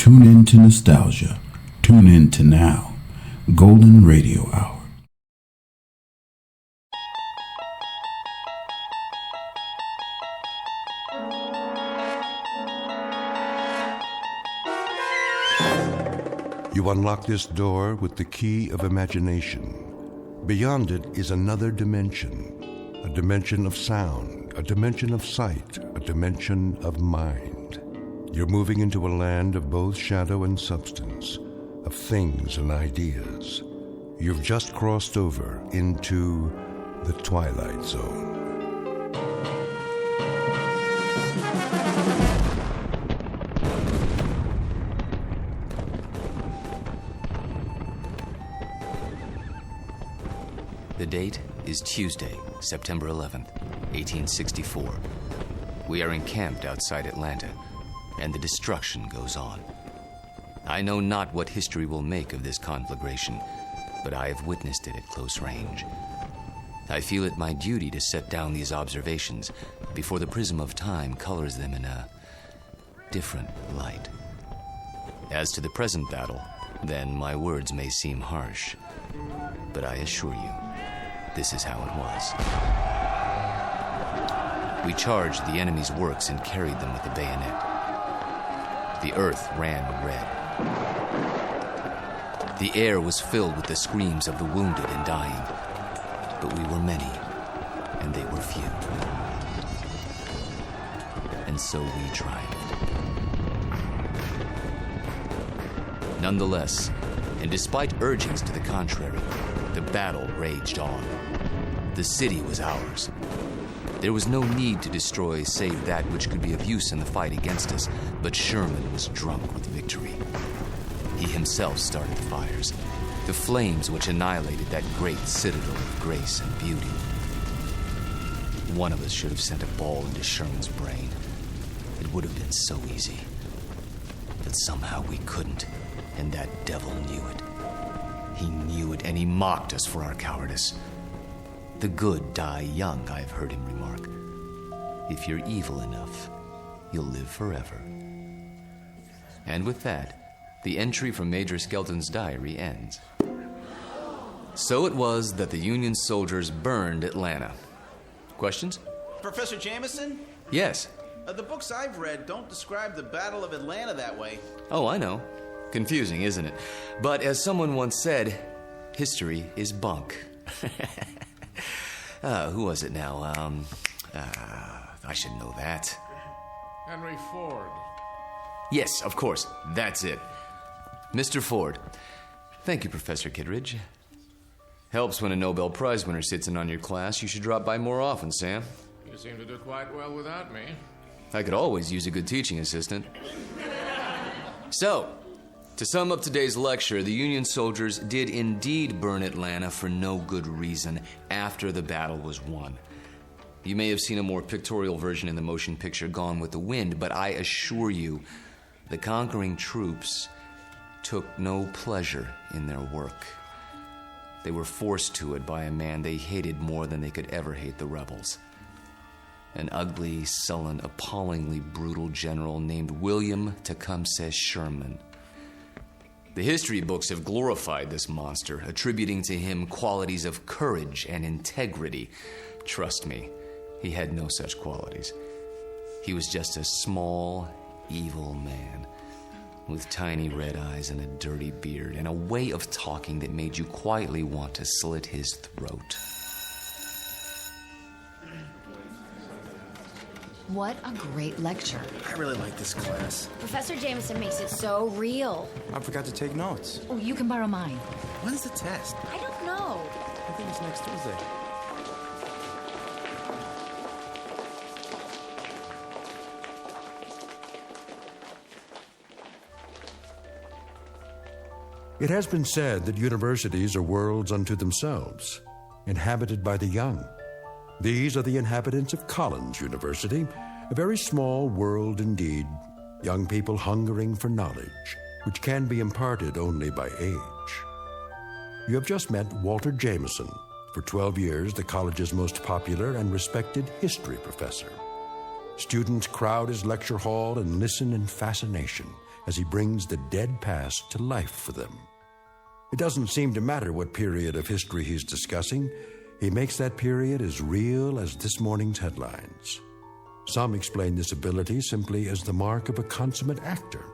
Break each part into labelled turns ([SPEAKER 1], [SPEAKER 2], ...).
[SPEAKER 1] Tune in to nostalgia. Tune in to now. Golden Radio Hour.
[SPEAKER 2] You unlock this door with the key of imagination. Beyond it is another dimension, a dimension of sound, a dimension of sight, a dimension of mind. You're moving into a land of both shadow and substance, of things and ideas. You've just crossed over into the Twilight Zone.
[SPEAKER 3] The date is Tuesday, September 11th, 1864. We are encamped outside Atlanta, and the destruction goes on. I know not what history will make of this conflagration, but I have witnessed it at close range. I feel it my duty to set down these observations before the prism of time colors them in a different light. As to the present battle, then my words may seem harsh, but I assure you, this is how it was. We charged the enemy's works and carried them with the bayonet. The earth ran red. The air was filled with the screams of the wounded and dying. But we were many, and they were few. And so we triumphed. Nonetheless, and despite urgings to the contrary, the battle raged on. The city was ours. There was no need to destroy save that which could be of use in the fight against us, but Sherman was drunk with victory. He himself started fires, the flames which annihilated that great citadel of grace and beauty. One of us should have sent a ball into Sherman's brain. It would have been so easy. But somehow we couldn't, and that devil knew it. He knew it, and he mocked us for our cowardice. The good die young, I've heard him remark. If you're evil enough, you'll live forever. And with that, the entry from Major Skelton's diary ends. So it was that the Union soldiers burned Atlanta. Questions?
[SPEAKER 4] Professor Jameson?
[SPEAKER 3] Yes.
[SPEAKER 4] The books I've read don't describe the Battle of Atlanta that way.
[SPEAKER 3] Oh, I know. Confusing, isn't it? But as someone once said, history is bunk. Who was it now? I should know that.
[SPEAKER 5] Henry Ford.
[SPEAKER 3] Yes, of course. That's it. Mr. Ford. Thank you, Professor Kittredge. Helps when a Nobel Prize winner sits in on your class. You should drop by more often, Sam.
[SPEAKER 5] You seem to do quite well without me.
[SPEAKER 3] I could always use a good teaching assistant. So, to sum up today's lecture, the Union soldiers did indeed burn Atlanta for no good reason after the battle was won. You may have seen a more pictorial version in the motion picture Gone with the Wind, but I assure you, the conquering troops took no pleasure in their work. They were forced to it by a man they hated more than they could ever hate the rebels. An ugly, sullen, appallingly brutal general named William Tecumseh Sherman. The history books have glorified this monster, attributing to him qualities of courage and integrity. Trust me, he had no such qualities. He was just a small, evil man with tiny red eyes and a dirty beard and a way of talking that made you quietly want to slit his throat.
[SPEAKER 6] What a great lecture.
[SPEAKER 7] I really like this class.
[SPEAKER 6] Professor Jameson makes it so real.
[SPEAKER 7] I forgot to take notes.
[SPEAKER 6] Oh, you can borrow mine.
[SPEAKER 7] When's the test?
[SPEAKER 6] I don't know.
[SPEAKER 7] I think it's next Tuesday.
[SPEAKER 2] It has been said that universities are worlds unto themselves, inhabited by the young. These are the inhabitants of Collins University, a very small world indeed, young people hungering for knowledge, which can be imparted only by age. You have just met Walter Jameson, for 12 years the college's most popular and respected history professor. Students crowd his lecture hall and listen in fascination, as he brings the dead past to life for them. It doesn't seem to matter what period of history he's discussing. He makes that period as real as this morning's headlines. Some explain this ability simply as the mark of a consummate actor.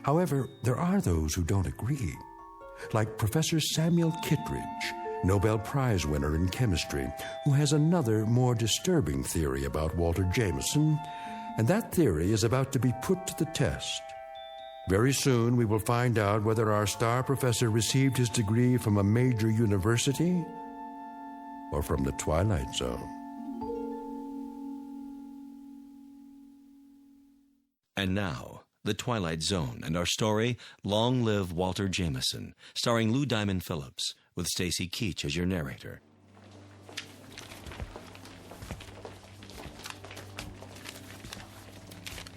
[SPEAKER 2] However, there are those who don't agree, like Professor Samuel Kittredge, Nobel Prize winner in chemistry, who has another, more disturbing theory about Walter Jameson, and that theory is about to be put to the test. Very soon we will find out whether our star professor received his degree from a major university or from the Twilight Zone.
[SPEAKER 8] And now, The Twilight Zone and our story, Long Live Walter Jameson, starring Lou Diamond Phillips, with Stacy Keach as your narrator.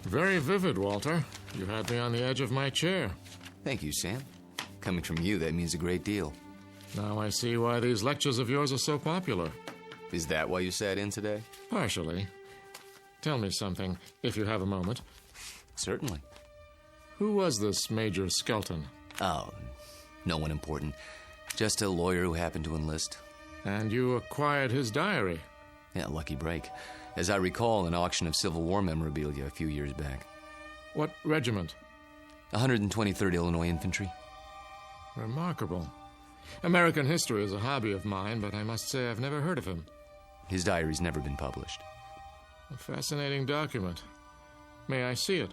[SPEAKER 5] Very vivid, Walter. You had me on the edge of my chair.
[SPEAKER 3] Thank you, Sam. Coming from you, that means a great deal.
[SPEAKER 5] Now I see why these lectures of yours are so popular.
[SPEAKER 3] Is that why you sat in today?
[SPEAKER 5] Partially. Tell me something, if you have a moment.
[SPEAKER 3] Certainly.
[SPEAKER 5] Who was this Major Skelton?
[SPEAKER 3] Oh, no one important. Just a lawyer who happened to enlist.
[SPEAKER 5] And you acquired his diary?
[SPEAKER 3] Yeah, lucky break. As I recall, an auction of Civil War memorabilia a few years back.
[SPEAKER 5] What regiment?
[SPEAKER 3] 123rd Illinois Infantry.
[SPEAKER 5] Remarkable. American history is a hobby of mine, but I must say I've never heard of him.
[SPEAKER 3] His diary's never been published.
[SPEAKER 5] A fascinating document. May I see it?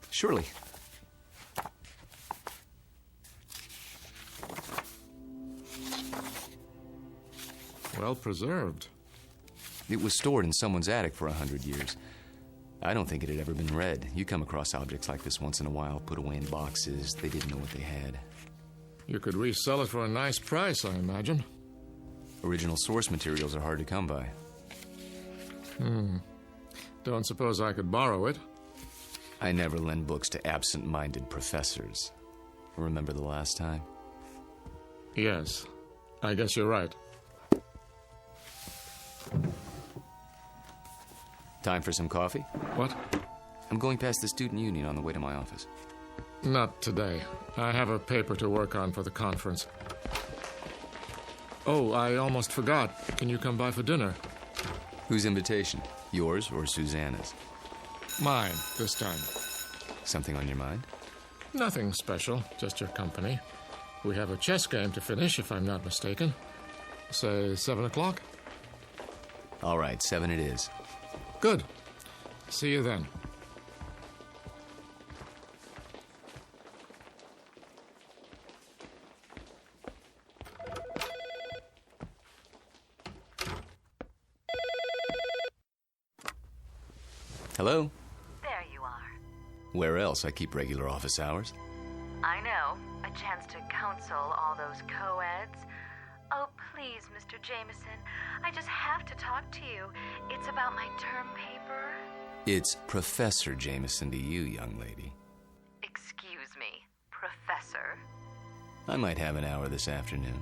[SPEAKER 3] Surely.
[SPEAKER 5] Well preserved.
[SPEAKER 3] It was stored in someone's attic for 100 years. I don't think it had ever been read. You come across objects like this once in a while, put away in boxes. They didn't know what they had.
[SPEAKER 5] You could resell it for a nice price, I imagine.
[SPEAKER 3] Original source materials are hard to come by.
[SPEAKER 5] Don't suppose I could borrow it?
[SPEAKER 3] I never lend books to absent-minded professors. Remember the last time?
[SPEAKER 5] Yes. I guess you're right.
[SPEAKER 3] Time for some coffee?
[SPEAKER 5] What?
[SPEAKER 3] I'm going past the student union on the way to my office.
[SPEAKER 5] Not today. I have a paper to work on for the conference. Oh, I almost forgot. Can you come by for dinner?
[SPEAKER 3] Whose invitation? Yours or Susanna's?
[SPEAKER 5] Mine, this time.
[SPEAKER 3] Something on your mind?
[SPEAKER 5] Nothing special, just your company. We have a chess game to finish, if I'm not mistaken. Say 7 o'clock?
[SPEAKER 3] All right, 7 it is.
[SPEAKER 5] Good. See you then.
[SPEAKER 3] Hello?
[SPEAKER 9] There you are.
[SPEAKER 3] Where else? I keep regular office hours.
[SPEAKER 9] I know. A chance to counsel all those co-eds. Oh, please, Mr. Jameson. I just have to talk to you. It's about my term paper.
[SPEAKER 3] It's Professor Jameson to you, young lady.
[SPEAKER 9] Excuse me, Professor.
[SPEAKER 3] I might have an hour this afternoon.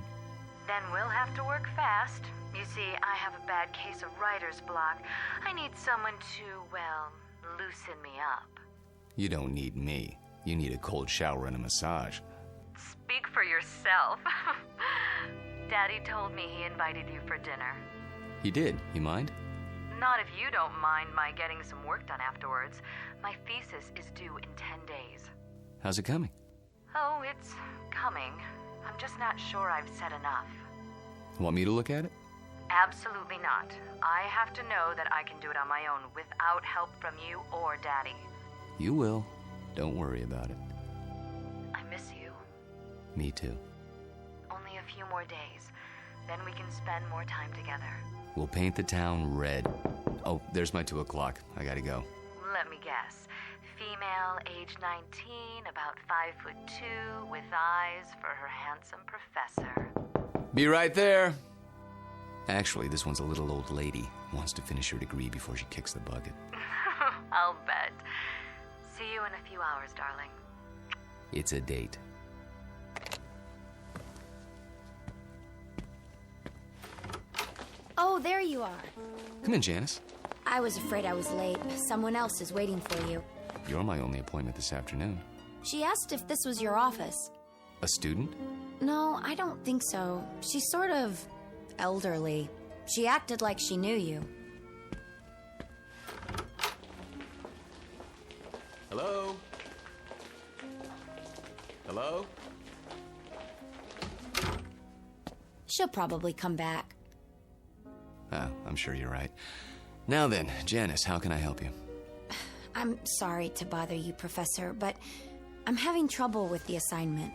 [SPEAKER 9] Then we'll have to work fast. You see, I have a bad case of writer's block. I need someone to, well, loosen me up.
[SPEAKER 3] You don't need me. You need a cold shower and a massage.
[SPEAKER 9] Speak for yourself. Daddy told me he invited you for dinner.
[SPEAKER 3] He did. You mind?
[SPEAKER 9] Not if you don't mind my getting some work done afterwards. My thesis is due in 10 days.
[SPEAKER 3] How's it coming?
[SPEAKER 9] Oh, it's coming. I'm just not sure I've said enough.
[SPEAKER 3] Want me to look at it?
[SPEAKER 9] Absolutely not. I have to know that I can do it on my own without help from you or Daddy.
[SPEAKER 3] You will. Don't worry about it.
[SPEAKER 9] I miss you.
[SPEAKER 3] Me too.
[SPEAKER 9] Only a few more days. Then we can spend more time together.
[SPEAKER 3] We'll paint the town red. Oh, there's my 2 o'clock. I gotta go.
[SPEAKER 9] Let me guess. Female, age 19, about 5'2", with eyes for her handsome professor.
[SPEAKER 3] Be right there. Actually, this one's a little old lady. Wants to finish her degree before she kicks the bucket.
[SPEAKER 9] I'll bet. See you in a few hours, darling.
[SPEAKER 3] It's a date.
[SPEAKER 6] Oh, there you are.
[SPEAKER 3] Come in, Janice.
[SPEAKER 6] I was afraid I was late. Someone else is waiting for you.
[SPEAKER 3] You're my only appointment this afternoon.
[SPEAKER 6] She asked if this was your office.
[SPEAKER 3] A student?
[SPEAKER 6] No, I don't think so. She's sort of elderly. She acted like she knew you.
[SPEAKER 3] Hello? Hello?
[SPEAKER 6] She'll probably come back.
[SPEAKER 3] Oh, I'm sure you're right. Now then, Janice, how can I help you?
[SPEAKER 6] I'm sorry to bother you, Professor, but I'm having trouble with the assignment.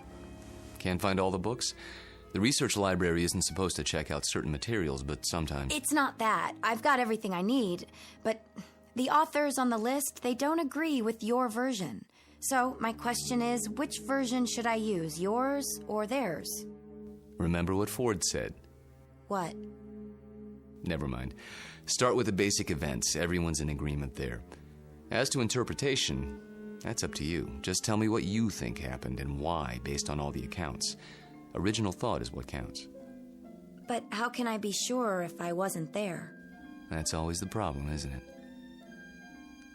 [SPEAKER 3] Can't find all the books? The research library isn't supposed to check out certain materials, but sometimes...
[SPEAKER 6] It's not that. I've got everything I need, but the authors on the list, they don't agree with your version. So my question is, which version should I use, yours or theirs?
[SPEAKER 3] Remember what Ford said.
[SPEAKER 6] What?
[SPEAKER 3] Never mind. Start with the basic events. Everyone's in agreement there. As to interpretation, that's up to you. Just tell me what you think happened and why, based on all the accounts. Original thought is what counts.
[SPEAKER 6] But how can I be sure if I wasn't there?
[SPEAKER 3] That's always the problem, isn't it?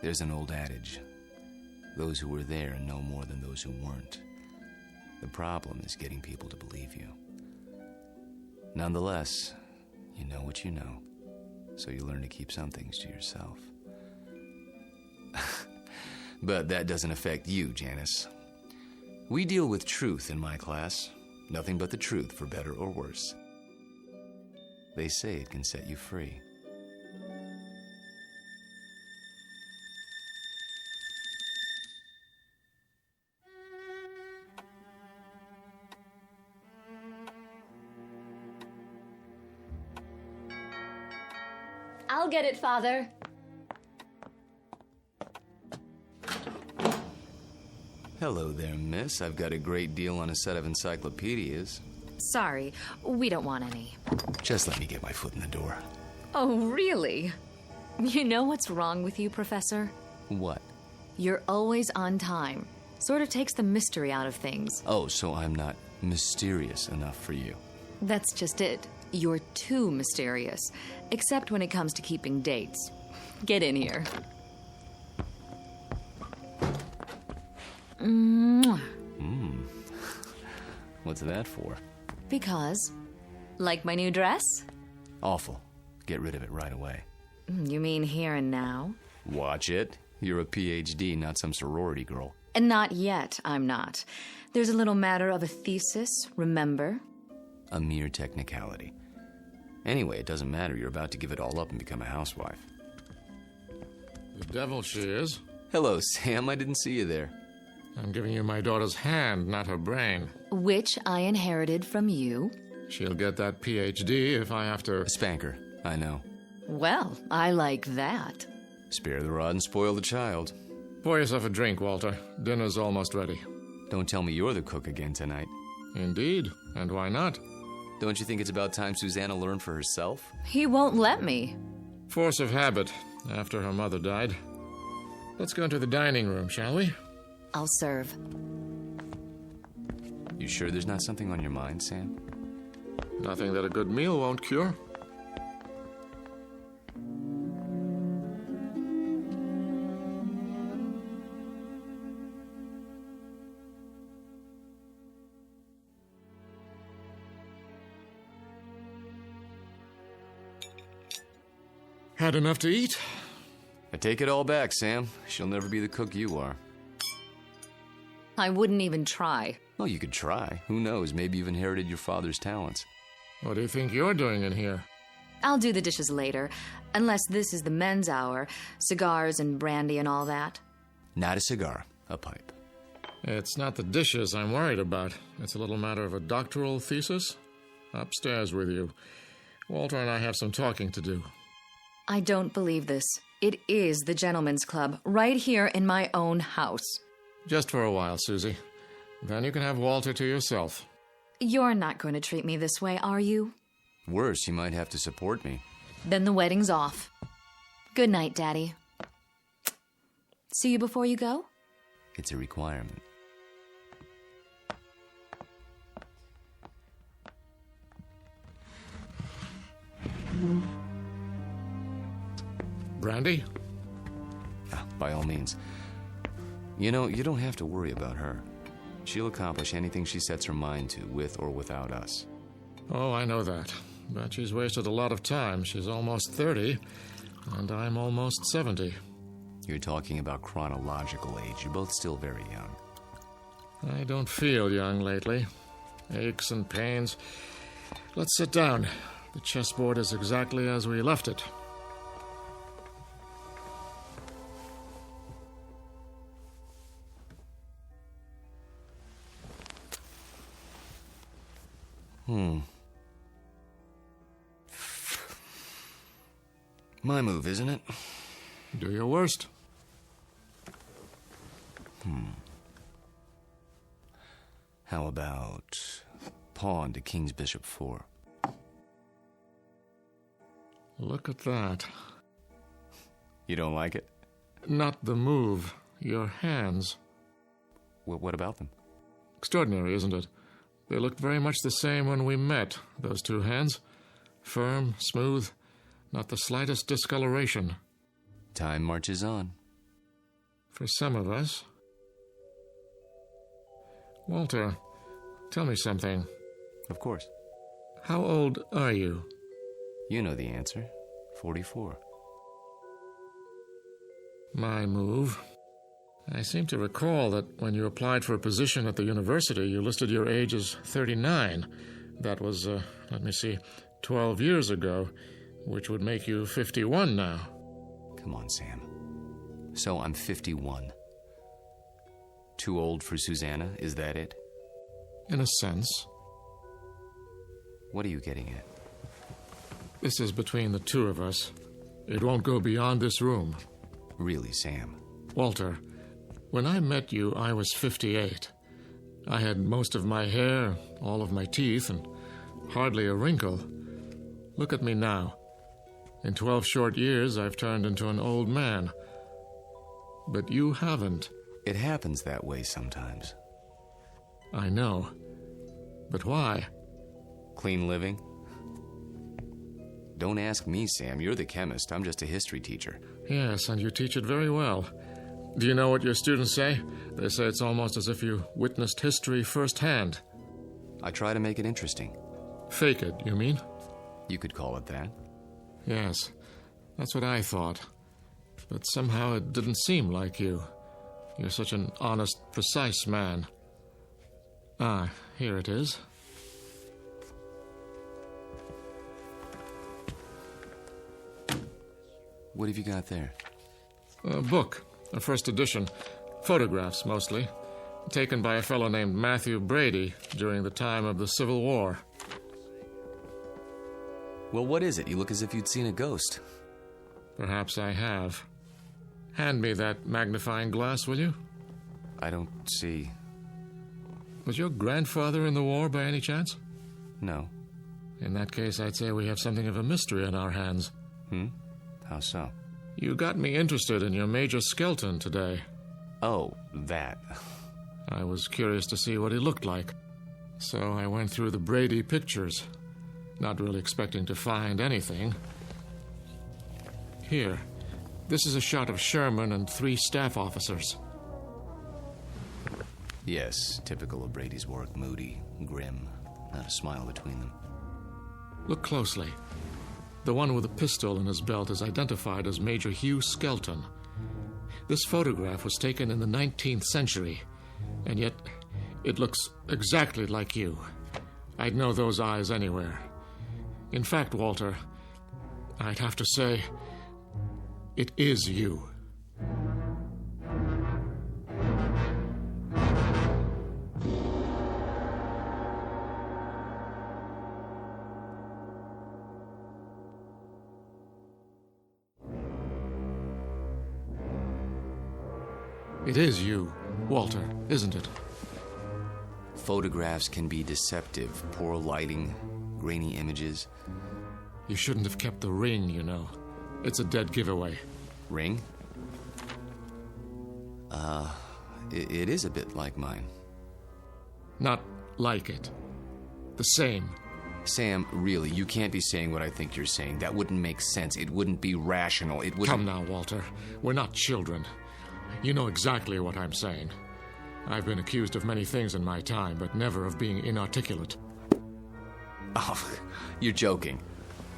[SPEAKER 3] There's an old adage. Those who were there know more than those who weren't. The problem is getting people to believe you. Nonetheless, you know what you know, so you learn to keep some things to yourself. But that doesn't affect you, Janice. We deal with truth in my class. Nothing but the truth, for better or worse. They say it can set you free.
[SPEAKER 6] I'll get it, Father.
[SPEAKER 3] Hello there, miss. I've got a great deal on a set of encyclopedias.
[SPEAKER 10] Sorry, we don't want any.
[SPEAKER 3] Just let me get my foot in the door.
[SPEAKER 10] Oh, really? You know what's wrong with you, Professor?
[SPEAKER 3] What?
[SPEAKER 10] You're always on time. Sort of takes the mystery out of things.
[SPEAKER 3] Oh, so I'm not mysterious enough for you.
[SPEAKER 10] That's just it. You're too mysterious. Except when it comes to keeping dates. Get in here. Mwah.
[SPEAKER 3] What's that for?
[SPEAKER 10] Because, like my new dress?
[SPEAKER 3] Awful. Get rid of it right away.
[SPEAKER 10] You mean here and now?
[SPEAKER 3] Watch it. You're a PhD, not some sorority girl.
[SPEAKER 10] And not yet, I'm not. There's a little matter of a thesis, remember?
[SPEAKER 3] A mere technicality. Anyway, it doesn't matter. You're about to give it all up and become a housewife.
[SPEAKER 5] The devil she is.
[SPEAKER 3] Hello, Sam. I didn't see you there.
[SPEAKER 5] I'm giving you my daughter's hand, not her brain.
[SPEAKER 10] Which I inherited from you.
[SPEAKER 5] She'll get that PhD if I have to...
[SPEAKER 3] Spank her. I know.
[SPEAKER 10] Well, I like that.
[SPEAKER 3] Spare the rod and spoil the child.
[SPEAKER 5] Pour yourself a drink, Walter. Dinner's almost ready.
[SPEAKER 3] Don't tell me you're the cook again tonight.
[SPEAKER 5] Indeed. And why not?
[SPEAKER 3] Don't you think it's about time Susanna learned for herself?
[SPEAKER 10] He won't let me.
[SPEAKER 5] Force of habit, after her mother died. Let's go into the dining room, shall we?
[SPEAKER 10] I'll serve.
[SPEAKER 3] You sure there's not something on your mind, Sam?
[SPEAKER 5] Nothing that a good meal won't cure. Had enough to eat?
[SPEAKER 3] I take it all back, Sam. She'll never be the cook you are.
[SPEAKER 10] I wouldn't even try.
[SPEAKER 3] Well, you could try. Who knows? Maybe you've inherited your father's talents.
[SPEAKER 5] What do you think you're doing in here?
[SPEAKER 10] I'll do the dishes later, unless this is the men's hour. Cigars and brandy and all that.
[SPEAKER 3] Not a cigar, a pipe.
[SPEAKER 5] It's not the dishes I'm worried about. It's a little matter of a doctoral thesis. Upstairs with you. Walter and I have some talking to do.
[SPEAKER 10] I don't believe this. It is the gentleman's club, right here in my own house.
[SPEAKER 5] Just for a while, Susie. Then you can have Walter to yourself.
[SPEAKER 10] You're not going to treat me this way, are you?
[SPEAKER 3] Worse, you might have to support me.
[SPEAKER 10] Then the wedding's off. Good night, Daddy. See you before you go?
[SPEAKER 3] It's a requirement.
[SPEAKER 5] Brandy?
[SPEAKER 3] By all means. You know, you don't have to worry about her. She'll accomplish anything she sets her mind to, with or without us.
[SPEAKER 5] Oh, I know that. But she's wasted a lot of time. She's almost 30, and I'm almost 70.
[SPEAKER 3] You're talking about chronological age. You're both still very young.
[SPEAKER 5] I don't feel young lately. Aches and pains. Let's sit down. The chessboard is exactly as we left it.
[SPEAKER 3] My move, isn't it?
[SPEAKER 5] Do your worst.
[SPEAKER 3] How about pawn to king's bishop 4?
[SPEAKER 5] Look at that.
[SPEAKER 3] You don't like it?
[SPEAKER 5] Not the move. Your hands.
[SPEAKER 3] What about them?
[SPEAKER 5] Extraordinary, isn't it? They looked very much the same when we met, those two hands. Firm, smooth, not the slightest discoloration.
[SPEAKER 3] Time marches on.
[SPEAKER 5] For some of us. Walter, tell me something.
[SPEAKER 3] Of course.
[SPEAKER 5] How old are you?
[SPEAKER 3] You know the answer. 44.
[SPEAKER 5] My move. I seem to recall that when you applied for a position at the university, you listed your age as 39. That was, 12 years ago, which would make you 51 now.
[SPEAKER 3] Come on, Sam. So I'm 51. Too old for Susanna, is that it?
[SPEAKER 5] In a sense.
[SPEAKER 3] What are you getting at?
[SPEAKER 5] This is between the two of us. It won't go beyond this room.
[SPEAKER 3] Really, Sam?
[SPEAKER 5] Walter, when I met you, I was 58. I had most of my hair, all of my teeth, and hardly a wrinkle. Look at me now. In 12 short years, I've turned into an old man. But you haven't.
[SPEAKER 3] It happens that way sometimes.
[SPEAKER 5] I know. But why?
[SPEAKER 3] Clean living? Don't ask me, Sam. You're the chemist. I'm just a history teacher.
[SPEAKER 5] Yes, and you teach it very well. Do you know what your students say? They say it's almost as if you witnessed history firsthand.
[SPEAKER 3] I try to make it interesting.
[SPEAKER 5] Fake it, you mean?
[SPEAKER 3] You could call it that.
[SPEAKER 5] Yes, that's what I thought. But somehow it didn't seem like you. You're such an honest, precise man. Ah, here it is.
[SPEAKER 3] What have you got there?
[SPEAKER 5] A book, a first edition. Photographs, mostly. Taken by a fellow named Matthew Brady during the time of the Civil War.
[SPEAKER 3] Well, what is it? You look as if you'd seen a ghost.
[SPEAKER 5] Perhaps I have. Hand me that magnifying glass, will you?
[SPEAKER 3] I don't see...
[SPEAKER 5] Was your grandfather in the war by any chance?
[SPEAKER 3] No.
[SPEAKER 5] In that case, I'd say we have something of a mystery on our hands.
[SPEAKER 3] How so?
[SPEAKER 5] You got me interested in your Major Skelton today.
[SPEAKER 3] Oh, that.
[SPEAKER 5] I was curious to see what he looked like. So I went through the Brady pictures, not really expecting to find anything. Here, this is a shot of Sherman and 3 staff officers.
[SPEAKER 3] Yes, typical of Brady's work. Moody, grim, not a smile between them.
[SPEAKER 5] Look closely. The one with a pistol in his belt is identified as Major Hugh Skelton. This photograph was taken in the 19th century, and yet it looks exactly like you. I'd know those eyes anywhere. In fact, Walter, I'd have to say, it is you. It is you, Walter, isn't it?
[SPEAKER 3] Photographs can be deceptive. Poor lighting, grainy images.
[SPEAKER 5] You shouldn't have kept the ring, you know. It's a dead giveaway.
[SPEAKER 3] Ring? It is a bit like mine.
[SPEAKER 5] Not like it. The same.
[SPEAKER 3] Sam, really, you can't be saying what I think you're saying. That wouldn't make sense. It wouldn't be rational. It wouldn't...
[SPEAKER 5] Come now, Walter. We're not children. You know exactly what I'm saying. I've been accused of many things in my time, but never of being inarticulate.
[SPEAKER 3] Oh, you're joking.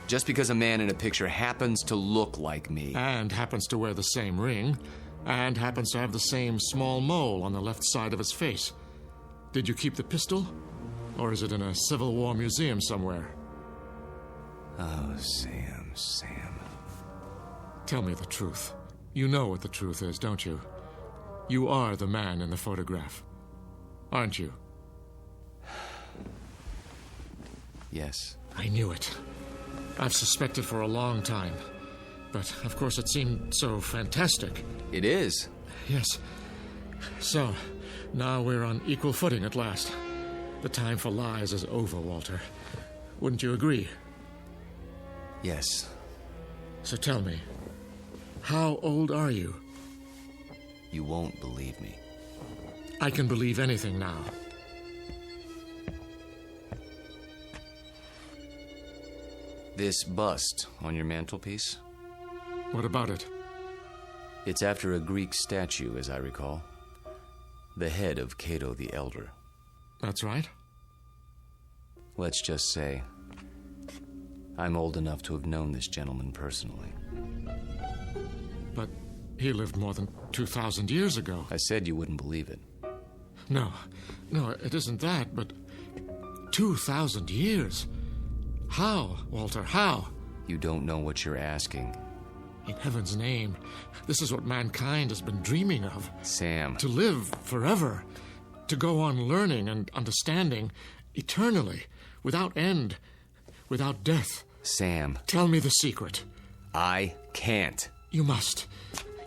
[SPEAKER 3] Just because a man in a picture happens to look like me...
[SPEAKER 5] And happens to wear the same ring, and happens to have the same small mole on the left side of his face. Did you keep the pistol? Or is it in a Civil War museum somewhere?
[SPEAKER 3] Oh, Sam.
[SPEAKER 5] Tell me the truth. You know what the truth is, don't you? You are the man in the photograph, aren't you?
[SPEAKER 3] Yes.
[SPEAKER 5] I knew it. I've suspected for a long time. But, of course, it seemed so fantastic.
[SPEAKER 3] It is.
[SPEAKER 5] Yes. So, now we're on equal footing at last. The time for lies is over, Walter. Wouldn't you agree?
[SPEAKER 3] Yes.
[SPEAKER 5] So tell me, how old are you?
[SPEAKER 3] You won't believe me.
[SPEAKER 5] I can believe anything now.
[SPEAKER 3] This bust on your mantelpiece?
[SPEAKER 5] What about it?
[SPEAKER 3] It's after a Greek statue, as I recall. The head of Cato the Elder.
[SPEAKER 5] That's right.
[SPEAKER 3] Let's just say, I'm old enough to have known this gentleman personally.
[SPEAKER 5] But he lived more than 2,000 years ago.
[SPEAKER 3] I said you wouldn't believe it.
[SPEAKER 5] No, it isn't that, but 2,000 years? How, Walter, how?
[SPEAKER 3] You don't know what you're asking.
[SPEAKER 5] In heaven's name, this is what mankind has been dreaming of.
[SPEAKER 3] Sam.
[SPEAKER 5] To live forever. To go on learning and understanding eternally, without end, without death.
[SPEAKER 3] Sam.
[SPEAKER 5] Tell me the secret.
[SPEAKER 3] I can't.
[SPEAKER 5] You must.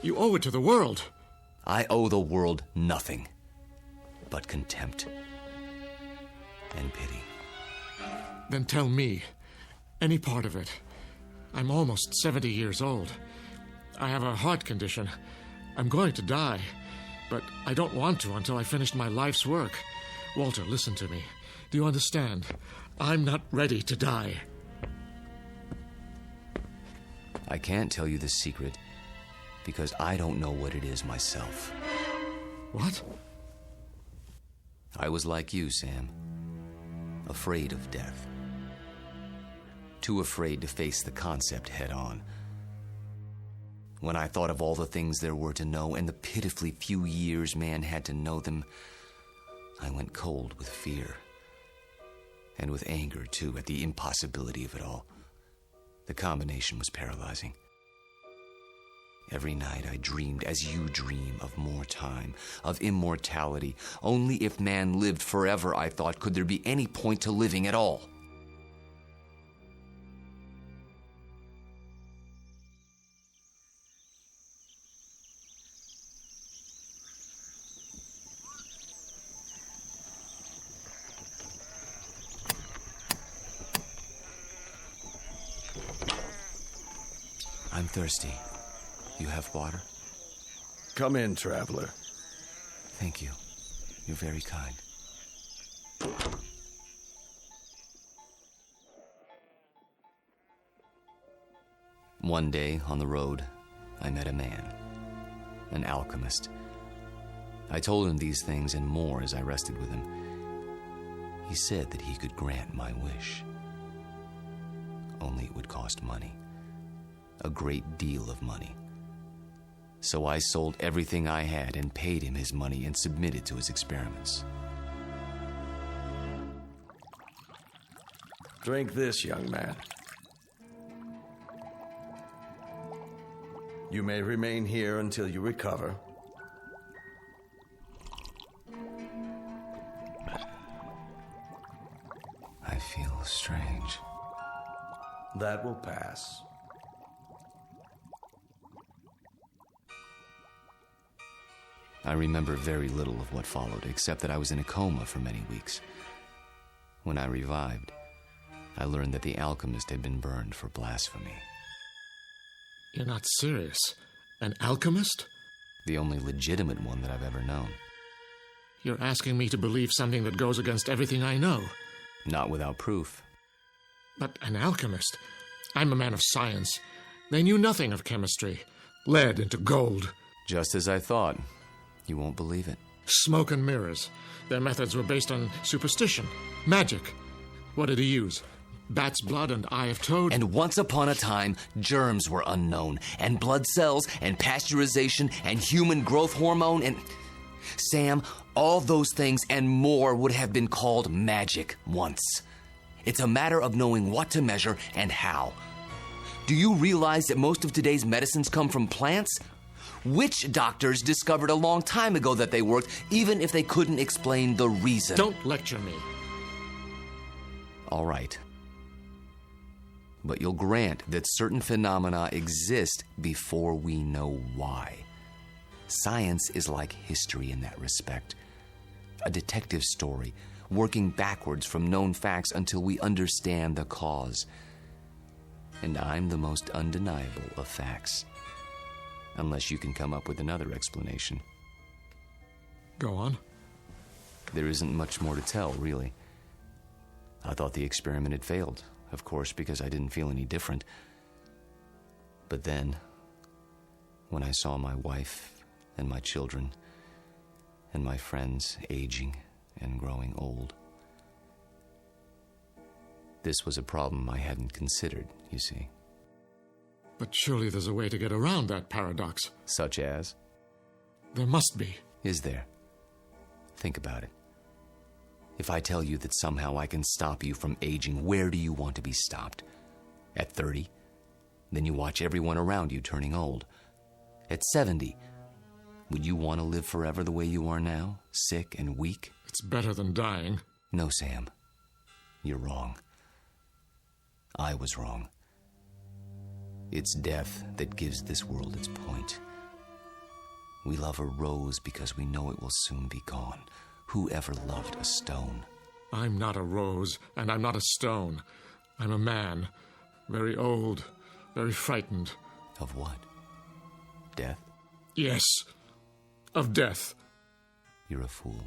[SPEAKER 5] You owe it to the world.
[SPEAKER 3] I owe the world nothing but contempt and pity.
[SPEAKER 5] Then tell me any part of it. I'm almost 70 years old. I have a heart condition. I'm going to die. But I don't want to until I finish my life's work. Walter, listen to me. Do you understand? I'm not ready to die.
[SPEAKER 3] I can't tell you the secret because I don't know what it is myself.
[SPEAKER 5] What?
[SPEAKER 3] I was like you, Sam. Afraid of death. Too afraid to face the concept head on. When I thought of all the things there were to know and the pitifully few years man had to know them, I went cold with fear. And with anger, too, at the impossibility of it all. The combination was paralyzing. Every night I dreamed, as you dream, of more time, of immortality. Only if man lived forever, I thought, could there be any point to living at all. I'm thirsty. You have water?
[SPEAKER 11] Come in, traveler.
[SPEAKER 3] Thank you. You're very kind. One day, on the road, I met a man, an alchemist. I told him these things and more as I rested with him. He said that he could grant my wish. Only it would cost money. A great deal of money. So I sold everything I had and paid him his money and submitted to his experiments.
[SPEAKER 11] Drink this, young man. You may remain here until you recover.
[SPEAKER 3] I feel strange.
[SPEAKER 11] That will pass.
[SPEAKER 3] I remember very little of what followed, except that I was in a coma for many weeks. When I revived, I learned that the alchemist had been burned for blasphemy.
[SPEAKER 5] You're not serious? An alchemist?
[SPEAKER 3] The only legitimate one that I've ever known.
[SPEAKER 5] You're asking me to believe something that goes against everything I know.
[SPEAKER 3] Not without proof.
[SPEAKER 5] But an alchemist? I'm a man of science. They knew nothing of chemistry. Lead into gold.
[SPEAKER 3] Just as I thought. You won't believe it.
[SPEAKER 5] Smoke and mirrors. Their methods were based on superstition, magic. What did he use? Bat's blood and eye of toad?
[SPEAKER 3] And once upon a time, germs were unknown, and blood cells, and pasteurization, and human growth hormone, and... Sam, all those things and more would have been called magic once. It's a matter of knowing what to measure and how. Do you realize that most of today's medicines come from plants? Witch doctors discovered a long time ago that they worked, even if they couldn't explain the reason.
[SPEAKER 5] Don't lecture me.
[SPEAKER 3] All right. But you'll grant that certain phenomena exist before we know why. Science is like history in that respect. A detective story, working backwards from known facts until we understand the cause. And I'm the most undeniable of facts. Unless you can come up with another explanation.
[SPEAKER 5] Go on.
[SPEAKER 3] There isn't much more to tell, really. I thought the experiment had failed, of course, because I didn't feel any different. But then, when I saw my wife and my children and my friends aging and growing old, this was a problem I hadn't considered, you see.
[SPEAKER 5] But surely there's a way to get around that paradox.
[SPEAKER 3] Such as?
[SPEAKER 5] There must be.
[SPEAKER 3] Is there? Think about it. If I tell you that somehow I can stop you from aging, where do you want to be stopped? At 30? Then you watch everyone around you turning old. At 70? Would you want to live forever the way you are now? Sick and weak?
[SPEAKER 5] It's better than dying.
[SPEAKER 3] No, Sam. You're wrong. I was wrong. It's death that gives this world its point. We love a rose because we know it will soon be gone. Who ever loved a stone?
[SPEAKER 5] I'm not a rose, and I'm not a stone. I'm a man. Very old, very frightened.
[SPEAKER 3] Of what? Death?
[SPEAKER 5] Yes, of death.
[SPEAKER 3] You're a fool.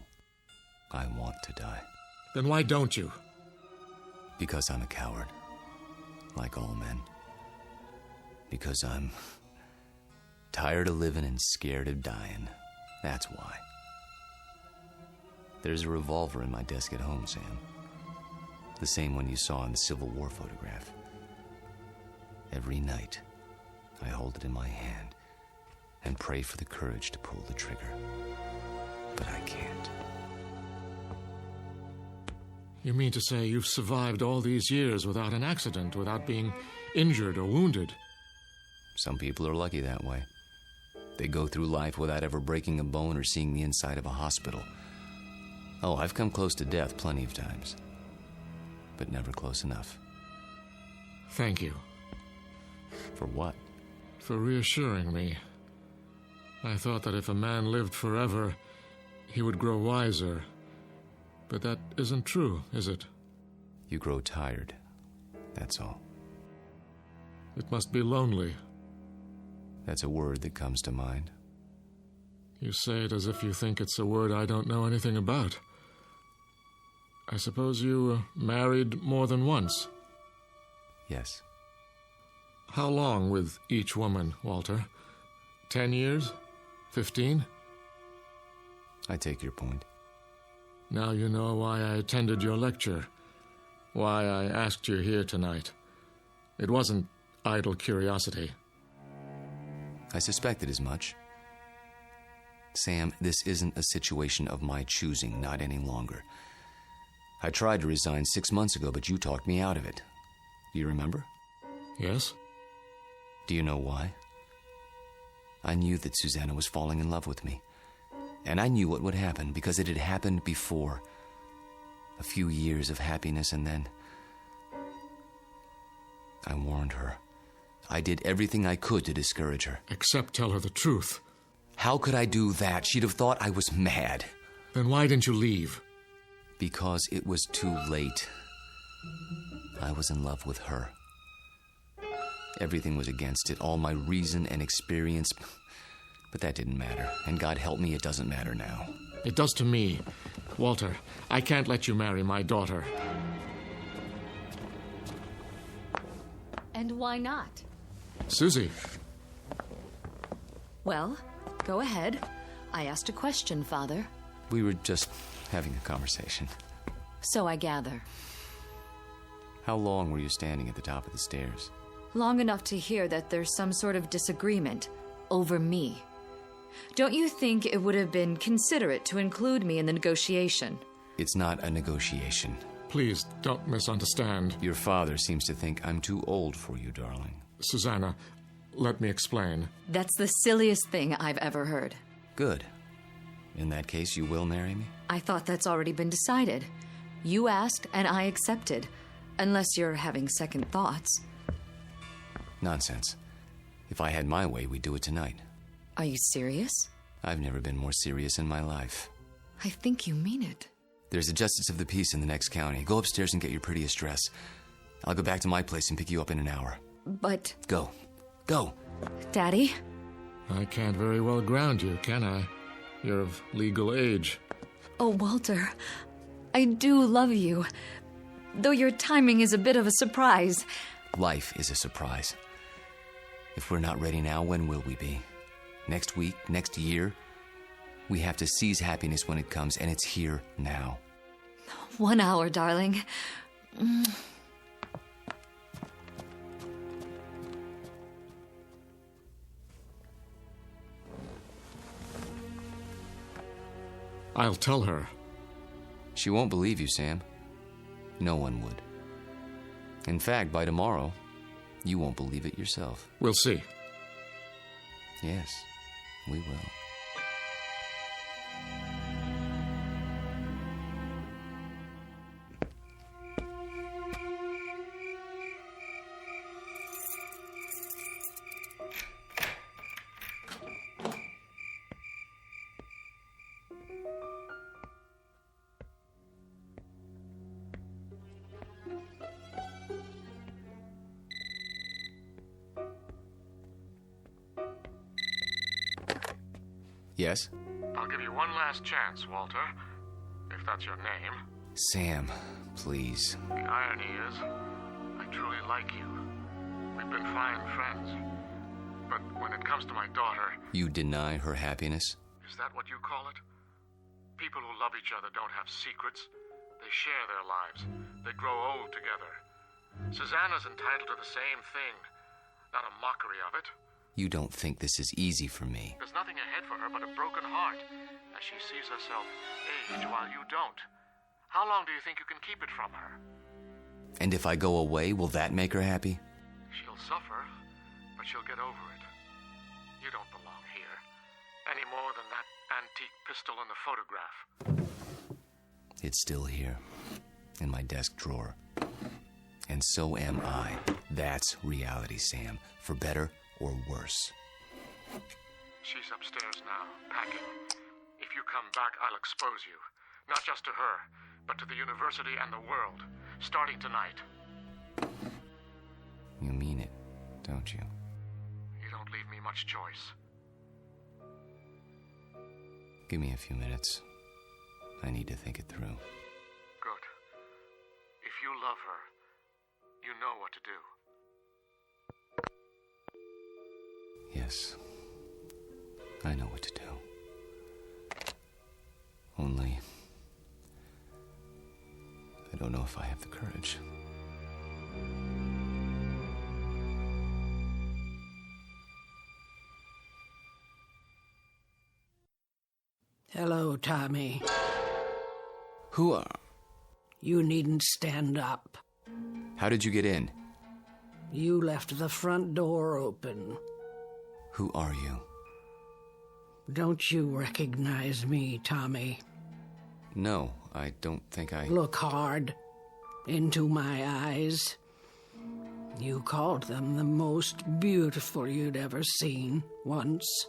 [SPEAKER 3] I want to die.
[SPEAKER 5] Then why don't you?
[SPEAKER 3] Because I'm a coward. Like all men. Because I'm tired of living and scared of dying. That's why. There's a revolver in my desk at home, Sam. The same one you saw in the Civil War photograph. Every night, I hold it in my hand and pray for the courage to pull the trigger. But I can't.
[SPEAKER 5] You mean to say you've survived all these years without an accident, without being injured or wounded?
[SPEAKER 3] Some people are lucky that way. They go through life without ever breaking a bone or seeing the inside of a hospital. Oh, I've come close to death plenty of times. But never close enough.
[SPEAKER 5] Thank you.
[SPEAKER 3] For what?
[SPEAKER 5] For reassuring me. I thought that if a man lived forever, he would grow wiser. But that isn't true, is it?
[SPEAKER 3] You grow tired. That's all.
[SPEAKER 5] It must be lonely.
[SPEAKER 3] That's a word that comes to mind.
[SPEAKER 5] You say it as if you think it's a word I don't know anything about. I suppose you married more than once?
[SPEAKER 3] Yes.
[SPEAKER 5] How long with each woman, Walter? 10 years? 15?
[SPEAKER 3] I take your point.
[SPEAKER 5] Now you know why I attended your lecture. Why I asked you here tonight. It wasn't idle curiosity.
[SPEAKER 3] I suspected as much. Sam, this isn't a situation of my choosing, not any longer. I tried to resign 6 months ago, but you talked me out of it. Do you remember?
[SPEAKER 5] Yes.
[SPEAKER 3] Do you know why? I knew that Susanna was falling in love with me. And I knew what would happen, because it had happened before. A few years of happiness, and then... I warned her. I did everything I could to discourage her.
[SPEAKER 5] Except tell her the truth.
[SPEAKER 3] How could I do that? She'd have thought I was mad.
[SPEAKER 5] Then why didn't you leave?
[SPEAKER 3] Because it was too late. I was in love with her. Everything was against it, all my reason and experience. But that didn't matter. And God help me, it doesn't matter now.
[SPEAKER 5] It does to me. Walter, I can't let you marry my daughter.
[SPEAKER 10] And why not?
[SPEAKER 5] Susie.
[SPEAKER 10] Well, go ahead. I asked a question, Father.
[SPEAKER 3] We were just having a conversation.
[SPEAKER 10] So I gather.
[SPEAKER 3] How long were you standing at the top of the stairs?
[SPEAKER 10] Long enough to hear that there's some sort of disagreement over me. Don't you think it would have been considerate to include me in the negotiation?
[SPEAKER 3] It's not a negotiation.
[SPEAKER 5] Please, don't misunderstand.
[SPEAKER 3] Your father seems to think I'm too old for you, darling.
[SPEAKER 5] Susanna, let me explain.
[SPEAKER 10] That's the silliest thing I've ever heard.
[SPEAKER 3] Good. In that case, you will marry me?
[SPEAKER 10] I thought that's already been decided. You asked, and I accepted. Unless you're having second thoughts.
[SPEAKER 3] Nonsense. If I had my way, we'd do it tonight.
[SPEAKER 10] Are you serious?
[SPEAKER 3] I've never been more serious in my life.
[SPEAKER 10] I think you mean it.
[SPEAKER 3] There's a justice of the peace in the next county. Go upstairs and get your prettiest dress. I'll go back to my place and pick you up in an hour.
[SPEAKER 10] But...
[SPEAKER 3] Go. Go.
[SPEAKER 10] Daddy?
[SPEAKER 5] I can't very well ground you, can I? You're of legal age.
[SPEAKER 10] Oh, Walter, I do love you. Though your timing is a bit of a surprise.
[SPEAKER 3] Life is a surprise. If we're not ready now, when will we be? Next week? Next year? We have to seize happiness when it comes, and it's here now.
[SPEAKER 10] 1 hour, darling.
[SPEAKER 5] I'll tell her.
[SPEAKER 3] She won't believe you, Sam. No one would. In fact, by tomorrow, you won't believe it yourself.
[SPEAKER 5] We'll see.
[SPEAKER 3] Yes, we will. Yes?
[SPEAKER 5] I'll give you one last chance, Walter, if that's your name.
[SPEAKER 3] Sam, please.
[SPEAKER 5] The irony is, I truly like you. We've been fine friends. But when it comes to my daughter...
[SPEAKER 3] You deny her happiness?
[SPEAKER 5] Is that what you call it? People who love each other don't have secrets. They share their lives. They grow old together. Susanna's entitled to the same thing. Not a mockery of it.
[SPEAKER 3] You don't think this is easy for me.
[SPEAKER 5] There's nothing ahead for her but a broken heart, as she sees herself age while you don't. How long do you think you can keep it from her?
[SPEAKER 3] And if I go away, will that make her happy?
[SPEAKER 5] She'll suffer, but she'll get over it. You don't belong here, any more than that antique pistol in the photograph.
[SPEAKER 3] It's still here, in my desk drawer. And so am I. That's reality, Sam, for better or worse.
[SPEAKER 5] She's upstairs now, packing. If you come back, I'll expose you. Not just to her, but to the university and the world, starting tonight.
[SPEAKER 3] You mean it, don't you?
[SPEAKER 5] You don't leave me much choice.
[SPEAKER 3] Give me a few minutes. I need to think it through.
[SPEAKER 5] Good. If you love her, you know what to do.
[SPEAKER 3] Yes, I know what to do. Only, I don't know if I have the courage.
[SPEAKER 12] Hello, Tommy.
[SPEAKER 3] Who are...
[SPEAKER 12] You needn't stand up.
[SPEAKER 3] How did you get in?
[SPEAKER 12] You left the front door open.
[SPEAKER 3] Who are you?
[SPEAKER 12] Don't you recognize me, Tommy?
[SPEAKER 3] No, I don't think I...
[SPEAKER 12] Look hard into my eyes. You called them the most beautiful you'd ever seen once.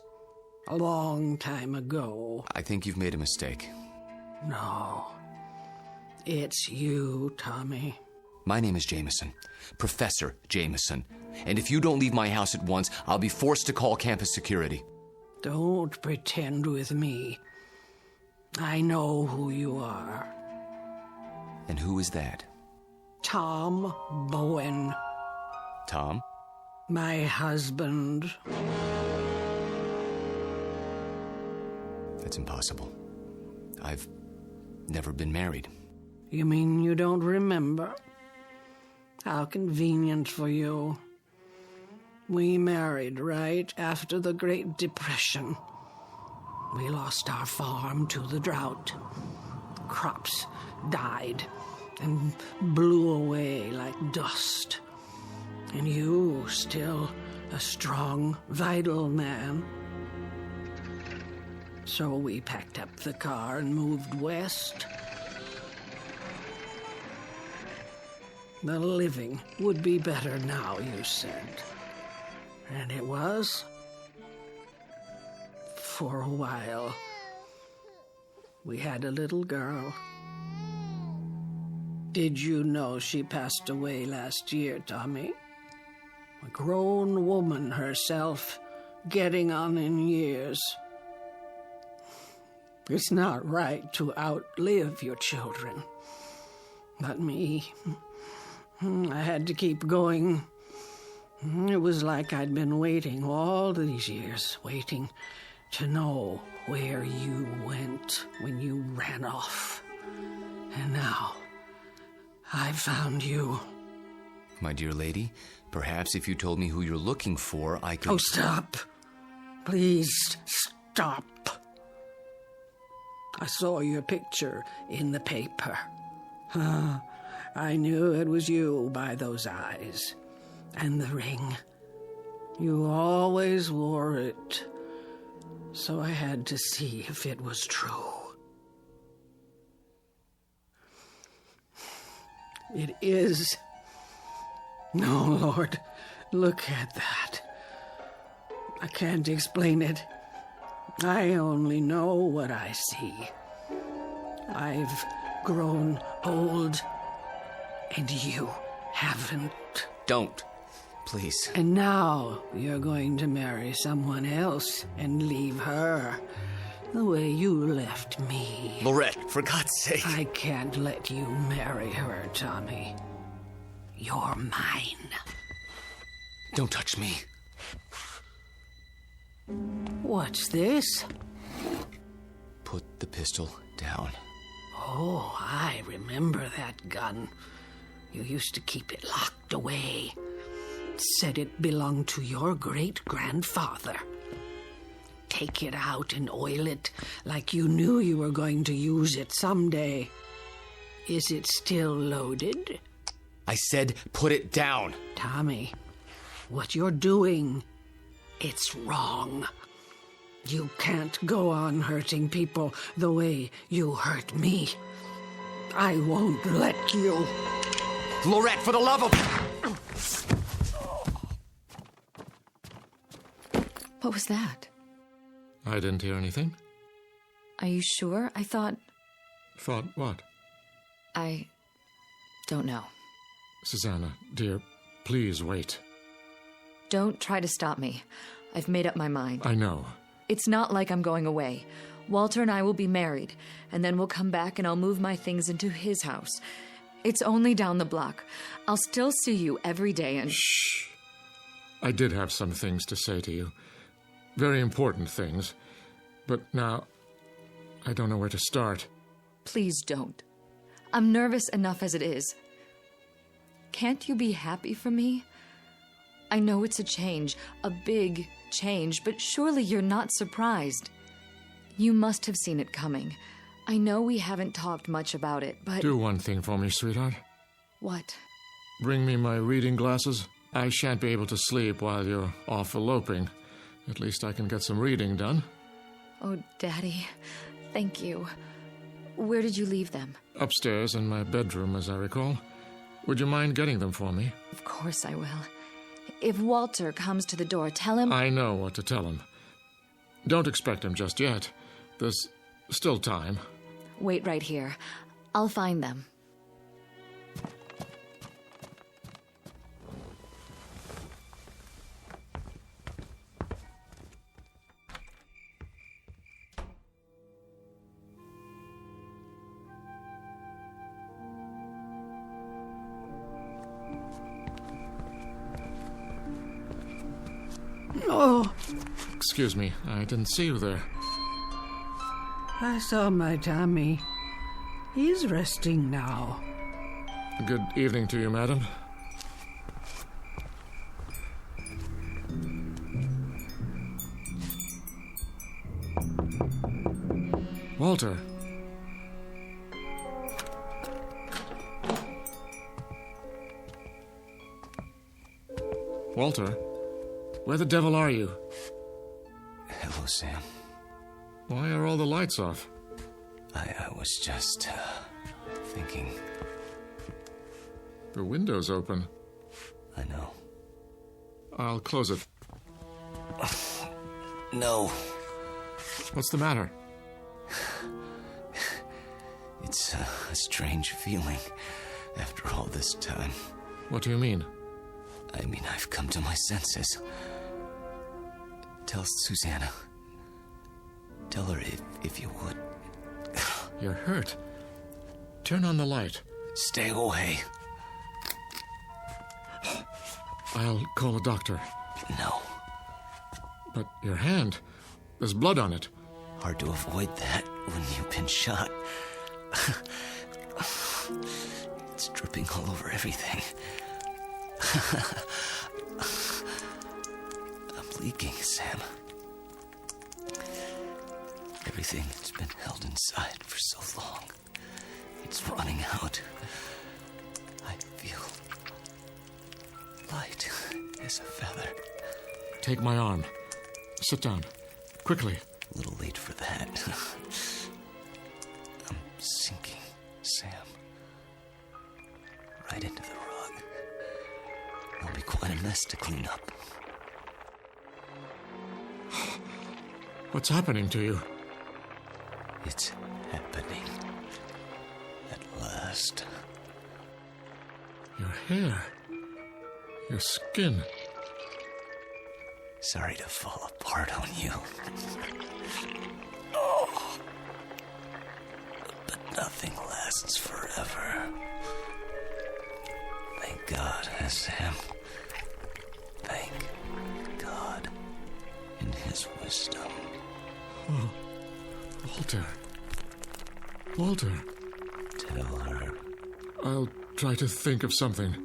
[SPEAKER 12] A long time ago.
[SPEAKER 3] I think you've made a mistake.
[SPEAKER 12] No. It's you, Tommy.
[SPEAKER 3] My name is Jameson. Professor Jameson. And if you don't leave my house at once, I'll be forced to call campus security.
[SPEAKER 12] Don't pretend with me. I know who you are.
[SPEAKER 3] And who is that?
[SPEAKER 12] Tom Bowen.
[SPEAKER 3] Tom?
[SPEAKER 12] My husband.
[SPEAKER 3] That's impossible. I've never been married.
[SPEAKER 12] You mean you don't remember? How convenient for you. We married right after the Great Depression. We lost our farm to the drought. Crops died and blew away like dust. And you, still a strong, vital man. So we packed up the car and moved west. The living would be better now, you said. And it was. For a while. We had a little girl. Did you know she passed away last year, Tommy? A grown woman herself, getting on in years. It's not right to outlive your children. But me, I had to keep going. It was like I'd been waiting all these years, waiting to know where you went when you ran off. And now, I found you.
[SPEAKER 3] My dear lady, perhaps if you told me who you're looking for, I could...
[SPEAKER 12] Oh, stop. Please, stop. I saw your picture in the paper. I knew it was you by those eyes. And the ring. You always wore it. So I had to see if it was true. It is. No, Lord, look at that. I can't explain it. I only know what I see. I've grown old, and you haven't.
[SPEAKER 3] Don't. Please.
[SPEAKER 12] And now you're going to marry someone else and leave her the way you left me.
[SPEAKER 3] Lorette, for God's sake.
[SPEAKER 12] I can't let you marry her, Tommy. You're mine.
[SPEAKER 3] Don't touch me.
[SPEAKER 12] What's this?
[SPEAKER 3] Put the pistol down.
[SPEAKER 12] Oh, I remember that gun. You used to keep it locked away. Said it belonged to your great-grandfather. Take it out and oil it like you knew you were going to use it someday. Is it still loaded?
[SPEAKER 3] I said put it down.
[SPEAKER 12] Tommy, what you're doing, it's wrong. You can't go on hurting people the way you hurt me. I won't let you.
[SPEAKER 3] Lorette, for the love of...
[SPEAKER 10] What was that?
[SPEAKER 5] I didn't hear anything.
[SPEAKER 10] Are you sure? I thought...
[SPEAKER 5] Thought what?
[SPEAKER 10] I don't know.
[SPEAKER 5] Susanna, dear, please wait.
[SPEAKER 10] Don't try to stop me. I've made up my mind.
[SPEAKER 5] I know.
[SPEAKER 10] It's not like I'm going away. Walter and I will be married, and then we'll come back and I'll move my things into his house. It's only down the block. I'll still see you every day and...
[SPEAKER 5] Shh. I did have some things to say to you. Very important things. But now, I don't know where to start.
[SPEAKER 10] Please don't. I'm nervous enough as it is. Can't you be happy for me? I know it's a change, a big change, but surely you're not surprised. You must have seen it coming. I know we haven't talked much about it, but...
[SPEAKER 5] Do one thing for me, sweetheart.
[SPEAKER 10] What?
[SPEAKER 5] Bring me my reading glasses. I shan't be able to sleep while you're off eloping. At least I can get some reading done.
[SPEAKER 10] Oh, Daddy, thank you. Where did you leave them?
[SPEAKER 5] Upstairs in my bedroom, as I recall. Would you mind getting them for me?
[SPEAKER 10] Of course I will. If Walter comes to the door, tell him...
[SPEAKER 5] I know what to tell him. Don't expect him just yet. There's still time.
[SPEAKER 10] Wait right here. I'll find them.
[SPEAKER 12] Oh,
[SPEAKER 5] Excuse me, I didn't see you there.
[SPEAKER 12] I saw my Tommy. He's resting now.
[SPEAKER 5] Good evening to you, madam. Walter. Walter, where the devil are you?
[SPEAKER 3] Hello, Sam.
[SPEAKER 5] Why are all the lights off?
[SPEAKER 3] I was just thinking.
[SPEAKER 5] The window's open.
[SPEAKER 3] I know.
[SPEAKER 5] I'll close it.
[SPEAKER 3] No.
[SPEAKER 5] What's the matter?
[SPEAKER 3] It's a strange feeling after all this time.
[SPEAKER 5] What do you mean?
[SPEAKER 3] I mean, I've come to my senses. Tell Susanna. Tell her if you would.
[SPEAKER 5] You're hurt. Turn on the light.
[SPEAKER 3] Stay away.
[SPEAKER 5] I'll call a doctor.
[SPEAKER 3] No.
[SPEAKER 5] But your hand, there's blood on it.
[SPEAKER 3] Hard to avoid that when you've been shot. It's dripping all over everything. I'm leaking, Sam. Everything that's been held inside for so long, it's running out. I feel light as a feather.
[SPEAKER 5] Take my arm. Sit down. Quickly.
[SPEAKER 3] A little late for that. I'm sinking, Sam. Right into the rug. It'll be quite a mess to clean up.
[SPEAKER 5] What's happening to you?
[SPEAKER 3] It's happening. At last.
[SPEAKER 5] Your hair. Your skin.
[SPEAKER 3] Sorry to fall apart on you. Oh. But nothing lasts forever. Thank God, Sam. Thank God in his wisdom.
[SPEAKER 5] Oh, Walter. Walter.
[SPEAKER 3] Tell her.
[SPEAKER 5] I'll try to think of something.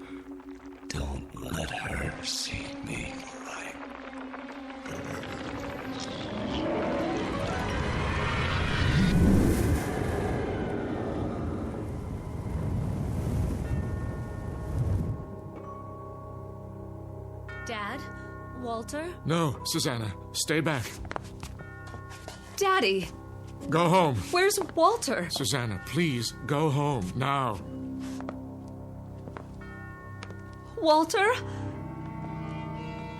[SPEAKER 3] Don't let her see me cry.
[SPEAKER 10] Dad? Walter?
[SPEAKER 5] No, Susanna. Stay back.
[SPEAKER 10] Daddy!
[SPEAKER 5] Go home.
[SPEAKER 10] Where's Walter?
[SPEAKER 5] Susanna, please, go home, now.
[SPEAKER 10] Walter?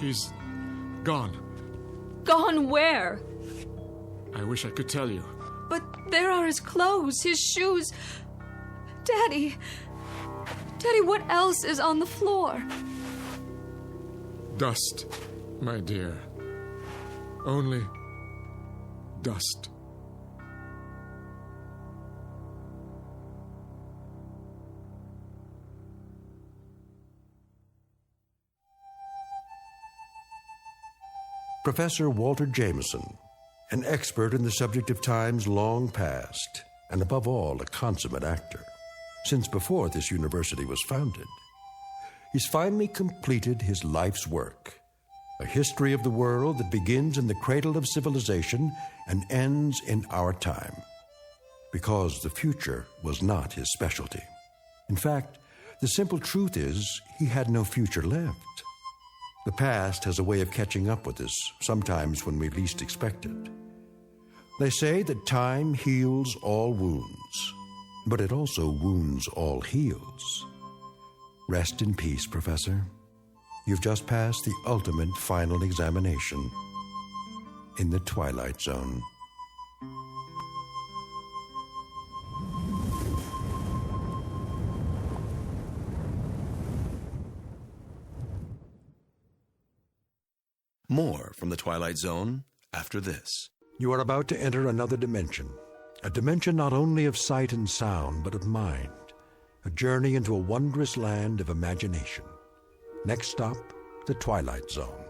[SPEAKER 5] He's gone.
[SPEAKER 10] Gone where?
[SPEAKER 5] I wish I could tell you.
[SPEAKER 10] But there are his clothes, his shoes. Daddy! Daddy, what else is on the floor?
[SPEAKER 5] Dust, my dear. Only dust.
[SPEAKER 2] Professor Walter Jameson, an expert in the subject of times long past, and above all, a consummate actor, since before this university was founded. He's finally completed his life's work, a history of the world that begins in the cradle of civilization and ends in our time, because the future was not his specialty. In fact, the simple truth is he had no future left. The past has a way of catching up with us, sometimes when we least expect it. They say that time heals all wounds, but it also wounds all heals. Rest in peace, Professor. You've just passed the ultimate final examination in the Twilight Zone.
[SPEAKER 8] More from the Twilight Zone after this.
[SPEAKER 2] You are about to enter another dimension, a dimension not only of sight and sound, but of mind, a journey into a wondrous land of imagination. Next stop, the Twilight Zone.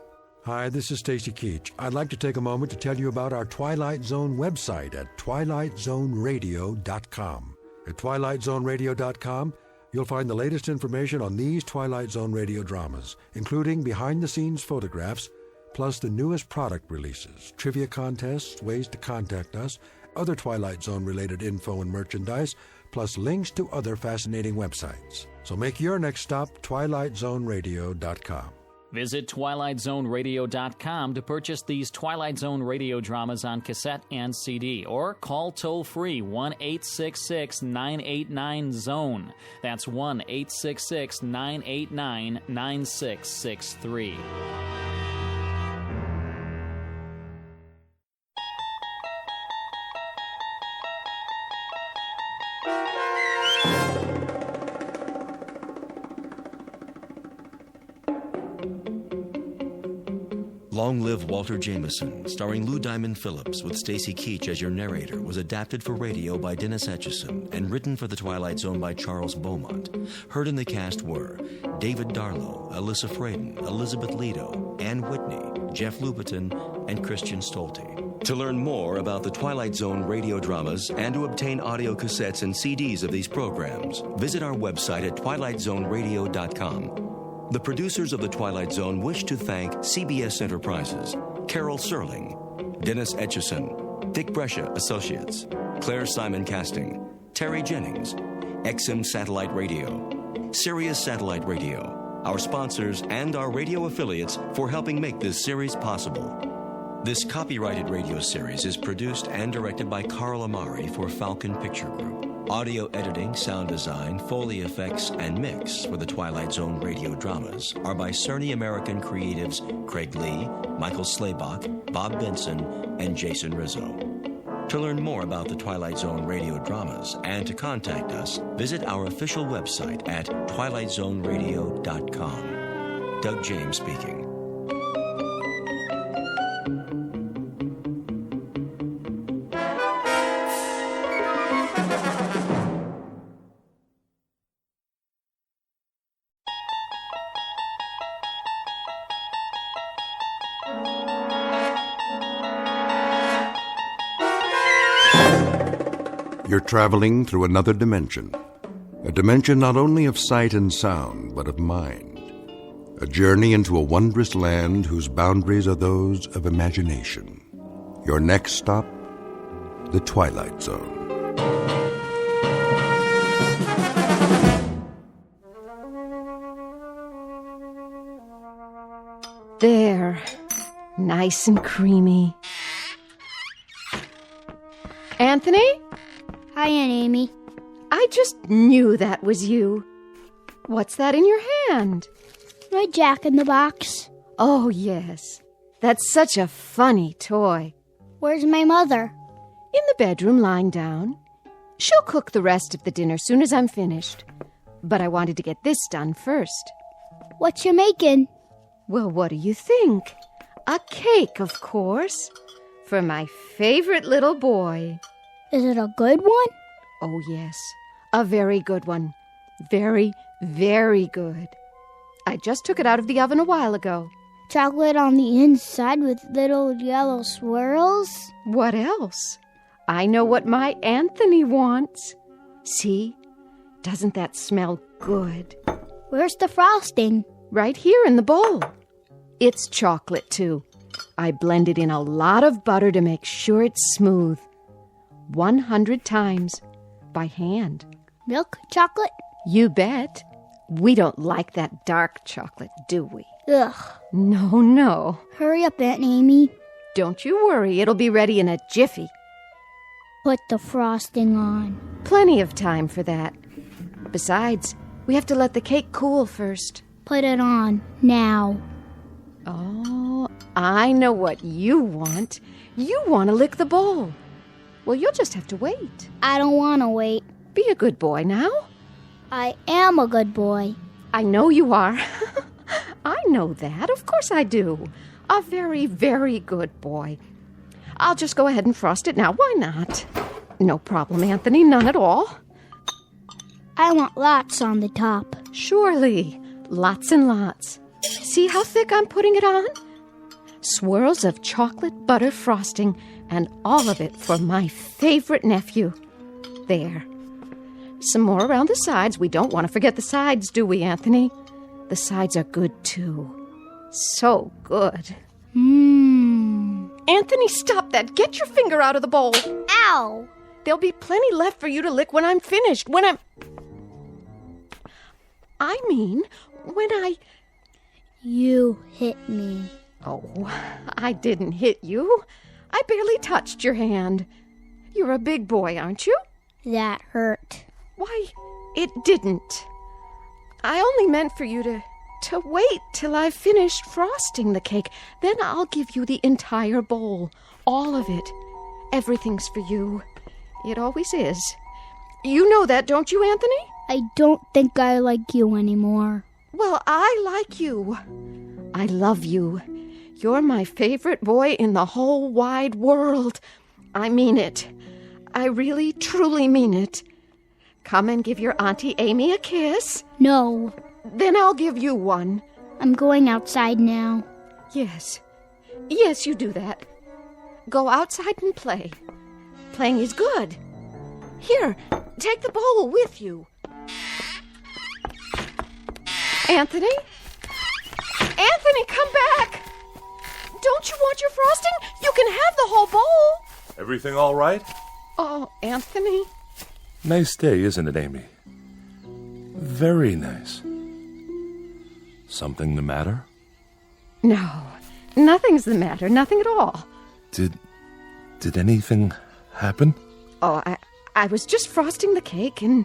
[SPEAKER 2] Hi, this is Stacy Keach. I'd like to take a moment to tell you about our Twilight Zone website at twilightzoneradio.com. At twilightzoneradio.com, you'll find the latest information on these Twilight Zone radio dramas, including behind-the-scenes photographs, plus the newest product releases, trivia contests, ways to contact us, other Twilight Zone-related info and merchandise, plus links to other fascinating websites. So make your next stop twilightzoneradio.com.
[SPEAKER 13] Visit twilightzoneradio.com to purchase these Twilight Zone radio dramas on cassette and CD, or call toll-free 1-866-989-ZONE. That's 1-866-989-9663.
[SPEAKER 8] Long Live Walter Jameson, starring Lou Diamond Phillips with Stacy Keach as your narrator, was adapted for radio by Dennis Etchison and written for The Twilight Zone by Charles Beaumont. Heard in the cast were David Darlow, Alyssa Fraden, Elizabeth Lido, Ann Whitney, Jeff Lupetin, and Christian Stolte. To learn more about the Twilight Zone radio dramas and to obtain audio cassettes and CDs of these programs, visit our website at twilightzoneradio.com. The producers of The Twilight Zone wish to thank CBS Enterprises, Carol Serling, Dennis Etchison, Dick Brescia Associates, Claire Simon Casting, Terry Jennings, XM Satellite Radio, Sirius Satellite Radio, our sponsors and our radio affiliates for helping make this series possible. This copyrighted radio series is produced and directed by Carl Amari for Falcon Picture Group. Audio editing, sound design, Foley effects, and mix for the Twilight Zone radio dramas are by Cerny American creatives Craig Lee, Michael Slaybach, Bob Benson, and Jason Rizzo. To learn more about the Twilight Zone radio dramas and to contact us, visit our official website at twilightzoneradio.com. Doug James speaking.
[SPEAKER 2] You're traveling through another dimension. A dimension not only of sight and sound, but of mind. A journey into a wondrous land whose boundaries are those of imagination. Your next stop, the Twilight Zone.
[SPEAKER 14] There. Nice and creamy. Anthony?
[SPEAKER 15] Hi, Aunt Amy.
[SPEAKER 14] I just knew that was you. What's that in your hand?
[SPEAKER 15] My Jack-in-the-Box.
[SPEAKER 14] Oh, yes. That's such a funny toy.
[SPEAKER 15] Where's my mother?
[SPEAKER 14] In the bedroom, lying down. She'll cook the rest of the dinner soon as I'm finished. But I wanted to get this done first.
[SPEAKER 15] What you making?
[SPEAKER 14] Well, what do you think? A cake, of course. For my favorite little boy.
[SPEAKER 15] Is it a good one?
[SPEAKER 14] Oh, yes. A very good one. Very, very good. I just took it out of the oven a while ago.
[SPEAKER 15] Chocolate on the inside with little yellow swirls?
[SPEAKER 14] What else? I know what my Anthony wants. See? Doesn't that smell good?
[SPEAKER 15] Where's the frosting?
[SPEAKER 14] Right here in the bowl. It's chocolate, too. I blended in a lot of butter to make sure it's smooth. 100 times. By hand.
[SPEAKER 15] Milk chocolate?
[SPEAKER 14] You bet. We don't like that dark chocolate, do we?
[SPEAKER 15] Ugh.
[SPEAKER 14] No.
[SPEAKER 15] Hurry up, Aunt Amy.
[SPEAKER 14] Don't you worry. It'll be ready in a jiffy.
[SPEAKER 15] Put the frosting on.
[SPEAKER 14] Plenty of time for that. Besides, we have to let the cake cool first.
[SPEAKER 15] Put it on. Now.
[SPEAKER 14] Oh, I know what you want. You want to lick the bowl. Well, you'll just have to wait.
[SPEAKER 15] I don't want to wait.
[SPEAKER 14] Be a good boy now.
[SPEAKER 15] I am a good boy.
[SPEAKER 14] I know you are. I know that. Of course I do. A very, very good boy. I'll just go ahead and frost it now. Why not? No problem, Anthony. None at all.
[SPEAKER 15] I want lots on the top.
[SPEAKER 14] Surely. Lots and lots. See how thick I'm putting it on? swirls of chocolate butter frosting, and all of it for my favorite nephew. There. Some more around the sides. We don't want to forget the sides, do we, Anthony? The sides are good, too. So good. Anthony, stop that. Get your finger out of the bowl.
[SPEAKER 15] Ow!
[SPEAKER 14] There'll be plenty left for you to lick when I'm finished.
[SPEAKER 15] You hit me.
[SPEAKER 14] Oh, I didn't hit you. I barely touched your hand. You're a big boy, aren't you?
[SPEAKER 15] That hurt.
[SPEAKER 14] Why, it didn't. I only meant for you to wait till I've finished frosting the cake. Then I'll give you the entire bowl. All of it. Everything's for you. It always is. You know that, don't you, Anthony?
[SPEAKER 15] I don't think I like you anymore.
[SPEAKER 14] Well, I like you. I love you. You're my favorite boy in the whole wide world. I mean it. I really, truly mean it. Come and give your Auntie Amy a kiss.
[SPEAKER 15] No.
[SPEAKER 14] Then I'll give you one.
[SPEAKER 15] I'm going outside now.
[SPEAKER 14] Yes. Yes, you do that. Go outside and play. Playing is good. Here, take the bowl with you. Anthony? Anthony, come back! Don't you want your frosting? You can have the whole bowl.
[SPEAKER 16] Everything all right?
[SPEAKER 14] Oh, Anthony.
[SPEAKER 16] Nice day, isn't it, Amy? Very nice. Something the matter?
[SPEAKER 14] No, nothing's the matter. Nothing at all.
[SPEAKER 16] Did anything happen?
[SPEAKER 14] Oh, I was just frosting the cake, and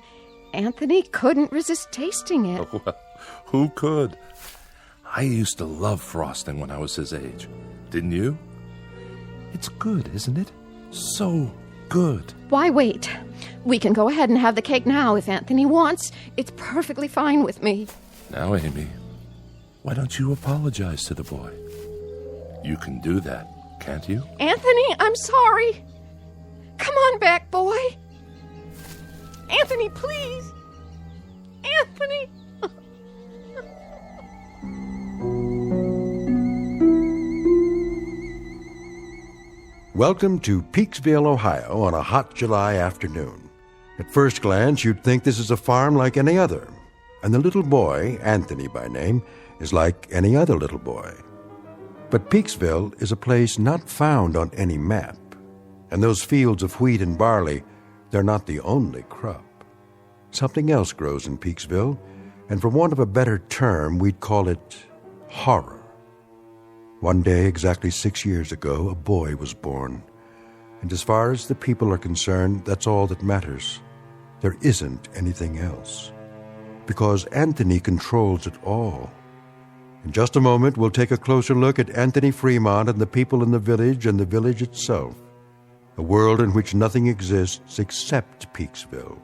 [SPEAKER 14] Anthony couldn't resist tasting it.
[SPEAKER 16] Oh, well, who could? I used to love frosting when I was his age. Didn't you? It's good, isn't it? So good.
[SPEAKER 14] Why wait? We can go ahead and have the cake now if Anthony wants. It's perfectly fine with me.
[SPEAKER 16] Now, Amy, why don't you apologize to the boy? You can do that, can't you?
[SPEAKER 14] Anthony, I'm sorry. Come on back, boy. Anthony, please. Anthony.
[SPEAKER 2] Welcome to Peaksville, Ohio on a hot July afternoon. At first glance, you'd think this is a farm like any other, and the little boy, Anthony by name, is like any other little boy. But Peaksville is a place not found on any map, and those fields of wheat and barley, they're not the only crop. Something else grows in Peaksville, and for want of a better term, we'd call it horror. One day, exactly 6 years ago, a boy was born. And as far as the people are concerned, that's all that matters. There isn't anything else. Because Anthony controls it all. In just a moment, we'll take a closer look at Anthony Fremont and the people in the village and the village itself. A world in which nothing exists except Peaksville.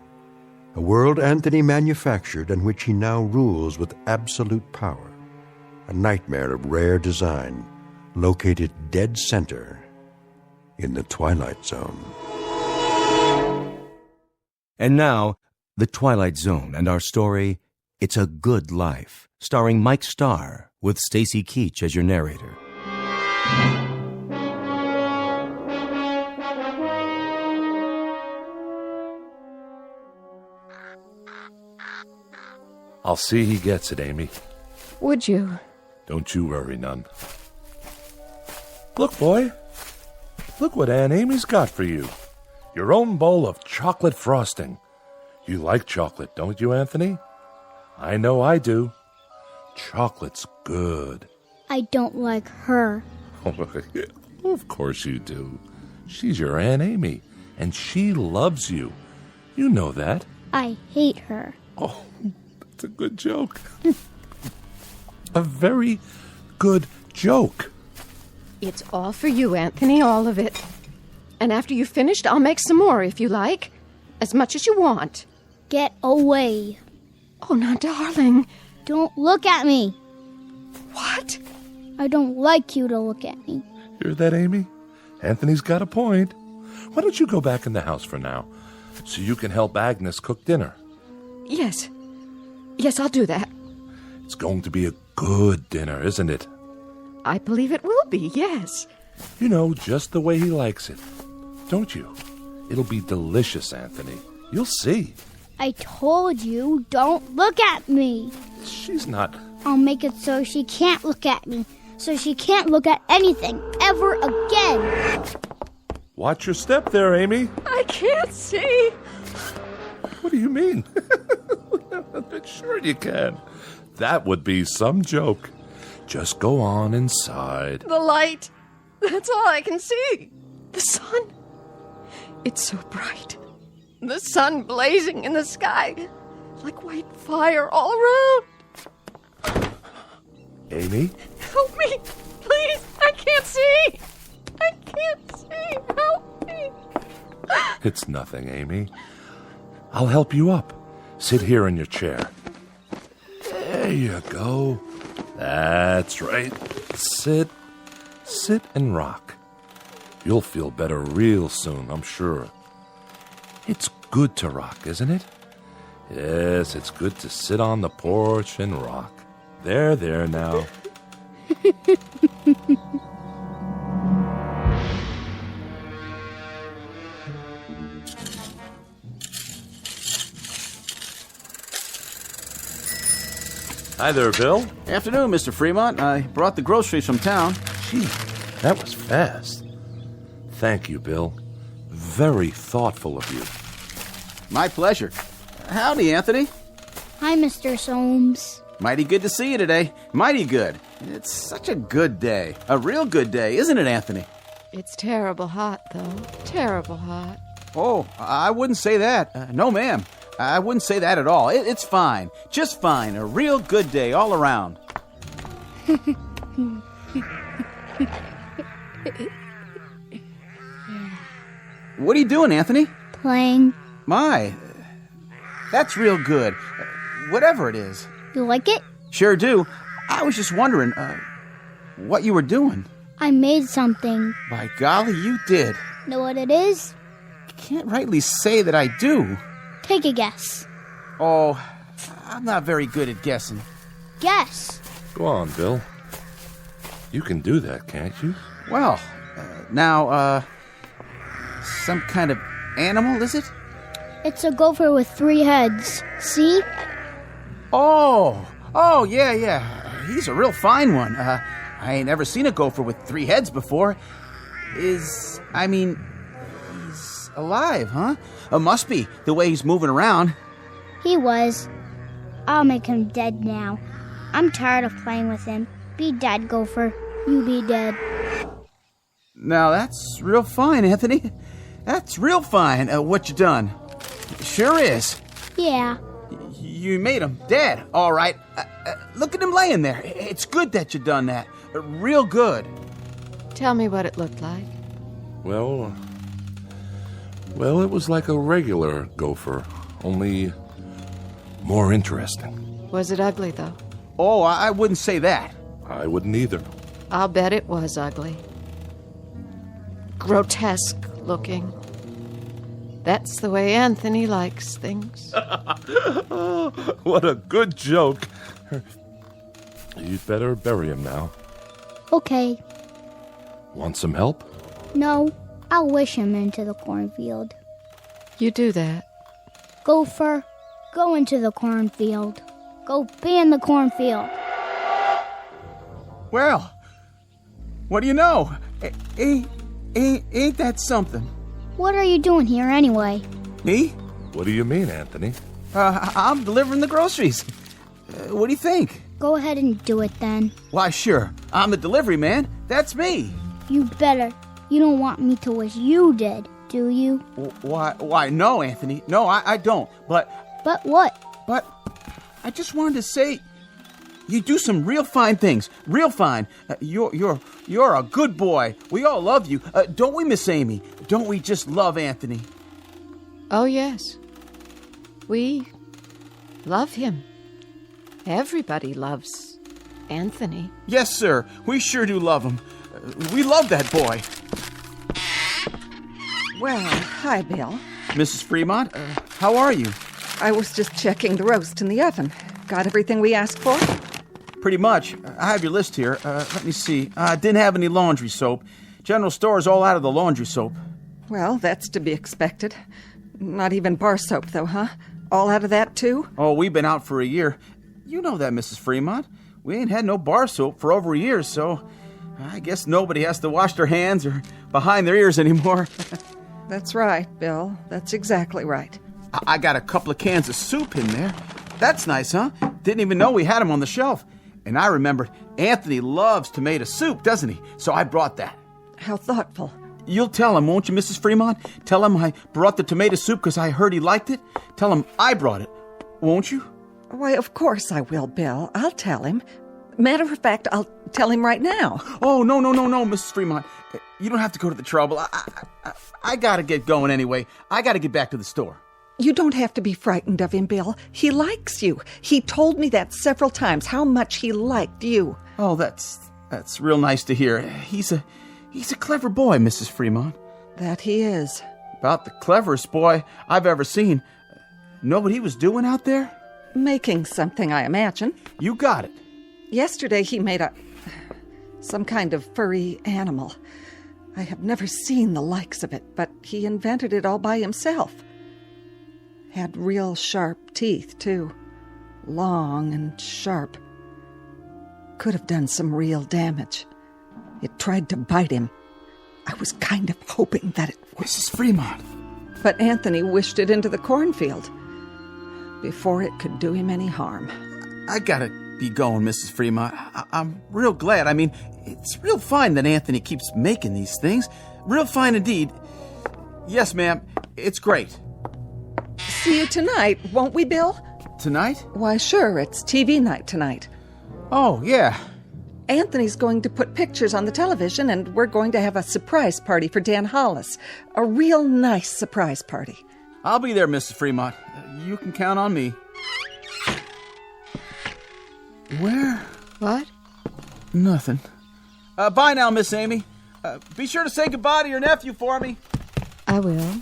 [SPEAKER 2] A world Anthony manufactured and which he now rules with absolute power. A nightmare of rare design, located dead center in the Twilight Zone.
[SPEAKER 8] And now, The Twilight Zone and our story, It's a Good Life, starring Mike Starr, with Stacy Keach as your narrator.
[SPEAKER 16] I'll see he gets it, Amy.
[SPEAKER 14] Would you?
[SPEAKER 16] Don't you worry none. Look, boy. Look what Aunt Amy's got for you. Your own bowl of chocolate frosting. You like chocolate, don't you, Anthony? I know I do. Chocolate's good.
[SPEAKER 15] I don't like her.
[SPEAKER 16] Of course you do. She's your Aunt Amy, and she loves you. You know that.
[SPEAKER 15] I hate her.
[SPEAKER 16] Oh, that's a good joke. A very good joke.
[SPEAKER 14] It's all for you, Anthony, all of it. And after you've finished, I'll make some more if you like. As much as you want.
[SPEAKER 15] Get away.
[SPEAKER 14] Oh, now, darling.
[SPEAKER 15] Don't look at me.
[SPEAKER 14] What?
[SPEAKER 15] I don't like you to look at me.
[SPEAKER 16] Hear that, Amy? Anthony's got a point. Why don't you go back in the house for now, so you can help Agnes cook dinner?
[SPEAKER 14] Yes. Yes, I'll do that.
[SPEAKER 16] It's going to be a good dinner, isn't it?
[SPEAKER 14] I believe it will be, yes.
[SPEAKER 16] You know, just the way he likes it. Don't you? It'll be delicious, Anthony. You'll see.
[SPEAKER 15] I told you, don't look at me.
[SPEAKER 16] She's not...
[SPEAKER 15] I'll make it so she can't look at me. So she can't look at anything ever again.
[SPEAKER 16] Watch your step there, Amy.
[SPEAKER 14] I can't see.
[SPEAKER 16] What do you mean? Sure you can. That would be some joke. Just go on inside.
[SPEAKER 14] The light. That's all I can see. The sun. It's so bright. The sun blazing in the sky. Like white fire all around.
[SPEAKER 16] Amy?
[SPEAKER 14] Help me. Please. I can't see. I can't see. Help me.
[SPEAKER 16] It's nothing, Amy. I'll help you up. Sit here in your chair. There you go. That's right. Sit and rock. You'll feel better real soon, I'm sure. It's good to rock, isn't it? Yes, it's good to sit on the porch and rock. There now. Hi there, Bill.
[SPEAKER 4] Afternoon, Mr. Fremont. I brought the groceries from town.
[SPEAKER 16] Gee, that was fast. Thank you, Bill. Very thoughtful of you.
[SPEAKER 4] My pleasure. Howdy, Anthony.
[SPEAKER 15] Hi, Mr. Soames.
[SPEAKER 4] Mighty good to see you today. Mighty good. It's such a good day. A real good day, isn't it, Anthony?
[SPEAKER 14] It's terrible hot, though. Terrible hot.
[SPEAKER 4] Oh, I wouldn't say that. No, ma'am. I wouldn't say that at all. It's fine. Just fine. A real good day all around. What are you doing, Anthony?
[SPEAKER 15] Playing.
[SPEAKER 4] My, that's real good. Whatever it is.
[SPEAKER 15] You like it?
[SPEAKER 4] Sure do. I was just wondering, what you were doing.
[SPEAKER 15] I made something.
[SPEAKER 4] By golly, you did.
[SPEAKER 15] Know what it is?
[SPEAKER 4] Can't rightly say that I do.
[SPEAKER 15] Take a guess.
[SPEAKER 4] Oh, I'm not very good at guessing.
[SPEAKER 15] Guess.
[SPEAKER 16] Go on, Bill. You can do that, can't you?
[SPEAKER 4] Well, now, some kind of animal, is it?
[SPEAKER 15] It's a gopher with 3 heads. See?
[SPEAKER 4] Oh, yeah. He's a real fine one. I ain't ever seen a gopher with 3 heads before. He's alive, huh? Must be, the way he's moving around.
[SPEAKER 15] He was. I'll make him dead now. I'm tired of playing with him. Be dead, gopher. You be dead.
[SPEAKER 4] Now, that's real fine, Anthony. That's real fine, what you done. Sure is.
[SPEAKER 15] Yeah.
[SPEAKER 4] You made him dead, all right. Look at him laying there. It's good that you done that. Real good.
[SPEAKER 14] Tell me what it looked like.
[SPEAKER 16] Well, it was like a regular gopher, only more interesting.
[SPEAKER 14] Was it ugly, though?
[SPEAKER 4] Oh, I wouldn't say that.
[SPEAKER 16] I wouldn't either.
[SPEAKER 14] I'll bet it was ugly. Grotesque looking. That's the way Anthony likes things.
[SPEAKER 16] What a good joke. You'd better bury him now.
[SPEAKER 15] Okay.
[SPEAKER 16] Want some help?
[SPEAKER 15] No, I'll wish him into the cornfield.
[SPEAKER 14] You do that.
[SPEAKER 15] Gopher, go into the cornfield. Go be in the cornfield.
[SPEAKER 4] Well, what do you know? Ain't that something?
[SPEAKER 15] What are you doing here anyway?
[SPEAKER 4] Me?
[SPEAKER 16] What do you mean, Anthony?
[SPEAKER 4] I'm delivering the groceries. What do you think?
[SPEAKER 15] Go ahead and do it then.
[SPEAKER 4] Why, sure. I'm the delivery man. That's me.
[SPEAKER 15] You better. You don't want me to wish you did, do you?
[SPEAKER 4] Why, no, Anthony. No, I don't. But
[SPEAKER 15] what?
[SPEAKER 4] But I just wanted to say, you do some real fine things. Real fine. You're a good boy. We all love you. Don't we, Miss Amy? Don't we just love Anthony?
[SPEAKER 14] Oh, yes. We love him. Everybody loves Anthony.
[SPEAKER 4] Yes, sir. We sure do love him. We love that boy.
[SPEAKER 17] Well, hi, Bill.
[SPEAKER 4] Mrs. Fremont, how are you?
[SPEAKER 17] I was just checking the roast in the oven. Got everything we asked for?
[SPEAKER 4] Pretty much. I have your list here. Let me see. Didn't have any laundry soap. General store's all out of the laundry soap.
[SPEAKER 17] Well, that's to be expected. Not even bar soap, though, huh? All out of that, too?
[SPEAKER 4] Oh, we've been out for a year. You know that, Mrs. Fremont. We ain't had no bar soap for over a year, so I guess nobody has to wash their hands or behind their ears anymore.
[SPEAKER 17] That's right, Bill. That's exactly right.
[SPEAKER 4] I got a couple of cans of soup in there. That's nice, huh? Didn't even know we had them on the shelf. And I remembered Anthony loves tomato soup, doesn't he? So I brought that.
[SPEAKER 17] How thoughtful.
[SPEAKER 4] You'll tell him, won't you, Mrs. Fremont? Tell him I brought the tomato soup because I heard he liked it. Tell him I brought it, won't you?
[SPEAKER 17] Why, of course I will, Bill. I'll tell him. Matter of fact, I'll tell him right now.
[SPEAKER 4] Oh, no, Mrs. Fremont. You don't have to go to the trouble. I gotta get going anyway. I gotta get back to the store.
[SPEAKER 17] You don't have to be frightened of him, Bill. He likes you. He told me that several times, how much he liked you.
[SPEAKER 4] Oh, that's real nice to hear. He's a clever boy, Mrs. Fremont.
[SPEAKER 17] That he is.
[SPEAKER 4] About the cleverest boy I've ever seen. Know what he was doing out there?
[SPEAKER 17] Making something, I imagine.
[SPEAKER 4] You got it.
[SPEAKER 17] Yesterday he made some kind of furry animal. I have never seen the likes of it, but he invented it all by himself. Had real sharp teeth, too. Long and sharp. Could have done some real damage. It tried to bite him. I was kind of hoping that it would.
[SPEAKER 4] Mrs. Fremont.
[SPEAKER 17] But Anthony wished it into the cornfield before it could do him any harm.
[SPEAKER 4] I gotta be going, Mrs. Fremont. I'm real glad. I mean, it's real fine that Anthony keeps making these things. Real fine indeed. Yes, ma'am. It's great.
[SPEAKER 17] See you tonight, won't we, Bill?
[SPEAKER 4] Tonight?
[SPEAKER 17] Why, sure. It's TV night tonight.
[SPEAKER 4] Oh, yeah.
[SPEAKER 17] Anthony's going to put pictures on the television, and we're going to have a surprise party for Dan Hollis. A real nice surprise party.
[SPEAKER 4] I'll be there, Mrs. Fremont. You can count on me. Where?
[SPEAKER 14] What?
[SPEAKER 4] Nothing. Bye now, Miss Amy. Be sure to say goodbye to your nephew for me.
[SPEAKER 14] I will.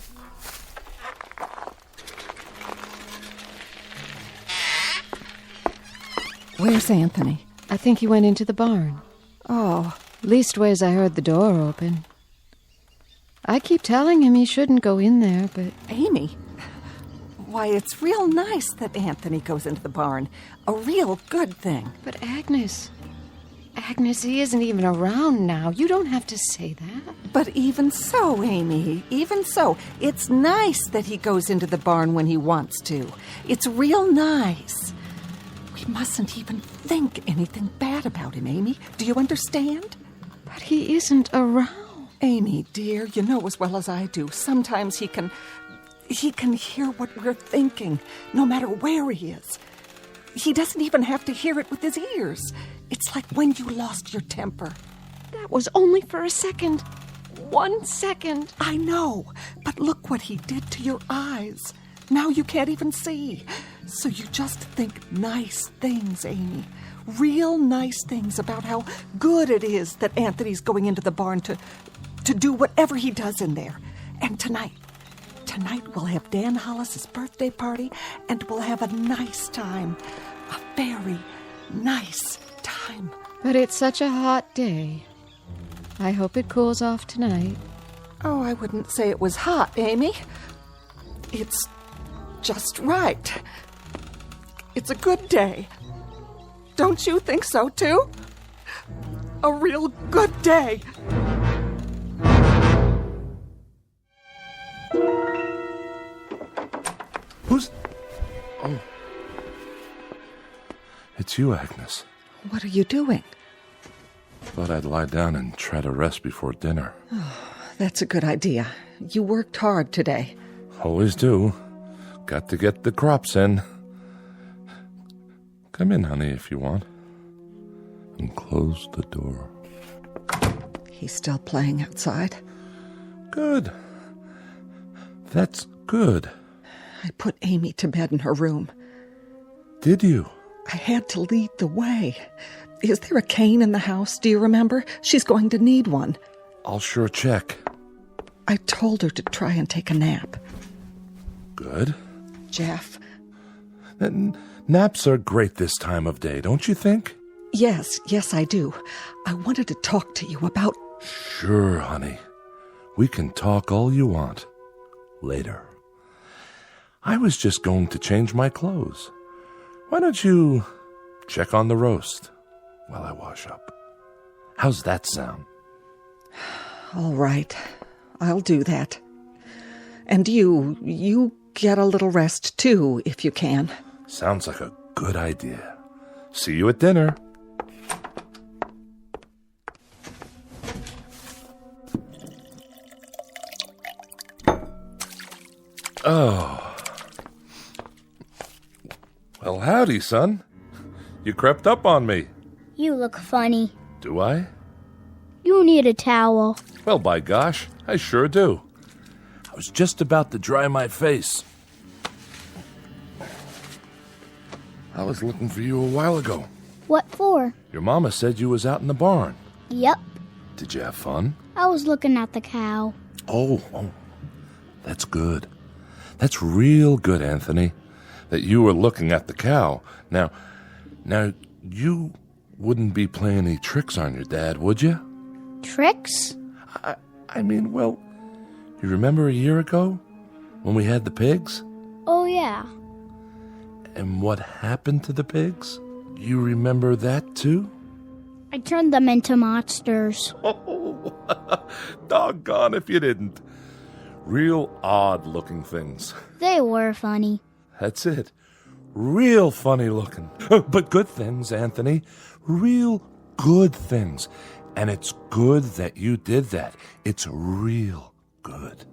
[SPEAKER 17] Where's Anthony?
[SPEAKER 14] I think he went into the barn.
[SPEAKER 17] Oh.
[SPEAKER 14] Leastways, I heard the door open. I keep telling him he shouldn't go in there, but...
[SPEAKER 17] Amy, why, it's real nice that Anthony goes into the barn. A real good thing.
[SPEAKER 14] But Agnes, he isn't even around now. You don't have to say that.
[SPEAKER 17] But even so, Amy, even so, it's nice that he goes into the barn when he wants to. It's real nice. We mustn't even think anything bad about him, Amy. Do you understand?
[SPEAKER 14] But he isn't around.
[SPEAKER 17] Amy, dear, you know as well as I do. Sometimes he can hear what we're thinking, no matter where he is. He doesn't even have to hear it with his ears. It's like when you lost your temper.
[SPEAKER 14] That was only for a second. 1 second.
[SPEAKER 17] I know, but look what he did to your eyes. Now you can't even see. So you just think nice things, Amy. Real nice things about how good it is that Anthony's going into the barn to do whatever he does in there. And tonight we'll have Dan Hollis's birthday party, and we'll have a nice time. A very nice time.
[SPEAKER 14] But it's such a hot day. I hope it cools off tonight.
[SPEAKER 17] Oh, I wouldn't say it was hot, Amy. It's just right. It's a good day. Don't you think so, too? A real good day.
[SPEAKER 16] Who's... Oh. It's you, Agnes.
[SPEAKER 17] What are you doing?
[SPEAKER 16] Thought I'd lie down and try to rest before dinner.
[SPEAKER 17] Oh, that's a good idea. You worked hard today.
[SPEAKER 16] Always do. Got to get the crops in. Come in, honey, if you want. And close the door.
[SPEAKER 17] He's still playing outside?
[SPEAKER 16] Good. That's good.
[SPEAKER 17] I put Amy to bed in her room.
[SPEAKER 16] Did you?
[SPEAKER 17] I had to lead the way. Is there a cane in the house? Do you remember? She's going to need one.
[SPEAKER 16] I'll sure check.
[SPEAKER 17] I told her to try and take a nap.
[SPEAKER 16] Good.
[SPEAKER 17] Jeff.
[SPEAKER 16] Naps are great this time of day, don't you think?
[SPEAKER 17] Yes, I do. I wanted to talk to you about...
[SPEAKER 16] Sure, honey. We can talk all you want. Later. I was just going to change my clothes. Why don't you check on the roast while I wash up? How's that sound?
[SPEAKER 17] All right. I'll do that. And you get a little rest, too, if you can.
[SPEAKER 16] Sounds like a good idea. See you at dinner. Oh. Well, howdy, son. You crept up on me.
[SPEAKER 15] You look funny.
[SPEAKER 16] Do I?
[SPEAKER 15] You need a towel.
[SPEAKER 16] Well, by gosh, I sure do. I was just about to dry my face. I was looking for you a while ago.
[SPEAKER 15] What for?
[SPEAKER 16] Your mama said you was out in the barn.
[SPEAKER 15] Yep.
[SPEAKER 16] Did you have fun?
[SPEAKER 15] I was looking at the cow.
[SPEAKER 16] Oh, that's good. That's real good, Anthony, that you were looking at the cow. Now, you wouldn't be playing any tricks on your dad, would you?
[SPEAKER 15] Tricks?
[SPEAKER 16] I mean, well, you remember a year ago when we had the pigs?
[SPEAKER 15] Oh, yeah.
[SPEAKER 16] And what happened to the pigs? You remember that, too?
[SPEAKER 15] I turned them into monsters.
[SPEAKER 16] Oh, doggone if you didn't. Real odd-looking things.
[SPEAKER 15] They were funny.
[SPEAKER 16] That's it. Real funny looking. But good things, Anthony. Real good things. And it's good that you did that. It's real good.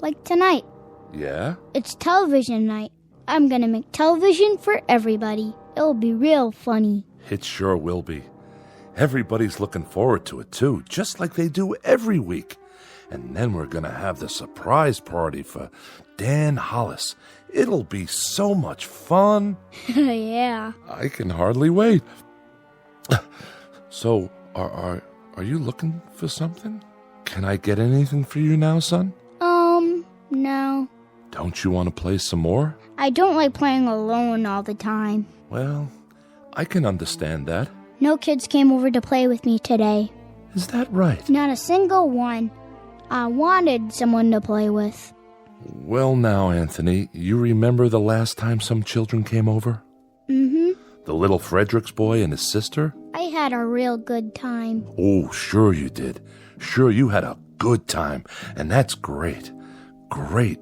[SPEAKER 15] Like tonight.
[SPEAKER 16] Yeah?
[SPEAKER 15] It's television night. I'm gonna make television for everybody. It'll be real funny.
[SPEAKER 16] It sure will be. Everybody's looking forward to it, too, just like they do every week. And then we're going to have the surprise party for Dan Hollis. It'll be so much fun.
[SPEAKER 15] Yeah.
[SPEAKER 16] I can hardly wait. So, are you looking for something? Can I get anything for you now, son?
[SPEAKER 15] No.
[SPEAKER 16] Don't you want to play some more?
[SPEAKER 15] I don't like playing alone all the time.
[SPEAKER 16] Well, I can understand that.
[SPEAKER 15] No kids came over to play with me today.
[SPEAKER 16] Is that right?
[SPEAKER 15] Not a single one. I wanted someone to play with.
[SPEAKER 16] Well now, Anthony, you remember the last time some children came over?
[SPEAKER 15] Mm-hmm.
[SPEAKER 16] The little Fredericks boy and his sister?
[SPEAKER 15] I had a real good time.
[SPEAKER 16] Oh, sure you did. Sure you had a good time. And that's great. Great.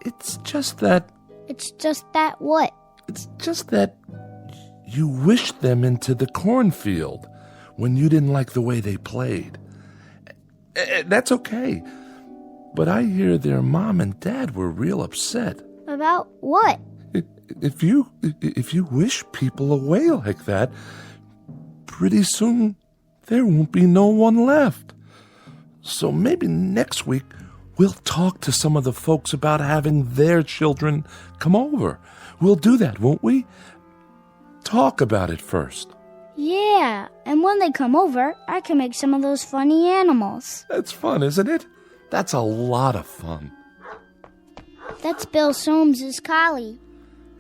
[SPEAKER 16] It's just that...
[SPEAKER 15] It's just that what?
[SPEAKER 16] It's just that you wished them into the cornfield when you didn't like the way they played. That's okay. But I hear their mom and dad were real upset.
[SPEAKER 15] About what?
[SPEAKER 16] If you wish people away like that, pretty soon there won't be no one left. So maybe next week we'll talk to some of the folks about having their children come over. We'll do that, won't we? Talk about it first.
[SPEAKER 15] Yeah, and when they come over, I can make some of those funny animals.
[SPEAKER 16] That's fun, isn't it? That's a lot of fun.
[SPEAKER 15] That's Bill Soames's collie.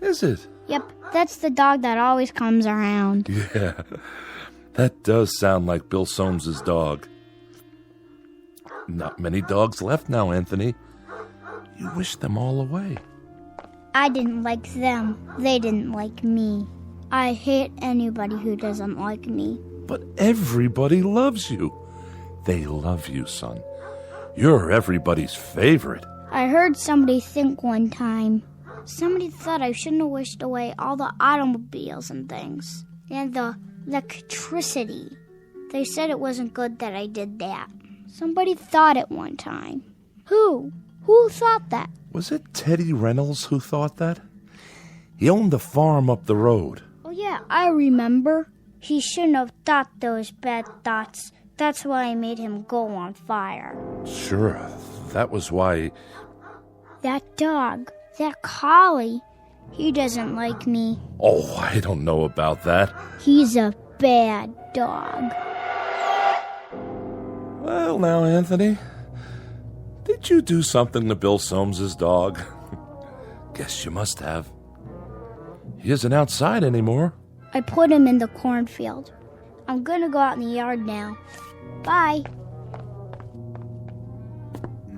[SPEAKER 16] Is it?
[SPEAKER 15] Yep, that's the dog that always comes around.
[SPEAKER 16] Yeah, that does sound like Bill Soames's dog. Not many dogs left now, Anthony. You wish them all away.
[SPEAKER 15] I didn't like them. They didn't like me. I hate anybody who doesn't like me.
[SPEAKER 16] But everybody loves you. They love you, son. You're everybody's favorite.
[SPEAKER 15] I heard somebody think one time. Somebody thought I shouldn't have wished away all the automobiles and things. And the electricity. They said it wasn't good that I did that. Somebody thought it one time. Who? Who thought that?
[SPEAKER 16] Was it Teddy Reynolds who thought that? He owned the farm up the road.
[SPEAKER 15] Oh yeah, I remember. He shouldn't have thought those bad thoughts. That's why I made him go on fire.
[SPEAKER 16] Sure, that was why...
[SPEAKER 15] That dog, that collie, he doesn't like me.
[SPEAKER 16] Oh, I don't know about that.
[SPEAKER 15] He's a bad dog.
[SPEAKER 16] Well, now, Anthony, did you do something to Bill Soames's dog? Guess you must have. He isn't outside anymore.
[SPEAKER 15] I put him in the cornfield. I'm gonna go out in the yard now. Bye.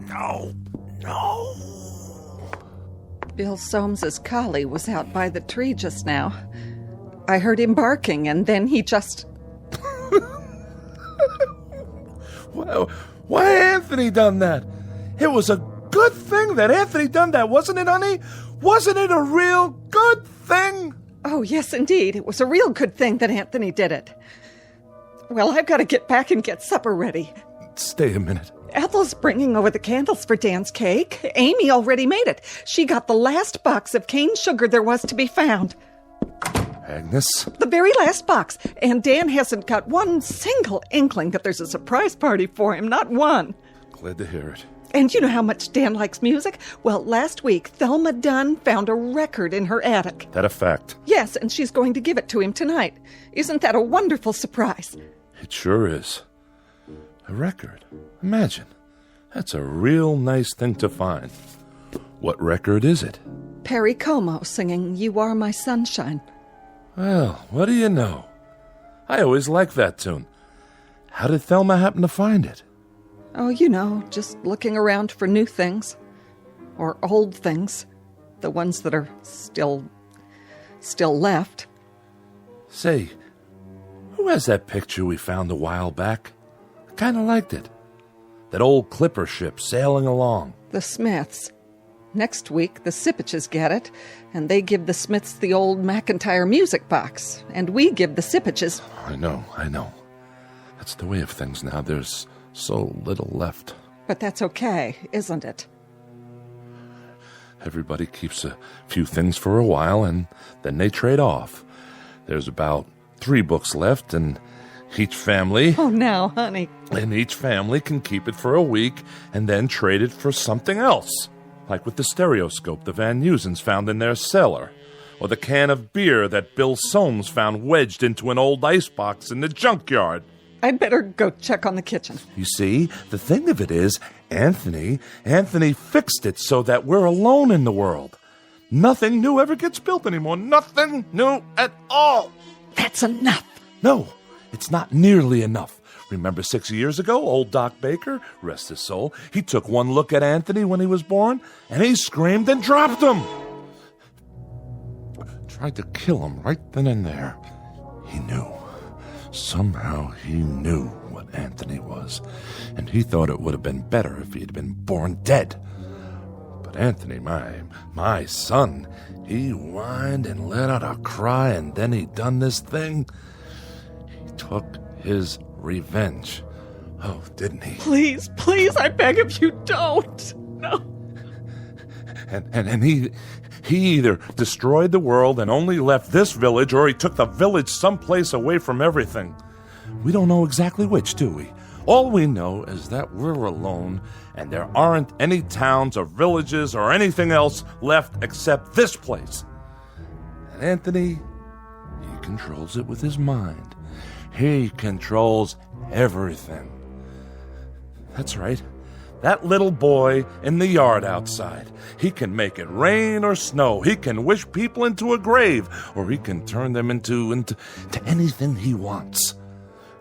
[SPEAKER 16] No.
[SPEAKER 17] Bill Soames's collie was out by the tree just now. I heard him barking, and then he just...
[SPEAKER 16] Well, why Anthony done that? It was a good thing that Anthony done that, wasn't it, honey? Wasn't it a real good thing?
[SPEAKER 17] Oh, yes, indeed. It was a real good thing that Anthony did it. Well, I've got to get back and get supper ready.
[SPEAKER 16] Stay a minute.
[SPEAKER 17] Ethel's bringing over the candles for Dan's cake. Amy already made it. She got the last box of cane sugar there was to be found.
[SPEAKER 16] Agnes?
[SPEAKER 17] The very last box. And Dan hasn't got one single inkling that there's a surprise party for him. Not one.
[SPEAKER 16] Glad to hear it.
[SPEAKER 17] And you know how much Dan likes music? Well, last week, Thelma Dunn found a record in her attic.
[SPEAKER 16] That a fact?
[SPEAKER 17] Yes, and she's going to give it to him tonight. Isn't that a wonderful surprise?
[SPEAKER 16] It sure is. A record. Imagine. That's a real nice thing to find. What record is it?
[SPEAKER 17] Perry Como singing You Are My Sunshine.
[SPEAKER 16] Well, what do you know? I always liked that tune. How did Thelma happen to find it?
[SPEAKER 17] Oh, you know, just looking around for new things. Or old things. The ones that are still left.
[SPEAKER 16] Say, who has that picture we found a while back? I kind of liked it. That old clipper ship sailing along.
[SPEAKER 17] The Smiths. Next week, the Sipaches get it, and they give the Smiths the old McIntyre music box, and we give the Sipaches...
[SPEAKER 16] I know. That's the way of things now. There's so little left.
[SPEAKER 17] But that's okay, isn't it?
[SPEAKER 16] Everybody keeps a few things for a while, and then they trade off. There's about 3 books left, and each family...
[SPEAKER 17] Oh, now, honey.
[SPEAKER 16] And each family can keep it for a week, and then trade it for something else. Like with the stereoscope the Van Usens found in their cellar, or the can of beer that Bill Soames found wedged into an old icebox in the junkyard.
[SPEAKER 17] I'd better go check on the kitchen.
[SPEAKER 16] You see, the thing of it is, Anthony fixed it so that we're alone in the world. Nothing new ever gets built anymore. Nothing new at all.
[SPEAKER 17] That's enough.
[SPEAKER 16] No, it's not nearly enough. Remember 6 years ago, old Doc Baker, rest his soul, he took one look at Anthony when he was born, and he screamed and dropped him. Tried to kill him right then and there. He knew. Somehow he knew what Anthony was, and he thought it would have been better if he had been born dead. But Anthony, my son, he whined and let out a cry, and then he done this thing. He took his revenge. Oh, didn't he?
[SPEAKER 17] Please, I beg of you, don't. No.
[SPEAKER 16] And he either destroyed the world and only left this village, or he took the village someplace away from everything. We don't know exactly which, do we? All we know is that we're alone, and there aren't any towns or villages or anything else left except this place. And Anthony, he controls it with his mind. He controls everything. That's right. That little boy in the yard outside. He can make it rain or snow. He can wish people into a grave, or he can turn them into anything he wants.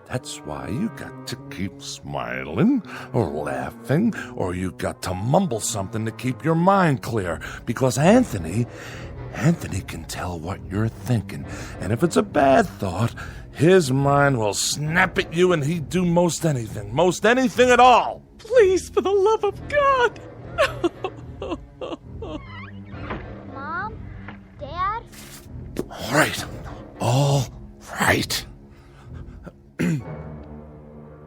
[SPEAKER 16] That's why you got to keep smiling or laughing, or you got to mumble something to keep your mind clear, because Anthony can tell what you're thinking, and if it's a bad thought, his mind will snap at you, and he'd do most anything at all.
[SPEAKER 17] Please, for the love of God.
[SPEAKER 15] Mom? Dad?
[SPEAKER 16] All right.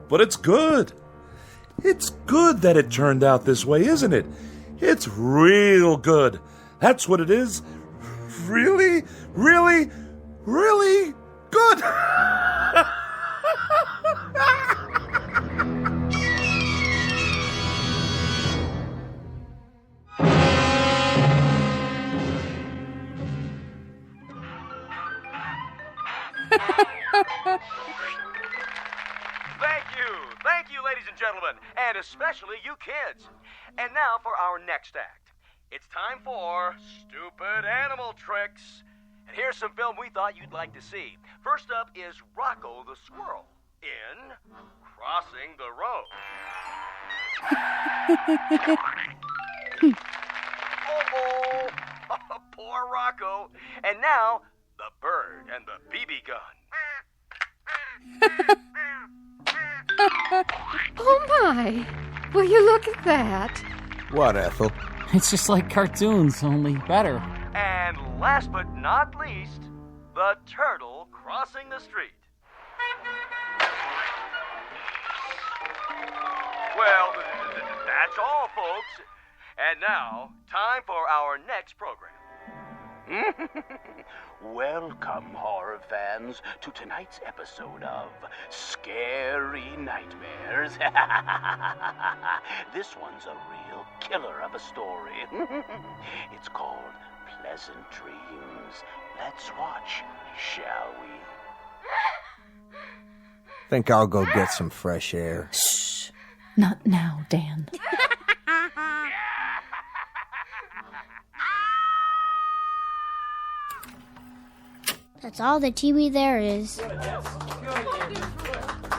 [SPEAKER 16] But it's good. It's good that it turned out this way, isn't it? It's real good. That's what it is. Really, really, really good.
[SPEAKER 18] Thank you, ladies and gentlemen, and especially you kids. And now for our next act. It's time for Stupid Animal Tricks. And here's some film we thought you'd like to see. First up is Rocco the Squirrel in Crossing the Road. Oh, poor Rocco. And now, the bird and the BB gun.
[SPEAKER 14] Oh, my. Will you look at that?
[SPEAKER 7] What, Ethel?
[SPEAKER 13] It's just like cartoons, only better.
[SPEAKER 18] And last but not least, the turtle crossing the street. Well, that's all, folks. And now, time for our next program.
[SPEAKER 19] Welcome, horror fans, to tonight's episode of Scary Nightmares. This one's a real killer of a story. It's called Pleasant Dreams. Let's watch, shall we?
[SPEAKER 7] Think I'll go get some fresh air.
[SPEAKER 10] Shh. Not now, Dan.
[SPEAKER 15] That's all the TV there is.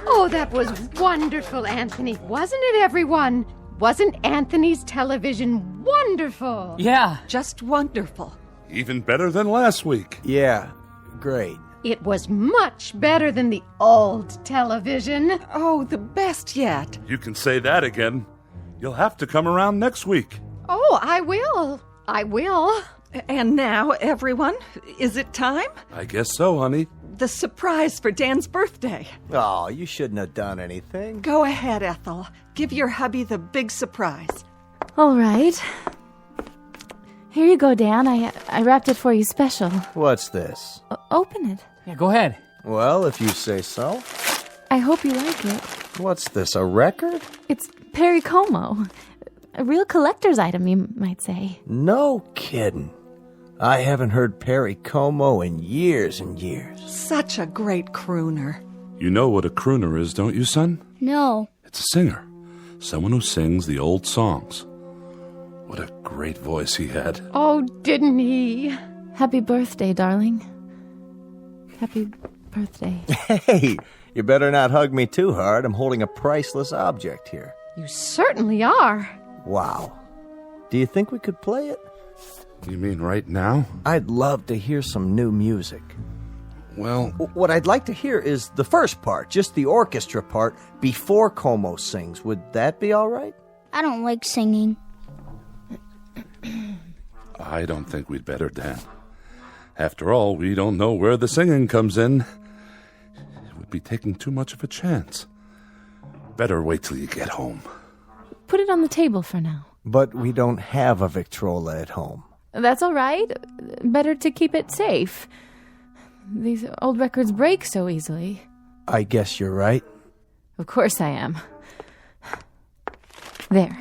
[SPEAKER 14] Oh, that was wonderful, Anthony. Wasn't it, everyone? Wasn't Anthony's television wonderful?
[SPEAKER 17] Yeah. Just wonderful.
[SPEAKER 16] Even better than last week.
[SPEAKER 7] Yeah, great.
[SPEAKER 14] It was much better than the old television.
[SPEAKER 17] Oh, the best yet.
[SPEAKER 16] You can say that again. You'll have to come around next week.
[SPEAKER 14] Oh, I will. I will.
[SPEAKER 17] And now, everyone, is it time?
[SPEAKER 16] I guess so, honey.
[SPEAKER 17] The surprise for Dan's birthday.
[SPEAKER 7] Oh, you shouldn't have done anything.
[SPEAKER 17] Go ahead, Ethel. Give your hubby the big surprise.
[SPEAKER 20] All right. Here you go, Dan. I wrapped it for you special.
[SPEAKER 7] What's this?
[SPEAKER 20] Open it.
[SPEAKER 13] Yeah, go ahead.
[SPEAKER 7] Well, if you say so.
[SPEAKER 20] I hope you like it.
[SPEAKER 7] What's this, a record?
[SPEAKER 20] It's Perry Como. A real collector's item, you might say.
[SPEAKER 7] No kidding. I haven't heard Perry Como in years and years.
[SPEAKER 17] Such a great crooner.
[SPEAKER 16] You know what a crooner is, don't you, son?
[SPEAKER 15] No.
[SPEAKER 16] It's a singer. Someone who sings the old songs. What a great voice he had.
[SPEAKER 14] Oh, didn't he?
[SPEAKER 20] Happy birthday, darling. Happy birthday.
[SPEAKER 7] Hey, you better not hug me too hard. I'm holding a priceless object here.
[SPEAKER 14] You certainly are.
[SPEAKER 7] Wow. Do you think we could play it?
[SPEAKER 16] You mean right now?
[SPEAKER 7] I'd love to hear some new music.
[SPEAKER 16] Well,
[SPEAKER 7] what I'd like to hear is the first part, just the orchestra part, before Como sings. Would that be all right?
[SPEAKER 15] I don't like singing.
[SPEAKER 16] I don't think we'd better, Dan. After all, we don't know where the singing comes in. It would be taking too much of a chance. Better wait till you get home.
[SPEAKER 20] Put it on the table for now.
[SPEAKER 7] But we don't have a Victrola at home.
[SPEAKER 20] That's all right. Better to keep it safe. These old records break so easily.
[SPEAKER 7] I guess you're right.
[SPEAKER 20] Of course I am. There.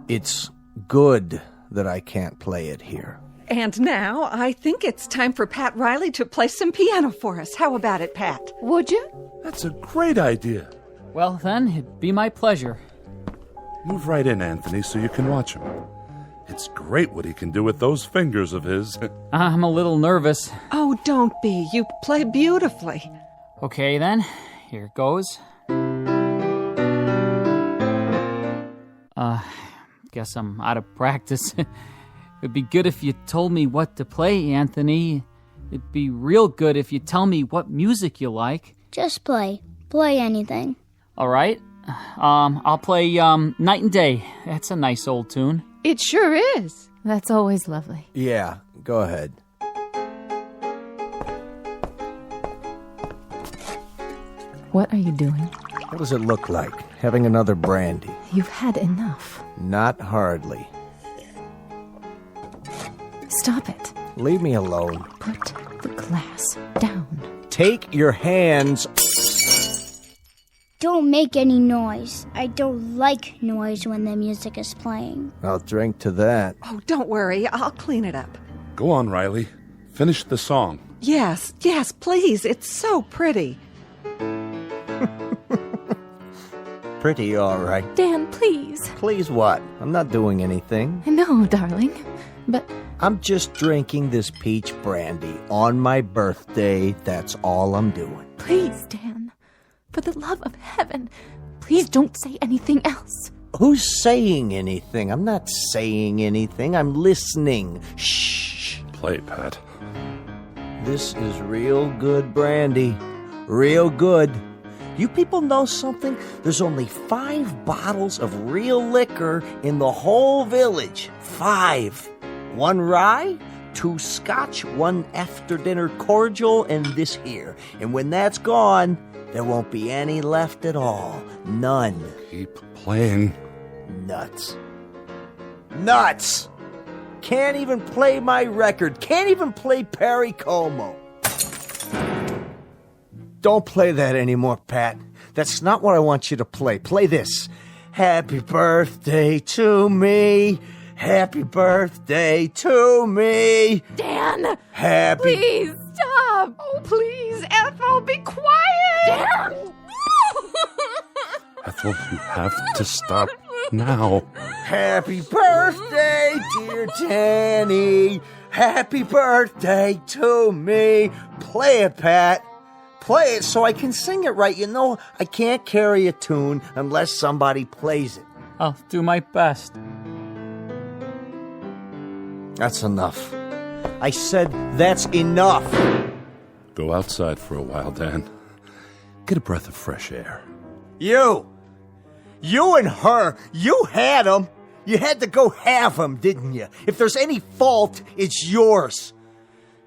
[SPEAKER 7] It's good that I can't play it here.
[SPEAKER 17] And now, I think it's time for Pat Riley to play some piano for us. How about it, Pat?
[SPEAKER 14] Would you?
[SPEAKER 16] That's a great idea.
[SPEAKER 13] Well, then, it'd be my pleasure.
[SPEAKER 16] Move right in, Anthony, so you can watch him. It's great what he can do with those fingers of his.
[SPEAKER 13] I'm a little nervous.
[SPEAKER 17] Oh, don't be. You play beautifully.
[SPEAKER 13] Okay, then. Here it goes. Guess I'm out of practice. It'd be good if you told me what to play, Anthony. It'd be real good if you tell me what music you like.
[SPEAKER 15] Just play. Play anything.
[SPEAKER 13] All right. I'll play Night and Day. That's a nice old tune.
[SPEAKER 14] It sure is.
[SPEAKER 20] That's always lovely.
[SPEAKER 7] Yeah, go ahead.
[SPEAKER 20] What are you doing?
[SPEAKER 7] What does it look like? Having another brandy?
[SPEAKER 20] You've had enough.
[SPEAKER 7] Not hardly.
[SPEAKER 20] Stop it.
[SPEAKER 7] Leave me alone.
[SPEAKER 20] Put the glass down.
[SPEAKER 7] Take your hands.
[SPEAKER 15] Don't make any noise. I don't like noise when the music is playing.
[SPEAKER 7] I'll drink to that.
[SPEAKER 17] Oh, don't worry. I'll clean it up.
[SPEAKER 16] Go on, Riley. Finish the song.
[SPEAKER 17] Yes, please. It's so pretty.
[SPEAKER 7] Pretty, all right.
[SPEAKER 20] Dan, please.
[SPEAKER 7] Please what? I'm not doing anything.
[SPEAKER 20] I know, darling. But
[SPEAKER 7] I'm just drinking this peach brandy on my birthday. That's all I'm doing.
[SPEAKER 20] Please, Dan. For the love of heaven, please don't say anything else.
[SPEAKER 7] Who's saying anything? I'm not saying anything. I'm listening. Shh.
[SPEAKER 16] Play, Pat.
[SPEAKER 7] This is real good brandy. Real good. You people know something? There's only 5 bottles of real liquor in the whole village. 5. 1 rye, 2 scotch, 1 after-dinner cordial, and this here. And when that's gone, there won't be any left at all. None.
[SPEAKER 16] Keep playing.
[SPEAKER 7] Nuts. Nuts! Can't even play my record. Can't even play Perry Como. Don't play that anymore, Pat. That's not what I want you to play. Play this. Happy birthday to me. Happy birthday to me.
[SPEAKER 20] Dan!
[SPEAKER 7] Happy...
[SPEAKER 20] Please, stop!
[SPEAKER 14] Oh, please, Ethel, be quiet!
[SPEAKER 20] Dan!
[SPEAKER 16] Ethel, you have to stop now.
[SPEAKER 7] Happy birthday, dear Danny. Happy birthday to me. Play it, Pat. Play it so I can sing it right. You know, I can't carry a tune unless somebody plays it.
[SPEAKER 13] I'll do my best.
[SPEAKER 7] That's enough. I said that's enough.
[SPEAKER 16] Go outside for a while, Dan. Get a breath of fresh air.
[SPEAKER 7] You and her, you had them. You had to go have them, didn't you? If there's any fault, it's yours.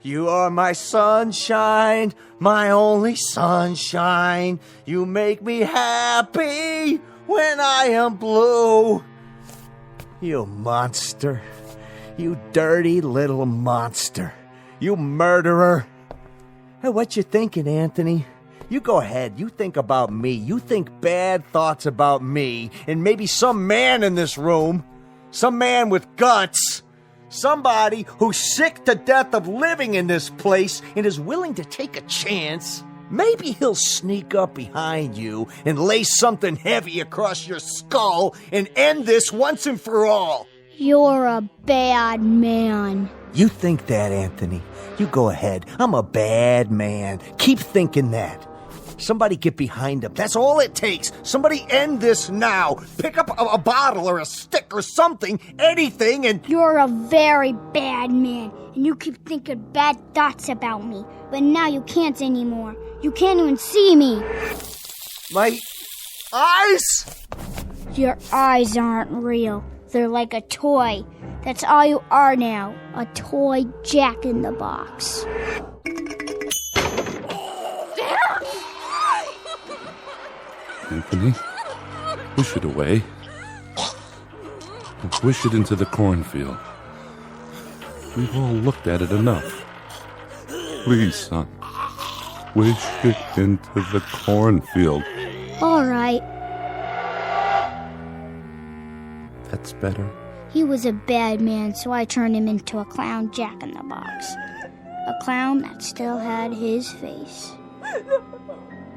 [SPEAKER 7] You are my sunshine, my only sunshine. You make me happy when I am blue. You monster. You dirty little monster. You murderer. Hey, what you thinking, Anthony? You go ahead. You think about me. You think bad thoughts about me. And maybe some man in this room. Some man with guts. Somebody who's sick to death of living in this place and is willing to take a chance. Maybe he'll sneak up behind you and lay something heavy across your skull and end this once and for all.
[SPEAKER 15] You're a bad man.
[SPEAKER 7] You think that, Anthony. You go ahead. I'm a bad man. Keep thinking that. Somebody get behind him. That's all it takes. Somebody end this now. Pick up a bottle or a stick or something, anything, and...
[SPEAKER 15] You're a very bad man, and you keep thinking bad thoughts about me. But now you can't anymore. You can't even see me.
[SPEAKER 7] My eyes?
[SPEAKER 15] Your eyes aren't real. They're like a toy. That's all you are now. A toy Jack-in-the-Box.
[SPEAKER 16] Anthony, wish it away. Wish it into the cornfield. We've all looked at it enough. Please, son. Wish it into the cornfield.
[SPEAKER 15] All right.
[SPEAKER 16] That's better.
[SPEAKER 15] He was a bad man, so I turned him into a clown Jack-in-the-Box. A clown that still had his face.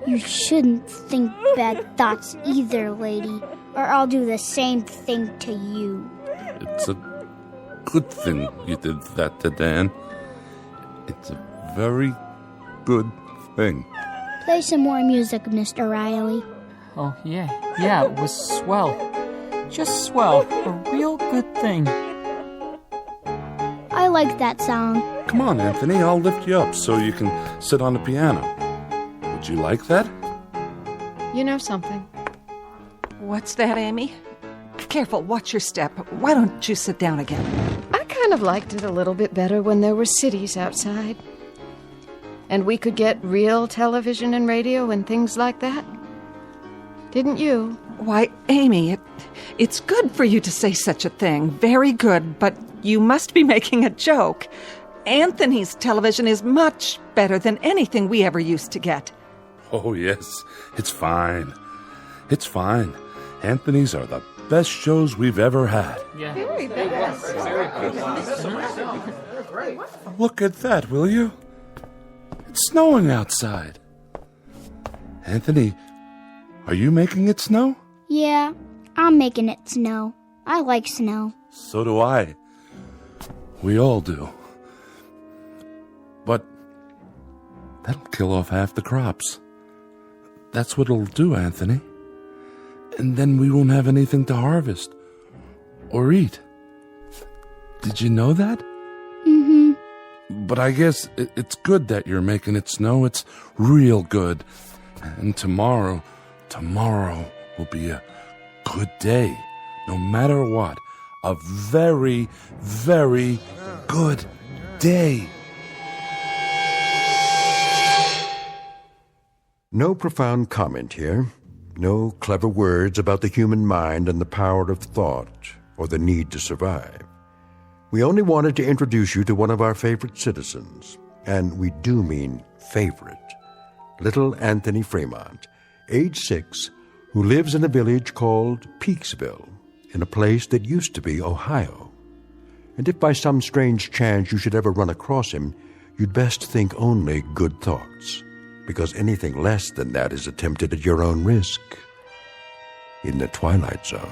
[SPEAKER 15] You shouldn't think bad thoughts either, lady, or I'll do the same thing to you.
[SPEAKER 16] It's a good thing you did that to Dan. It's a very good thing.
[SPEAKER 15] Play some more music, Mr. Riley.
[SPEAKER 13] Oh, yeah, it was swell. Just swell. A real good thing.
[SPEAKER 15] I like that song.
[SPEAKER 16] Come on, Anthony, I'll lift you up so you can sit on the piano. Would you like that?
[SPEAKER 14] You know something?
[SPEAKER 17] What's that, Amy? Careful, watch your step. Why don't you sit down again?
[SPEAKER 14] I kind of liked it a little bit better when there were cities outside. And we could get real television and radio and things like that. Didn't you?
[SPEAKER 17] Why, Amy, it's good for you to say such a thing. Very good, but you must be making a joke. Anthony's television is much better than anything we ever used to get.
[SPEAKER 16] Oh, yes. It's fine. It's fine. Anthony's are the best shows we've ever had.
[SPEAKER 13] Yeah.
[SPEAKER 14] Very best.
[SPEAKER 16] Look at that, will you? It's snowing outside. Anthony, are you making it snow?
[SPEAKER 15] Yeah, I'm making it snow. I like snow.
[SPEAKER 16] So do I. We all do. But that'll kill off half the crops. That's what it'll do, Anthony. And then we won't have anything to harvest or eat. Did you know that?
[SPEAKER 15] Mm-hmm.
[SPEAKER 16] But I guess it's good that you're making it snow. It's real good. And tomorrow will be a good day. No matter what. A very, very good day.
[SPEAKER 2] No profound comment here. No clever words about the human mind and the power of thought or the need to survive. We only wanted to introduce you to one of our favorite citizens, and we do mean favorite, little Anthony Fremont, age 6, who lives in a village called Peaksville, in a place that used to be Ohio. And if by some strange chance you should ever run across him, you'd best think only good thoughts, because anything less than that is attempted at your own risk. In the Twilight Zone.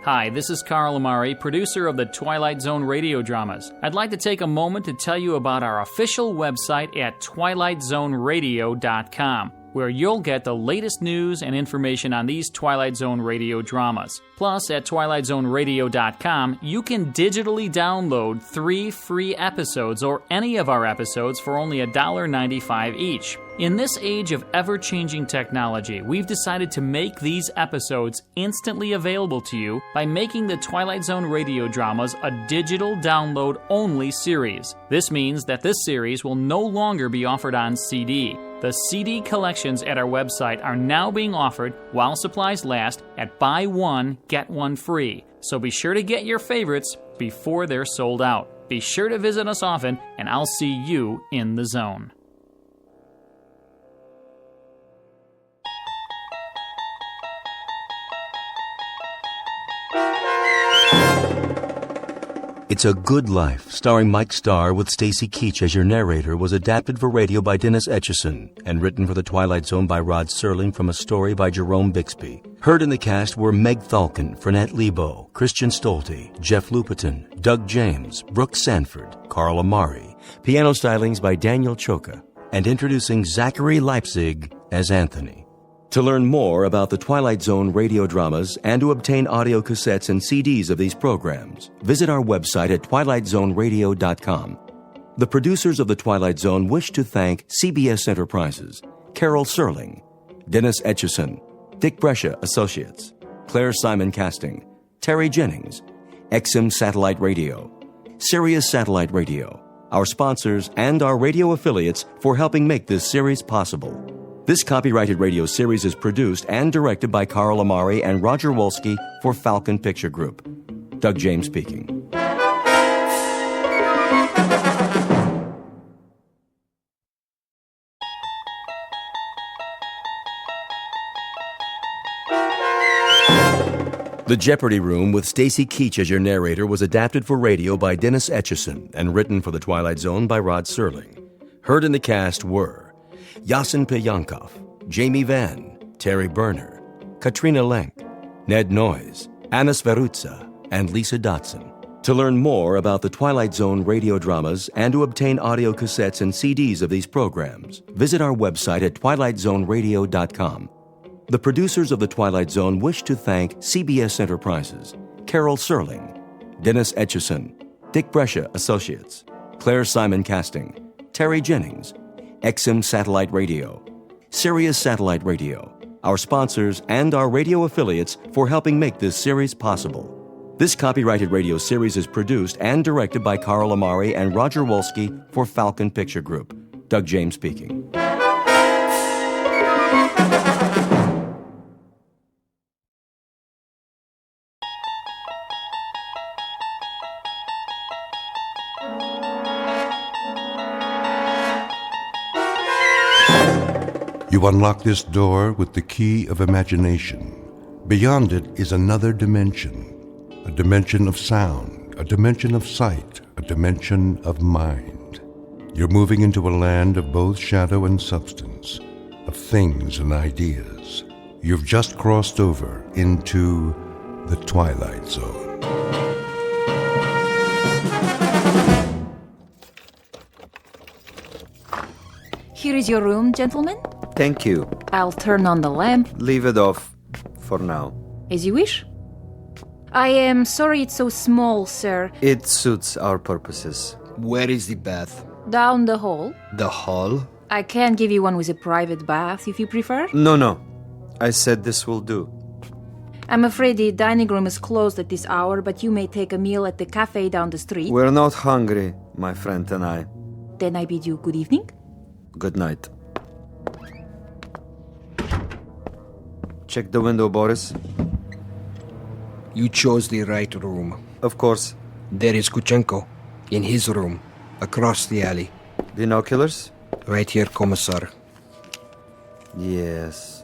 [SPEAKER 13] Hi, this is Carl Amari, producer of the Twilight Zone radio dramas. I'd like to take a moment to tell you about our official website at twilightzoneradio.com, where you'll get the latest news and information on these Twilight Zone radio dramas. Plus, at twilightzoneradio.com, you can digitally download 3 free episodes or any of our episodes for only $1.95 each. In this age of ever-changing technology, we've decided to make these episodes instantly available to you by making the Twilight Zone radio dramas a digital download-only series. This means that this series will no longer be offered on CD. The CD collections at our website are now being offered while supplies last at buy one, get one free. So be sure to get your favorites before they're sold out. Be sure to visit us often, and I'll see you in the zone.
[SPEAKER 8] It's a Good Life, starring Mike Starr with Stacy Keach as your narrator, was adapted for radio by Dennis Etchison and written for The Twilight Zone by Rod Serling from a story by Jerome Bixby. Heard in the cast were Meg Thalken, Frenette Lebo, Christian Stolte, Jeff Lupetin, Doug James, Brooke Sanford, Carl Amari, piano stylings by Daniel Choka, and introducing Zachary Leipzig as Anthony. To learn more about the Twilight Zone radio dramas and to obtain audio cassettes and CDs of these programs, visit our website at twilightzoneradio.com. The producers of The Twilight Zone wish to thank CBS Enterprises, Carol Serling, Dennis Etchison, Dick Brescia Associates, Claire Simon Casting, Terry Jennings, XM Satellite Radio, Sirius Satellite Radio, our sponsors, and our radio affiliates for helping make this series possible. This copyrighted radio series is produced and directed by Carl Amari and Roger Wolski for Falcon Picture Group. Doug James speaking. The Jeopardy Room with Stacy Keach as your narrator was adapted for radio by Dennis Etchison and written for The Twilight Zone by Rod Serling. Heard in the cast were Yasin Piyankov, Jamie Vann, Terry Berner, Katrina Lenk, Ned Noyes, Anna Sverutza, and Lisa Dotson. To learn more about the Twilight Zone radio dramas and to obtain audio cassettes and CDs of these programs, visit our website at twilightzoneradio.com. The producers of The Twilight Zone wish to thank CBS Enterprises, Carol Serling, Dennis Etchison, Dick Brescia Associates, Claire Simon Casting, Terry Jennings, XM Satellite Radio, Sirius Satellite Radio, our sponsors, and our radio affiliates for helping make this series possible. This copyrighted radio series is produced and directed by Carl Amari and Roger Wolski for Falcon Picture Group. Doug James speaking.
[SPEAKER 2] You unlock this door with the key of imagination. Beyond it is another dimension, a dimension of sound, a dimension of sight, a dimension of mind. You're moving into a land of both shadow and substance, of things and ideas. You've just crossed over into the Twilight Zone.
[SPEAKER 21] Here is your room, gentlemen.
[SPEAKER 22] Thank you.
[SPEAKER 21] I'll turn on the lamp.
[SPEAKER 22] Leave it off for now.
[SPEAKER 21] As you wish. I am sorry it's so small, sir.
[SPEAKER 22] It suits our purposes.
[SPEAKER 23] Where is the bath?
[SPEAKER 21] Down the hall.
[SPEAKER 23] The hall?
[SPEAKER 21] I can give you one with a private bath if you prefer.
[SPEAKER 22] No. I said this will do.
[SPEAKER 21] I'm afraid the dining room is closed at this hour, but you may take a meal at the cafe down the street.
[SPEAKER 22] We're not hungry, my friend and I.
[SPEAKER 21] Then I bid you good evening.
[SPEAKER 22] Good night. Check the window, Boris.
[SPEAKER 23] You chose the right room.
[SPEAKER 22] Of course.
[SPEAKER 23] There is Kuchenko, in his room, across the alley.
[SPEAKER 22] Binoculars?
[SPEAKER 23] Right here, Commissar.
[SPEAKER 22] Yes.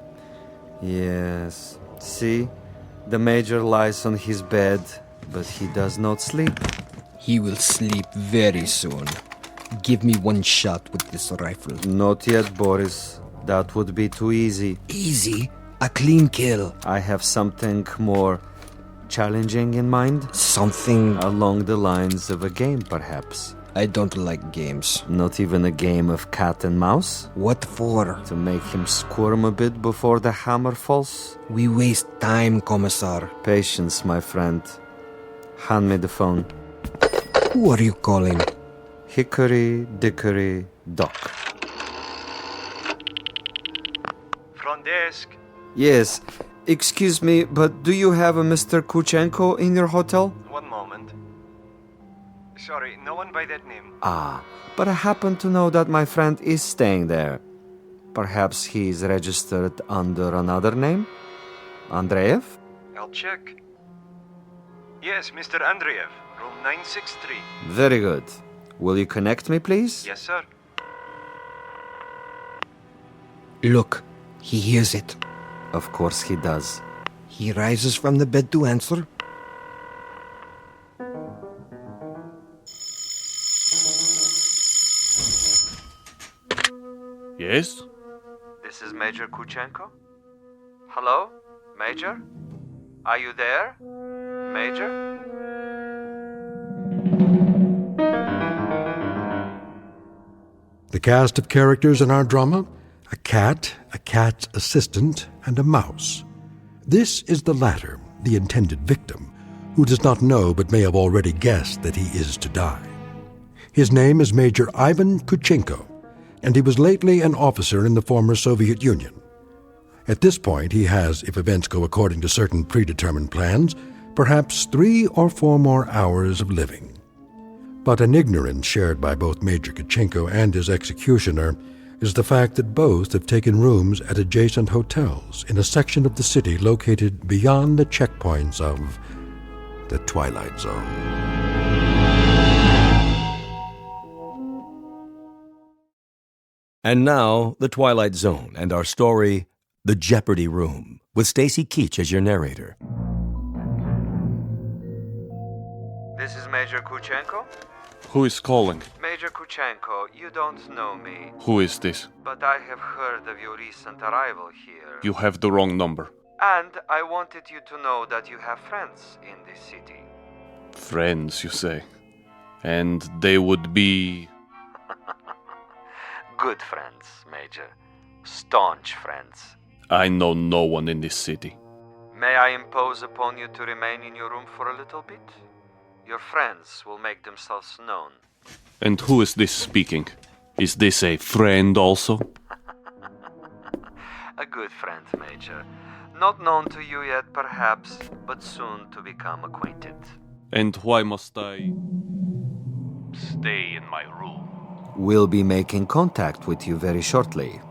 [SPEAKER 22] See? The Major lies on his bed, but he does not sleep.
[SPEAKER 23] He will sleep very soon. Give me one shot with this rifle.
[SPEAKER 22] Not yet, Boris. That would be too easy.
[SPEAKER 23] Easy? A clean kill.
[SPEAKER 22] I have something more challenging in mind.
[SPEAKER 23] Something
[SPEAKER 22] along the lines of a game, perhaps.
[SPEAKER 23] I don't like games.
[SPEAKER 22] Not even a game of cat and mouse?
[SPEAKER 23] What for?
[SPEAKER 22] To make him squirm a bit before the hammer falls?
[SPEAKER 23] We waste time, Commissar.
[SPEAKER 22] Patience, my friend. Hand me the phone.
[SPEAKER 23] Who are you calling?
[SPEAKER 22] Hickory Dickory Dock.
[SPEAKER 24] Front desk.
[SPEAKER 22] Yes. Excuse me, but do you have a Mr. Kuchenko in your hotel?
[SPEAKER 24] One moment. Sorry, no one by that name.
[SPEAKER 22] Ah, but I happen to know that my friend is staying there. Perhaps he's registered under another name? Andreev?
[SPEAKER 24] I'll check. Yes, Mr. Andreev, room 963.
[SPEAKER 22] Very good. Will you connect me, please?
[SPEAKER 24] Yes, sir.
[SPEAKER 23] Look, he hears it.
[SPEAKER 22] Of course he does.
[SPEAKER 23] He rises from the bed to answer.
[SPEAKER 16] Yes?
[SPEAKER 22] This is Major Kuchenko. Hello? Major? Are you there? Major?
[SPEAKER 2] The cast of characters in our drama: a cat, a cat's assistant, and a mouse. This is the latter, the intended victim, who does not know but may have already guessed that he is to die. His name is Major Ivan Kuchenko, and he was lately an officer in the former Soviet Union. At this point, he has, if events go according to certain predetermined plans, perhaps 3 or 4 more hours of living. But an ignorance shared by both Major Kuchenko and his executioner is the fact that both have taken rooms at adjacent hotels in a section of the city located beyond the checkpoints of the Twilight Zone.
[SPEAKER 8] And now, The Twilight Zone and our story, The Jeopardy Room, with Stacy Keach as your narrator.
[SPEAKER 22] This is Major Kuchenko?
[SPEAKER 16] Who is calling?
[SPEAKER 22] Major Kuchenko, you don't know me.
[SPEAKER 16] Who is this?
[SPEAKER 22] But I have heard of your recent arrival here.
[SPEAKER 16] You have the wrong number.
[SPEAKER 22] And I wanted you to know that you have friends in this city.
[SPEAKER 16] Friends, you say? And they would be...
[SPEAKER 22] Good friends, Major. Staunch friends.
[SPEAKER 16] I know no one in this city.
[SPEAKER 22] May I impose upon you to remain in your room for a little bit? Your friends will make themselves known.
[SPEAKER 16] And who is this speaking? Is this a friend also?
[SPEAKER 22] A good friend, Major. Not known to you yet, perhaps, but soon to become acquainted.
[SPEAKER 16] And why must I stay in my room?
[SPEAKER 22] We'll be making contact with you very shortly.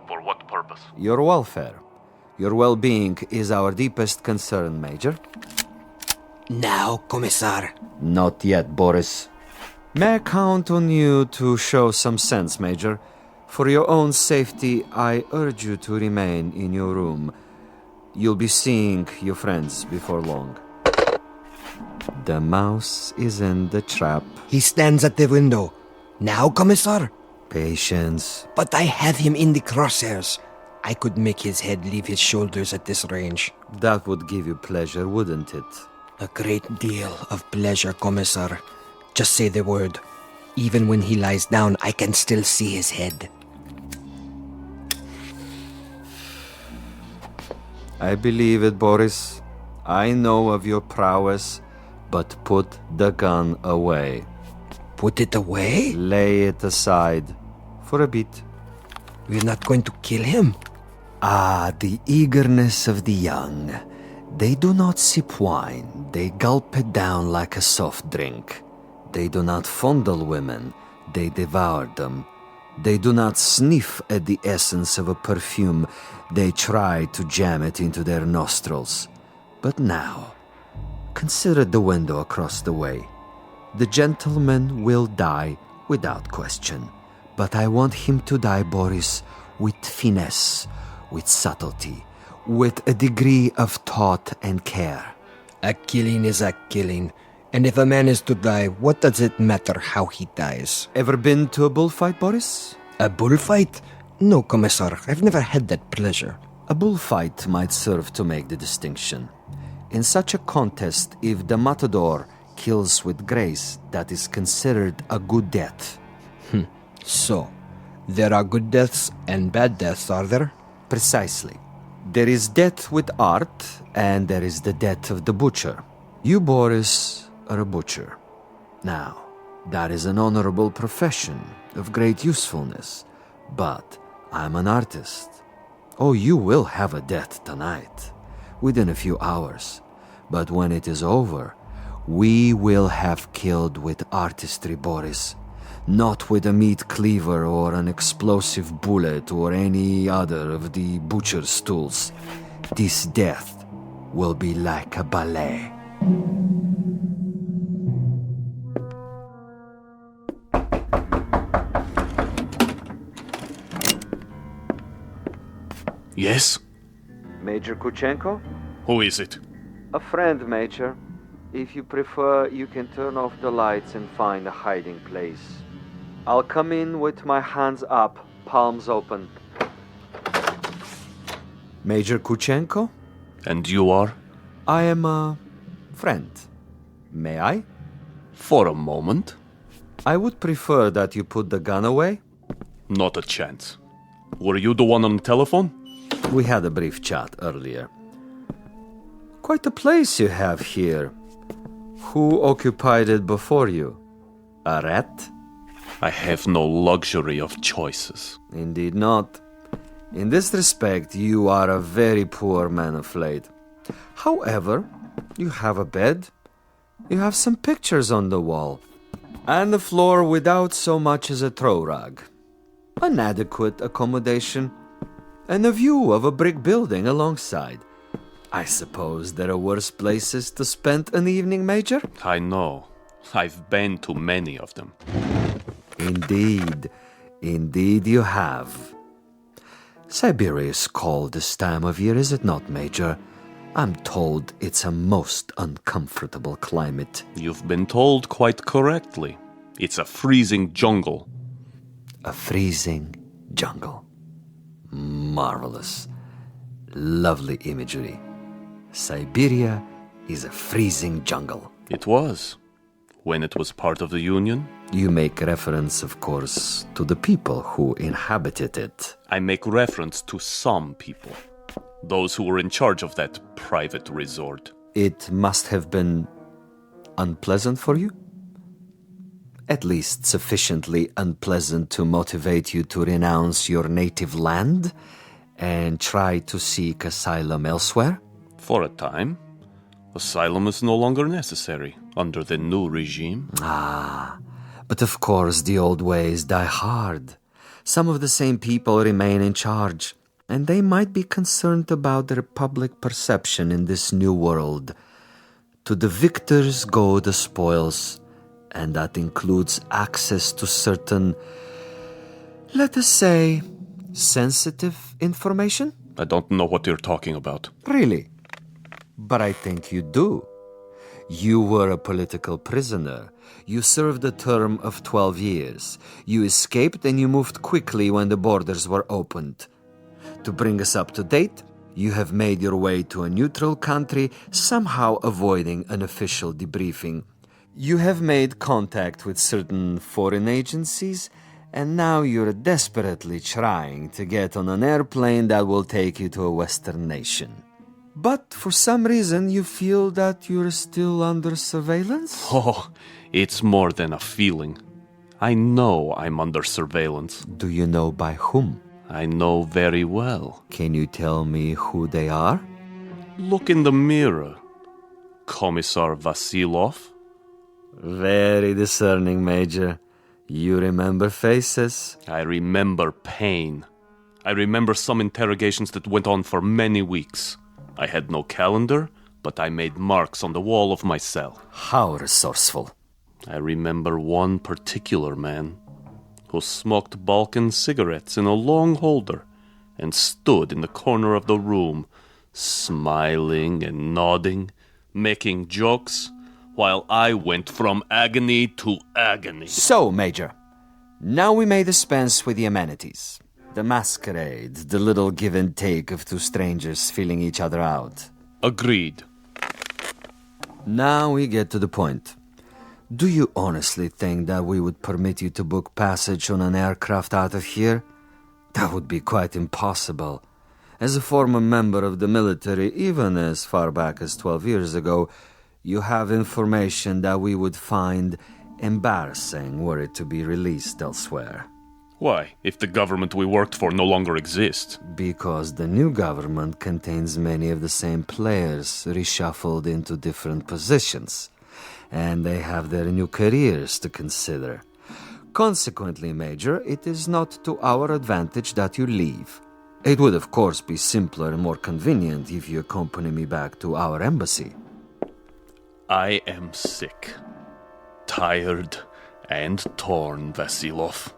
[SPEAKER 16] For what purpose?
[SPEAKER 22] Your welfare. Your well-being is our deepest concern, Major.
[SPEAKER 23] Now, Commissar.
[SPEAKER 22] Not yet, Boris. May I count on you to show some sense, Major? For your own safety, I urge you to remain in your room. You'll be seeing your friends before long. The mouse is in the trap.
[SPEAKER 23] He stands at the window. Now, Commissar?
[SPEAKER 22] Patience.
[SPEAKER 23] But I have him in the crosshairs. I could make his head leave his shoulders at this range.
[SPEAKER 22] That would give you pleasure, wouldn't it?
[SPEAKER 23] A great deal of pleasure, Commissar. Just say the word. Even when he lies down, I can still see his head.
[SPEAKER 22] I believe it, Boris. I know of your prowess, but put the gun away.
[SPEAKER 23] Put it away?
[SPEAKER 22] Lay it aside for a bit.
[SPEAKER 23] We're not going to kill him.
[SPEAKER 22] Ah, the eagerness of the young. They do not sip wine. They gulp it down like a soft drink. They do not fondle women. They devour them. They do not sniff at the essence of a perfume. They try to jam it into their nostrils. But now, consider the window across the way. The gentleman will die without question. But I want him to die, Boris, with finesse, with subtlety, with a degree of thought and care.
[SPEAKER 23] A killing is a killing. And if a man is to die, what does it matter how he dies?
[SPEAKER 22] Ever been to a bullfight, Boris?
[SPEAKER 23] A bullfight? No, Commissar. I've never had that pleasure.
[SPEAKER 22] A bullfight might serve to make the distinction. In such a contest, if the matador kills with grace, that is considered a good death.
[SPEAKER 23] So, there are good deaths and bad deaths, are there?
[SPEAKER 22] Precisely. There is death with art, and there is the death of the butcher. You, Boris, are a butcher. Now, that is an honorable profession of great usefulness. But I'm an artist. Oh, you will have a death tonight, within a few hours. But when it is over, we will have killed with artistry, Boris. Not with a meat cleaver or an explosive bullet or any other of the butcher's tools. This death will be like a ballet.
[SPEAKER 1] Yes?
[SPEAKER 22] Major Kuchenko?
[SPEAKER 1] Who is it?
[SPEAKER 22] A friend, Major. If you prefer, you can turn off the lights and find a hiding place. I'll come in with my hands up, palms open. Major Kuchenko?
[SPEAKER 1] And you are?
[SPEAKER 22] I am a friend. May I?
[SPEAKER 1] For a moment.
[SPEAKER 22] I would prefer that you put the gun away.
[SPEAKER 1] Not a chance. Were you the one on the telephone?
[SPEAKER 22] We had a brief chat earlier. Quite a place you have here. Who occupied it before you? A rat?
[SPEAKER 1] I have no luxury of choices.
[SPEAKER 22] Indeed not. In this respect, you are a very poor man of late. However, you have a bed, you have some pictures on the wall, and the floor without so much as a throw rug. An adequate accommodation, and a view of a brick building alongside. I suppose there are worse places to spend an evening, Major?
[SPEAKER 1] I know. I've been to many of them.
[SPEAKER 22] Indeed you have. Siberia is cold this time of year, is it not, Major? I'm told it's a most uncomfortable climate.
[SPEAKER 1] You've been told quite correctly. It's a freezing jungle.
[SPEAKER 22] A freezing jungle. Marvelous. Lovely imagery. Siberia is a freezing jungle.
[SPEAKER 1] It was. When it was part of the Union.
[SPEAKER 22] You make reference, of course, to the people who inhabited it.
[SPEAKER 1] I make reference to some people. Those who were in charge of that private resort.
[SPEAKER 22] It must have been unpleasant for you? At least sufficiently unpleasant to motivate you to renounce your native land and try to seek asylum elsewhere?
[SPEAKER 1] For a time. Asylum is no longer necessary under the new regime.
[SPEAKER 22] But of course the old ways die hard. Some of the same people remain in charge, and they might be concerned about their public perception in this new world. To the victors go the spoils, and that includes access to certain, let us say, sensitive information?
[SPEAKER 1] I don't know what you're talking about.
[SPEAKER 22] Really? But I think you do. You were a political prisoner. You served a term of 12 years. You escaped and you moved quickly when the borders were opened. To bring us up to date, you have made your way to a neutral country, somehow avoiding an official debriefing. You have made contact with certain foreign agencies, and now you're desperately trying to get on an airplane that will take you to a Western nation. But for some reason, you feel that you're still under surveillance?
[SPEAKER 1] Oh, it's more than a feeling. I know I'm under surveillance.
[SPEAKER 22] Do you know by whom?
[SPEAKER 1] I know very well.
[SPEAKER 22] Can you tell me who they are?
[SPEAKER 1] Look in the mirror. Commissar Vasilov.
[SPEAKER 22] Very discerning, Major. You remember faces?
[SPEAKER 1] I remember pain. I remember some interrogations that went on for many weeks. I had no calendar, but I made marks on the wall of my cell.
[SPEAKER 22] How resourceful.
[SPEAKER 1] I remember one particular man who smoked Balkan cigarettes in a long holder and stood in the corner of the room, smiling and nodding, making jokes, while I went from agony to agony.
[SPEAKER 22] So, Major, now we may dispense with the amenities. The masquerade, the little give and take of two strangers feeling each other out.
[SPEAKER 1] Agreed.
[SPEAKER 22] Now we get to the point. Do you honestly think that we would permit you to book passage on an aircraft out of here? That would be quite impossible. As a former member of the military, even as far back as 12 years ago, you have information that we would find embarrassing were it to be released elsewhere.
[SPEAKER 1] Why, if the government we worked for no longer exists?
[SPEAKER 22] Because the new government contains many of the same players reshuffled into different positions, and they have their new careers to consider. Consequently, Major, it is not to our advantage that you leave. It would, of course, be simpler and more convenient if you accompany me back to our embassy.
[SPEAKER 1] I am sick, tired, and torn, Vasilov.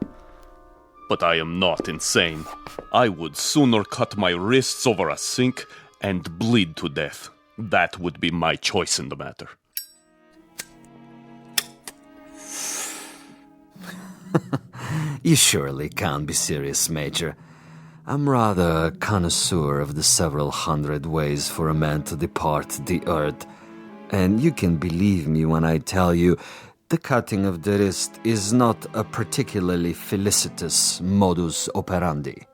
[SPEAKER 1] But I am not insane. I would sooner cut my wrists over a sink and bleed to death. That would be my choice in the matter.
[SPEAKER 22] You surely can't be serious, Major. I'm rather a connoisseur of the several hundred ways for a man to depart the earth. And you can believe me when I tell you the cutting of the wrist is not a particularly felicitous modus operandi.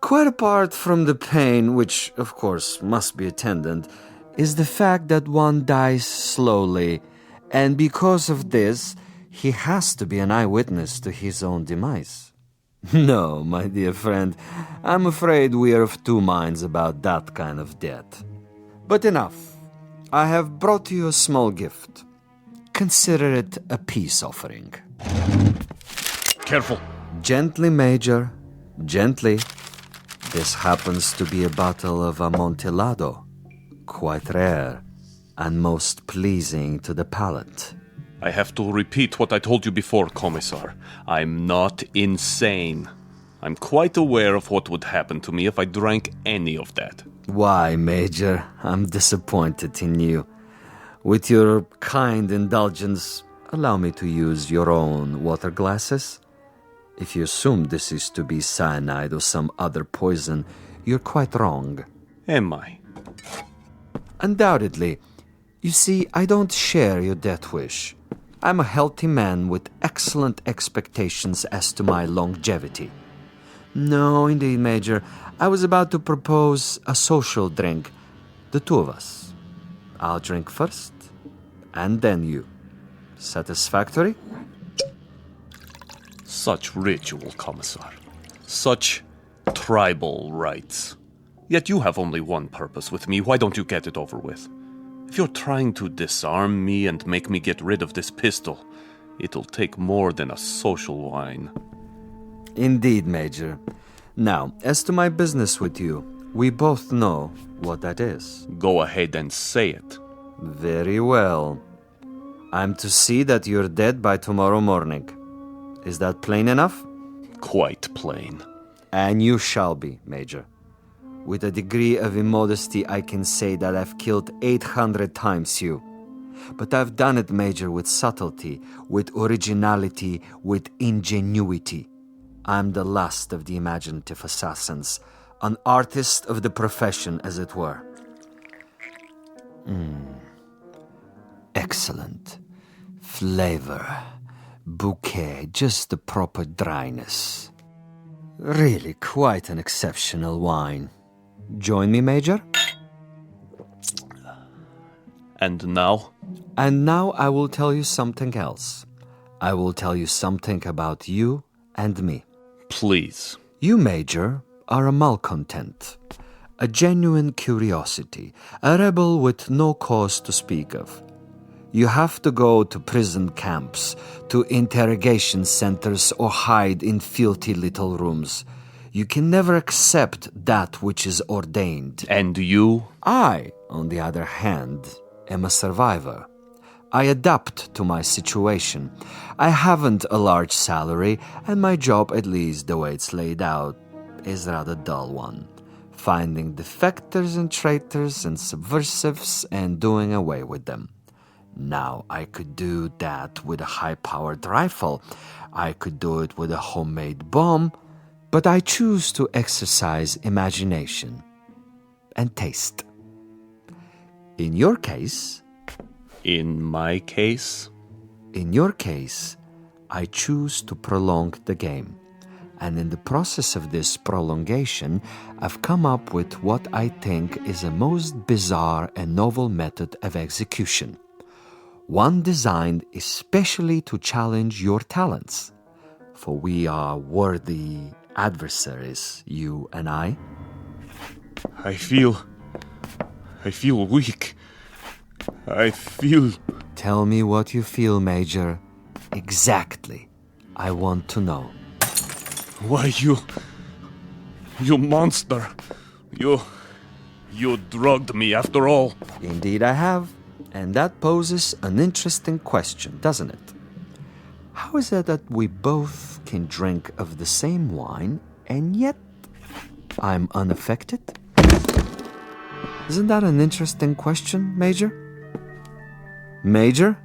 [SPEAKER 22] Quite apart from the pain, which of course must be attendant, is the fact that one dies slowly, and because of this, he has to be an eyewitness to his own demise. No, my dear friend, I'm afraid we are of two minds about that kind of death. But enough. I have brought you a small gift. Consider it a peace offering.
[SPEAKER 1] Careful.
[SPEAKER 22] Gently, Major. Gently. This happens to be a bottle of Amontillado. Quite rare and most pleasing to the palate.
[SPEAKER 1] I have to repeat what I told you before, Commissar. I'm not insane. I'm quite aware of what would happen to me if I drank any of that.
[SPEAKER 22] Why, Major? I'm disappointed in you. With your kind indulgence, allow me to use your own water glasses. If you assume this is to be cyanide or some other poison, you're quite wrong.
[SPEAKER 1] Am I?
[SPEAKER 22] Undoubtedly. You see, I don't share your death wish. I'm a healthy man with excellent expectations as to my longevity. No, indeed, Major. I was about to propose a social drink. The two of us. I'll drink first, and then you. Satisfactory?
[SPEAKER 1] Such ritual, Commissar. Such tribal rites. Yet you have only one purpose with me. Why don't you get it over with? If you're trying to disarm me and make me get rid of this pistol, it'll take more than a social wine.
[SPEAKER 22] Indeed, Major. Now, as to my business with you, we both know what that is.
[SPEAKER 1] Go ahead and say it.
[SPEAKER 22] Very well. I'm to see that you're dead by tomorrow morning. Is that plain enough?
[SPEAKER 1] Quite plain.
[SPEAKER 22] And you shall be, Major. With a degree of immodesty, I can say that I've killed 800 times you. But I've done it, Major, with subtlety, with originality, with ingenuity. I'm the last of the imaginative assassins, An artist of the profession, as it were. Excellent. Flavor. Bouquet, just the proper dryness. Really quite an exceptional wine. Join me, Major?
[SPEAKER 1] And now?
[SPEAKER 22] And now I will tell you something else. I will tell you something about you and me.
[SPEAKER 1] Please.
[SPEAKER 22] You, Major, are a malcontent, a genuine curiosity, a rebel with no cause to speak of. You have to go to prison camps, to interrogation centers, or hide in filthy little rooms. You can never accept that which is ordained.
[SPEAKER 1] And you?
[SPEAKER 22] I, on the other hand, am a survivor. I adapt to my situation. I haven't a large salary, and my job, at least the way it's laid out, is a rather dull one. Finding defectors and traitors and subversives and doing away with them. Now, I could do that with a high-powered rifle. I could do it with a homemade bomb. But I choose to exercise imagination and taste. In your case...
[SPEAKER 1] In my case?
[SPEAKER 22] In your case, I choose to prolong the game. And in the process of this prolongation, I've come up with what I think is a most bizarre and novel method of execution. One designed especially to challenge your talents. For we are worthy adversaries, you and I.
[SPEAKER 1] I feel weak. I feel...
[SPEAKER 22] Tell me what you feel, Major. Exactly. I want to know.
[SPEAKER 1] Why, you monster. You drugged me after all.
[SPEAKER 22] Indeed I have. And that poses an interesting question, doesn't it? How is it that we both can drink of the same wine, and yet I'm unaffected? Isn't that an interesting question, Major? Major?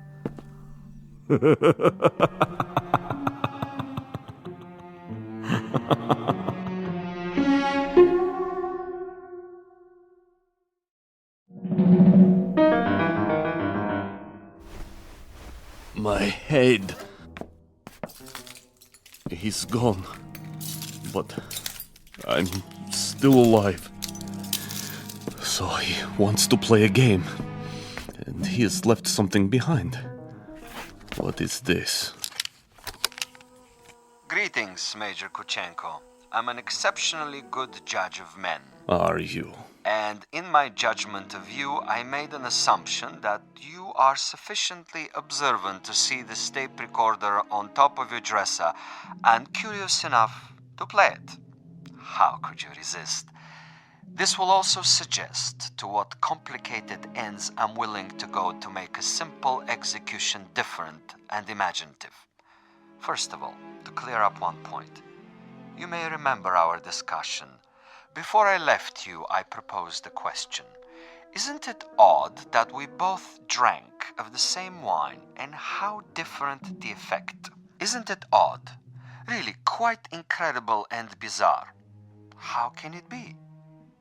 [SPEAKER 1] My head. He's gone. But I'm still alive. So he wants to play a game. And he has left something behind. What is this?
[SPEAKER 22] Greetings, Major Kuchenko. I'm an exceptionally good judge of men.
[SPEAKER 1] Are you?
[SPEAKER 22] And in my judgment of you, I made an assumption that you are sufficiently observant to see the tape recorder on top of your dresser and curious enough to play it. How could you resist? This will also suggest to what complicated ends I'm willing to go to make a simple execution different and imaginative. First of all, to clear up one point. You may remember our discussion. Before I left you, I proposed a question. Isn't it odd that we both drank of the same wine, and how different the effect? Isn't it odd? Really quite incredible and bizarre. How can it be?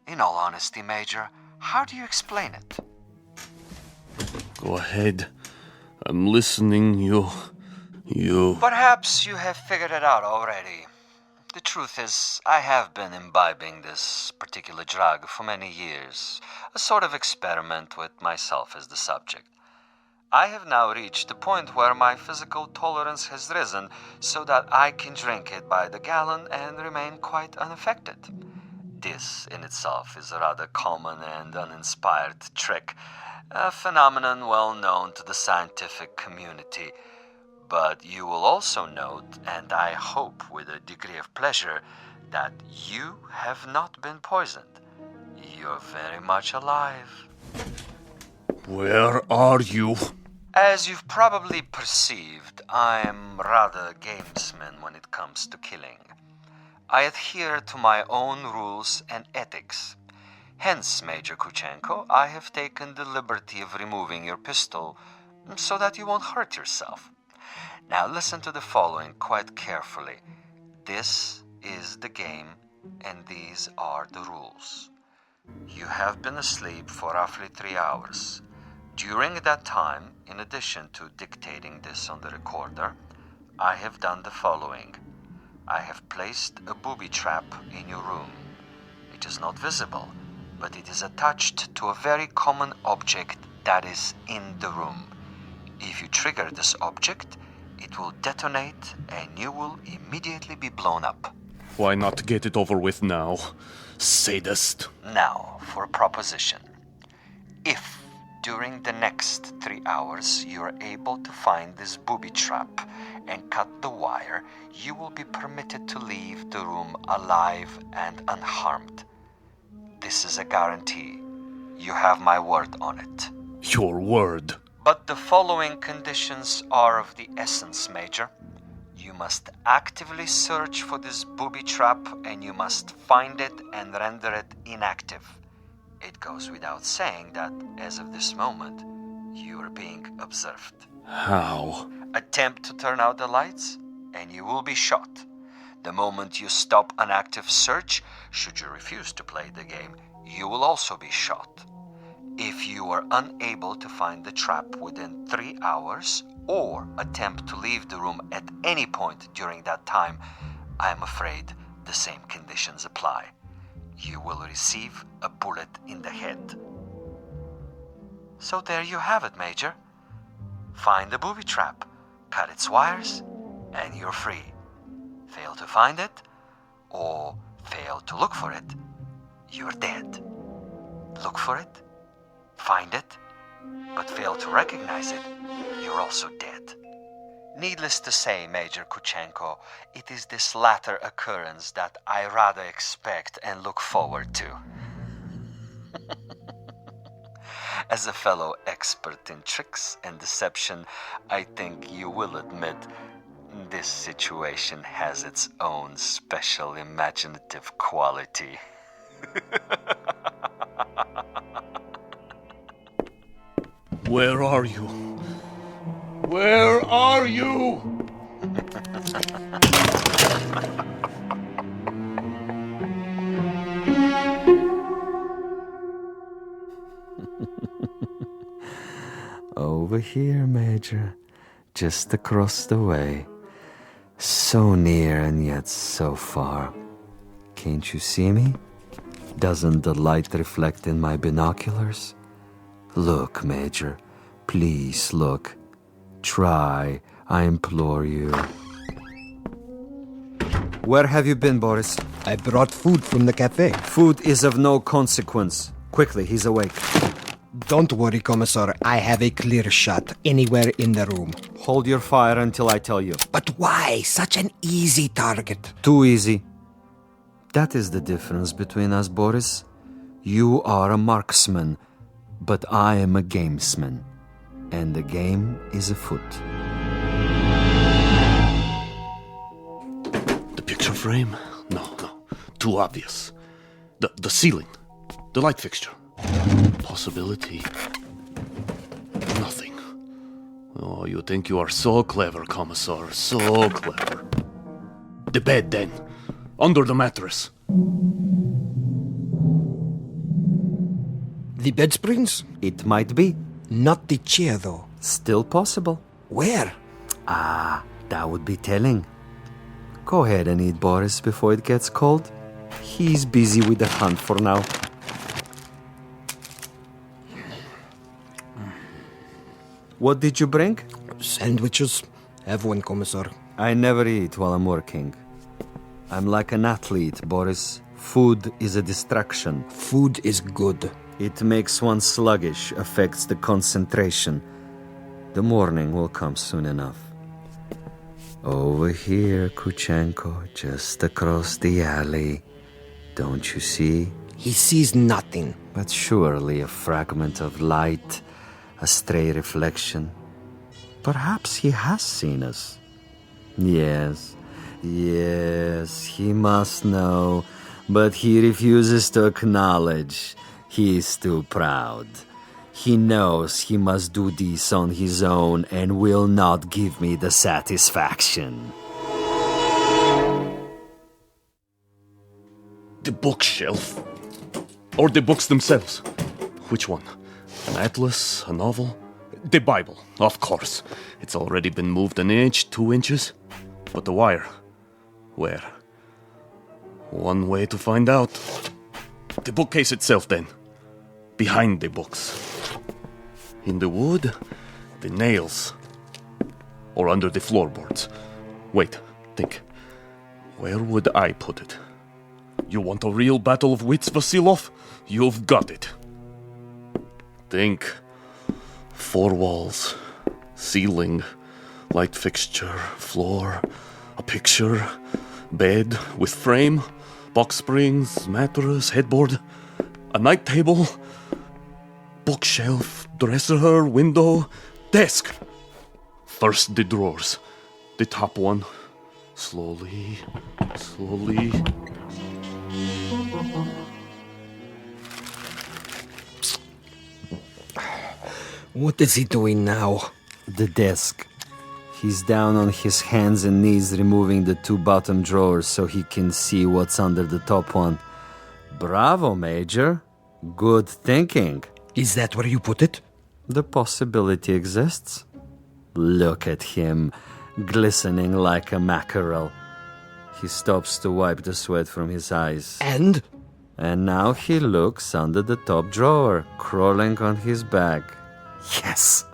[SPEAKER 22] In all honesty, Major, how do you explain it?
[SPEAKER 1] Go ahead. I'm listening. You...
[SPEAKER 22] Perhaps you have figured it out already. The truth is, I have been imbibing this particular drug for many years, a sort of experiment with myself as the subject. I have now reached the point where my physical tolerance has risen so that I can drink it by the gallon and remain quite unaffected. This in itself is a rather common and uninspired trick, a phenomenon well known to the scientific community. But you will also note, and I hope with a degree of pleasure, that you have not been poisoned. You're very much alive.
[SPEAKER 1] Where are you?
[SPEAKER 22] As you've probably perceived, I am rather a gamesman when it comes to killing. I adhere to my own rules and ethics. Hence, Major Kuchenko, I have taken the liberty of removing your pistol so that you won't hurt yourself. Now listen to the following quite carefully. This is the game and these are the rules. You have been asleep for roughly 3 hours. During that time, in addition to dictating this on the recorder, I have done the following. I have placed a booby trap in your room. It is not visible, but it is attached to a very common object that is in the room. If you trigger this object, it will detonate and you will immediately be blown up.
[SPEAKER 1] Why not get it over with now, sadist?
[SPEAKER 22] Now, for a proposition. If during the next 3 hours you are able to find this booby trap and cut the wire, you will be permitted to leave the room alive and unharmed. This is a guarantee. You have my word on it.
[SPEAKER 1] Your word.
[SPEAKER 22] But the following conditions are of the essence, Major. You must actively search for this booby trap and you must find it and render it inactive. It goes without saying that, as of this moment, you are being observed.
[SPEAKER 1] How?
[SPEAKER 22] Attempt to turn out the lights, and you will be shot. The moment you stop an active search, should you refuse to play the game, you will also be shot. If you are unable to find the trap within 3 hours, or attempt to leave the room at any point during that time, I am afraid the same conditions apply. You will receive a bullet in the head. So there you have it, Major. Find the booby trap, cut its wires, and you're free. Fail to find it, or fail to look for it, you're dead. Look for it, find it, but fail to recognize it, you're also dead. Needless to say, Major Kuchenko, it is this latter occurrence that I rather expect and look forward to. As a fellow expert in tricks and deception, I think you will admit this situation has its own special imaginative quality.
[SPEAKER 1] Where are you? Where are you?
[SPEAKER 22] Over here, Major. Just across the way. So near and yet so far. Can't you see me? Doesn't the light reflect in my binoculars? Look, Major. Please look. Try, I implore you. Where have you been, Boris?
[SPEAKER 23] I brought food from the cafe.
[SPEAKER 22] Food is of no consequence. Quickly, he's awake.
[SPEAKER 23] Don't worry, Commissar. I have a clear shot anywhere in the room.
[SPEAKER 22] Hold your fire until I tell you.
[SPEAKER 23] But why? Such an easy target.
[SPEAKER 22] Too easy. That is the difference between us, Boris. You are a marksman, but I am a gamesman. And the game is afoot.
[SPEAKER 1] The picture frame? No. Too obvious. The ceiling. The light fixture. Possibility. Nothing. Oh, you think you are so clever, Commissar. So clever. The bed, then. Under the mattress.
[SPEAKER 23] The bed springs?
[SPEAKER 22] It might be.
[SPEAKER 23] Not the chair, though.
[SPEAKER 22] Still possible.
[SPEAKER 23] Where?
[SPEAKER 22] That would be telling. Go ahead and eat, Boris, before it gets cold. He's busy with the hunt for now. What did you bring?
[SPEAKER 23] Sandwiches. Have one, Commissar.
[SPEAKER 22] I never eat while I'm working. I'm like an athlete, Boris. Food is a distraction.
[SPEAKER 23] Food is good.
[SPEAKER 22] It makes one sluggish, affects the concentration. The morning will come soon enough. Over here, Kuchenko, just across the alley. Don't you see?
[SPEAKER 23] He sees nothing.
[SPEAKER 22] But surely a fragment of light, a stray reflection. Perhaps he has seen us. Yes, he must know, but he refuses to acknowledge. He is too proud. He knows he must do this on his own and will not give me the satisfaction.
[SPEAKER 1] The bookshelf. Or the books themselves. Which one? An atlas? A novel? The Bible, of course. It's already been moved an inch, 2 inches. But the wire? Where? One way to find out. The bookcase itself, then. Behind the books. In the wood, the nails. Or under the floorboards. Wait, think. Where would I put it? You want a real battle of wits, Vasilov? You've got it. Think. 4 walls. Ceiling. Light fixture. Floor. A picture. Bed with frame. Box springs. Mattress. Headboard. A night table. Bookshelf. Dresser. Window. Desk. First the drawers. The top one. Slowly. Slowly.
[SPEAKER 23] What is he doing now?
[SPEAKER 22] The desk. He's down on his hands and knees removing the 2 bottom drawers so he can see what's under the top one. Bravo, Major. Good thinking.
[SPEAKER 23] Is that where you put it?
[SPEAKER 22] The possibility exists. Look at him, glistening like a mackerel. He stops to wipe the sweat from his eyes.
[SPEAKER 23] And?
[SPEAKER 22] And now he looks under the top drawer, crawling on his back. Yes!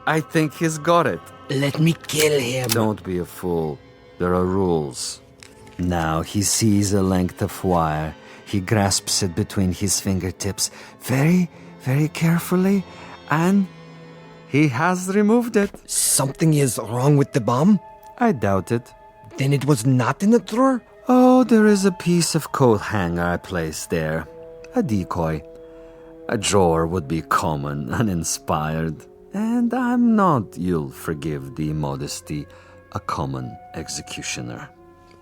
[SPEAKER 22] I think he's got it.
[SPEAKER 23] Let me kill him.
[SPEAKER 22] Don't be a fool. There are rules. Now he sees a length of wire. He grasps it between his fingertips very, very carefully, and he has removed it.
[SPEAKER 23] Something is wrong with the bomb?
[SPEAKER 22] I doubt it.
[SPEAKER 23] Then it was not in the drawer?
[SPEAKER 22] Oh, there is a piece of coat hanger I placed there. A decoy. A drawer would be common, uninspired. And I'm not, you'll forgive the modesty, a common executioner.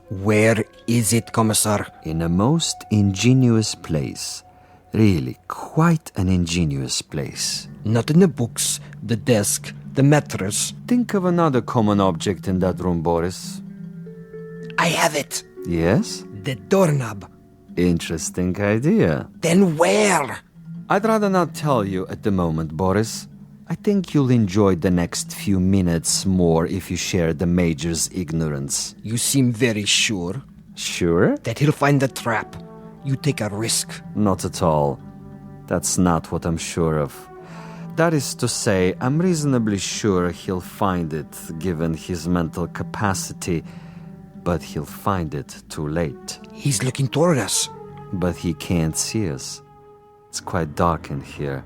[SPEAKER 23] Where is it, Commissar?
[SPEAKER 22] In a most ingenious place. Really, quite an ingenious place.
[SPEAKER 23] Not in the books, the desk, the mattress.
[SPEAKER 22] Think of another common object in that room, Boris.
[SPEAKER 23] I have it.
[SPEAKER 22] Yes?
[SPEAKER 23] The doorknob.
[SPEAKER 22] Interesting idea.
[SPEAKER 23] Then where?
[SPEAKER 22] I'd rather not tell you at the moment, Boris. I think you'll enjoy the next few minutes more if you share the Major's ignorance.
[SPEAKER 23] You seem very sure.
[SPEAKER 22] Sure?
[SPEAKER 23] That he'll find the trap. You take a risk.
[SPEAKER 22] Not at all. That's not what I'm sure of. That is to say, I'm reasonably sure he'll find it, given his mental capacity, but he'll find it too late.
[SPEAKER 23] He's looking toward us.
[SPEAKER 22] But he can't see us. It's quite dark in here,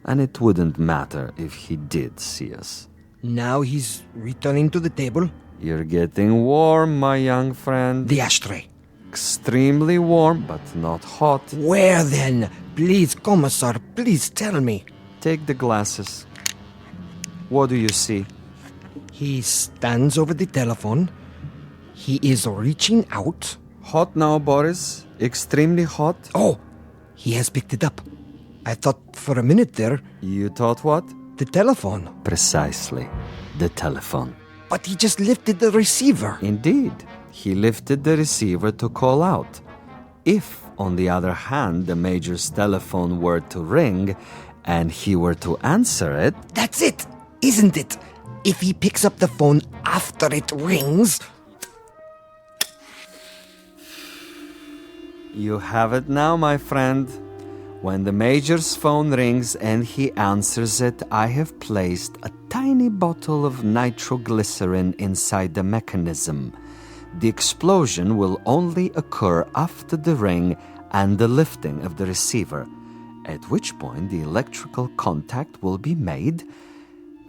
[SPEAKER 22] and it wouldn't matter if he did see us.
[SPEAKER 23] Now he's returning to the table.
[SPEAKER 22] You're getting warm, my young friend.
[SPEAKER 23] The ashtray.
[SPEAKER 22] Extremely warm, but not hot.
[SPEAKER 23] Where then? Please, Commissar, please tell me.
[SPEAKER 22] Take the glasses. What do you see?
[SPEAKER 23] He stands over the telephone. He is reaching out.
[SPEAKER 22] Hot now, Boris. Extremely hot.
[SPEAKER 23] Oh, he has picked it up. I thought for a minute there.
[SPEAKER 22] You thought what?
[SPEAKER 23] The telephone.
[SPEAKER 22] Precisely. The telephone.
[SPEAKER 23] But he just lifted the receiver.
[SPEAKER 22] Indeed. He lifted the receiver to call out. If, on the other hand, the Major's telephone were to ring and he were to answer it...
[SPEAKER 23] That's it, isn't it? If he picks up the phone after it rings...
[SPEAKER 22] You have it now, my friend. When the Major's phone rings and he answers it, I have placed a tiny bottle of nitroglycerin inside the mechanism. The explosion will only occur after the ring and the lifting of the receiver, at which point the electrical contact will be made,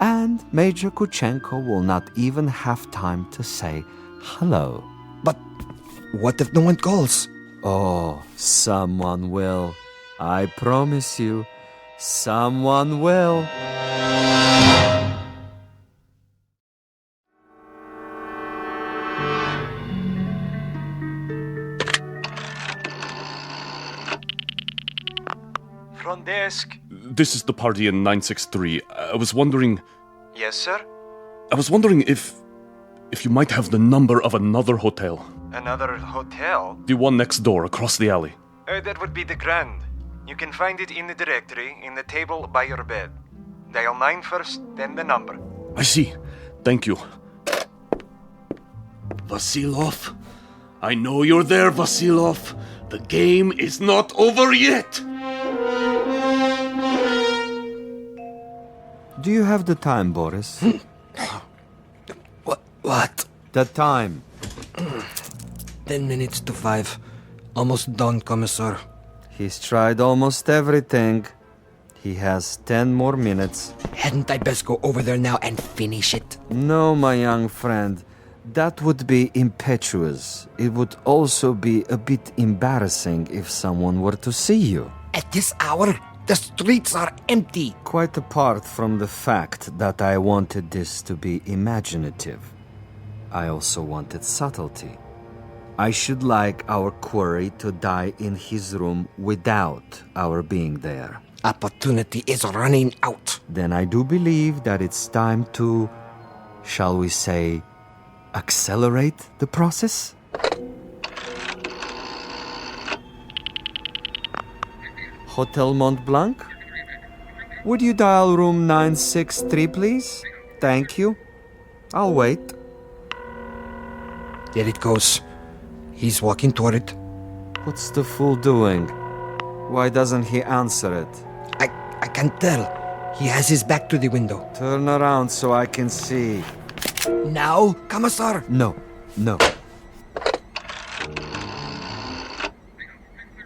[SPEAKER 22] and Major Kuchenko will not even have time to say hello.
[SPEAKER 23] But what if no one calls?
[SPEAKER 22] Oh, someone will. I promise you, someone will.
[SPEAKER 24] Front desk.
[SPEAKER 1] This is the party in 963. I was wondering...
[SPEAKER 24] Yes, sir?
[SPEAKER 1] I was wondering if you might have the number of another hotel.
[SPEAKER 24] Another hotel?
[SPEAKER 1] The one next door, across the alley.
[SPEAKER 24] That would be the Grand. You can find it in the directory, in the table by your bed. Dial 9 first, then the number.
[SPEAKER 1] I see. Thank you. Vasilov? I know you're there, Vasilov. The game is not over yet.
[SPEAKER 22] Do you have the time, Boris?
[SPEAKER 23] What?
[SPEAKER 22] The time.
[SPEAKER 23] 10 minutes to 5. Almost done, Commissar.
[SPEAKER 22] He's tried almost everything. He has 10 more minutes.
[SPEAKER 23] Hadn't I best go over there now and finish it?
[SPEAKER 22] No, my young friend. That would be impetuous. It would also be a bit embarrassing if someone were to see you.
[SPEAKER 23] At this hour, the streets are empty.
[SPEAKER 22] Quite apart from the fact that I wanted this to be imaginative, I also wanted subtlety. I should like our quarry to die in his room without our being there.
[SPEAKER 23] Opportunity is running out.
[SPEAKER 22] Then I do believe that it's time to, shall we say, accelerate the process? Hotel Mont Blanc? Would you dial room 963, please? Thank you. I'll wait.
[SPEAKER 23] There it goes. He's walking toward it.
[SPEAKER 22] What's the fool doing? Why doesn't he answer it?
[SPEAKER 23] I can't tell. He has his back to the window.
[SPEAKER 22] Turn around so I can see.
[SPEAKER 23] Now, Commissar?
[SPEAKER 22] No.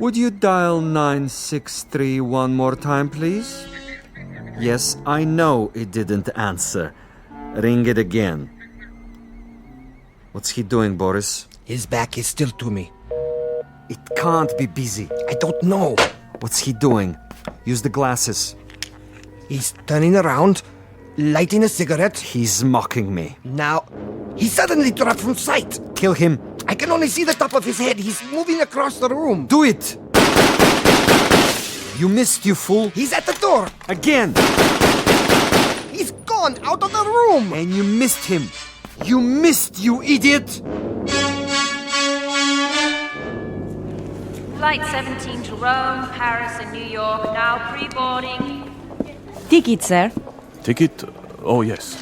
[SPEAKER 22] Would you dial 963 one more time, please? Yes, I know it didn't answer. Ring it again. What's he doing, Boris?
[SPEAKER 23] His back is still to me.
[SPEAKER 22] It can't be busy.
[SPEAKER 23] I don't know.
[SPEAKER 22] What's he doing? Use the glasses.
[SPEAKER 23] He's turning around, lighting a cigarette.
[SPEAKER 22] He's mocking me.
[SPEAKER 23] Now, he suddenly dropped from sight.
[SPEAKER 22] Kill him.
[SPEAKER 23] I can only see the top of his head. He's moving across the room.
[SPEAKER 22] Do it! You missed, you fool.
[SPEAKER 23] He's at the door.
[SPEAKER 22] Again.
[SPEAKER 23] He's gone out of the room.
[SPEAKER 22] And you missed him. You missed, you idiot.
[SPEAKER 6] Flight 17 to Rome, Paris, and New York, now pre-boarding.
[SPEAKER 9] Ticket, sir.
[SPEAKER 1] Ticket? Oh, yes.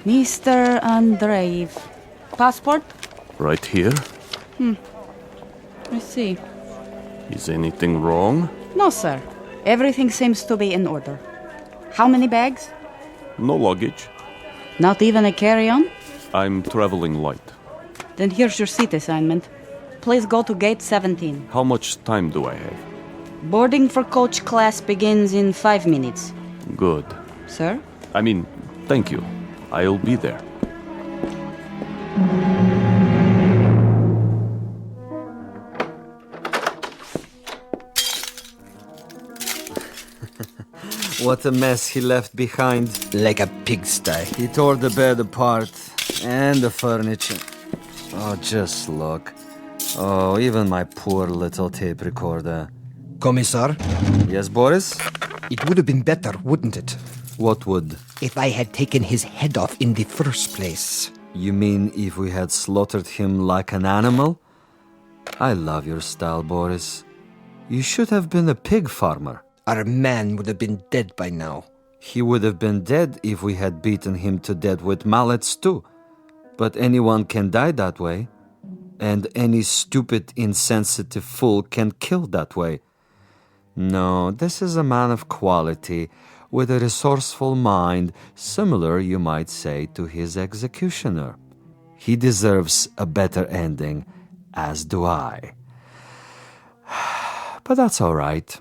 [SPEAKER 9] Mr. Andreev. Passport?
[SPEAKER 1] Right here.
[SPEAKER 9] I see.
[SPEAKER 1] Is anything wrong?
[SPEAKER 9] No, sir. Everything seems to be in order. How many bags?
[SPEAKER 1] No luggage.
[SPEAKER 9] Not even a carry-on?
[SPEAKER 1] I'm traveling light.
[SPEAKER 9] Then here's your seat assignment. Please go to gate 17.
[SPEAKER 1] How much time do I have?
[SPEAKER 9] Boarding for coach class begins in 5 minutes.
[SPEAKER 1] Good.
[SPEAKER 9] Sir?
[SPEAKER 1] Thank you. I'll be there.
[SPEAKER 22] What a mess he left behind.
[SPEAKER 23] Like a pigsty.
[SPEAKER 22] He tore the bed apart. And the furniture. Oh, just look. Oh, even my poor little tape recorder.
[SPEAKER 23] Commissar?
[SPEAKER 22] Yes, Boris?
[SPEAKER 23] It would have been better, wouldn't it?
[SPEAKER 22] What would?
[SPEAKER 23] If I had taken his head off in the first place.
[SPEAKER 22] You mean if we had slaughtered him like an animal? I love your style, Boris. You should have been a pig farmer.
[SPEAKER 23] Our man would have been dead by now.
[SPEAKER 22] He would have been dead if we had beaten him to death with mallets too. But anyone can die that way. And any stupid, insensitive fool can kill that way. No, this is a man of quality, with a resourceful mind, similar, you might say, to his executioner. He deserves a better ending, as do I. But that's all right.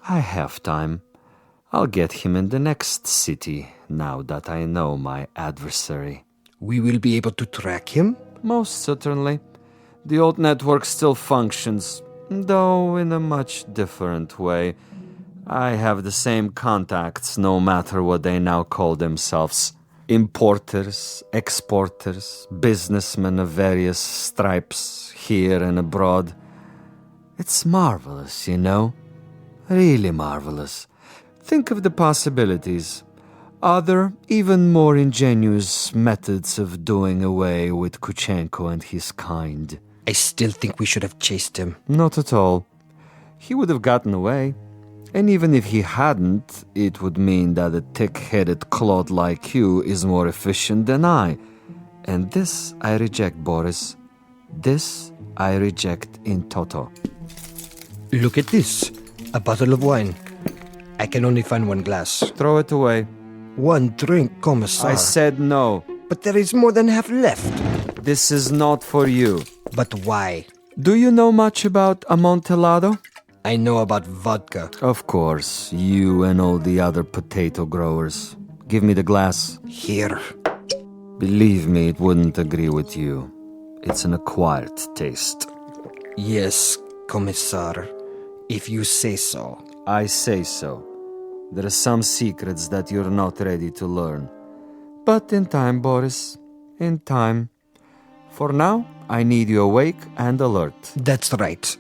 [SPEAKER 22] I have time. I'll get him in the next city, now that I know my adversary.
[SPEAKER 23] We will be able to track him?
[SPEAKER 22] Most certainly. The old network still functions, though in a much different way. I have the same contacts, no matter what they now call themselves. Importers, exporters, businessmen of various stripes, here and abroad. It's marvelous, you know? Really marvelous. Think of the possibilities. Other, even more ingenious methods of doing away with Kuchenko and his kind.
[SPEAKER 23] I still think we should have chased him.
[SPEAKER 22] Not at all. He would have gotten away. And even if he hadn't, it would mean that a thick-headed clod like you is more efficient than I. And this I reject, Boris. This I reject in toto.
[SPEAKER 23] Look at this. A bottle of wine. I can only find one glass.
[SPEAKER 22] Throw it away.
[SPEAKER 23] One drink, Commissar.
[SPEAKER 22] I said no.
[SPEAKER 23] But there is more than half left.
[SPEAKER 22] This is not for you.
[SPEAKER 23] But why?
[SPEAKER 22] Do you know much about Amontillado?
[SPEAKER 23] I know about vodka.
[SPEAKER 22] Of course, you and all the other potato growers. Give me the glass.
[SPEAKER 23] Here.
[SPEAKER 22] Believe me, it wouldn't agree with you. It's an acquired taste.
[SPEAKER 23] Yes, Commissar. If you say so.
[SPEAKER 22] I say so. There are some secrets that you're not ready to learn. But in time, Boris. In time. For now, I need you awake and alert.
[SPEAKER 23] That's right.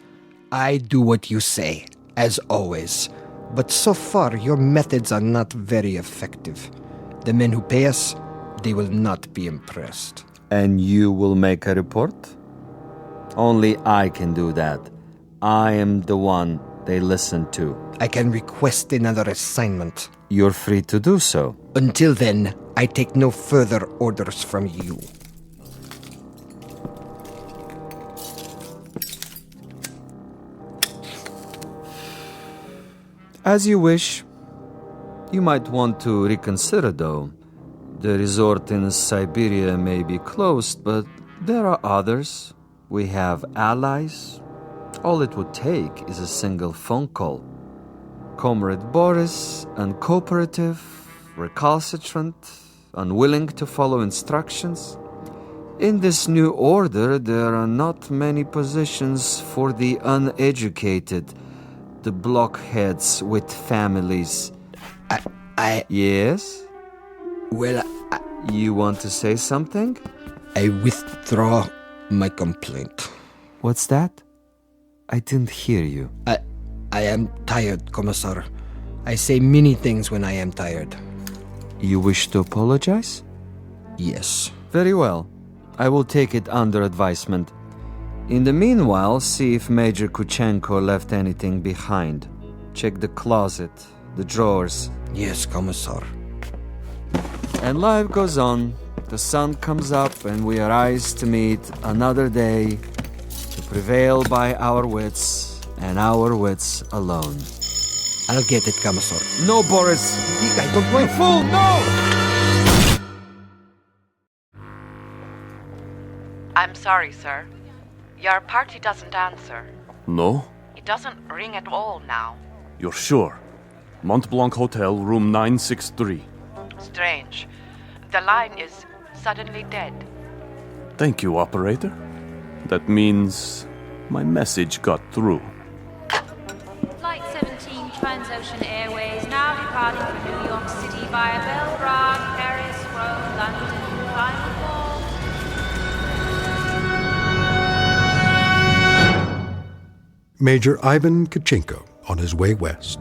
[SPEAKER 23] I do what you say, as always. But so far, your methods are not very effective. The men who pay us, they will not be impressed.
[SPEAKER 22] And you will make a report? Only I can do that. I am the one they listen to.
[SPEAKER 23] I can request another assignment.
[SPEAKER 22] You're free to do so.
[SPEAKER 23] Until then, I take no further orders from you.
[SPEAKER 22] As you wish. You might want to reconsider, though. The resort in Siberia may be closed, but there are others. We have allies. All it would take is a single phone call. Comrade Boris, uncooperative, recalcitrant, unwilling to follow instructions. In this new order, there are not many positions for the uneducated, the blockheads with families. Yes?
[SPEAKER 23] Well,
[SPEAKER 22] You want to say something?
[SPEAKER 23] I withdraw my complaint.
[SPEAKER 22] What's that? I didn't hear you.
[SPEAKER 23] I am tired, Commissar. I say many things when I am tired.
[SPEAKER 22] You wish to apologize?
[SPEAKER 23] Yes.
[SPEAKER 22] Very well. I will take it under advisement. In the meanwhile, see if Major Kuchenko left anything behind. Check the closet, the drawers.
[SPEAKER 23] Yes, Commissar.
[SPEAKER 22] And life goes on. The sun comes up and we arise to meet another day, to prevail by our wits and our wits alone.
[SPEAKER 23] I'll get it, Commissar.
[SPEAKER 22] No, Boris!
[SPEAKER 23] I don't want...
[SPEAKER 22] You fool, no!
[SPEAKER 3] I'm sorry, sir. Your party doesn't answer.
[SPEAKER 1] No?
[SPEAKER 3] It doesn't ring at all now.
[SPEAKER 1] You're sure? Mont Blanc Hotel, room 963.
[SPEAKER 3] Strange. The line is suddenly dead.
[SPEAKER 1] Thank you, operator. That means my message got through.
[SPEAKER 6] Flight 17 Transocean Airways now departing for New York City via Belgrade, Paris, Rome, London, final call.
[SPEAKER 2] Major Ivan Kuchenko on his way west,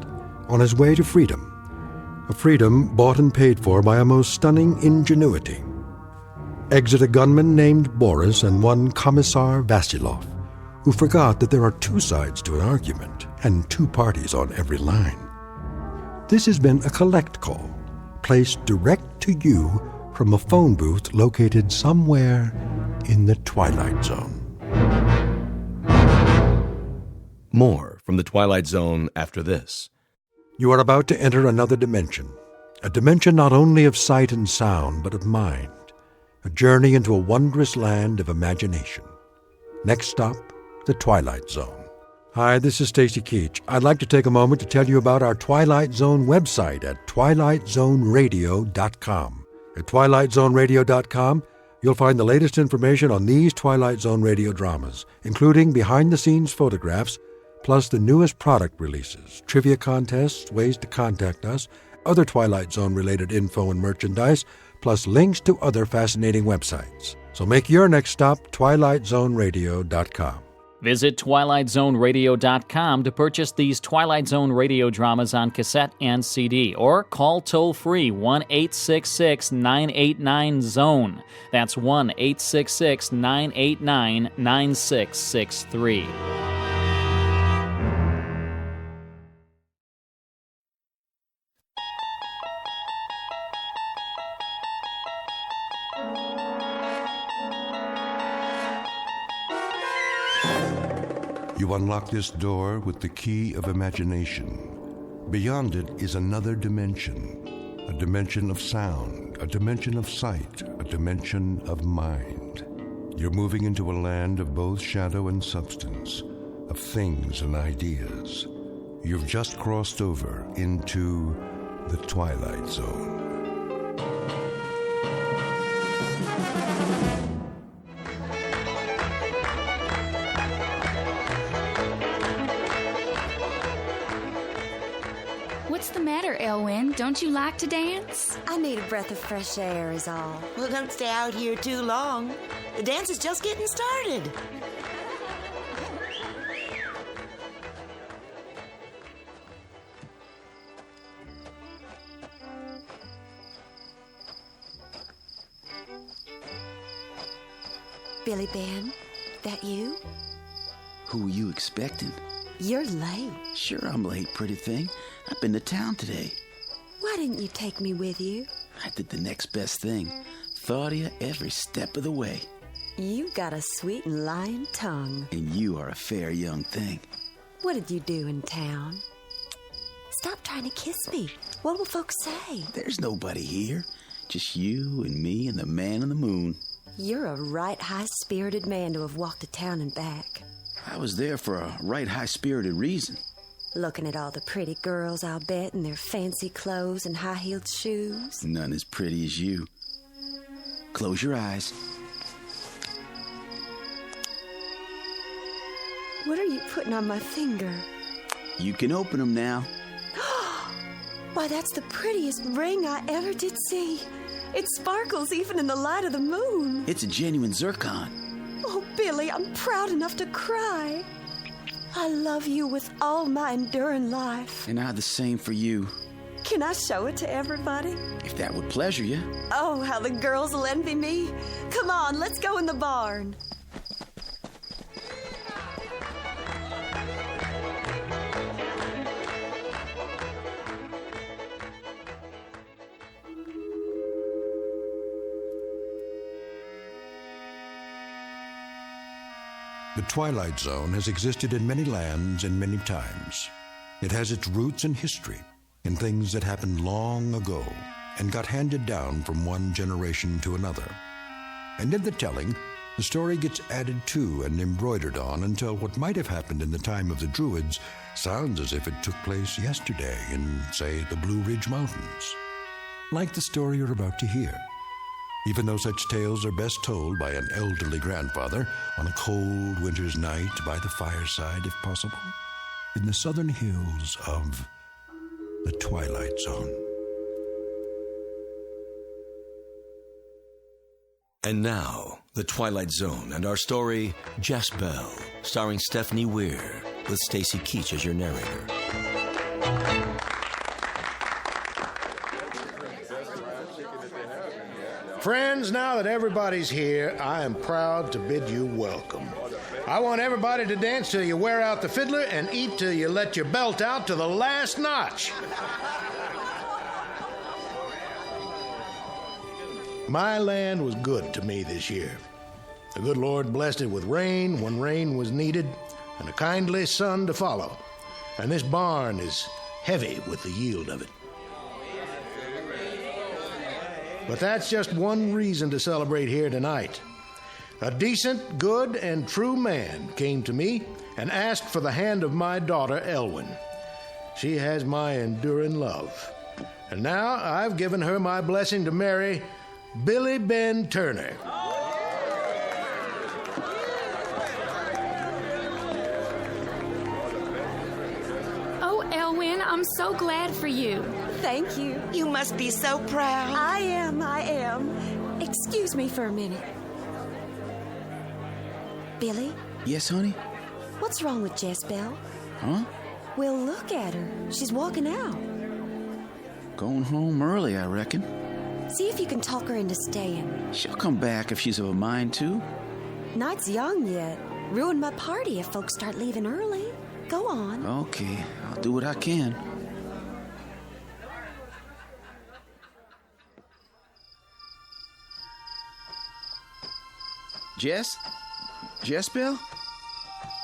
[SPEAKER 2] on his way to freedom. A freedom bought and paid for by a most stunning ingenuity. Exit a gunman named Boris and one Commissar Vasilov, who forgot that there are two sides to an argument and two parties on every line. This has been a collect call, placed direct to you from a phone booth located somewhere in the Twilight Zone.
[SPEAKER 5] More from the Twilight Zone after this.
[SPEAKER 2] You are about to enter another dimension, a dimension not only of sight and sound, but of mind, a journey into a wondrous land of imagination. Next stop, the Twilight Zone. Hi, this is Stacy Keach. I'd like to take a moment to tell you about our Twilight Zone website at twilightzoneradio.com. At twilightzoneradio.com, you'll find the latest information on these Twilight Zone radio dramas, including behind-the-scenes photographs, plus the newest product releases, trivia contests, ways to contact us, other Twilight Zone-related info and merchandise, plus links to other fascinating websites. So make your next stop twilightzoneradio.com.
[SPEAKER 13] Visit TwilightZoneRadio.com to purchase these Twilight Zone radio dramas on cassette and CD, or call toll-free 1-866-989-ZONE. That's 1-866-989-9663.
[SPEAKER 2] You unlock this door with the key of imagination. Beyond it is another dimension, a dimension of sound, a dimension of sight, a dimension of mind. You're moving into a land of both shadow and substance, of things and ideas. You've just crossed over into the Twilight Zone.
[SPEAKER 4] What's the matter, Elwyn? Don't you like to dance?
[SPEAKER 11] I need a breath of fresh air is all. Well, don't stay out here too long. The dance is just getting started. Billy Ben, that you?
[SPEAKER 12] Who were you expecting?
[SPEAKER 11] You're late.
[SPEAKER 12] Sure, I'm late, pretty thing. I've been to town today.
[SPEAKER 11] Why didn't you take me with you?
[SPEAKER 12] I did the next best thing. Thought of you every step of the way.
[SPEAKER 11] You've got a sweet and lying tongue.
[SPEAKER 12] And you are a fair young thing.
[SPEAKER 11] What did you do in town? Stop trying to kiss me. What will folks say?
[SPEAKER 12] There's nobody here. Just you and me and the man in the moon.
[SPEAKER 11] You're a right high-spirited man to have walked to town and back.
[SPEAKER 12] I was there for a right high-spirited reason.
[SPEAKER 11] Looking at all the pretty girls, I'll bet, in their fancy clothes and high-heeled shoes.
[SPEAKER 12] None as pretty as you. Close your eyes.
[SPEAKER 11] What are you putting on my finger?
[SPEAKER 12] You can open them now.
[SPEAKER 11] Why, that's the prettiest ring I ever did see. It sparkles even in the light of the moon.
[SPEAKER 12] It's a genuine zircon.
[SPEAKER 11] Oh, Billy, I'm proud enough to cry. I love you with all my enduring life.
[SPEAKER 12] And I the same for you.
[SPEAKER 11] Can I show it to everybody?
[SPEAKER 12] If that would pleasure you.
[SPEAKER 11] Oh, how the girls will envy me. Come on, let's go in the barn.
[SPEAKER 2] The Twilight Zone has existed in many lands and many times. It has its roots in history, in things that happened long ago and got handed down from one generation to another. And in the telling, the story gets added to and embroidered on until what might have happened in the time of the Druids sounds as if it took place yesterday in, say, the Blue Ridge Mountains. Like the story you're about to hear. Even though such tales are best told by an elderly grandfather on a cold winter's night by the fireside, if possible, in the southern hills of the Twilight Zone.
[SPEAKER 8] And now, The Twilight Zone and our story, Jess Belle, starring Stephanie Weir, with Stacy Keach as your narrator.
[SPEAKER 18] Friends, now that everybody's here, I am proud to bid you welcome. I want everybody to dance till you wear out the fiddler and eat till you let your belt out to the last notch. My land was good to me this year. The good Lord blessed it with rain when rain was needed and a kindly sun to follow. And this barn is heavy with the yield of it. But that's just one reason to celebrate here tonight. A decent, good, and true man came to me and asked for the hand of my daughter, Elwyn. She has my enduring love. And now I've given her my blessing to marry Billy Ben Turner.
[SPEAKER 4] Oh, Elwyn, I'm so glad for you.
[SPEAKER 11] Thank you. You must be so proud. I am. Excuse me for a minute. Billy?
[SPEAKER 12] Yes, honey?
[SPEAKER 11] What's wrong with Jess Belle?
[SPEAKER 12] Huh?
[SPEAKER 11] Well, look at her. She's walking out.
[SPEAKER 12] Going home early, I reckon.
[SPEAKER 11] See if you can talk her into staying.
[SPEAKER 12] She'll come back if she's of a mind to.
[SPEAKER 11] Night's young yet. Ruin my party if folks start leaving early. Go on.
[SPEAKER 12] Okay, I'll do what I can. Jess? Jess Belle?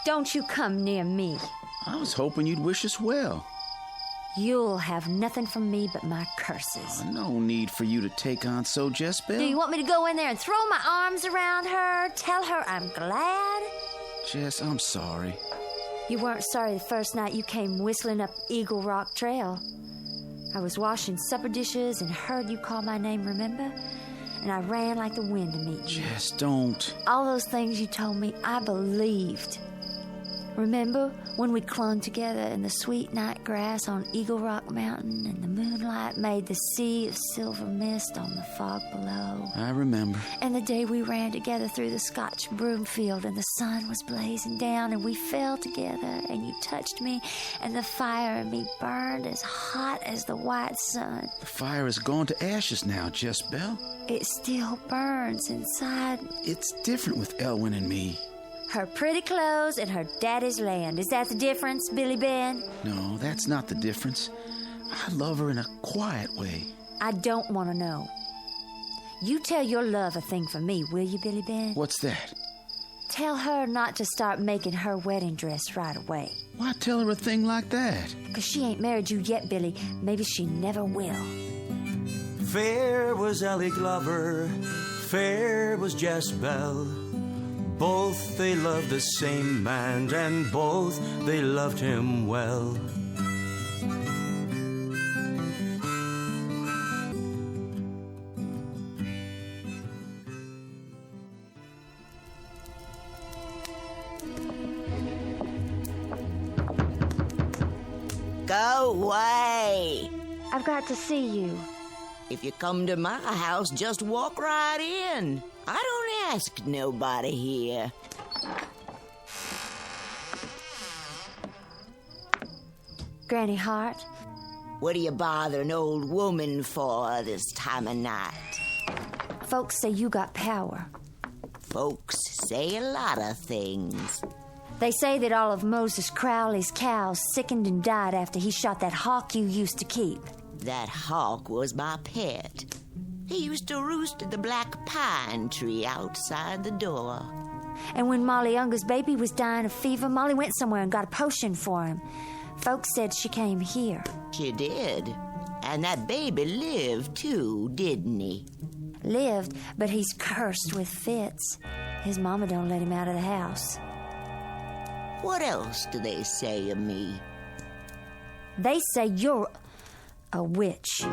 [SPEAKER 6] Don't you come near me.
[SPEAKER 12] I was hoping you'd wish us well.
[SPEAKER 6] You'll have nothing from me but my curses.
[SPEAKER 12] No need for you to take on so, Jess Belle.
[SPEAKER 6] Do you want me to go in there and throw my arms around her? Tell her I'm glad?
[SPEAKER 12] Jess, I'm sorry.
[SPEAKER 6] You weren't sorry the first night you came whistling up Eagle Rock Trail. I was washing supper dishes and heard you call my name, remember? And I ran like the wind to meet you.
[SPEAKER 12] Jess, don't.
[SPEAKER 6] All those things you told me, I believed. Remember when we clung together in the sweet night grass on Eagle Rock Mountain and the moonlight made the sea of silver mist on the fog below?
[SPEAKER 12] I remember.
[SPEAKER 6] And the day we ran together through the Scotch broom field and the sun was blazing down and we fell together and you touched me and the fire in me burned as hot as the white sun.
[SPEAKER 12] The fire has gone to ashes now, Jess Belle.
[SPEAKER 6] It still burns inside.
[SPEAKER 12] It's different with Elwyn and me.
[SPEAKER 6] Her pretty clothes and her daddy's land. Is that the difference, Billy Ben?
[SPEAKER 12] No, that's not the difference. I love her in a quiet way.
[SPEAKER 6] I don't want to know. You tell your love a thing for me, will you, Billy Ben?
[SPEAKER 12] What's that?
[SPEAKER 6] Tell her not to start making her wedding dress right away.
[SPEAKER 12] Why tell her a thing like that?
[SPEAKER 6] Because she ain't married you yet, Billy. Maybe she never will.
[SPEAKER 8] Fair was Ellie Glover, fair was Jess Belle. Both they loved the same man, and both they loved him well.
[SPEAKER 7] Go away.
[SPEAKER 6] I've got to see you.
[SPEAKER 7] If you come to my house, just walk right in. I don't ask nobody here.
[SPEAKER 6] Granny Hart?
[SPEAKER 7] What do you bother an old woman for this time of night?
[SPEAKER 6] Folks say you got power.
[SPEAKER 7] Folks say a lot of things.
[SPEAKER 6] They say that all of Moses Crowley's cows sickened and died after he shot that hawk you used to keep.
[SPEAKER 7] That hawk was my pet. He used to roost in the black pine tree outside the door.
[SPEAKER 6] And when Molly Unger's baby was dying of fever, Molly went somewhere and got a potion for him. Folks said she came here.
[SPEAKER 7] She did. And that baby lived, too, didn't he?
[SPEAKER 6] Lived, but he's cursed with fits. His mama don't let him out of the house.
[SPEAKER 7] What else do they say of me?
[SPEAKER 6] They say you're a witch.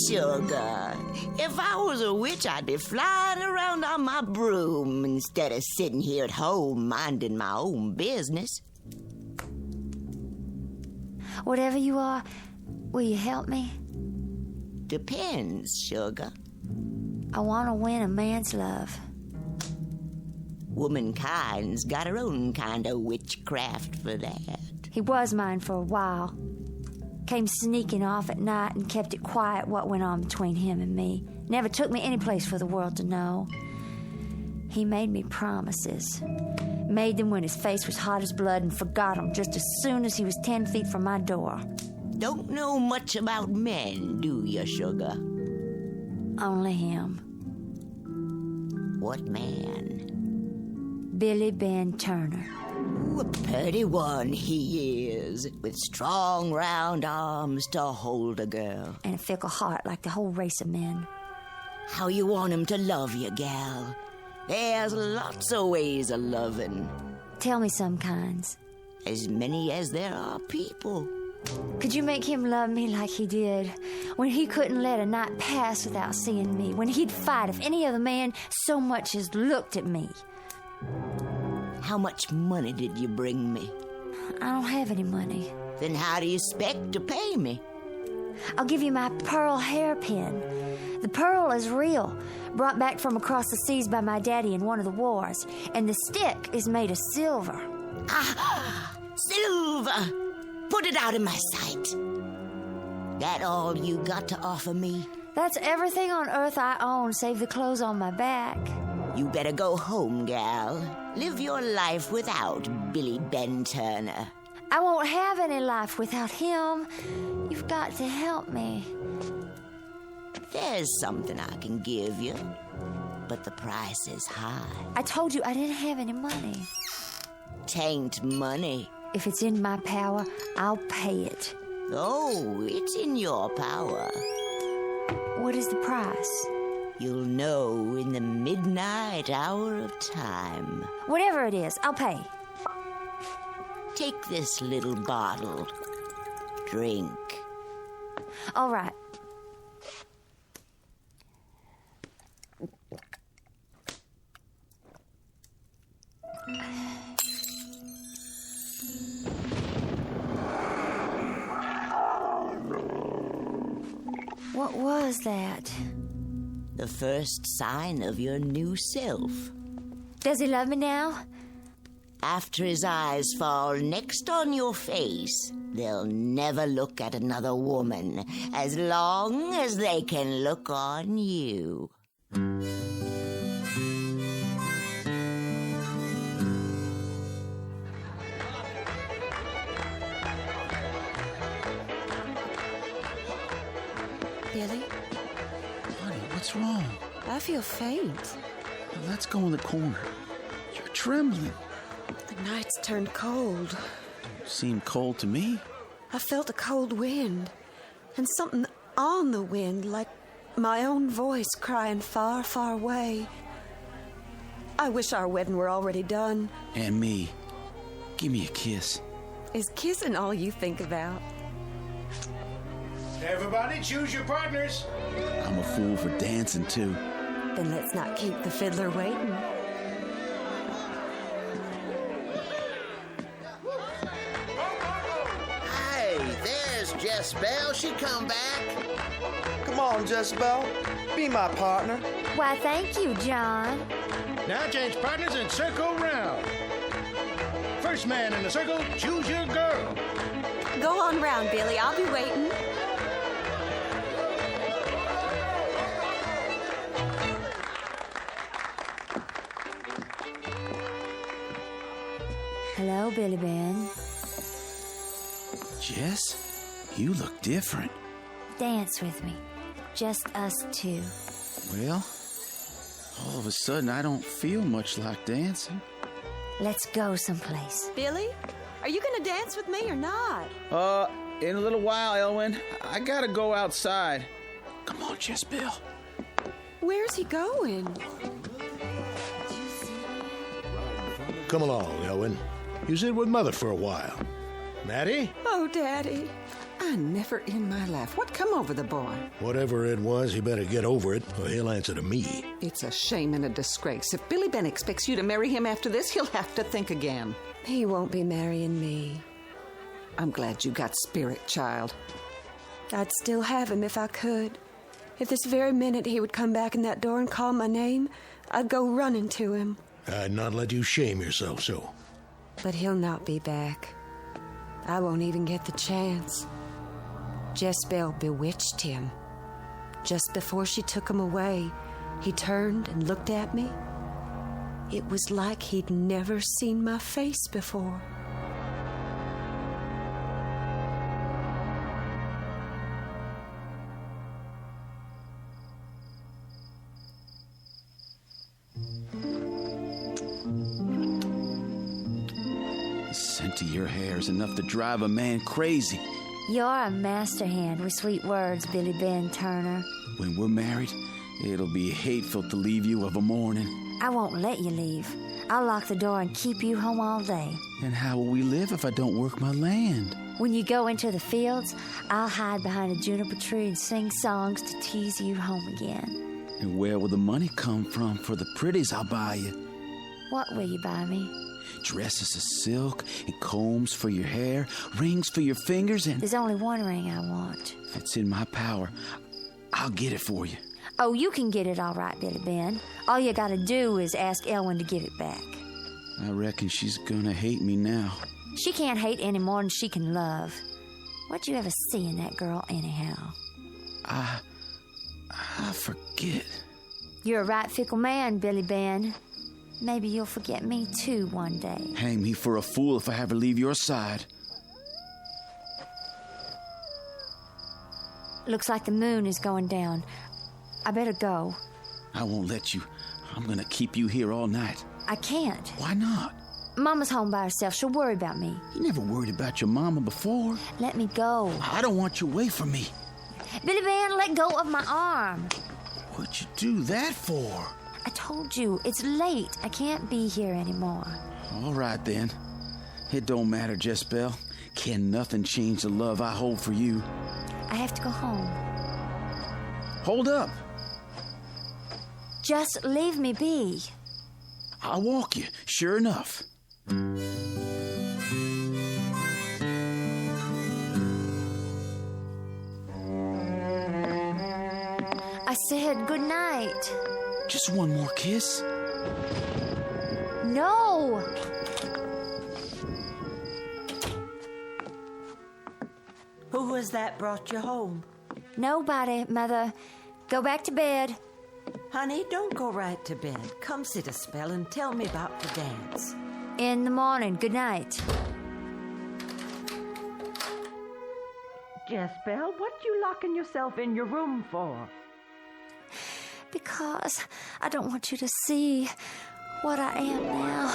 [SPEAKER 7] Sugar, if I was a witch, I'd be flying around on my broom instead of sitting here at home minding my own business.
[SPEAKER 6] Whatever you are, will you help me?
[SPEAKER 7] Depends, sugar.
[SPEAKER 6] I want to win a man's love.
[SPEAKER 7] Womankind's got her own kind of witchcraft for that.
[SPEAKER 6] He was mine for a while. Came sneaking off at night and kept it quiet what went on between him and me. Never took me any place for the world to know. He made me promises. Made them when his face was hot as blood and forgot them just as soon as he was 10 feet from my door.
[SPEAKER 7] Don't know much about men, do you, sugar?
[SPEAKER 6] Only him.
[SPEAKER 7] What man?
[SPEAKER 6] Billy Ben Turner.
[SPEAKER 7] Ooh, a pretty one he is, with strong, round arms to hold a girl.
[SPEAKER 6] And a fickle heart like the whole race of men.
[SPEAKER 7] How you want him to love you, gal? There's lots of ways of loving.
[SPEAKER 6] Tell me some kinds.
[SPEAKER 7] As many as there are people.
[SPEAKER 6] Could you make him love me like he did? When he couldn't let a night pass without seeing me. When he'd fight if any other man so much as looked at me.
[SPEAKER 7] How much money did you bring me?
[SPEAKER 6] I don't have any money.
[SPEAKER 7] Then how do you expect to pay me?
[SPEAKER 6] I'll give you my pearl hairpin. The pearl is real, brought back from across the seas by my daddy in one of the wars, and the stick is made of silver.
[SPEAKER 7] Ah, silver! Put it out of my sight. That all you got to offer me?
[SPEAKER 6] That's everything on earth I own, save the clothes on my back.
[SPEAKER 7] You better go home, gal. Live your life without Billy Ben Turner.
[SPEAKER 6] I won't have any life without him. You've got to help me.
[SPEAKER 7] There's something I can give you, but the price is high.
[SPEAKER 6] I told you I didn't have any money.
[SPEAKER 7] Tain't money.
[SPEAKER 6] If it's in my power, I'll pay it.
[SPEAKER 7] Oh, it's in your power.
[SPEAKER 6] What is the price?
[SPEAKER 7] You'll know in the midnight hour of time.
[SPEAKER 6] Whatever it is, I'll pay.
[SPEAKER 7] Take this little bottle. Drink.
[SPEAKER 6] All right. What was that?
[SPEAKER 7] The first sign of your new self.
[SPEAKER 6] Does he love me now?
[SPEAKER 7] After his eyes fall next on your face, they'll never look at another woman as long as they can look on you.
[SPEAKER 11] Billy?
[SPEAKER 12] Honey, what's wrong?
[SPEAKER 11] I feel faint.
[SPEAKER 12] Well, let's go in the corner. You're trembling.
[SPEAKER 11] The night's turned cold.
[SPEAKER 12] Don't seem cold to me.
[SPEAKER 11] I felt a cold wind, and something on the wind, like my own voice crying far, far away. I wish our wedding were already done.
[SPEAKER 12] And me. Give me a kiss.
[SPEAKER 11] Is kissing all you think about?
[SPEAKER 18] Everybody, choose your partners.
[SPEAKER 12] I'm a fool for dancing, too.
[SPEAKER 11] Then let's not keep the fiddler waiting.
[SPEAKER 10] Hey, there's Jess Belle. She come back.
[SPEAKER 17] Come on, Jess Belle. Be my partner.
[SPEAKER 6] Why, thank you, John.
[SPEAKER 18] Now change partners and circle round. First man in the circle, choose your girl.
[SPEAKER 11] Go on round, Billy. I'll be waiting.
[SPEAKER 6] Hello, Billy Ben.
[SPEAKER 12] Jess, you look different.
[SPEAKER 6] Dance with me. Just us two.
[SPEAKER 12] Well, all of a sudden I don't feel much like dancing.
[SPEAKER 6] Let's go someplace.
[SPEAKER 11] Billy, are you gonna dance with me or not?
[SPEAKER 12] In a little while, Elwyn. I gotta go outside. Come on, Jess Belle.
[SPEAKER 11] Where's he going?
[SPEAKER 18] Come along, Elwyn. You sit with Mother for a while. Maddie?
[SPEAKER 19] Oh, Daddy. I never in my life. What come over the boy?
[SPEAKER 18] Whatever it was, he better get over it, or he'll answer to me.
[SPEAKER 19] It's a shame and a disgrace. If Billy Ben expects you to marry him after this, he'll have to think again.
[SPEAKER 11] He won't be marrying me.
[SPEAKER 19] I'm glad you got spirit, child.
[SPEAKER 11] I'd still have him if I could. If this very minute he would come back in that door and call my name, I'd go running to him.
[SPEAKER 18] I'd not let you shame yourself so.
[SPEAKER 11] But he'll not be back. I won't even get the chance. Jess Belle bewitched him. Just before she took him away, he turned and looked at me. It was like he'd never seen my face before.
[SPEAKER 12] The scent of your hair is enough to drive a man crazy.
[SPEAKER 6] You're a master hand with sweet words, Billy Ben Turner.
[SPEAKER 12] When we're married, it'll be hateful to leave you of a morning.
[SPEAKER 6] I won't let you leave. I'll lock the door and keep you home all day.
[SPEAKER 12] And how will we live if I don't work my land?
[SPEAKER 6] When you go into the fields, I'll hide behind a juniper tree and sing songs to tease you home again.
[SPEAKER 12] And where will the money come from for the pretties I'll buy you?
[SPEAKER 6] What will you buy me?
[SPEAKER 12] Dresses of silk and combs for your hair, rings for your fingers, and...
[SPEAKER 6] There's only one ring I want.
[SPEAKER 12] If it's in my power, I'll get it for you.
[SPEAKER 6] Oh, you can get it all right, Billy Ben. All you gotta do is ask Elwyn to give it back.
[SPEAKER 12] I reckon she's gonna hate me now.
[SPEAKER 6] She can't hate any more than she can love. What'd you ever see in that girl, anyhow?
[SPEAKER 12] I forget.
[SPEAKER 6] You're a right fickle man, Billy Ben. Maybe you'll forget me, too, one day.
[SPEAKER 12] Hang me for a fool if I ever leave your side.
[SPEAKER 6] Looks like the moon is going down. I better go.
[SPEAKER 12] I won't let you. I'm gonna keep you here all night.
[SPEAKER 6] I can't.
[SPEAKER 12] Why not?
[SPEAKER 6] Mama's home by herself. She'll worry about me.
[SPEAKER 12] You never worried about your mama before.
[SPEAKER 6] Let me go.
[SPEAKER 12] I don't want you away from me.
[SPEAKER 6] Billy Ben, let go of my arm.
[SPEAKER 12] What'd you do that for?
[SPEAKER 6] I told you, it's late. I can't be here anymore.
[SPEAKER 12] All right, then. It don't matter, Jess Belle. Can nothing change the love I hold for you?
[SPEAKER 6] I have to go home.
[SPEAKER 12] Hold up.
[SPEAKER 6] Just leave me be.
[SPEAKER 12] I'll walk you, sure enough.
[SPEAKER 6] I said good night.
[SPEAKER 12] Just one more kiss.
[SPEAKER 6] No!
[SPEAKER 14] Who was that brought you home?
[SPEAKER 6] Nobody, Mother. Go back to bed.
[SPEAKER 14] Honey, don't go right to bed. Come sit a spell and tell me about the dance.
[SPEAKER 6] In the morning. Good night.
[SPEAKER 14] Jess Belle, what you locking yourself in your room for?
[SPEAKER 6] Because I don't want you to see what I am now.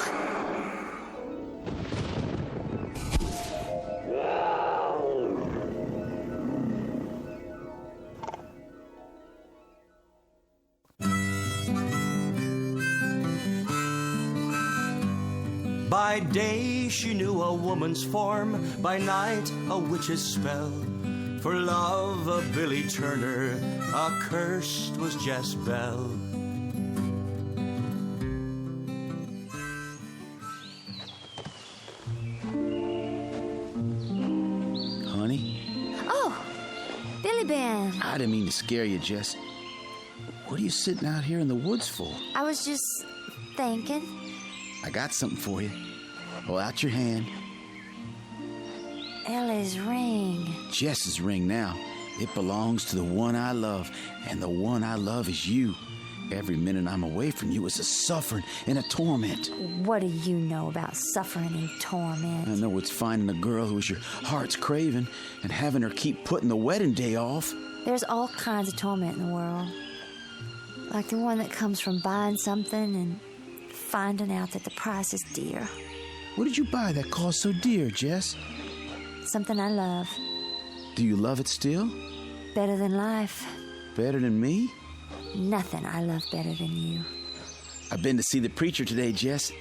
[SPEAKER 8] By day she knew a woman's form, by night a witch's spell. For love of Billy Turner, accursed was Jess Belle.
[SPEAKER 12] Honey?
[SPEAKER 6] Oh, Billy Ben.
[SPEAKER 12] I didn't mean to scare you, Jess. What are you sitting out here in the woods for?
[SPEAKER 6] I was just thinking.
[SPEAKER 12] I got something for you. Hold out your hand.
[SPEAKER 6] Ellie's ring.
[SPEAKER 12] Jess's ring now. It belongs to the one I love, and the one I love is you. Every minute I'm away from you is a suffering and a torment.
[SPEAKER 6] What do you know about suffering and torment?
[SPEAKER 12] I know it's finding a girl who's your heart's craving and having her keep putting the wedding day off.
[SPEAKER 6] There's all kinds of torment in the world. Like the one that comes from buying something and finding out that the price is dear.
[SPEAKER 12] What did you buy that cost so dear, Jess?
[SPEAKER 6] Something I love.
[SPEAKER 12] Do you love it still?
[SPEAKER 6] Better than life.
[SPEAKER 12] Better than me?
[SPEAKER 6] Nothing I love better than you.
[SPEAKER 12] I've been to see the preacher today, Jess.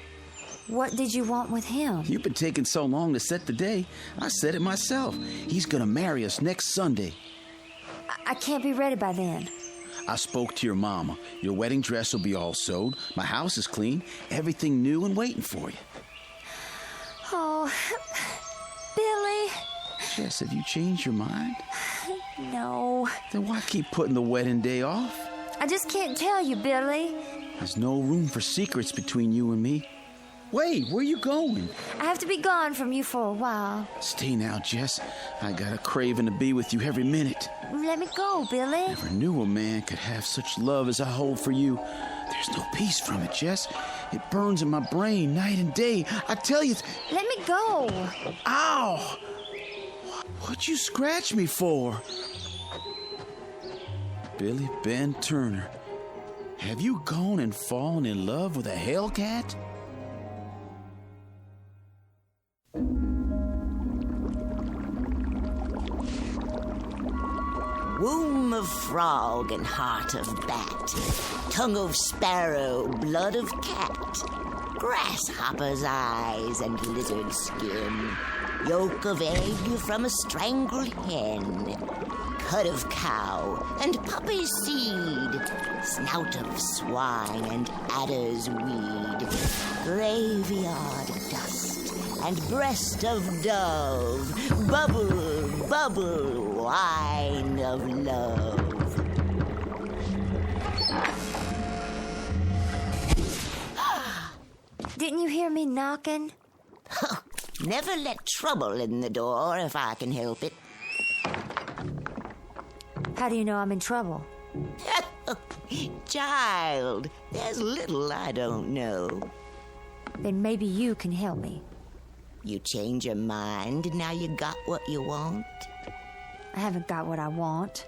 [SPEAKER 6] What did you want with him?
[SPEAKER 12] You've been taking so long to set the day. I said it myself. He's gonna marry us next Sunday.
[SPEAKER 6] I can't be ready by then.
[SPEAKER 12] I spoke to your mama. Your wedding dress will be all sewed. My house is clean. Everything new and waiting for you.
[SPEAKER 6] Oh, Billy.
[SPEAKER 12] Jess, have you changed your mind?
[SPEAKER 6] No.
[SPEAKER 12] Then why keep putting the wedding day off?
[SPEAKER 6] I just can't tell you, Billy.
[SPEAKER 12] There's no room for secrets between you and me. Wait, where are you going?
[SPEAKER 6] I have to be gone from you for a while.
[SPEAKER 12] Stay now, Jess. I got a craving to be with you every minute.
[SPEAKER 6] Let me go, Billy.
[SPEAKER 12] Never knew a man could have such love as I hold for you. There's no peace from it, Jess. It burns in my brain night and day. I tell you...
[SPEAKER 6] Let me go.
[SPEAKER 12] Ow! What'd you scratch me for? Billy Ben Turner. Have you gone and fallen in love with a hellcat?
[SPEAKER 7] Womb of frog and heart of bat, tongue of sparrow, blood of cat, grasshopper's eyes and lizard skin, yolk of egg from a strangled hen, cud of cow and poppy seed, snout of swine and adder's weed, graveyard of and breast of dove, bubble, bubble, wine of love.
[SPEAKER 6] Didn't you hear me knocking?
[SPEAKER 7] Never let trouble in the door if I can help it.
[SPEAKER 6] How do you know I'm in trouble?
[SPEAKER 7] Child, there's little I don't know.
[SPEAKER 6] Then maybe you can help me.
[SPEAKER 7] You change your mind, now you got what you want?
[SPEAKER 6] I haven't got what I want.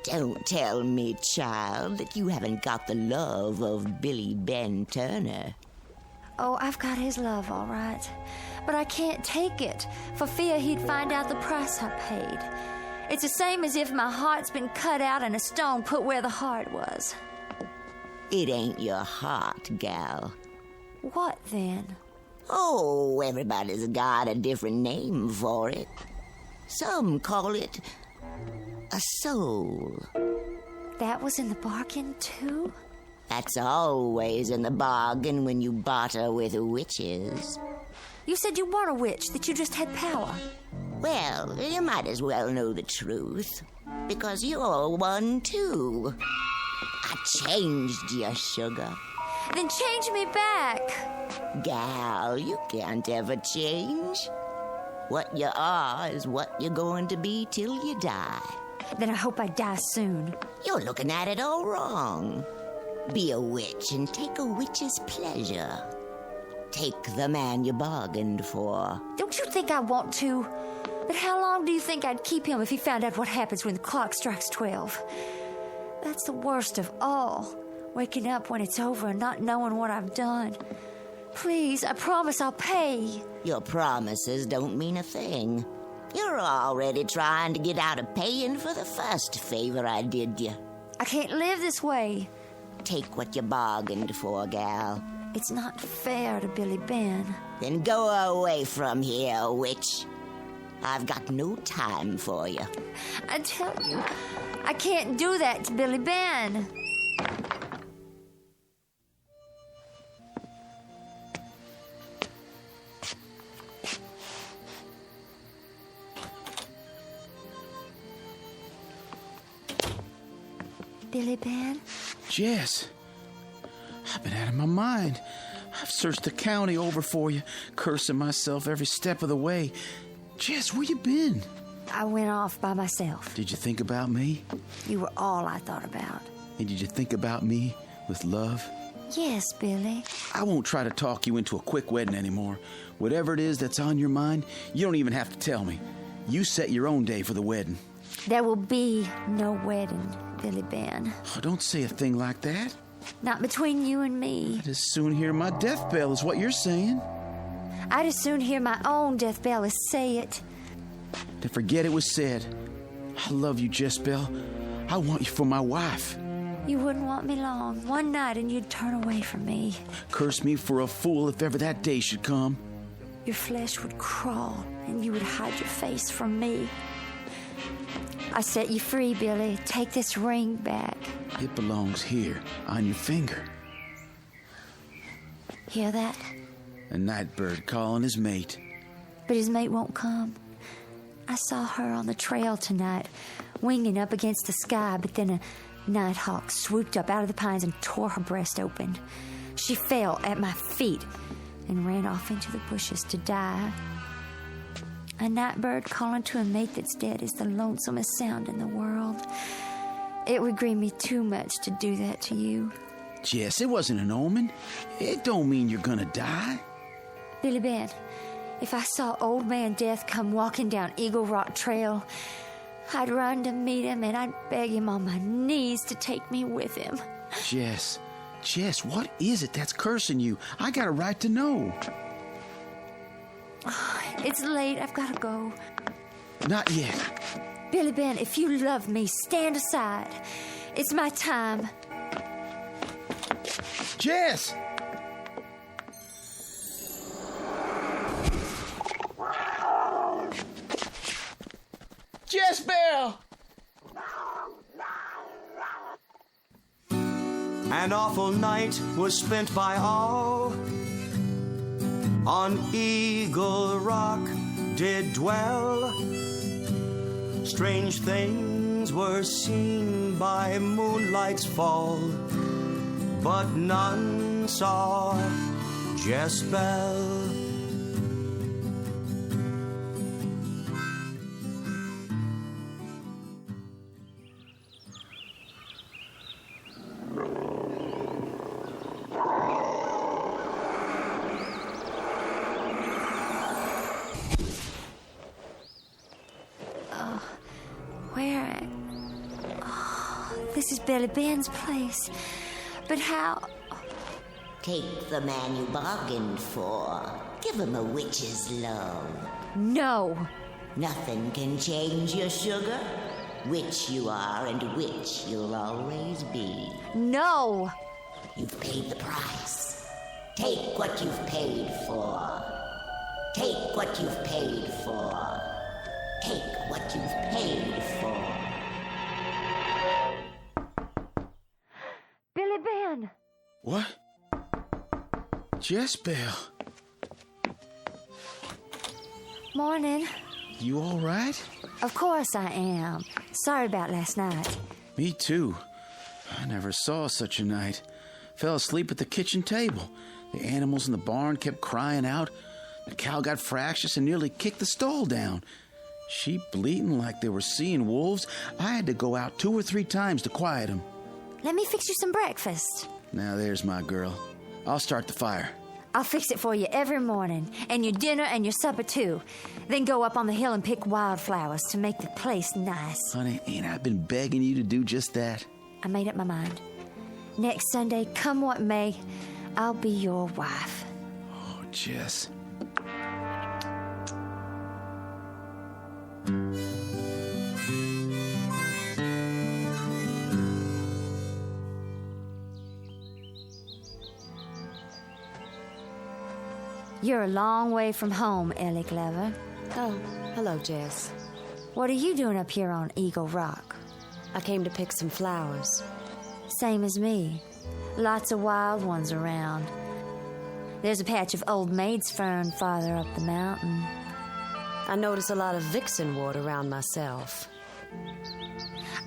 [SPEAKER 7] Don't tell me, child, that you haven't got the love of Billy Ben Turner.
[SPEAKER 6] Oh, I've got his love, all right. But I can't take it, for fear he'd find out the price I paid. It's the same as if my heart's been cut out and a stone put where the heart was.
[SPEAKER 7] It ain't your heart, gal.
[SPEAKER 6] What then?
[SPEAKER 7] Oh, everybody's got a different name for it. Some call it a soul.
[SPEAKER 6] That was in the bargain, too?
[SPEAKER 7] That's always in the bargain when you barter with witches.
[SPEAKER 6] You said you weren't a witch, that you just had power.
[SPEAKER 7] Well, you might as well know the truth, because you're one, too. I changed you, sugar.
[SPEAKER 6] Then change me back.
[SPEAKER 7] Gal, you can't ever change. What you are is what you're going to be till you die.
[SPEAKER 6] Then I hope I die soon.
[SPEAKER 7] You're looking at it all wrong. Be a witch and take a witch's pleasure. Take the man you bargained for.
[SPEAKER 6] Don't you think I want to? But how long do you think I'd keep him if he found out what happens when the clock strikes 12? That's the worst of all. Waking up when it's over and not knowing what I've done. Please, I promise I'll pay.
[SPEAKER 7] Your promises don't mean a thing. You're already trying to get out of paying for the first favor I did you.
[SPEAKER 6] I can't live this way.
[SPEAKER 7] Take what you bargained for, gal.
[SPEAKER 6] It's not fair to Billy Ben.
[SPEAKER 7] Then go away from here, witch. I've got no time for you.
[SPEAKER 6] I tell you, I can't do that to Billy Ben. Billy Ben?
[SPEAKER 12] Jess, I've been out of my mind. I've searched the county over for you, cursing myself every step of the way. Jess, where you been?
[SPEAKER 6] I went off by myself.
[SPEAKER 12] Did you think about me?
[SPEAKER 6] You were all I thought about.
[SPEAKER 12] And did you think about me with love?
[SPEAKER 6] Yes, Billy.
[SPEAKER 12] I won't try to talk you into a quick wedding anymore. Whatever it is that's on your mind, you don't even have to tell me. You set your own day for the wedding.
[SPEAKER 6] There will be no wedding, Billy Ben.
[SPEAKER 12] Oh, don't say a thing like that.
[SPEAKER 6] Not between you and me.
[SPEAKER 12] I'd as soon hear my death bell is what you're saying.
[SPEAKER 6] I'd as soon hear my own death bell as say it.
[SPEAKER 12] To forget it was said. I love you, Jess Belle. I want you for my wife.
[SPEAKER 6] You wouldn't want me long. One night and you'd turn away from me.
[SPEAKER 12] Curse me for a fool if ever that day should come.
[SPEAKER 6] Your flesh would crawl and you would hide your face from me. I set you free, Billy. Take this ring back.
[SPEAKER 12] It belongs here, on your finger.
[SPEAKER 6] Hear that?
[SPEAKER 12] A night bird calling his mate.
[SPEAKER 6] But his mate won't come. I saw her on the trail tonight, winging up against the sky, but then a nighthawk swooped up out of the pines and tore her breast open. She fell at my feet and ran off into the bushes to die. A night bird calling to a mate that's dead is the lonesomest sound in the world. It would grieve me too much to do that to you.
[SPEAKER 12] Jess, it wasn't an omen. It don't mean you're gonna die.
[SPEAKER 6] Billy Ben, if I saw old man Death come walking down Eagle Rock Trail, I'd run to meet him and I'd beg him on my knees to take me with him.
[SPEAKER 12] Jess, what is it that's cursing you? I got a right to know.
[SPEAKER 6] It's late. I've got to go.
[SPEAKER 12] Not yet.
[SPEAKER 6] Billy Ben, if you love me, stand aside. It's my time.
[SPEAKER 12] Jess! Jess Belle!
[SPEAKER 15] An awful night was spent by all. on Eagle Rock did dwell. Strange things were seen by moonlight's fall, but none saw Jess Belle.
[SPEAKER 6] This is Billy Ben's place. But how?
[SPEAKER 7] Take the man you bargained for. Give him a witch's love.
[SPEAKER 6] No.
[SPEAKER 7] Nothing can change your sugar. Witch you are and witch you'll always be.
[SPEAKER 6] No.
[SPEAKER 7] You've paid the price. Take what you've paid for. Take what you've paid for. Take what you've paid for.
[SPEAKER 6] Billy Ben!
[SPEAKER 12] What? Jess Belle.
[SPEAKER 6] Morning.
[SPEAKER 12] You all right?
[SPEAKER 6] Of course I am. Sorry about last night.
[SPEAKER 12] Me too. I never saw such a night. Fell asleep at the kitchen table. The animals in the barn kept crying out. The cow got fractious and nearly kicked the stall down. Sheep bleating like they were seeing wolves. I had to go out 2 or 3 times to quiet them.
[SPEAKER 6] Let me fix you some breakfast.
[SPEAKER 12] Now there's my girl. I'll start the fire.
[SPEAKER 6] I'll fix it for you every morning, and your dinner and your supper too. Then go up on the hill and pick wildflowers to make the place nice.
[SPEAKER 12] Honey, ain't I been begging you to do just that?
[SPEAKER 6] I made up my mind. Next Sunday, come what may, I'll be your wife.
[SPEAKER 12] Oh, Jess.
[SPEAKER 6] You're a long way from home, Ellie Glover.
[SPEAKER 11] Oh, hello, Jess.
[SPEAKER 6] What are you doing up here on Eagle Rock?
[SPEAKER 11] I came to pick some flowers.
[SPEAKER 6] Same as me. Lots of wild ones around. There's a patch of old maid's fern farther up the mountain.
[SPEAKER 11] I notice a lot of vixenwort around myself.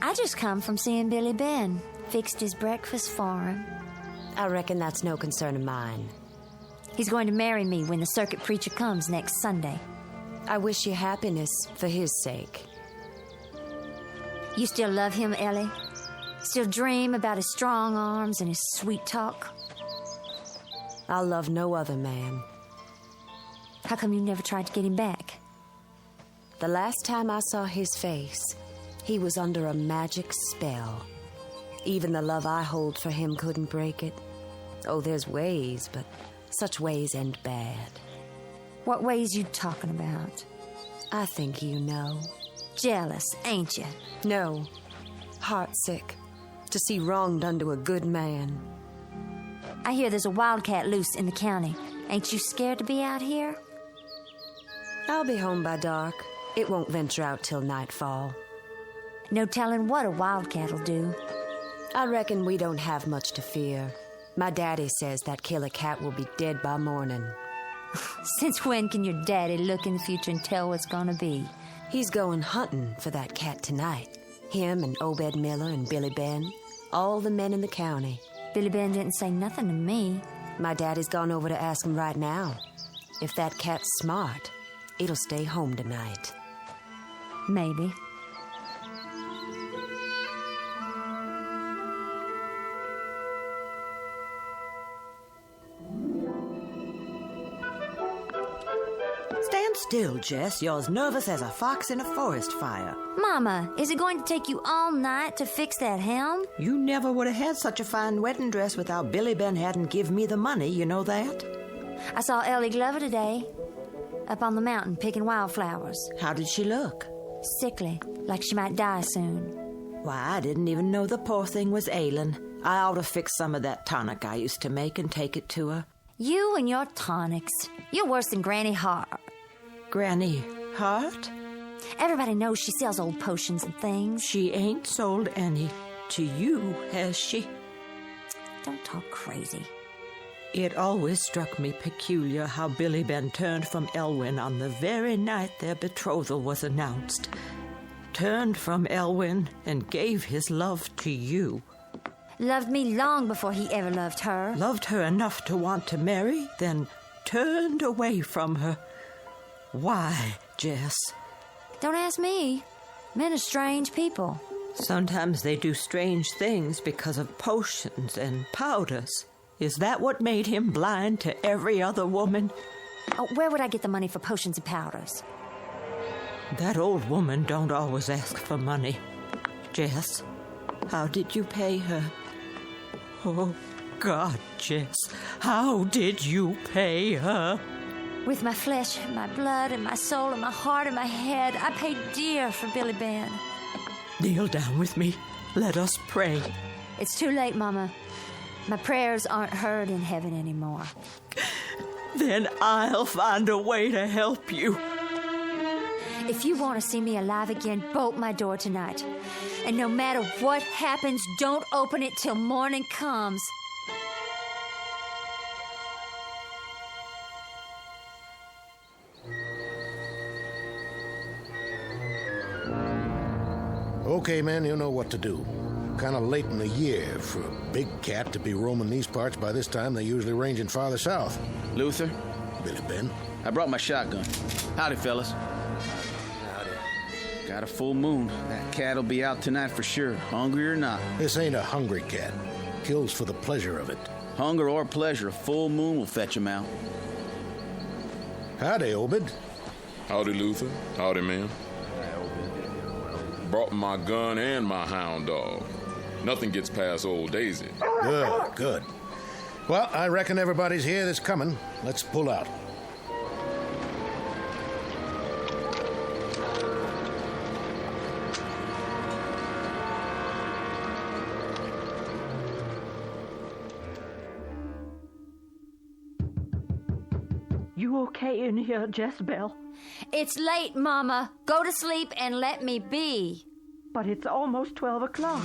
[SPEAKER 6] I just come from seeing Billy Ben. Fixed his breakfast for him.
[SPEAKER 11] I reckon that's no concern of mine.
[SPEAKER 6] He's going to marry me when the circuit preacher comes next Sunday.
[SPEAKER 11] I wish you happiness for his sake.
[SPEAKER 6] You still love him, Ellie? Still dream about his strong arms and his sweet talk?
[SPEAKER 11] I'll love no other man.
[SPEAKER 6] How come you never tried to get him back?
[SPEAKER 11] The last time I saw his face, he was under a magic spell. Even the love I hold for him couldn't break it. Oh, there's ways, but such ways end bad.
[SPEAKER 6] What ways you talking about?
[SPEAKER 11] I think you know.
[SPEAKER 6] Jealous, ain't you?
[SPEAKER 11] No. Heartsick. To see wrong done to a good man.
[SPEAKER 6] I hear there's a wildcat loose in the county. Ain't you scared to be out here?
[SPEAKER 11] I'll be home by dark. It won't venture out till nightfall.
[SPEAKER 6] No telling what a wildcat'll do.
[SPEAKER 11] I reckon we don't have much to fear. My daddy says that killer cat will be dead by morning.
[SPEAKER 6] Since when can your daddy look in the future and tell what's gonna be?
[SPEAKER 11] He's going hunting for that cat tonight. Him and Obed Miller and Billy Ben. All the men in the county.
[SPEAKER 6] Billy Ben didn't say nothing to me.
[SPEAKER 11] My daddy's gone over to ask him right now. If that cat's smart, it'll stay home tonight.
[SPEAKER 6] Maybe.
[SPEAKER 14] Stand still, Jess. You're as nervous as a fox in a forest fire.
[SPEAKER 6] Mama, is it going to take you all night to fix that helm?
[SPEAKER 14] You never would have had such a fine wedding dress without Billy Ben hadn't give me the money, you know that?
[SPEAKER 6] I saw Ellie Glover today, up on the mountain picking wildflowers.
[SPEAKER 14] How did she look?
[SPEAKER 6] Sickly, like she might die soon.
[SPEAKER 14] Why, I didn't even know the poor thing was ailing. I ought to fix some of that tonic I used to make and take it to her.
[SPEAKER 6] You and your tonics. You're worse than Granny Hart.
[SPEAKER 14] Granny Hart?
[SPEAKER 6] Everybody knows she sells old potions and things.
[SPEAKER 14] She ain't sold any to you, has she?
[SPEAKER 6] Don't talk crazy.
[SPEAKER 14] It always struck me peculiar how Billy Ben turned from Elwyn on the very night their betrothal was announced. Turned from Elwyn and gave his love to you.
[SPEAKER 6] Loved me long before he ever loved her.
[SPEAKER 14] Loved her enough to want to marry, then turned away from her. Why, Jess?
[SPEAKER 6] Don't ask me. Men are strange people.
[SPEAKER 14] Sometimes they do strange things because of potions and powders. Is that what made him blind to every other woman?
[SPEAKER 6] Oh, where would I get the money for potions and powders?
[SPEAKER 14] That old woman don't always ask for money. Jess, how did you pay her? Oh, God, Jess, how did you pay her?
[SPEAKER 6] With my flesh, my blood, and my soul, and my heart, and my head, I paid dear for Billy Ben.
[SPEAKER 14] Kneel down with me. Let us pray.
[SPEAKER 6] It's too late, Mama. My prayers aren't heard in heaven anymore.
[SPEAKER 14] Then I'll find a way to help you.
[SPEAKER 6] If you want to see me alive again, bolt my door tonight. And no matter what happens, don't open it till morning comes.
[SPEAKER 18] Okay, man, you know what to do. Kind of late in the year for a big cat to be roaming these parts. By this time, they usually ranging farther south.
[SPEAKER 12] Luther?
[SPEAKER 18] Billy Ben?
[SPEAKER 12] I brought my shotgun. Howdy, fellas. Got a full moon. That cat'll be out tonight for sure, hungry or not.
[SPEAKER 18] This ain't a hungry cat. Kills for the pleasure of it.
[SPEAKER 12] Hunger or pleasure, a full moon will fetch him out.
[SPEAKER 18] Howdy, Obed.
[SPEAKER 16] Howdy, Luther. Howdy, man. Brought my gun and my hound dog. Nothing gets past old Daisy.
[SPEAKER 18] Good, good. Well, I reckon everybody's here that's coming. Let's pull out.
[SPEAKER 14] You okay in here, Jess Belle?
[SPEAKER 6] It's late, Mama. Go to sleep and let me be.
[SPEAKER 14] But it's almost 12 o'clock.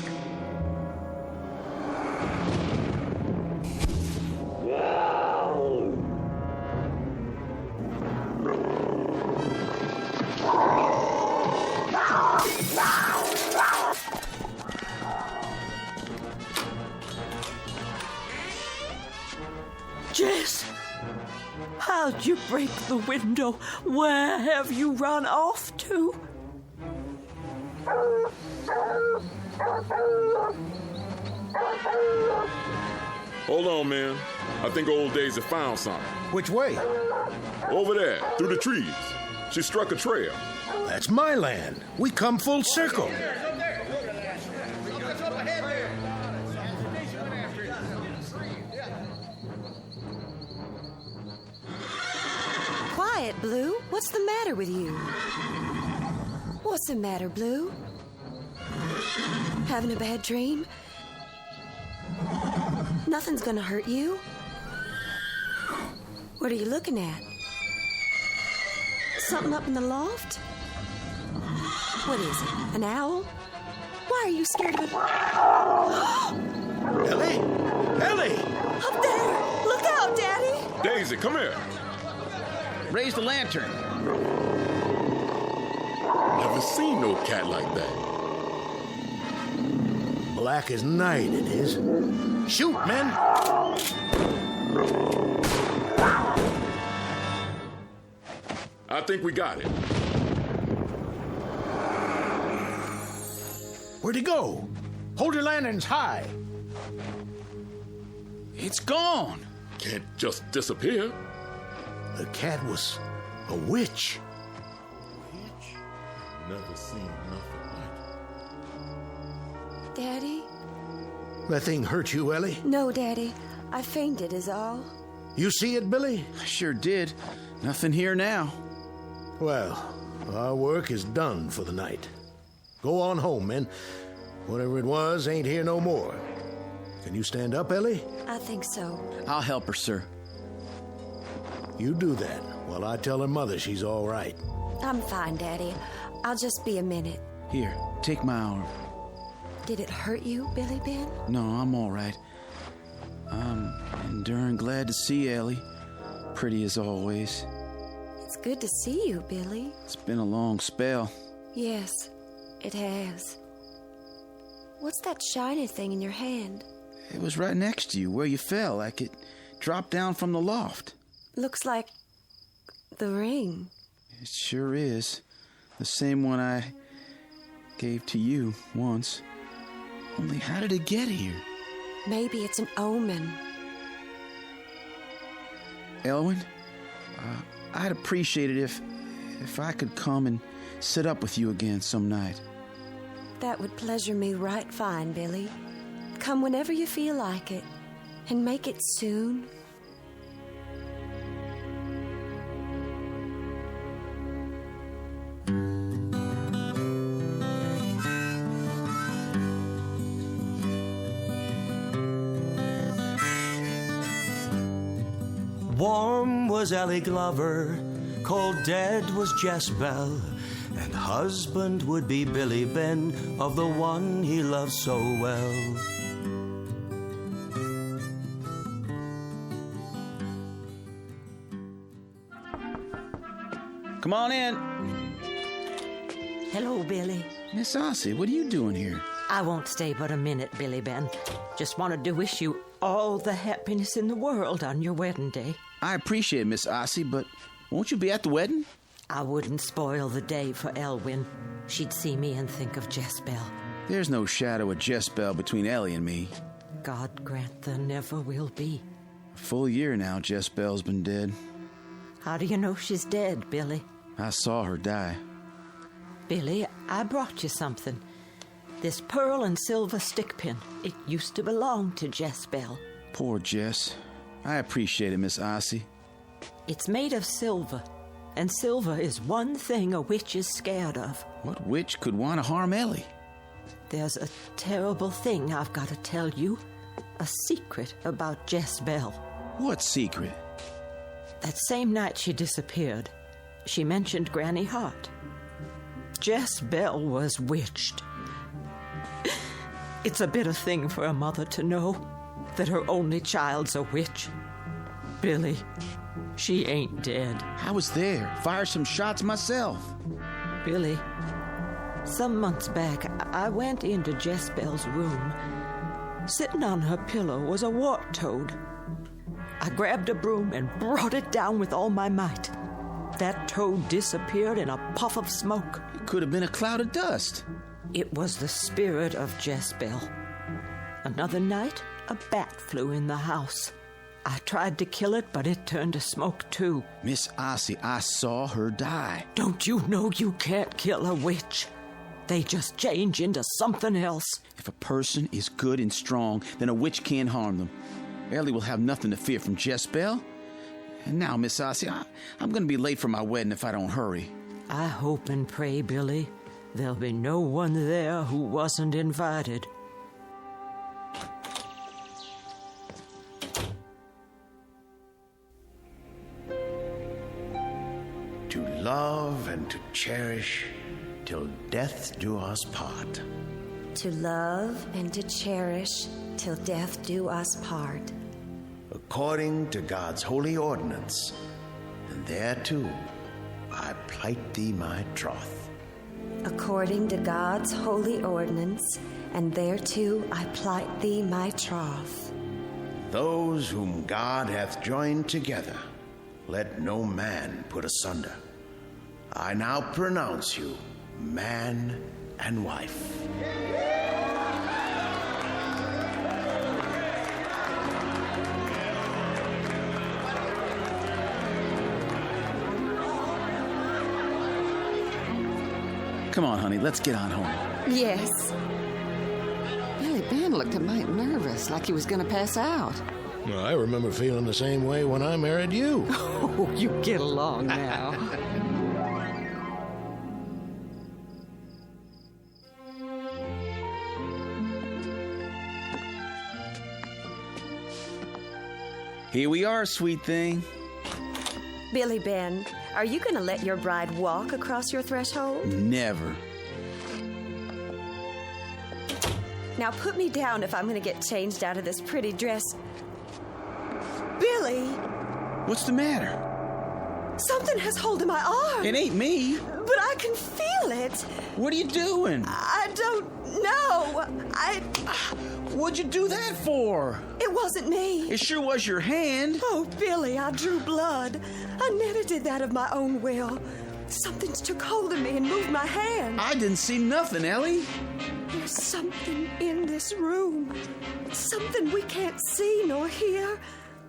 [SPEAKER 14] Jess! How'd you break the window? Where have you run off to?
[SPEAKER 16] Hold on, man. I think old Daisy found something.
[SPEAKER 18] Which way?
[SPEAKER 16] Over there, through the trees. She struck a trail.
[SPEAKER 18] That's my land. We come full circle.
[SPEAKER 11] Quiet, Blue. What's the matter with you? What's the matter, Blue? Having a bad dream? Nothing's gonna hurt you. What are you looking at? Something up in the loft? What is it? An owl? Why are you scared of it?
[SPEAKER 18] Ellie! Ellie!
[SPEAKER 11] Up there! Look out, Daddy!
[SPEAKER 16] Daisy, come here.
[SPEAKER 12] Raise the lantern.
[SPEAKER 16] Never seen no cat like that.
[SPEAKER 18] Black as night it is. Shoot, men!
[SPEAKER 16] I think we got it.
[SPEAKER 18] Where'd he go? Hold your lanterns high.
[SPEAKER 12] It's gone.
[SPEAKER 16] Can't just disappear.
[SPEAKER 18] The cat was a witch.
[SPEAKER 16] Never seen nothing like
[SPEAKER 11] Daddy?
[SPEAKER 18] That thing hurt you, Ellie?
[SPEAKER 11] No, Daddy. I fainted is all.
[SPEAKER 18] You see it, Billy?
[SPEAKER 12] I sure did. Nothing here now.
[SPEAKER 18] Well, our work is done for the night. Go on home, men. Whatever it was ain't here no more. Can you stand up, Ellie?
[SPEAKER 11] I think so.
[SPEAKER 12] I'll help her, sir.
[SPEAKER 18] You do that while I tell her mother she's all right.
[SPEAKER 11] I'm fine, Daddy. I'll just be a minute.
[SPEAKER 12] Here, take my arm.
[SPEAKER 11] Did it hurt you, Billy Ben?
[SPEAKER 12] No, I'm all right. In I'm darn glad to see Ellie. Pretty as always.
[SPEAKER 11] It's good to see you, Billy.
[SPEAKER 12] It's been a long spell.
[SPEAKER 11] Yes, it has. What's that shiny thing in your hand?
[SPEAKER 12] It was right next to you where you fell, like it dropped down from the loft.
[SPEAKER 11] Looks like the ring.
[SPEAKER 12] It sure is. The same one I gave to you once. Only how did it get here?
[SPEAKER 11] Maybe it's an omen.
[SPEAKER 12] Elwyn, I'd appreciate it if I could come and sit up with you again some night.
[SPEAKER 11] That would pleasure me right fine, Billy. Come whenever you feel like it, and make it soon.
[SPEAKER 15] Warm was Ellie Glover, cold dead was Jess Belle, and husband would be Billy Ben of the one he loved so well.
[SPEAKER 12] Come on in.
[SPEAKER 14] Hello, Billy.
[SPEAKER 12] Miss Ossie, what are you doing here?
[SPEAKER 14] I won't stay but a minute, Billy Ben. Just wanted to wish you all the happiness in the world on your wedding day.
[SPEAKER 12] I appreciate it, Miss Ossie, but won't you be at the wedding?
[SPEAKER 14] I wouldn't spoil the day for Elwyn. She'd see me and think of Jess Belle.
[SPEAKER 12] There's no shadow of Jess Belle between Ellie and me.
[SPEAKER 14] God grant there never will be.
[SPEAKER 12] A full year now Jess Belle's been dead.
[SPEAKER 14] How do you know she's dead, Billy?
[SPEAKER 12] I saw her die.
[SPEAKER 14] Billy, I brought you something. This pearl and silver stick pin. It used to belong to Jess Belle.
[SPEAKER 12] Poor Jess. I appreciate it, Miss Ossie.
[SPEAKER 14] It's made of silver, and silver is one thing a witch is scared of.
[SPEAKER 12] What witch could want to harm Ellie?
[SPEAKER 14] There's a terrible thing I've got to tell you. A secret about Jess Belle.
[SPEAKER 12] What secret?
[SPEAKER 14] That same night she disappeared, she mentioned Granny Hart. Jess Belle was witched. It's a bitter thing for a mother to know that her only child's a witch. Billy, she ain't dead.
[SPEAKER 12] I was there. Fired some shots myself.
[SPEAKER 14] Billy, some months back, I went into Jess Belle's room. Sitting on her pillow was a wart toad. I grabbed a broom and brought it down with all my might. That toad disappeared in a puff of smoke.
[SPEAKER 12] It could have been a cloud of dust.
[SPEAKER 14] It was the spirit of Jess Belle. Another night, a bat flew in the house. I tried to kill it, but it turned to smoke too.
[SPEAKER 12] Miss Ossie, I saw her die.
[SPEAKER 14] Don't you know you can't kill a witch? They just change into something else.
[SPEAKER 12] If a person is good and strong, then a witch can't harm them. Ellie will have nothing to fear from Jess Belle. And now, Miss Ossie, I'm going to be late for my wedding if I don't hurry.
[SPEAKER 14] I hope and pray, Billy, there'll be no one there who wasn't invited.
[SPEAKER 9] To love and to cherish till death do us part.
[SPEAKER 6] To love and to cherish till death do us part.
[SPEAKER 9] According to God's holy ordinance, and thereto I plight thee my troth.
[SPEAKER 6] According to God's holy ordinance, and thereto I plight thee my troth.
[SPEAKER 9] Those whom God hath joined together, let no man put asunder. I now pronounce you man and wife.
[SPEAKER 12] Come on, honey, let's get on home.
[SPEAKER 19] Yes. Billy Ben looked a mite nervous, like he was going to pass out.
[SPEAKER 18] Well, I remember feeling the same way when I married you.
[SPEAKER 19] Oh, you get along now.
[SPEAKER 12] Here we are, sweet thing.
[SPEAKER 6] Billy Ben, are you going to let your bride walk across your threshold?
[SPEAKER 12] Never.
[SPEAKER 6] Now put me down if I'm going to get changed out of this pretty dress.
[SPEAKER 20] Billy!
[SPEAKER 12] What's the matter?
[SPEAKER 20] Something has hold of my arm.
[SPEAKER 12] It ain't me.
[SPEAKER 20] But I can feel it.
[SPEAKER 12] What are you doing?
[SPEAKER 20] I don't know.
[SPEAKER 12] What'd you do that for?
[SPEAKER 20] It wasn't me.
[SPEAKER 12] It sure was your hand.
[SPEAKER 20] Oh, Billy, I drew blood. I never did that of my own will. Something took hold of me and moved my hand.
[SPEAKER 12] I didn't see nothing, Ellie.
[SPEAKER 20] There's something in this room. Something we can't see nor hear.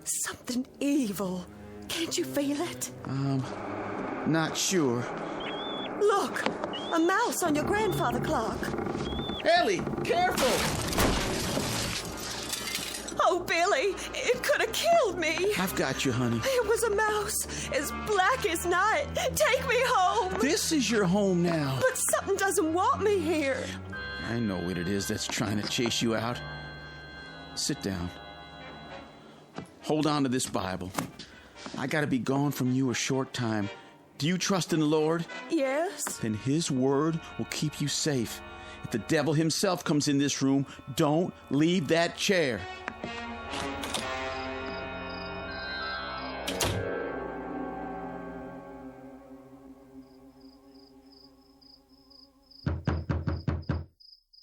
[SPEAKER 20] Something evil. Can't you feel it?
[SPEAKER 12] Not sure.
[SPEAKER 20] Look, a mouse on your grandfather clock.
[SPEAKER 12] Ellie, careful!
[SPEAKER 20] Oh, Billy, it could have killed me.
[SPEAKER 12] I've got you, honey.
[SPEAKER 20] It was a mouse, as black as night. Take me home.
[SPEAKER 12] This is your home now.
[SPEAKER 20] But something doesn't want me here.
[SPEAKER 12] I know what it is that's trying to chase you out. Sit down. Hold on to this Bible. I gotta be gone from you a short time. Do you trust in the Lord?
[SPEAKER 20] Yes.
[SPEAKER 12] Then His word will keep you safe. If the devil himself comes in this room, don't leave that chair.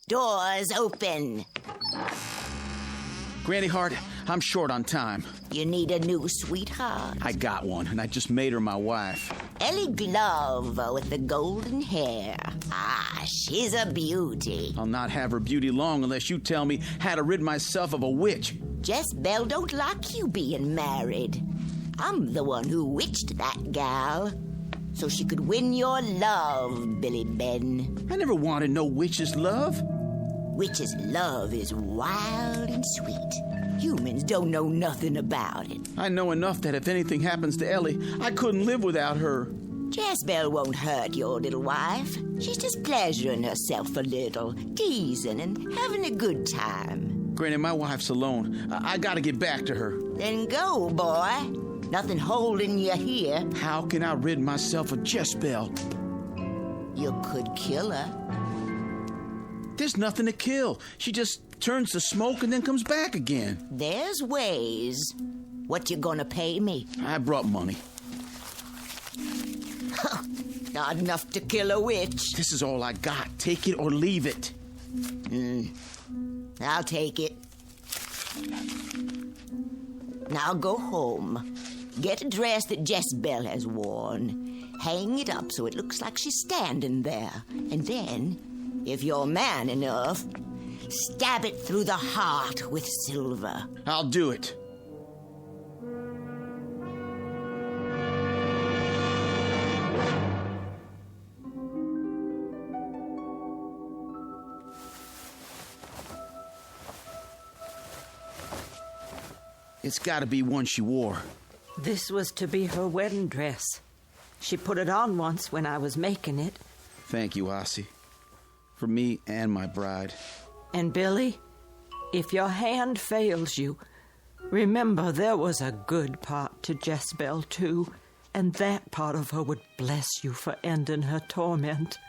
[SPEAKER 7] Doors open.
[SPEAKER 12] Granny Hart, I'm short on time.
[SPEAKER 7] You need a new sweetheart.
[SPEAKER 12] I got one, and I just made her my wife.
[SPEAKER 7] Ellie Glove with the golden hair. Ah, she's a beauty.
[SPEAKER 12] I'll not have her beauty long unless you tell me how to rid myself of a witch.
[SPEAKER 7] Jess Belle don't like you being married. I'm the one who witched that gal, so she could win your love, Billy Ben.
[SPEAKER 12] I never wanted no witch's love.
[SPEAKER 7] Witch's love is wild and sweet. Humans don't know nothing about it.
[SPEAKER 12] I know enough that if anything happens to Ellie, I couldn't live without her.
[SPEAKER 7] Jess Belle won't hurt your little wife. She's just pleasuring herself a little, teasing and having a good time.
[SPEAKER 12] Granny, my wife's alone. I gotta get back to her.
[SPEAKER 7] Then go, boy. Nothing holding you here.
[SPEAKER 12] How can I rid myself of Jess Belle?
[SPEAKER 7] You could kill her.
[SPEAKER 12] There's nothing to kill. She just turns to smoke and then comes back again.
[SPEAKER 7] There's ways. What you gonna pay me?
[SPEAKER 12] I brought money.
[SPEAKER 7] Not enough to kill a witch.
[SPEAKER 12] This is all I got. Take it or leave it.
[SPEAKER 7] I'll take it. Now go home. Get a dress that Jess Belle has worn. Hang it up so it looks like she's standing there. And then, if you're man enough, stab it through the heart with silver.
[SPEAKER 12] I'll do it. It's gotta be one she wore.
[SPEAKER 14] This was to be her wedding dress. She put it on once when I was making it.
[SPEAKER 12] Thank you, Ossie. For me and my bride.
[SPEAKER 14] And Billy, if your hand fails you, remember there was a good part to Jess Belle, too, and that part of her would bless you for ending her torment.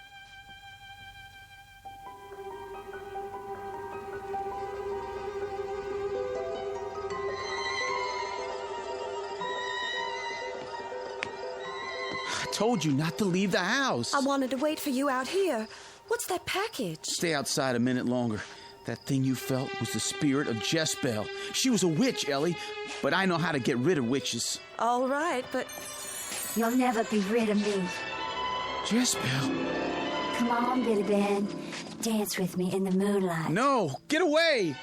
[SPEAKER 12] I told you not to leave the house.
[SPEAKER 20] I wanted to wait for you out here. What's that package?
[SPEAKER 12] Stay outside a minute longer. That thing you felt was the spirit of Jess Belle. She was a witch, Ellie, but I know how to get rid of witches.
[SPEAKER 20] All right, but...
[SPEAKER 6] You'll never be rid of me.
[SPEAKER 12] Jess Belle.
[SPEAKER 6] Come on, Billy Ben. Dance with me in the moonlight.
[SPEAKER 12] No! Get away!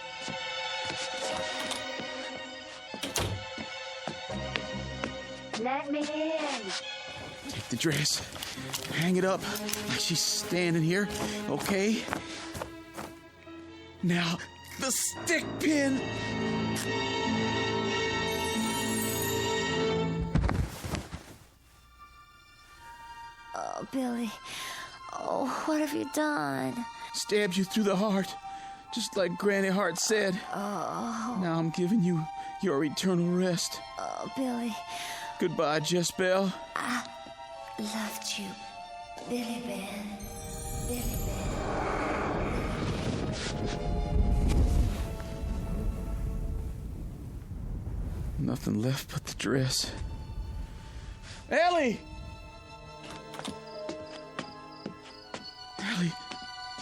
[SPEAKER 6] Let me in.
[SPEAKER 12] Take the dress. Hang it up like she's standing here. Okay? Now, the stick pin.
[SPEAKER 6] Oh, Billy. Oh, what have you done?
[SPEAKER 12] Stabbed you through the heart, just like Granny Hart said.
[SPEAKER 6] Oh.
[SPEAKER 12] Now I'm giving you your eternal rest.
[SPEAKER 6] Oh, Billy.
[SPEAKER 12] Goodbye, Jess Belle.
[SPEAKER 6] I loved you, Billy Ben. Billy Ben.
[SPEAKER 12] nothing left but the dress. Ellie!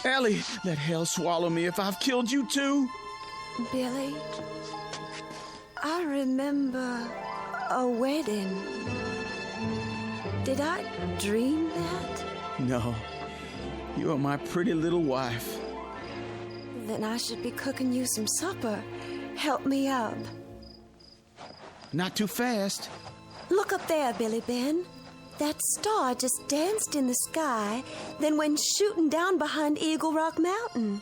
[SPEAKER 12] Ellie, let hell swallow me if I've killed you too.
[SPEAKER 20] Billy, I remember a wedding. Did I dream that?
[SPEAKER 12] No, you are my pretty little wife.
[SPEAKER 20] Then I should be cooking you some supper. Help me up.
[SPEAKER 12] Not too fast.
[SPEAKER 20] Look up there, Billy Ben. That star just danced in the sky, then went shooting down behind Eagle Rock Mountain.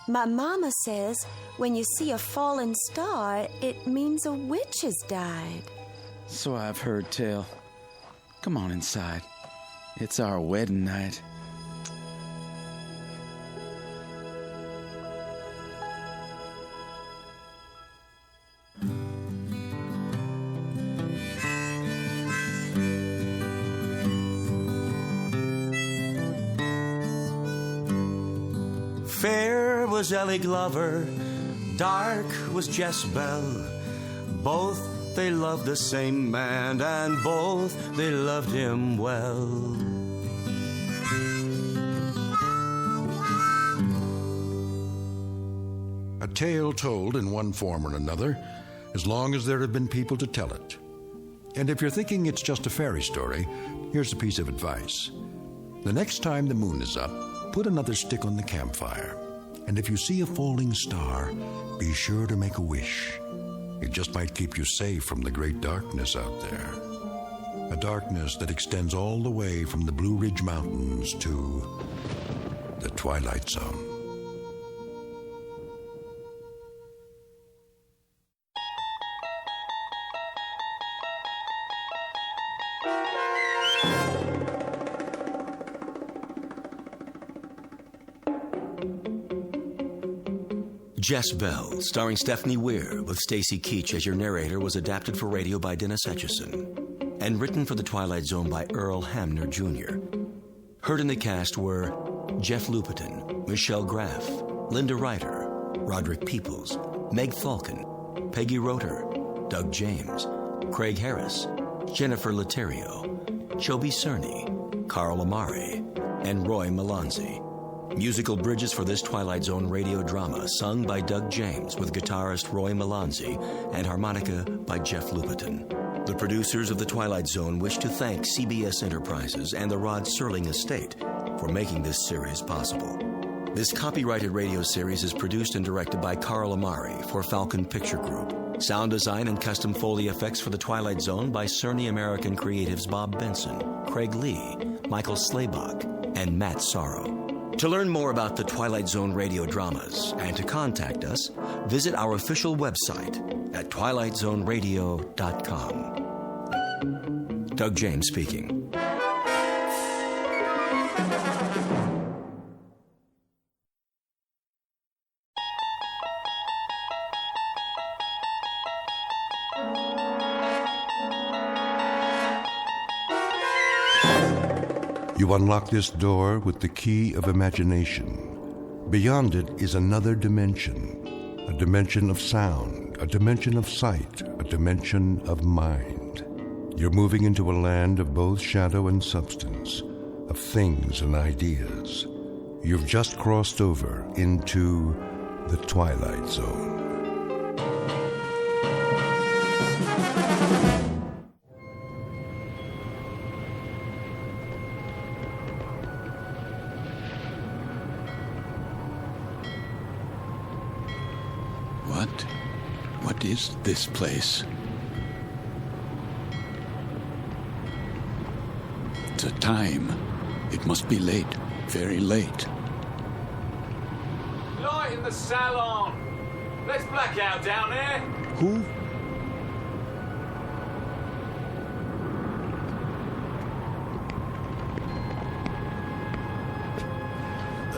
[SPEAKER 20] My mama says when you see a fallen star, it means a witch has died.
[SPEAKER 12] So I've heard tell. Come on inside. It's our wedding night.
[SPEAKER 15] Fair was Ellie Glover, dark was Jess Belle. Both they loved the same man, and both they loved him well.
[SPEAKER 2] A tale told in one form or another, as long as there have been people to tell it. And if you're thinking it's just a fairy story, here's a piece of advice. The next time the moon is up, put another stick on the campfire. And if you see a falling star, be sure to make a wish. It just might keep you safe from the great darkness out there. A darkness that extends all the way from the Blue Ridge Mountains to the Twilight Zone.
[SPEAKER 8] Jess Belle, starring Stephanie Weir, with Stacy Keach as your narrator, was adapted for radio by Dennis Etchison and written for The Twilight Zone by Earl Hamner Jr. Heard in the cast were Jeff Lupetin, Michelle Graff, Linda Ryder, Roderick Peoples, Meg Falcon, Peggy Roeder, Doug James, Craig Harris, Jennifer Laterio, Chobi Cerny, Carl Amari, and Roy Melanzi. Musical bridges for this Twilight Zone radio drama sung by Doug James with guitarist Roy Melanzi and harmonica by Jeff Lupetin. The producers of The Twilight Zone wish to thank CBS Enterprises and the Rod Serling Estate for making this series possible. This copyrighted radio series is produced and directed by Carl Amari for Falcon Picture Group. Sound design and custom Foley effects for The Twilight Zone by Cerny American Creatives Bob Benson, Craig Lee, Michael Slaybach, and Matt Sorrow. To learn more about the Twilight Zone radio dramas and to contact us, visit our official website at twilightzoneradio.com. Doug James speaking.
[SPEAKER 2] You unlock this door with the key of imagination. Beyond it is another dimension, a dimension of sound, a dimension of sight, a dimension of mind. You're moving into a land of both shadow and substance, of things and ideas. You've just crossed over into the Twilight Zone.
[SPEAKER 21] What is this place? The time. It must be late. Very late.
[SPEAKER 22] Light in the salon. Let's black out down there.
[SPEAKER 21] Who?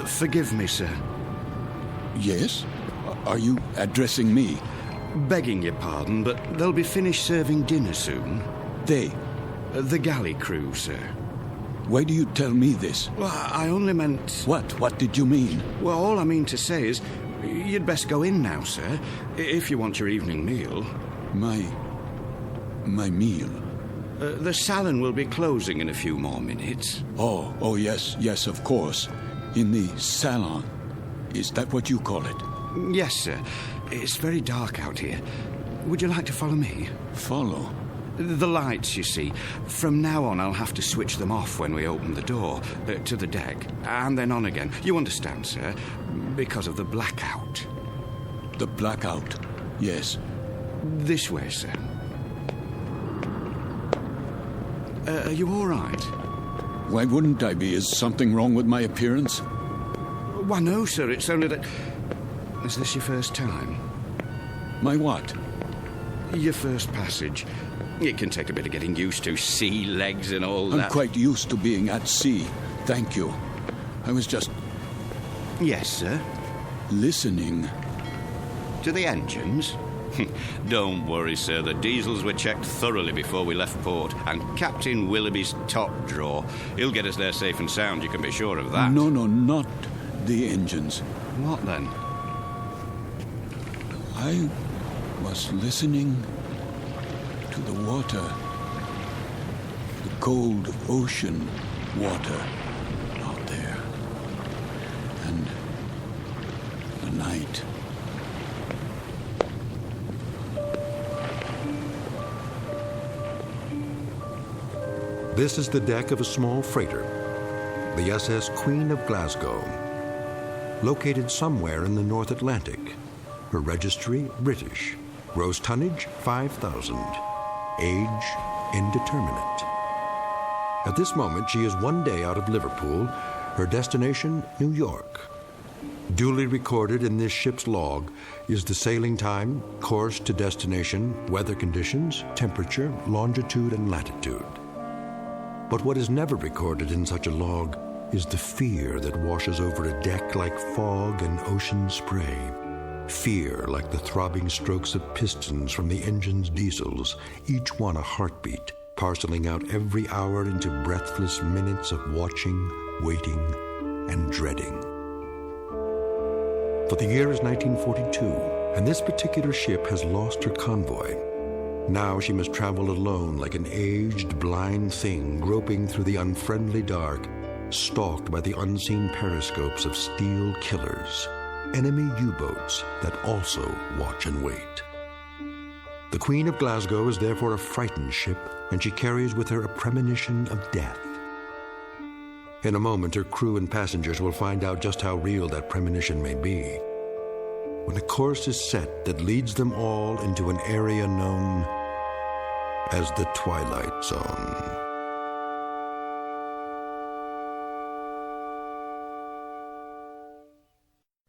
[SPEAKER 23] Forgive me, sir.
[SPEAKER 21] Yes? Are you addressing me?
[SPEAKER 23] Begging your pardon, but they'll be finished serving dinner soon.
[SPEAKER 21] They?
[SPEAKER 23] The galley crew, sir.
[SPEAKER 21] Why do you tell me this?
[SPEAKER 23] Well, I only meant...
[SPEAKER 21] What? What did you mean?
[SPEAKER 23] Well, all I mean to say is, you'd best go in now, sir, if you want your evening meal.
[SPEAKER 21] My My meal.
[SPEAKER 23] The salon will be closing in a few more minutes.
[SPEAKER 21] Oh, yes, of course. In the salon. Is that what you call it?
[SPEAKER 23] Yes, sir. It's very dark out here. Would you like to follow me?
[SPEAKER 21] Follow?
[SPEAKER 23] The lights, you see. From now on, I'll have to switch them off when we open the door to the deck, and then on again. You understand, sir? Because of the blackout.
[SPEAKER 21] The blackout? Yes.
[SPEAKER 23] This way, sir. Are you all right?
[SPEAKER 21] Why wouldn't I be? Is something wrong with my appearance?
[SPEAKER 23] Why, no, sir. It's only that... Is this your first time?
[SPEAKER 21] My what?
[SPEAKER 23] Your first passage. It can take a bit of getting used to. Sea legs and all that.
[SPEAKER 21] I'm quite used to being at sea. Thank you. I was just...
[SPEAKER 23] Yes, sir?
[SPEAKER 21] Listening.
[SPEAKER 23] To the engines? Don't worry, sir. The diesels were checked thoroughly before we left port, and Captain Willoughby's top drawer. He'll get us there safe and sound, you can be sure of that.
[SPEAKER 21] No, not the engines.
[SPEAKER 23] What then?
[SPEAKER 21] I was listening to the water. The cold ocean water out there. And the night.
[SPEAKER 2] This is the deck of a small freighter, the SS Queen of Glasgow, located somewhere in the North Atlantic. Her registry, British. Gross tonnage, 5,000. Age, indeterminate. At this moment, she is 1 day out of Liverpool. Her destination, New York. Duly recorded in this ship's log is the sailing time, course to destination, weather conditions, temperature, longitude, and latitude. But what is never recorded in such a log is the fear that washes over a deck like fog and ocean spray. Fear like the throbbing strokes of pistons from the engine's diesels, each one a heartbeat, parceling out every hour into breathless minutes of watching, waiting, and dreading. For the year is 1942, and this particular ship has lost her convoy. Now she must travel alone like an aged, blind thing groping through the unfriendly dark, stalked by the unseen periscopes of steel killers, enemy U-boats that also watch and wait. The Queen of Glasgow is therefore a frightened ship, and she carries with her a premonition of death. In a moment, her crew and passengers will find out just how real that premonition may be, when a course is set that leads them all into an area known as the Twilight Zone.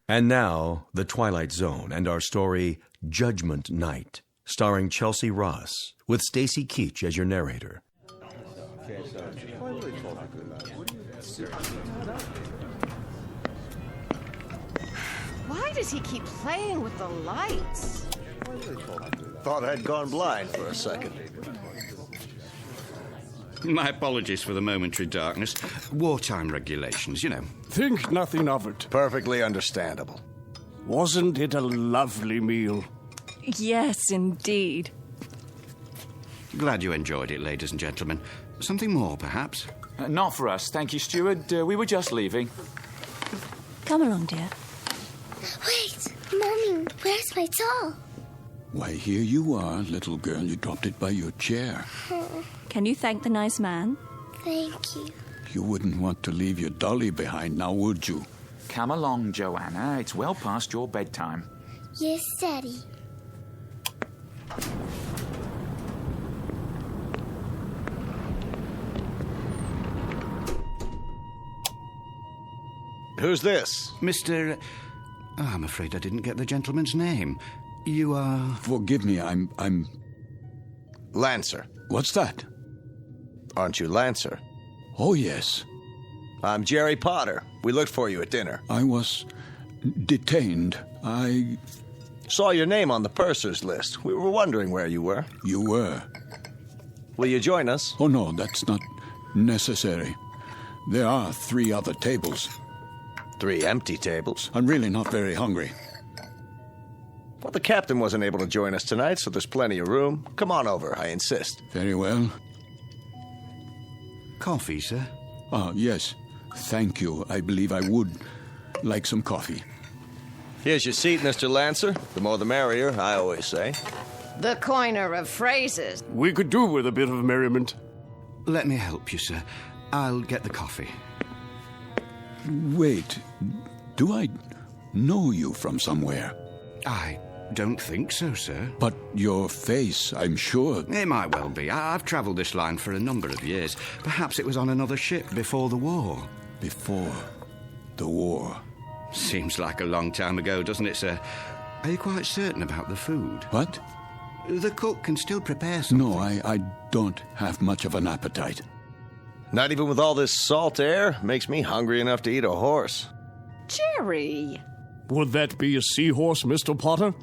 [SPEAKER 8] And now, The Twilight Zone and our story, Judgement Night, starring Chelsea Ross, with Stacy Keach as your narrator.
[SPEAKER 1] Why does he keep playing with the lights?
[SPEAKER 9] Thought I'd gone blind for a second.
[SPEAKER 23] My apologies for the momentary darkness. Wartime regulations, you know.
[SPEAKER 3] Think nothing of it.
[SPEAKER 9] Perfectly understandable.
[SPEAKER 3] Wasn't it a lovely meal?
[SPEAKER 5] Yes, indeed.
[SPEAKER 23] Glad you enjoyed it, ladies and gentlemen. Something more, perhaps?
[SPEAKER 22] Not for us, thank you, steward. We were just leaving.
[SPEAKER 6] Come along, dear.
[SPEAKER 24] Wait, Mommy, where's my doll?
[SPEAKER 21] Why, here you are, little girl. You dropped it by your chair.
[SPEAKER 5] Can you thank the nice man?
[SPEAKER 24] Thank you.
[SPEAKER 21] You wouldn't want to leave your dolly behind now, would you?
[SPEAKER 22] Come along, Joanna. It's well past your bedtime.
[SPEAKER 24] Yes, Daddy.
[SPEAKER 9] Who's this?
[SPEAKER 23] Mr... Oh, I'm afraid I didn't get the gentleman's name. You are...
[SPEAKER 21] Forgive me, I'm...
[SPEAKER 9] Lancer.
[SPEAKER 21] What's that?
[SPEAKER 9] Aren't you Lancer?
[SPEAKER 21] Oh, yes.
[SPEAKER 9] I'm Jerry Potter. We looked for you at dinner.
[SPEAKER 21] I was detained. I...
[SPEAKER 9] Saw your name on the purser's list. We were wondering where you were.
[SPEAKER 21] You were.
[SPEAKER 9] Will you join us?
[SPEAKER 21] Oh, no, that's not necessary. There are 3 other tables.
[SPEAKER 9] 3 empty tables?
[SPEAKER 21] I'm really not very hungry.
[SPEAKER 4] Well, the captain wasn't able to join us tonight, so there's plenty of room. Come on over, I insist.
[SPEAKER 21] Very well.
[SPEAKER 23] Coffee, sir?
[SPEAKER 21] Yes. Thank you. I believe I would like some coffee.
[SPEAKER 4] Here's your seat, Mr. Lancer. The more the merrier, I always say.
[SPEAKER 1] The coiner of phrases.
[SPEAKER 3] We could do with a bit of merriment.
[SPEAKER 23] Let me help you, sir. I'll get the coffee.
[SPEAKER 21] Wait. Do I know you from somewhere?
[SPEAKER 23] I don't think so, sir.
[SPEAKER 21] But your face, I'm sure.
[SPEAKER 23] It might well be. I've travelled this line for a number of years. Perhaps it was on another ship before the war.
[SPEAKER 21] Before the war?
[SPEAKER 23] Seems like a long time ago, doesn't it, sir? Are you quite certain about the food?
[SPEAKER 21] What?
[SPEAKER 23] The cook can still prepare something.
[SPEAKER 21] No, I don't have much of an appetite.
[SPEAKER 4] Not even with all this salt air? Makes me hungry enough to eat a horse.
[SPEAKER 1] Jerry!
[SPEAKER 3] Would that be a seahorse, Mr. Potter?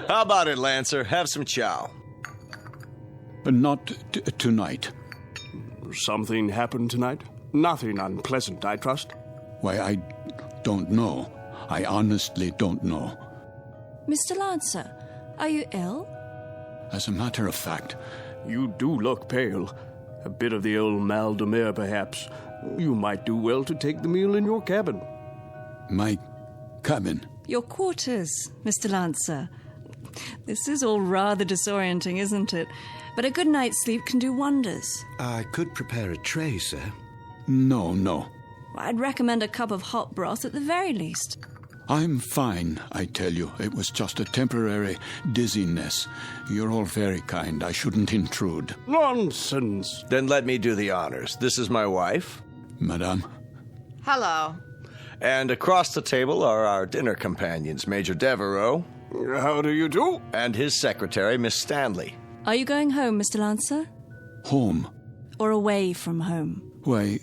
[SPEAKER 4] How about it, Lancer? Have some chow.
[SPEAKER 21] Not tonight.
[SPEAKER 3] Something happened tonight? Nothing unpleasant, I trust?
[SPEAKER 21] Why, I don't know. I honestly don't know.
[SPEAKER 5] Mr. Lancer, are you ill?
[SPEAKER 21] As a matter of fact...
[SPEAKER 3] You do look pale. A bit of the old mal de mer, perhaps. You might do well to take the meal in your cabin.
[SPEAKER 21] My cabin?
[SPEAKER 5] Your quarters, Mr. Lancer. This is all rather disorienting, isn't it? But a good night's sleep can do wonders.
[SPEAKER 23] I could prepare a tray, sir.
[SPEAKER 21] No.
[SPEAKER 5] I'd recommend a cup of hot broth at the very least.
[SPEAKER 21] I'm fine, I tell you. It was just a temporary dizziness. You're all very kind. I shouldn't intrude.
[SPEAKER 3] Nonsense.
[SPEAKER 4] Then let me do the honors. This is my wife.
[SPEAKER 21] Madame.
[SPEAKER 1] Hello.
[SPEAKER 4] And across the table are our dinner companions, Major Devereaux.
[SPEAKER 3] How do you do?
[SPEAKER 4] And his secretary, Miss Stanley.
[SPEAKER 5] Are you going home, Mr. Lancer?
[SPEAKER 21] Home?
[SPEAKER 5] Or away from home?
[SPEAKER 21] Why,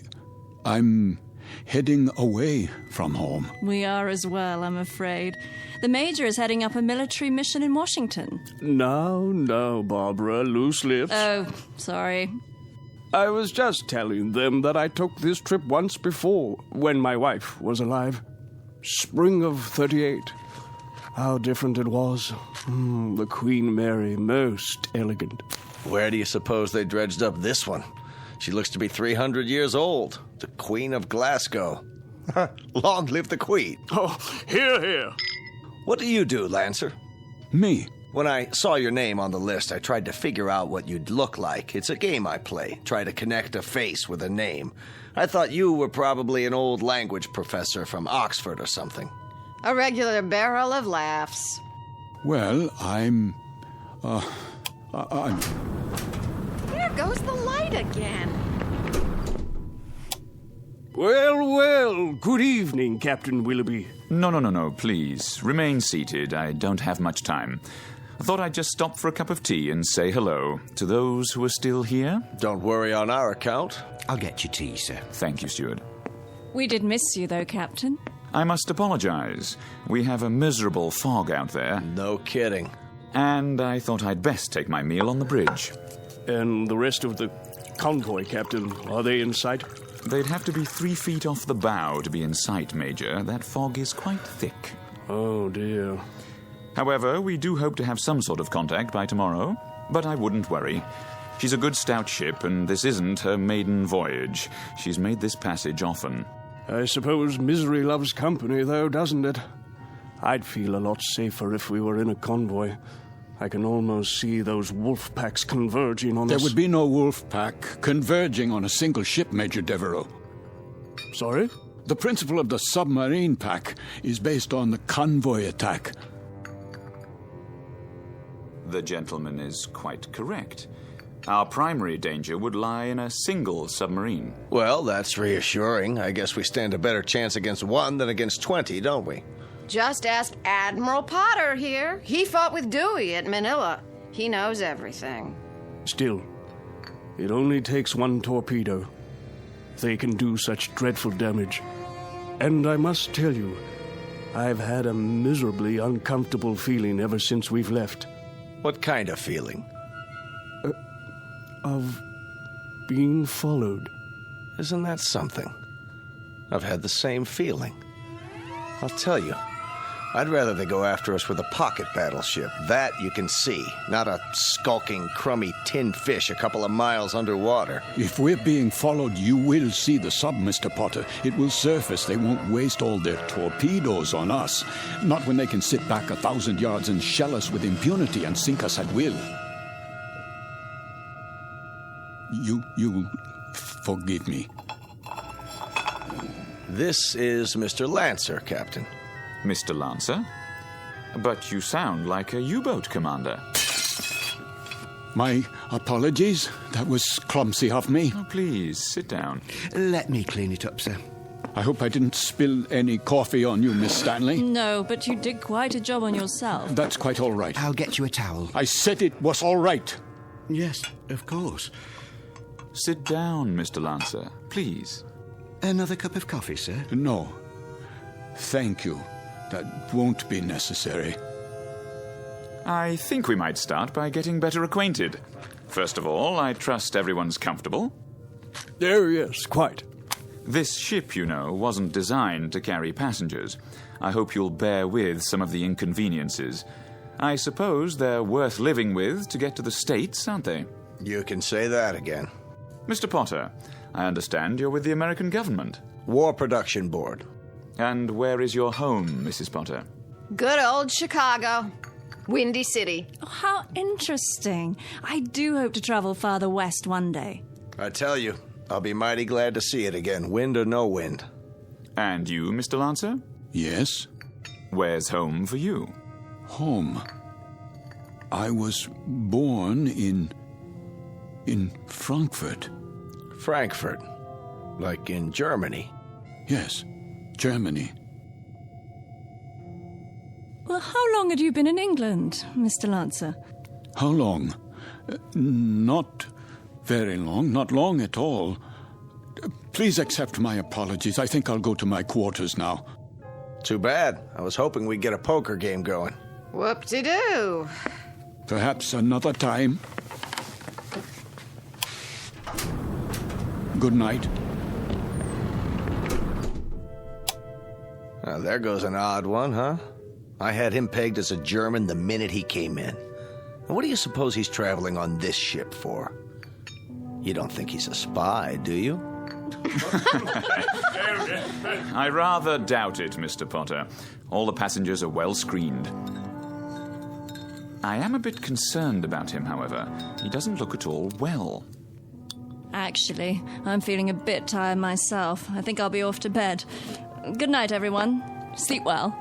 [SPEAKER 21] I'm heading away from home.
[SPEAKER 5] We are as well, I'm afraid. The Major is heading up a military mission in Washington.
[SPEAKER 3] Now, Barbara, loose lips.
[SPEAKER 5] Oh, sorry.
[SPEAKER 3] I was just telling them that I took this trip once before, when my wife was alive. Spring of 38. How different it was. The Queen Mary, most elegant.
[SPEAKER 4] Where do you suppose they dredged up this one? She looks to be 300 years old. The Queen of Glasgow. Long live the Queen.
[SPEAKER 3] Oh, hear.
[SPEAKER 4] What do you do, Lancer?
[SPEAKER 21] Me?
[SPEAKER 4] When I saw your name on the list, I tried to figure out what you'd look like. It's a game I play. Try to connect a face with a name. I thought you were probably an old language professor from Oxford or something.
[SPEAKER 1] A regular barrel of laughs.
[SPEAKER 21] Well, I'm...
[SPEAKER 1] There goes the light again.
[SPEAKER 3] Well, good evening, Captain Willoughby.
[SPEAKER 10] No, please. Remain seated. I don't have much time. I thought I'd just stop for a cup of tea and say hello to those who are still here.
[SPEAKER 4] Don't worry on our account.
[SPEAKER 23] I'll get you tea, sir.
[SPEAKER 10] Thank you, steward.
[SPEAKER 5] We did miss you, though, Captain.
[SPEAKER 10] I must apologize. We have a miserable fog out there.
[SPEAKER 4] No kidding.
[SPEAKER 10] And I thought I'd best take my meal on the bridge.
[SPEAKER 3] And the rest of the convoy, Captain, are they in sight?
[SPEAKER 10] They'd have to be 3 feet off the bow to be in sight, Major. That fog is quite thick.
[SPEAKER 3] Oh, dear.
[SPEAKER 10] However, we do hope to have some sort of contact by tomorrow. But I wouldn't worry. She's a good stout ship, and this isn't her maiden voyage. She's made this passage often.
[SPEAKER 3] I suppose misery loves company, though, doesn't it? I'd feel a lot safer if we were in a convoy. I can almost see those wolf packs converging on us.
[SPEAKER 21] There would be no wolf pack converging on a single ship, Major Devereaux.
[SPEAKER 3] Sorry?
[SPEAKER 21] The principle of the submarine pack is based on the convoy attack.
[SPEAKER 10] The gentleman is quite correct. Our primary danger would lie in a single submarine.
[SPEAKER 4] Well, that's reassuring. I guess we stand a better chance against one than against 20, don't we?
[SPEAKER 1] Just ask Admiral Potter here. He fought with Dewey at Manila. He knows everything.
[SPEAKER 3] Still, it only takes one torpedo. They can do such dreadful damage. And I must tell you, I've had a miserably uncomfortable feeling ever since we've left.
[SPEAKER 4] What kind of feeling?
[SPEAKER 3] Of being followed.
[SPEAKER 4] Isn't that something? I've had the same feeling. I'll tell you, I'd rather they go after us with a pocket battleship. That you can see, not a skulking, crummy tin fish a couple of miles underwater.
[SPEAKER 21] If we're being followed, you will see the sub, Mr. Potter. It will surface. They won't waste all their torpedoes on us. Not when they can sit back 1,000 yards and shell us with impunity and sink us at will. You forgive me.
[SPEAKER 4] This is Mr. Lancer, Captain.
[SPEAKER 10] Mr. Lancer? But you sound like a U-boat commander.
[SPEAKER 21] My apologies. That was clumsy of me.
[SPEAKER 10] Oh, please, sit down.
[SPEAKER 21] Let me clean it up, sir. I hope I didn't spill any coffee on you, Miss Stanley.
[SPEAKER 5] No, but you did quite a job on yourself.
[SPEAKER 21] That's quite all right.
[SPEAKER 11] I'll get you a towel.
[SPEAKER 21] I said it was all right.
[SPEAKER 11] Yes, of course.
[SPEAKER 10] Sit down, Mr. Lancer, please.
[SPEAKER 11] Another cup of coffee, sir?
[SPEAKER 21] No. Thank you. That won't be necessary.
[SPEAKER 10] I think we might start by getting better acquainted. First of all, I trust everyone's comfortable.
[SPEAKER 3] Oh, yes, quite.
[SPEAKER 10] This ship, you know, wasn't designed to carry passengers. I hope you'll bear with some of the inconveniences. I suppose they're worth living with to get to the States, aren't they?
[SPEAKER 4] You can say that again.
[SPEAKER 10] Mr. Potter, I understand you're with the American government.
[SPEAKER 4] War Production Board.
[SPEAKER 10] And where is your home, Mrs. Potter?
[SPEAKER 1] Good old Chicago. Windy City.
[SPEAKER 5] Oh, how interesting. I do hope to travel farther west one day.
[SPEAKER 4] I tell you, I'll be mighty glad to see it again, wind or no wind.
[SPEAKER 10] And you, Mr. Lancer?
[SPEAKER 21] Yes?
[SPEAKER 10] Where's home for you?
[SPEAKER 21] Home? I was born in Frankfurt.
[SPEAKER 4] Frankfurt? Like in Germany?
[SPEAKER 21] Yes, Germany.
[SPEAKER 5] Well, how long had you been in England, Mr. Lancer?
[SPEAKER 21] How long? Not very long, not long at all. Please accept my apologies. I think I'll go to my quarters now.
[SPEAKER 4] Too bad. I was hoping we'd get a poker game going.
[SPEAKER 1] Whoop-de-doo.
[SPEAKER 21] Perhaps another time. Good night.
[SPEAKER 4] Well, there goes an odd one, huh? I had him pegged as a German the minute he came in. And what do you suppose he's traveling on this ship for? You don't think he's a spy, do you?
[SPEAKER 10] I rather doubt it, Mr. Potter. All the passengers are well screened. I am a bit concerned about him, however. He doesn't look at all well.
[SPEAKER 5] Actually, I'm feeling a bit tired myself. I think I'll be off to bed. Good night, everyone. Sleep well.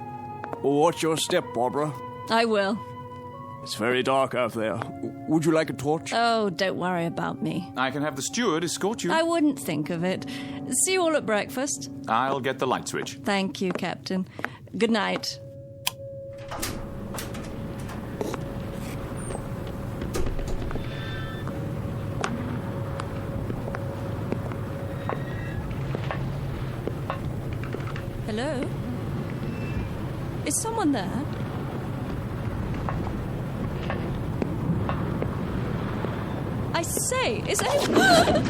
[SPEAKER 3] Watch your step, Barbara.
[SPEAKER 5] I will.
[SPEAKER 3] It's very dark out there. Would you like a torch?
[SPEAKER 5] Oh, don't worry about me.
[SPEAKER 10] I can have the steward escort you.
[SPEAKER 5] I wouldn't think of it. See you all at breakfast.
[SPEAKER 10] I'll get the light switch.
[SPEAKER 5] Thank you, Captain. Good night. Hello? Is someone there? I say, is anyone...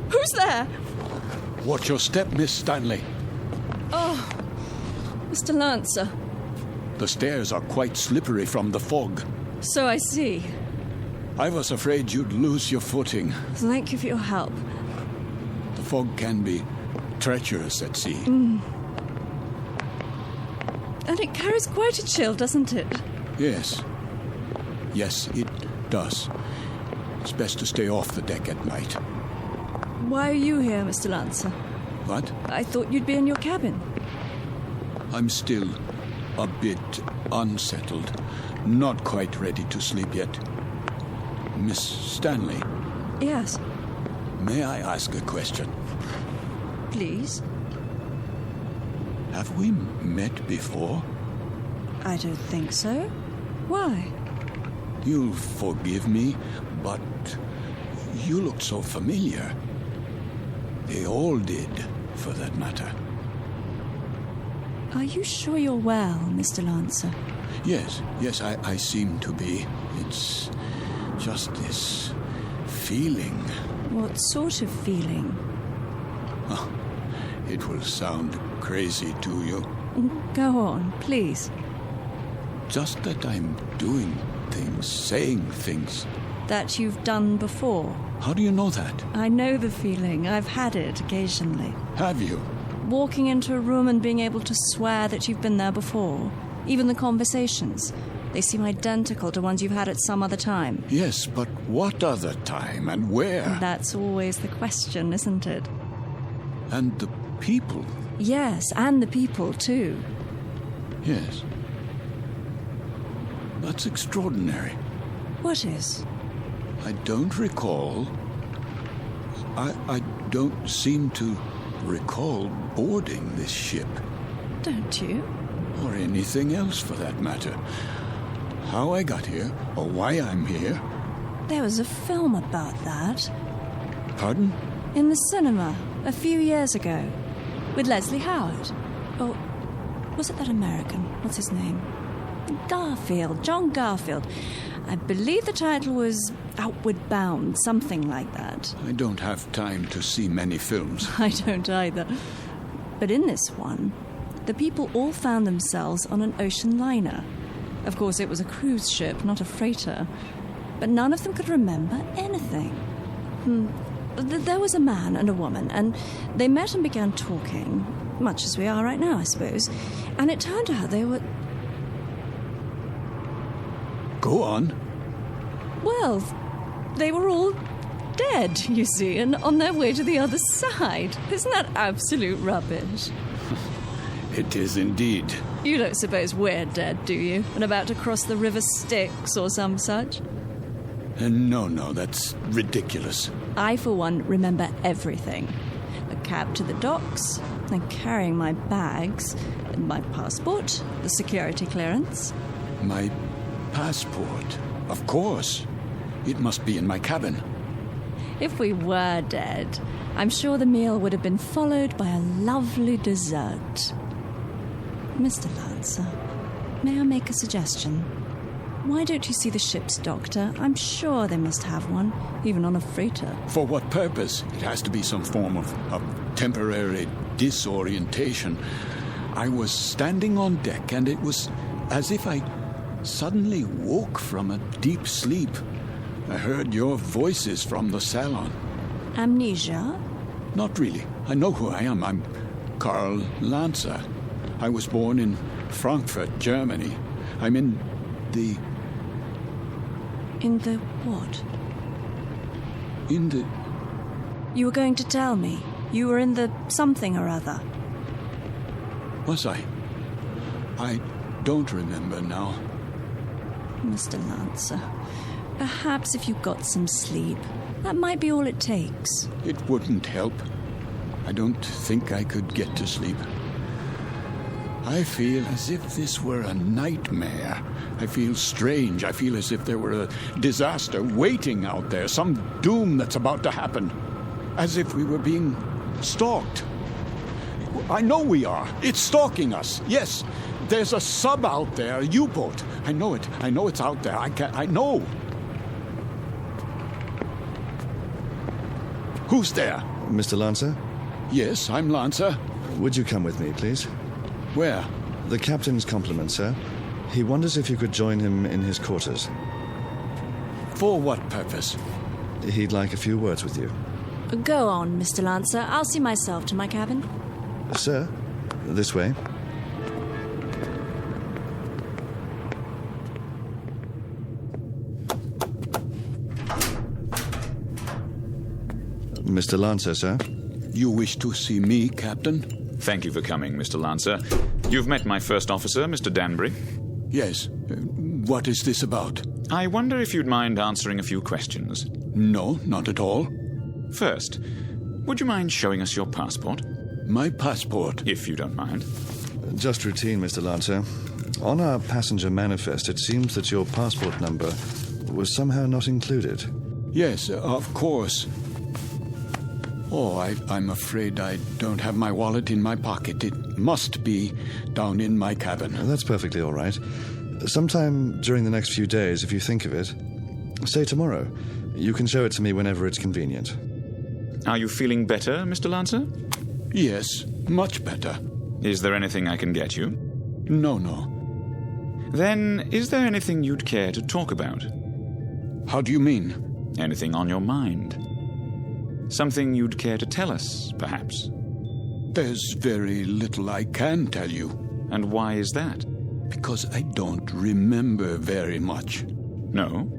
[SPEAKER 5] Who's there?
[SPEAKER 21] Watch your step, Miss Stanley.
[SPEAKER 5] Oh, Mr. Lancer.
[SPEAKER 21] The stairs are quite slippery from the fog.
[SPEAKER 5] So I see.
[SPEAKER 21] I was afraid you'd lose your footing.
[SPEAKER 5] Thank you for your help.
[SPEAKER 21] The fog can be treacherous at sea.
[SPEAKER 5] And it carries quite a chill, doesn't it?
[SPEAKER 21] Yes. Yes, it does. It's best to stay off the deck at night.
[SPEAKER 5] Why are you here, Mr. Lancer?
[SPEAKER 21] What?
[SPEAKER 5] I thought you'd be in your cabin.
[SPEAKER 21] I'm still a bit unsettled. Not quite ready to sleep yet. Miss Stanley?
[SPEAKER 5] Yes.
[SPEAKER 21] May I ask a question?
[SPEAKER 5] Please.
[SPEAKER 21] Have we met before?
[SPEAKER 5] I don't think so. Why?
[SPEAKER 21] You'll forgive me, but you looked so familiar. They all did, for that matter.
[SPEAKER 5] Are you sure you're well, Mr. Lancer?
[SPEAKER 21] Yes, I seem to be. It's just this feeling.
[SPEAKER 5] What sort of feeling?
[SPEAKER 21] Oh, it will sound crazy to you.
[SPEAKER 5] Go on, please.
[SPEAKER 21] Just that I'm doing things, saying things.
[SPEAKER 5] That you've done before.
[SPEAKER 21] How do you know that?
[SPEAKER 5] I know the feeling. I've had it occasionally.
[SPEAKER 21] Have you?
[SPEAKER 5] Walking into a room and being able to swear that you've been there before. Even the conversations. They seem identical to ones you've had at some other time.
[SPEAKER 21] Yes, but what other time and where?
[SPEAKER 5] That's always the question, isn't it?
[SPEAKER 21] And the people.
[SPEAKER 5] Yes, and the people, too.
[SPEAKER 21] Yes. That's extraordinary.
[SPEAKER 5] What is?
[SPEAKER 21] I don't recall. I don't seem to recall boarding this ship.
[SPEAKER 5] Don't you?
[SPEAKER 21] Or anything else, for that matter. How I got here, or why I'm here.
[SPEAKER 5] There was a film about that.
[SPEAKER 21] Pardon?
[SPEAKER 5] In the cinema, a few years ago. With Leslie Howard. Or was it that American? What's his name? Garfield. John Garfield. I believe the title was Outward Bound, something like that.
[SPEAKER 21] I don't have time to see many films.
[SPEAKER 5] I don't either. But in this one, the people all found themselves on an ocean liner. Of course, it was a cruise ship, not a freighter. But none of them could remember anything. There was a man and a woman, and they met and began talking, much as we are right now, I suppose. And it turned out they were...
[SPEAKER 21] Go on.
[SPEAKER 5] Well, they were all dead, you see, and on their way to the other side. Isn't that absolute rubbish?
[SPEAKER 21] It is indeed.
[SPEAKER 5] You don't suppose we're dead, do you? And about to cross the River Styx or some such?
[SPEAKER 21] No, that's ridiculous.
[SPEAKER 5] I, for one, remember everything. The cab to the docks, and carrying my bags, and my passport, the security clearance.
[SPEAKER 21] My passport? Of course. It must be in my cabin.
[SPEAKER 5] If we were dead, I'm sure the meal would have been followed by a lovely dessert. Mr. Lancer, may I make a suggestion? Why don't you see the ship's doctor? I'm sure they must have one, even on a freighter.
[SPEAKER 21] For what purpose? It has to be some form of temporary disorientation. I was standing on deck, and it was as if I suddenly woke from a deep sleep. I heard your voices from the salon.
[SPEAKER 5] Amnesia?
[SPEAKER 21] Not really. I know who I am. I'm Karl Lancer. I was born in Frankfurt, Germany. I'm in the...
[SPEAKER 5] In the what?
[SPEAKER 21] In the...
[SPEAKER 5] You were going to tell me. You were in the something or other.
[SPEAKER 21] Was I? I don't remember now.
[SPEAKER 5] Mr. Lancer, perhaps if you got some sleep, that might be all it takes.
[SPEAKER 21] It wouldn't help. I don't think I could get to sleep. I feel as if this were a nightmare. I feel strange. I feel as if there were a disaster waiting out there, some doom that's about to happen. As if we were being stalked. I know we are. It's stalking us. Yes, there's a sub out there, a U-boat. I know it. I know it's out there. I know. Who's there?
[SPEAKER 13] Mr. Lancer?
[SPEAKER 21] Yes, I'm Lancer.
[SPEAKER 13] Would you come with me, please?
[SPEAKER 21] Where?
[SPEAKER 13] The captain's compliments, sir. He wonders if you could join him in his quarters.
[SPEAKER 21] For what purpose?
[SPEAKER 13] He'd like a few words with you.
[SPEAKER 5] Go on, Mr. Lancer. I'll see myself to my cabin.
[SPEAKER 13] Sir, this way. Mr. Lancer, sir.
[SPEAKER 21] You wish to see me, Captain?
[SPEAKER 10] Thank you for coming, Mr. Lancer. You've met my first officer, Mr. Danbury.
[SPEAKER 21] Yes. What is this about?
[SPEAKER 10] I wonder if you'd mind answering a few questions.
[SPEAKER 21] No, not at all.
[SPEAKER 10] First, would you mind showing us your passport?
[SPEAKER 21] My passport?
[SPEAKER 10] If you don't mind.
[SPEAKER 13] Just routine, Mr. Lancer. On our passenger manifest, it seems that your passport number was somehow not included.
[SPEAKER 21] Yes, of course. Oh, I'm afraid I don't have my wallet in my pocket. It must be down in my cabin.
[SPEAKER 13] That's perfectly all right. Sometime during the next few days, if you think of it. Say tomorrow. You can show it to me whenever it's convenient.
[SPEAKER 10] Are you feeling better, Mr. Lancer?
[SPEAKER 21] Yes, much better.
[SPEAKER 10] Is there anything I can get you?
[SPEAKER 21] No.
[SPEAKER 10] Then, is there anything you'd care to talk about?
[SPEAKER 21] How do you mean?
[SPEAKER 10] Anything on your mind? Something you'd care to tell us, perhaps?
[SPEAKER 21] There's very little I can tell you.
[SPEAKER 10] And why is that?
[SPEAKER 21] Because I don't remember very much.
[SPEAKER 10] No?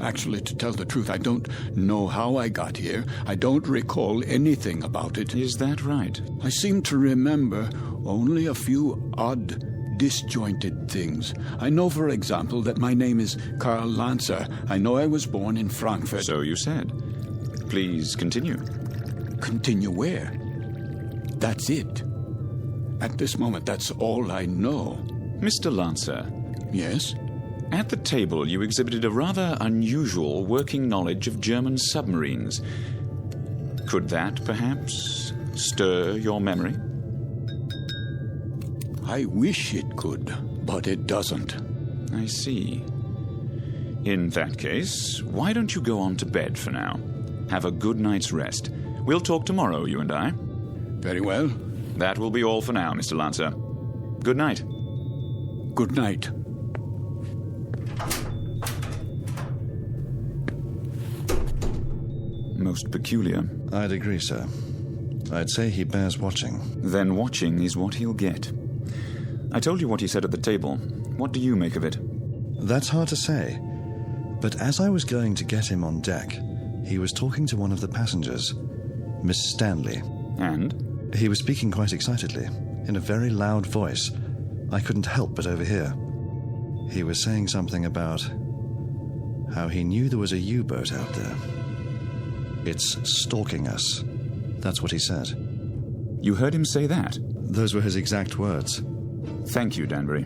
[SPEAKER 21] Actually, to tell the truth, I don't know how I got here. I don't recall anything about it.
[SPEAKER 10] Is that right?
[SPEAKER 21] I seem to remember only a few odd, disjointed things. I know, for example, that my name is Karl Lancer. I know I was born in Frankfurt.
[SPEAKER 10] So you said. Please continue.
[SPEAKER 21] Continue where? That's it. At this moment, that's all I know.
[SPEAKER 10] Mr. Lancer.
[SPEAKER 21] Yes?
[SPEAKER 10] At the table, you exhibited a rather unusual working knowledge of German submarines. Could that, perhaps, stir your memory?
[SPEAKER 21] I wish it could, but it doesn't.
[SPEAKER 10] I see. In that case, why don't you go on to bed for now? Have a good night's rest. We'll talk tomorrow, you and I.
[SPEAKER 21] Very well.
[SPEAKER 10] That will be all for now, Mr. Lancer. Good night.
[SPEAKER 21] Good night.
[SPEAKER 10] Most peculiar.
[SPEAKER 13] I'd agree, sir. I'd say he bears watching.
[SPEAKER 10] Then watching is what he'll get. I told you what he said at the table. What do you make of it?
[SPEAKER 13] That's hard to say. But as I was going to get him on deck, he was talking to one of the passengers, Miss Stanley.
[SPEAKER 10] And?
[SPEAKER 13] He was speaking quite excitedly, in a very loud voice. I couldn't help but overhear. He was saying something about how he knew there was a U-boat out there. It's stalking us. That's what he said.
[SPEAKER 10] You heard him say that?
[SPEAKER 13] Those were his exact words.
[SPEAKER 10] Thank you, Danbury.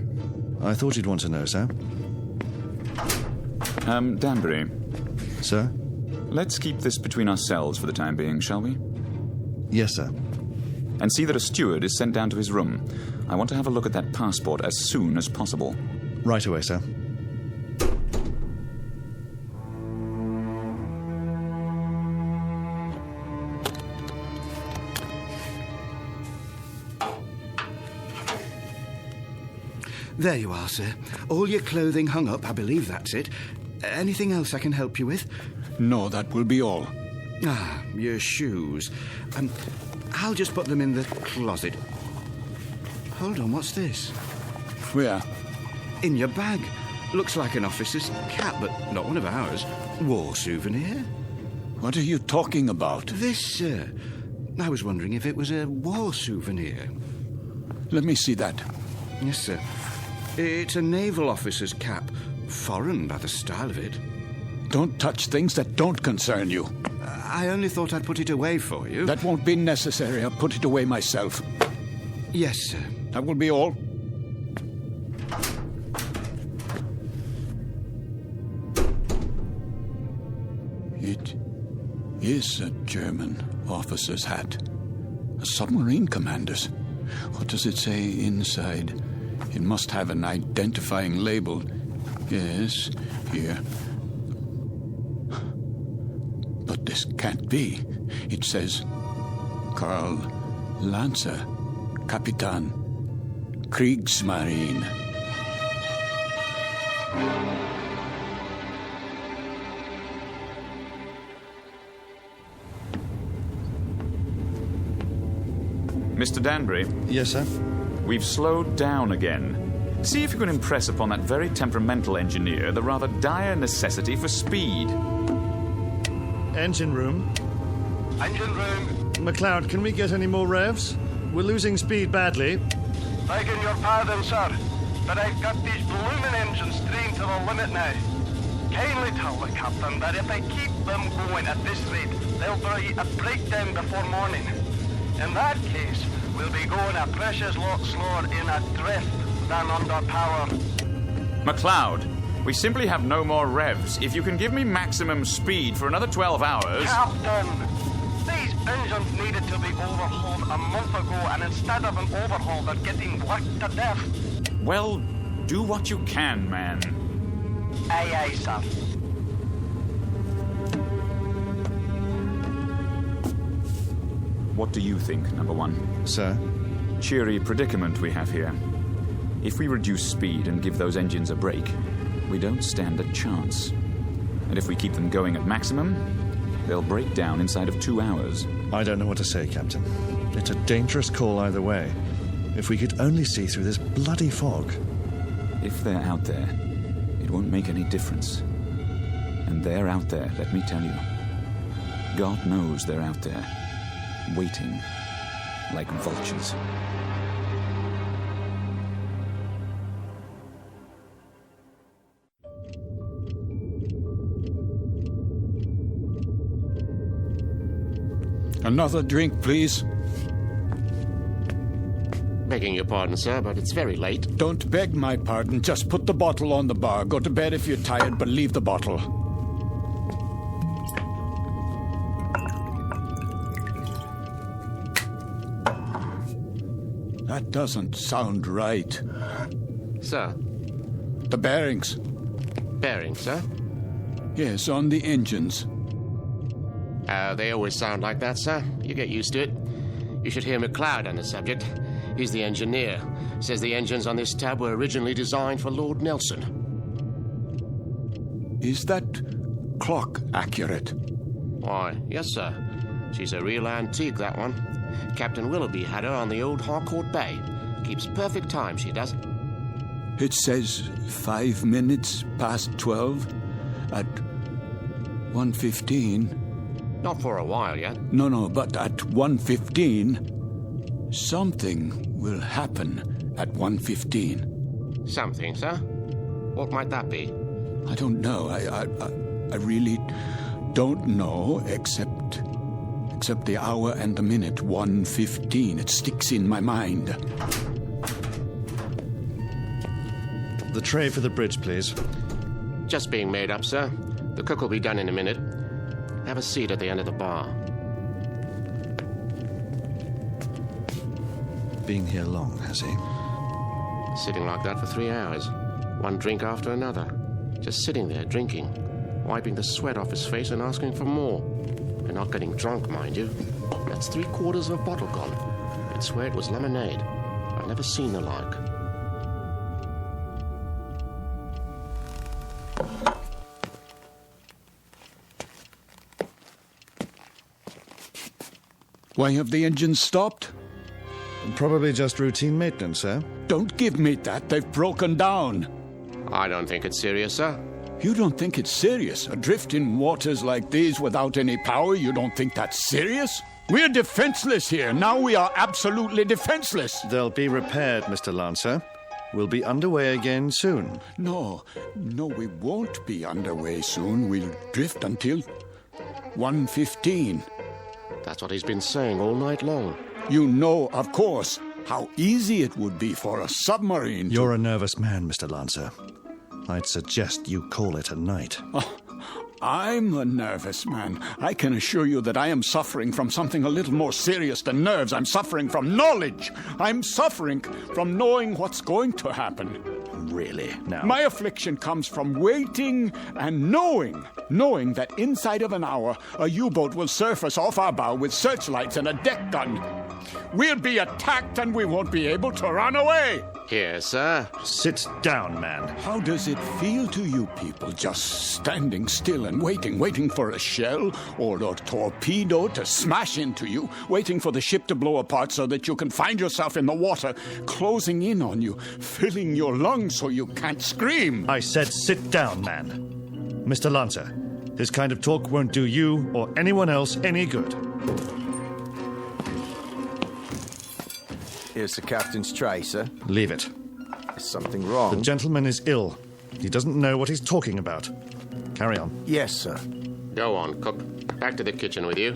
[SPEAKER 13] I thought you'd want to know, sir.
[SPEAKER 10] Danbury.
[SPEAKER 13] Sir?
[SPEAKER 10] Let's keep this between ourselves for the time being, shall we?
[SPEAKER 13] Yes, sir.
[SPEAKER 10] And see that a steward is sent down to his room. I want to have a look at that passport as soon as possible.
[SPEAKER 13] Right away, sir.
[SPEAKER 11] There you are, sir. All your clothing hung up, I believe that's it. Anything else I can help you with?
[SPEAKER 21] No, that will be all.
[SPEAKER 11] Ah, your shoes. I'll just put them in the closet. Hold on, what's this?
[SPEAKER 21] Where?
[SPEAKER 11] In your bag. Looks like an officer's cap, but not one of ours. War souvenir.
[SPEAKER 21] What are you talking about?
[SPEAKER 11] This, sir. I was wondering if it was a war souvenir.
[SPEAKER 21] Let me see that.
[SPEAKER 11] Yes, sir. It's a naval officer's cap. Foreign by the style of it.
[SPEAKER 21] Don't touch things that don't concern you.
[SPEAKER 11] I only thought I'd put it away for you.
[SPEAKER 21] That won't be necessary. I'll put it away myself.
[SPEAKER 11] Yes, sir.
[SPEAKER 21] That will be all. It is a German officer's hat. A submarine commander's. What does it say inside? It must have an identifying label. Yes, here. But this can't be. It says, Karl Lancer, Kapitan, Kriegsmarine.
[SPEAKER 10] Mr. Danbury?
[SPEAKER 13] Yes, sir?
[SPEAKER 10] We've slowed down again. See if you can impress upon that very temperamental engineer the rather dire necessity for speed.
[SPEAKER 16] Engine room.
[SPEAKER 17] Engine room.
[SPEAKER 16] McLeod, can we get any more revs? We're losing speed badly.
[SPEAKER 17] Begging your pardon, sir, but I've got these blooming engines trained to the limit now. Kindly tell the captain that if I keep them going at this rate, there'll be a breakdown before morning. In that case, we'll be going a precious lot slower in a drift than under power.
[SPEAKER 10] McLeod, we simply have no more revs. If you can give me maximum speed for another 12 hours...
[SPEAKER 17] Captain! These engines needed to be overhauled a month ago, and instead of an overhaul, they're getting worked to death.
[SPEAKER 10] Well, Do what you can, man.
[SPEAKER 17] Aye, aye, sir.
[SPEAKER 10] What do you think, number one?
[SPEAKER 13] Sir?
[SPEAKER 10] Cheery predicament we have here. If we reduce speed and give those engines a break, we don't stand a chance. And if we keep them going at maximum, they'll break down inside of 2 hours.
[SPEAKER 13] I don't know what to say, Captain. It's a dangerous call either way. If we could only see through this bloody fog.
[SPEAKER 10] If they're out there, it won't make any difference. And they're out there, let me tell you. God knows they're out there, waiting like vultures.
[SPEAKER 21] Another drink, please.
[SPEAKER 7] Begging your pardon, sir, but it's very late.
[SPEAKER 21] Don't beg my pardon. Just put the bottle on the bar. Go to bed if you're tired, but leave the bottle. That doesn't sound right.
[SPEAKER 7] Sir?
[SPEAKER 21] The bearings.
[SPEAKER 7] Bearings, sir?
[SPEAKER 21] Yes, on the engines.
[SPEAKER 7] They always sound like that, sir. You get used to it. You should hear McLeod on the subject. He's the engineer. Says the engines on this tab were originally designed for Lord Nelson.
[SPEAKER 21] Is that clock accurate?
[SPEAKER 7] Why, yes, sir. She's a real antique, that one. Captain Willoughby had her on the old Harcourt Bay. Keeps perfect time, she does.
[SPEAKER 21] It says 5 minutes past 12 at 1:15.
[SPEAKER 7] Not for a while yet.
[SPEAKER 21] No, but at 1:15, something will happen at 1:15.
[SPEAKER 7] Something, sir? What might that be?
[SPEAKER 21] I don't know. I really don't know, except the hour and the minute, 1:15. It sticks in my mind.
[SPEAKER 13] The tray for the bridge, please.
[SPEAKER 7] Just being made up, sir. The cook will be done in a minute. Have a seat at the end of the bar.
[SPEAKER 13] Been here long, has he?
[SPEAKER 7] Sitting like that for 3 hours. One drink after another. Just sitting there, drinking. Wiping the sweat off his face and asking for more. And not getting drunk, mind you. That's 3/4 of a bottle gone. I'd swear it was lemonade. I've never seen the like.
[SPEAKER 21] Why have the engines stopped?
[SPEAKER 13] Probably just routine maintenance, sir.
[SPEAKER 21] Don't give me that. They've broken down.
[SPEAKER 7] I don't think it's serious, sir.
[SPEAKER 21] You don't think it's serious? Adrift in waters like these without any power, you don't think that's serious? We're defenseless here. Now we are absolutely defenseless.
[SPEAKER 13] They'll be repaired, Mr. Lancer. We'll be underway again soon.
[SPEAKER 21] No, we won't be underway soon. We'll drift until 1:15.
[SPEAKER 7] That's what he's been saying all night long.
[SPEAKER 21] You know, of course, how easy it would be for a submarine to...
[SPEAKER 13] You're a nervous man, Mr. Lancer. I'd suggest you call it a night.
[SPEAKER 21] Oh, I'm a nervous man. I can assure you that I am suffering from something a little more serious than nerves. I'm suffering from knowledge. I'm suffering from knowing what's going to happen.
[SPEAKER 13] Really? Now?
[SPEAKER 21] My affliction comes from waiting and knowing that inside of an hour, a U-boat will surface off our bow with searchlights and a deck gun. We'll be attacked and we won't be able to run away.
[SPEAKER 7] Here, sir.
[SPEAKER 13] Sit down, man.
[SPEAKER 21] How does it feel to you people just standing still and waiting for a shell or a torpedo to smash into you, waiting for the ship to blow apart so that you can find yourself in the water, closing in on you, filling your lungs so you can't scream?
[SPEAKER 13] I said sit down, man. Mr. Lancer, this kind of talk won't do you or anyone else any good.
[SPEAKER 4] Here's the captain's tray, sir.
[SPEAKER 13] Leave it.
[SPEAKER 4] Is something wrong?
[SPEAKER 13] The gentleman is ill. He doesn't know what he's talking about. Carry on.
[SPEAKER 4] Yes, sir.
[SPEAKER 7] Go on, cook. Back to the kitchen with you.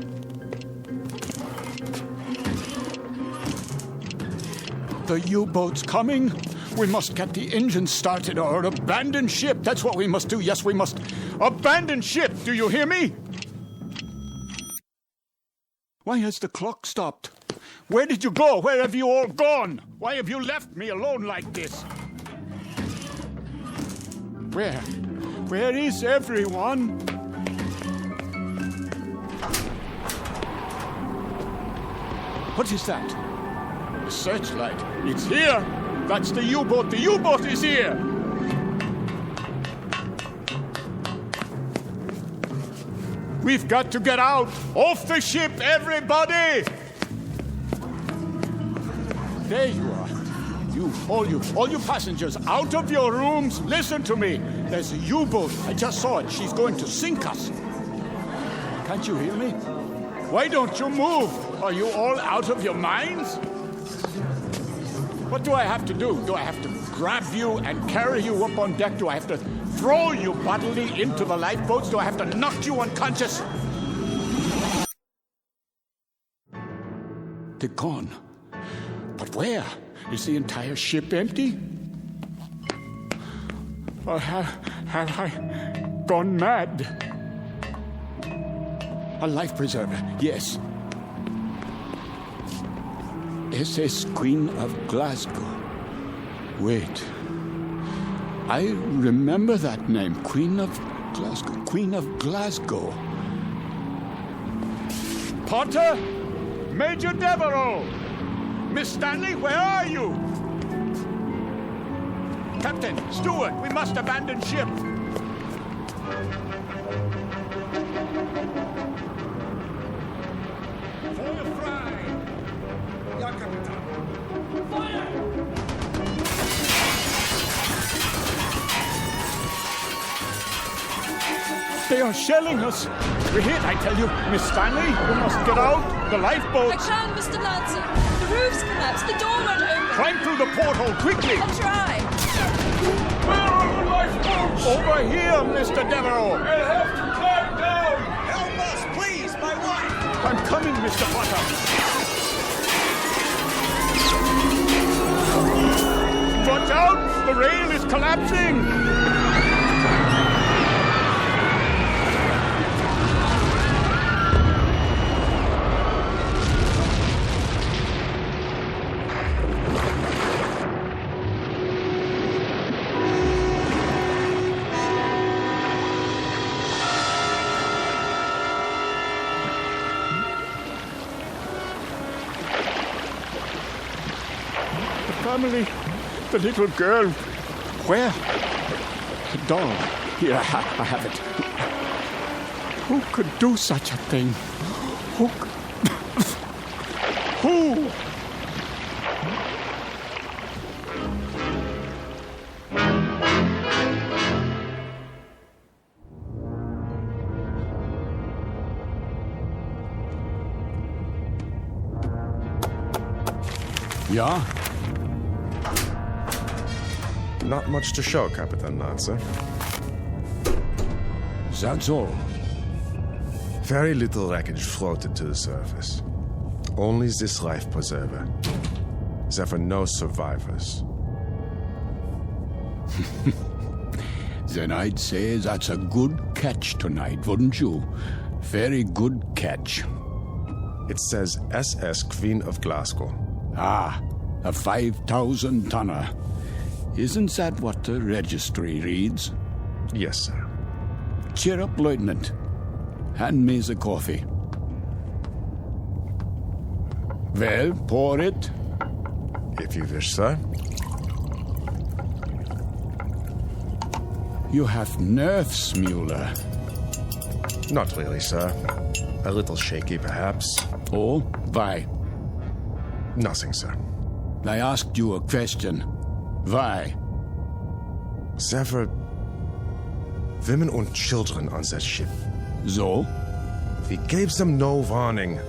[SPEAKER 21] The U-boat's coming. We must get the engine started or abandon ship. That's what we must do. Yes, we must abandon ship. Do you hear me? Why has the clock stopped? Where did you go? Where have you all gone? Why have you left me alone like this? Where is everyone? What is that? The searchlight. It's here. That's the U-boat. The U-boat is here. We've got to get out. Off the ship, everybody. There you are. All you passengers, out of your rooms. Listen to me. There's a U-boat. I just saw it. She's going to sink us. Can't you hear me? Why don't you move? Are you all out of your minds? What do I have to do? Do I have to grab you and carry you up on deck? Do I have to throw you bodily into the lifeboats? Do I have to knock you unconscious? They're gone. But where? Is the entire ship empty? Or have I gone mad? A life preserver, yes. SS Queen of Glasgow. Wait. I remember that name. Queen of Glasgow. Queen of Glasgow. Potter? Major Devereaux! Miss Stanley, where are you? Captain, steward, we must abandon ship. Feuer frei! Ja, Kapitän. Feuer! They are shelling us. We're hit, I tell you. Miss Stanley, we must get out. The lifeboat.
[SPEAKER 5] I can, Mr. Lancer. The roof's collapsed. The door won't open.
[SPEAKER 21] Climb through the porthole, quickly.
[SPEAKER 5] I'll try.
[SPEAKER 21] Where are the lifeboats? Over here, Mr. Devereaux.
[SPEAKER 22] We'll have to climb down.
[SPEAKER 21] Help us, please, my wife. I'm coming, Mr. Potter. Watch out! The rail is collapsing. Family, the little girl. Where? The doll. Here, I have it. Who could do such a thing? Who? Who?
[SPEAKER 14] Ja? Not much to show, Captain Lancer.
[SPEAKER 21] That's all.
[SPEAKER 14] Very little wreckage floated to the surface. Only this life preserver. There were no survivors.
[SPEAKER 21] Then I'd say that's a good catch tonight, wouldn't you? Very good catch.
[SPEAKER 14] It says SS Queen of Glasgow.
[SPEAKER 21] Ah, a 5,000-tonner. Isn't that what the registry reads?
[SPEAKER 14] Yes, sir.
[SPEAKER 21] Cheer up, Lieutenant. Hand me the coffee. Well, pour it.
[SPEAKER 14] If you wish, sir.
[SPEAKER 21] You have nerves, Mueller.
[SPEAKER 14] Not really, sir. A little shaky, perhaps.
[SPEAKER 21] Oh, why?
[SPEAKER 14] Nothing, sir.
[SPEAKER 21] I asked you a question. Why?
[SPEAKER 14] There were women and children on that ship.
[SPEAKER 21] So?
[SPEAKER 14] We gave them no warning.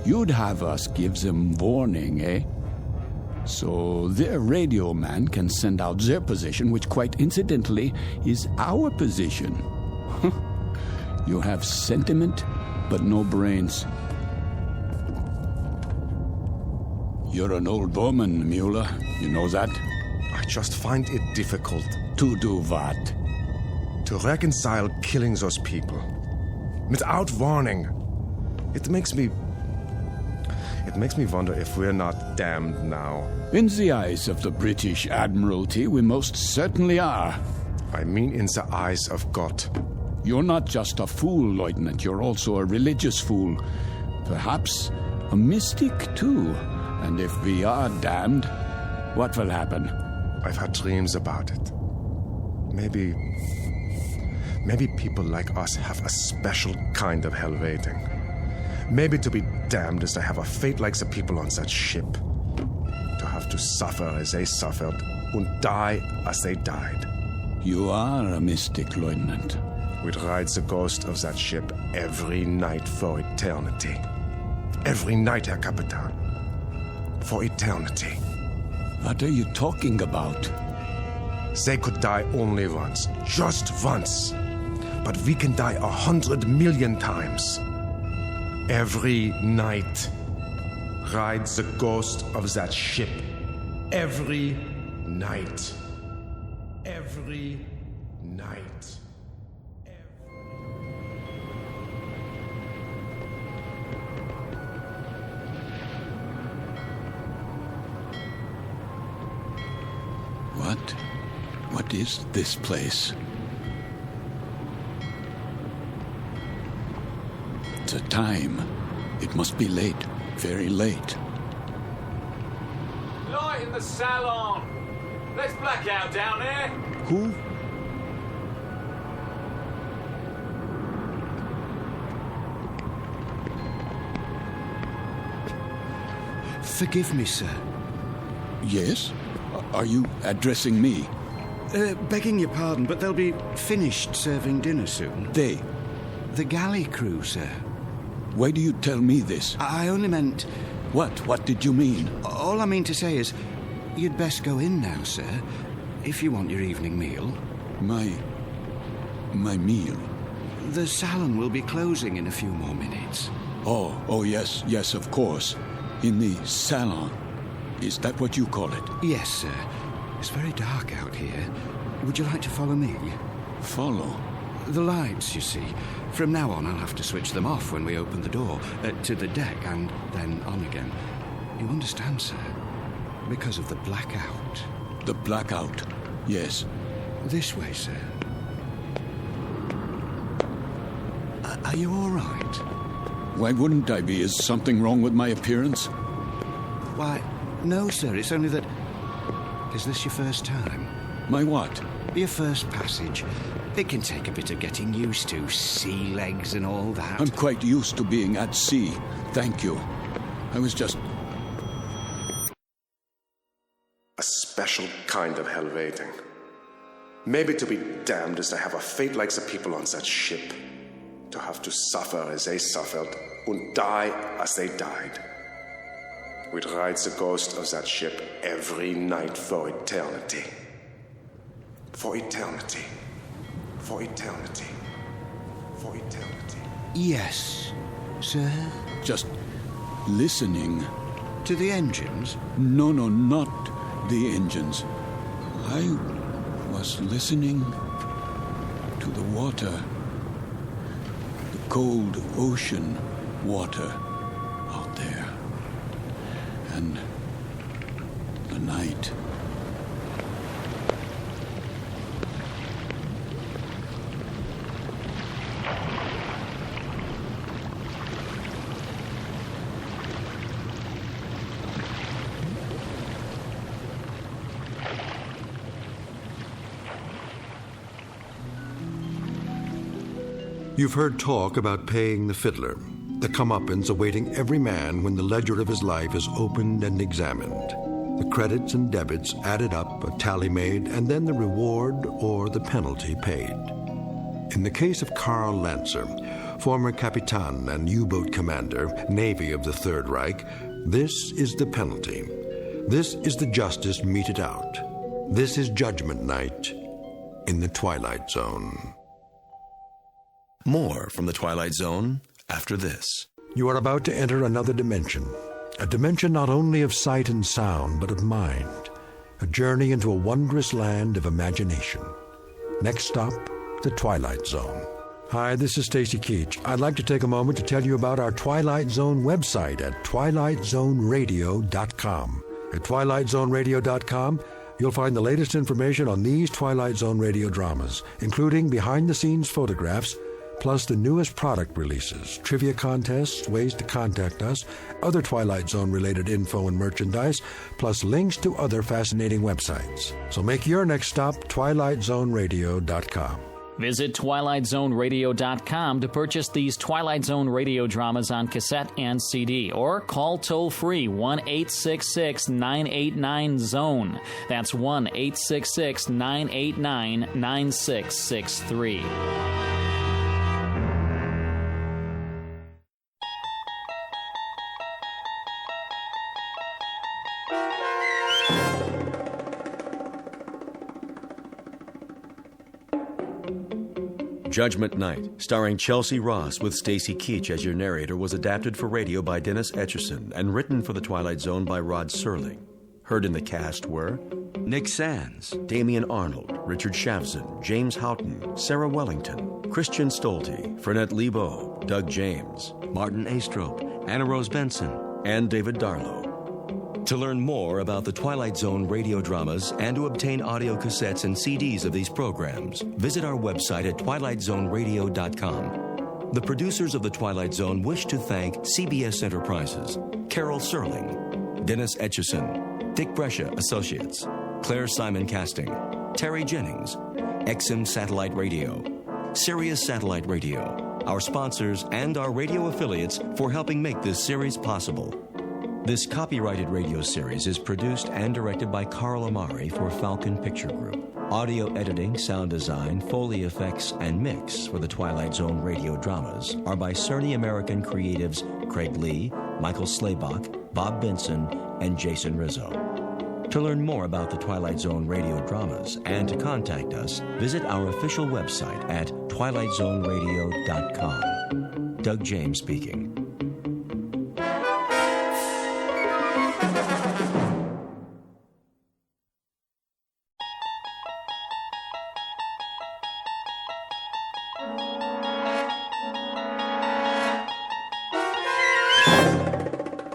[SPEAKER 21] You'd have us give them warning, eh? So their radio man can send out their position, which quite incidentally is our position. You have sentiment, but no brains. You're an old woman, Mueller. You know that?
[SPEAKER 14] I just find it difficult.
[SPEAKER 21] To do what?
[SPEAKER 14] To reconcile killing those people. Without warning. It makes me wonder if we're not damned now.
[SPEAKER 21] In the eyes of the British Admiralty, we most certainly are.
[SPEAKER 14] I mean in the eyes of God.
[SPEAKER 21] You're not just a fool, Lieutenant. You're also a religious fool. Perhaps a mystic, too. And if we are damned, what will happen?
[SPEAKER 14] I've had dreams about it. Maybe people like us have a special kind of hell waiting. Maybe to be damned is to have a fate like the people on that ship. To have to suffer as they suffered and die as they died.
[SPEAKER 21] You are a mystic, Lieutenant.
[SPEAKER 14] We'd ride the ghost of that ship every night for eternity. Every night, Herr Capitan. For eternity.
[SPEAKER 21] What are you talking about?
[SPEAKER 14] They could die only once. Just once. But we can die 100 million times. Every night. Ride the ghost of that ship. Every night. Every night.
[SPEAKER 21] What is this place? The time. It must be late. Very late.
[SPEAKER 22] Light in the salon. Let's black out down there.
[SPEAKER 21] Who?
[SPEAKER 11] Forgive me, sir.
[SPEAKER 21] Yes? Are you addressing me?
[SPEAKER 11] Begging your pardon, but they'll be finished serving dinner soon.
[SPEAKER 21] They?
[SPEAKER 11] The galley crew, sir.
[SPEAKER 21] Why do you tell me this?
[SPEAKER 11] I only meant...
[SPEAKER 21] What? What did you mean?
[SPEAKER 11] All I mean to say is, you'd best go in now, sir, if you want your evening meal.
[SPEAKER 21] My meal?
[SPEAKER 11] The salon will be closing in a few more minutes.
[SPEAKER 21] Oh, yes, of course. In the salon. Is that what you call it?
[SPEAKER 11] Yes, sir. It's very dark out here. Would you like to follow me?
[SPEAKER 21] Follow?
[SPEAKER 11] The lights, you see. From now on, I'll have to switch them off when we open the door, to the deck and then on again. You understand, sir? Because of the blackout.
[SPEAKER 21] The blackout, yes.
[SPEAKER 11] This way, sir. Are you all right?
[SPEAKER 21] Why wouldn't I be? Is something wrong with my appearance?
[SPEAKER 11] Why, no, sir. It's only that... Is this your first time?
[SPEAKER 21] My what?
[SPEAKER 11] Your first passage. It can take a bit of getting used to. Sea legs and all that.
[SPEAKER 21] I'm quite used to being at sea. Thank you. I was just...
[SPEAKER 14] A special kind of hell waiting. Maybe to be damned is to have a fate like the people on that ship. To have to suffer as they suffered and die as they died. We'd ride the ghost of that ship every night for eternity. For eternity. For eternity. For eternity.
[SPEAKER 11] Yes, sir?
[SPEAKER 21] Just listening.
[SPEAKER 11] To the engines?
[SPEAKER 21] No, not the engines. I was listening to the water. The cold ocean water out there. And the night.
[SPEAKER 2] You've heard talk about paying the fiddler, the comeuppance awaiting every man when the ledger of his life is opened and examined. The credits and debits added up, a tally made, and then the reward or the penalty paid. In the case of Karl Lancer, former Capitan and U-boat commander, Navy of the Third Reich, this is the penalty. This is the justice meted out. This is Judgement Night in the Twilight Zone.
[SPEAKER 8] More from the Twilight Zone after this.
[SPEAKER 2] You are about to enter another dimension. A dimension not only of sight and sound, but of mind. A journey into a wondrous land of imagination. Next stop, the Twilight Zone. Hi, this is Stacy Keach. I'd like to take a moment to tell you about our Twilight Zone website at twilightzoneradio.com. At twilightzoneradio.com, You'll find the latest information on these Twilight Zone radio dramas, including behind-the-scenes photographs, plus the newest product releases, trivia contests, ways to contact us, other Twilight Zone-related info and merchandise, plus links to other fascinating websites. So make your next stop TwilightZoneRadio.com.
[SPEAKER 12] Visit TwilightZoneRadio.com to purchase these Twilight Zone radio dramas on cassette and CD, or call toll-free 1-866-989-ZONE. That's 1-866-989-9663.
[SPEAKER 8] Judgement Night, starring Chelsea Ross with Stacy Keach as your narrator, was adapted for radio by Dennis Etchison and written for The Twilight Zone by Rod Serling. Heard in the cast were Nick Sands, Damian Arnold, Richard Shavson, James Houghton, Sarah Wellington, Christian Stolte, Fernette Lebo, Doug James, Martin Astrop, Anna Rose Benson, and David Darlow. To learn more about the Twilight Zone radio dramas and to obtain audio cassettes and CDs of these programs, visit our website at twilightzoneradio.com. The producers of The Twilight Zone wish to thank CBS Enterprises, Carol Serling, Dennis Etchison, Dick Brescia Associates, Claire Simon Casting, Terry Jennings, XM Satellite Radio, Sirius Satellite Radio, our sponsors and our radio affiliates for helping make this series possible. This copyrighted radio series is produced and directed by Carl Amari for Falcon Picture Group. Audio editing, sound design, Foley effects, and mix for the Twilight Zone radio dramas are by Cerny American creatives Craig Lee, Michael Slaybach, Bob Benson, and Jason Rizzo. To learn more about the Twilight Zone radio dramas and to contact us, visit our official website at twilightzoneradio.com. Doug James speaking.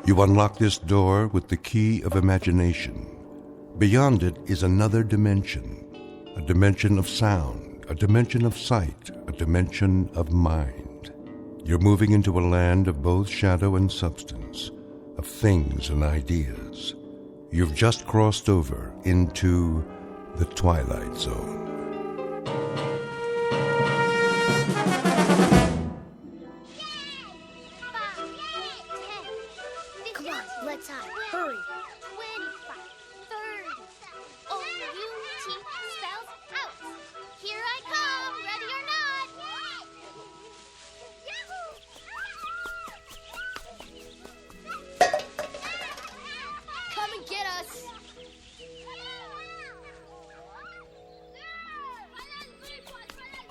[SPEAKER 2] You unlock this door with the key of imagination. Beyond it is another dimension, a dimension of sound, a dimension of sight, a dimension of mind. You're moving into a land of both shadow and substance, of things and ideas. You've just crossed over into the Twilight Zone.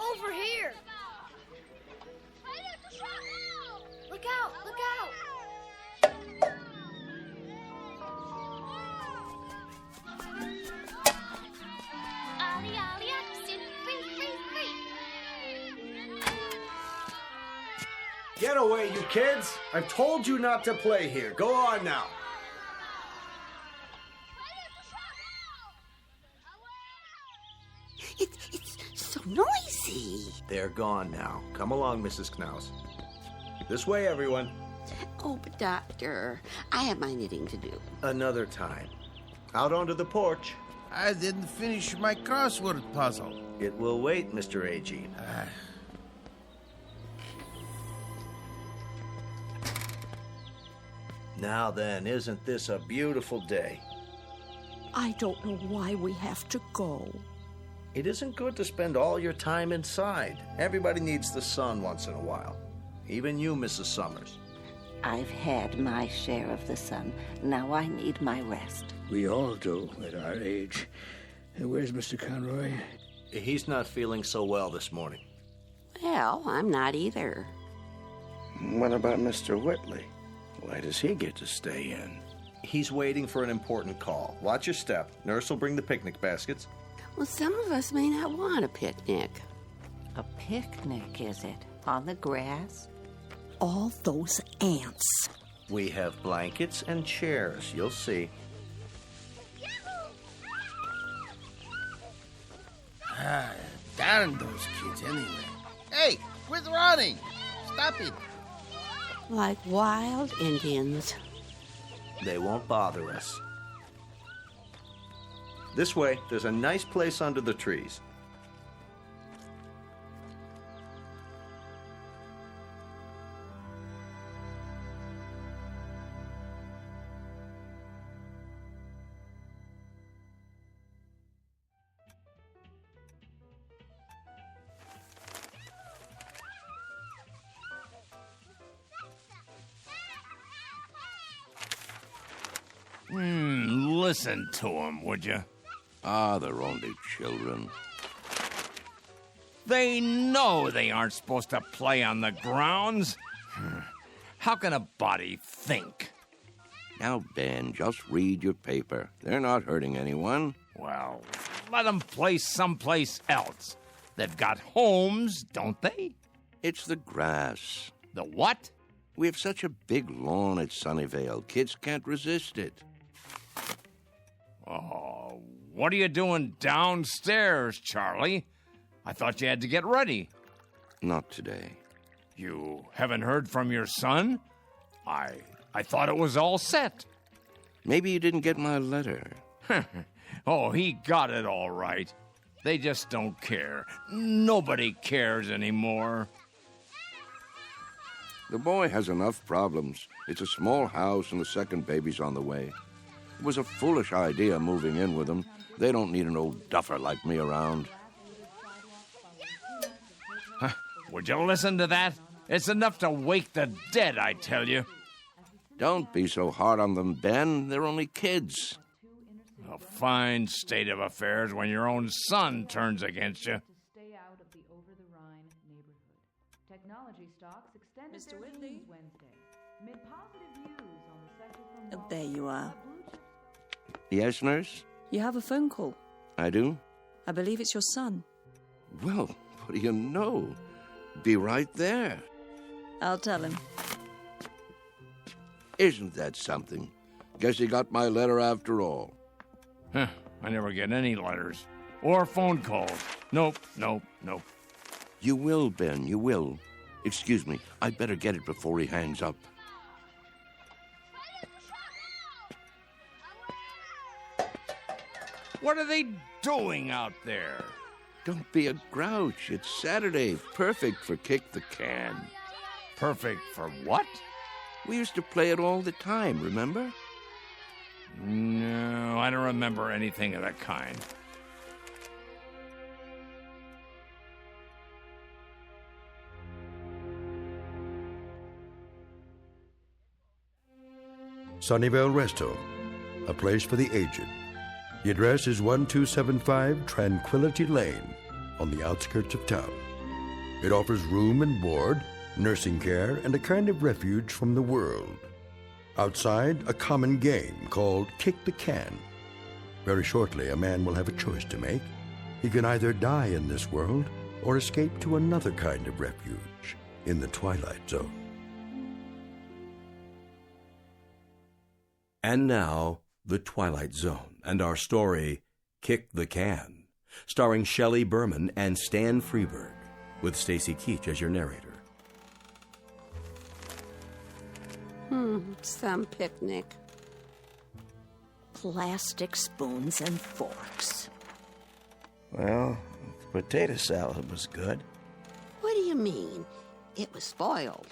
[SPEAKER 1] Over here! Look out! Look out!
[SPEAKER 24] Ollie, ollie, oxen, free, free, free!
[SPEAKER 4] Get away, you kids! I've told you not to play here. Go on now.
[SPEAKER 18] It's so noisy.
[SPEAKER 4] They're gone now. Come along, Mrs. Knaus. This way, everyone.
[SPEAKER 18] Oh, but Doctor, I have my knitting to do.
[SPEAKER 4] Another time. Out onto the porch.
[SPEAKER 19] I didn't finish my crossword puzzle.
[SPEAKER 4] It will wait, Mr. A.G. Now then, isn't this a beautiful day?
[SPEAKER 18] I don't know why we have to go.
[SPEAKER 4] It isn't good to spend all your time inside. Everybody needs the sun once in a while. Even you, Mrs. Summers.
[SPEAKER 18] I've had my share of the sun. Now I need my rest.
[SPEAKER 20] We all do at our age. Where's Mr. Conroy?
[SPEAKER 4] He's not feeling so well this morning.
[SPEAKER 18] Well, I'm not either.
[SPEAKER 9] What about Mr. Whitley? Why does he get to stay in?
[SPEAKER 4] He's waiting for an important call. Watch your step. Nurse will bring the picnic baskets.
[SPEAKER 18] Well, some of us may not want a picnic.
[SPEAKER 6] A picnic, is it? On the grass?
[SPEAKER 18] All those ants.
[SPEAKER 4] We have blankets and chairs. You'll see.
[SPEAKER 19] aren't those kids anyway? Hey, quit running! Stop it!
[SPEAKER 3] Like wild Indians.
[SPEAKER 4] They won't bother us. This way, there's a nice place under the trees.
[SPEAKER 15] Listen to them, would you?
[SPEAKER 9] They're only children.
[SPEAKER 15] They know they aren't supposed to play on the grounds. How can a body think?
[SPEAKER 9] Now, Ben, just read your paper. They're not hurting anyone.
[SPEAKER 15] Well, let them play someplace else. They've got homes, don't they?
[SPEAKER 9] It's the grass.
[SPEAKER 15] The what?
[SPEAKER 9] We have such a big lawn at Sunnyvale. Kids can't resist it.
[SPEAKER 15] Oh, what are you doing downstairs, Charlie? I thought you had to get ready.
[SPEAKER 9] Not today.
[SPEAKER 15] You haven't heard from your son? I thought it was all set.
[SPEAKER 9] Maybe you didn't get my letter.
[SPEAKER 15] Oh, he got it all right. They just don't care. Nobody cares anymore.
[SPEAKER 9] The boy has enough problems. It's a small house and the second baby's on the way. It was a foolish idea moving in with him. They don't need an old duffer like me around.
[SPEAKER 15] Would you listen to that? It's enough to wake the dead, I tell you.
[SPEAKER 9] Don't be so hard on them, Ben. They're only kids.
[SPEAKER 15] A fine state of affairs when your own son turns against you.
[SPEAKER 16] Stay out of the over-the-Rhine neighborhood. Technology stocks extended
[SPEAKER 5] Mr.
[SPEAKER 16] their
[SPEAKER 5] Whitley?
[SPEAKER 16] gains Wednesday. Mid positive views on the sector from
[SPEAKER 5] There you are.
[SPEAKER 9] Yes, nurse?
[SPEAKER 5] You have a phone call.
[SPEAKER 9] I do?
[SPEAKER 5] I believe it's your son.
[SPEAKER 9] Well, what do you know? Be right there.
[SPEAKER 5] I'll tell him.
[SPEAKER 9] Isn't that something? Guess he got my letter after all.
[SPEAKER 15] I never get any letters. Or phone calls. Nope.
[SPEAKER 9] You will, Ben, you will. Excuse me, I'd better get it before he hangs up.
[SPEAKER 15] What are they doing out there?
[SPEAKER 9] Don't be a grouch. It's Saturday. Perfect for Kick the Can.
[SPEAKER 15] Perfect for what?
[SPEAKER 9] We used to play it all the time, remember?
[SPEAKER 15] No, I don't remember anything of that kind.
[SPEAKER 2] Sunnyvale Rest Home, a place for the aged. The address is 1275 Tranquility Lane, on the outskirts of town. It offers room and board, nursing care, and a kind of refuge from the world. Outside, a common game called Kick the Can. Very shortly, a man will have a choice to make. He can either die in this world or escape to another kind of refuge in the Twilight Zone.
[SPEAKER 8] And now, The Twilight Zone, and our story, Kick the Can, starring Shelley Berman and Stan Freberg, with Stacy Keach as your narrator.
[SPEAKER 3] Some picnic. Plastic spoons and forks.
[SPEAKER 9] Well, the potato salad was good.
[SPEAKER 3] What do you mean? It was spoiled.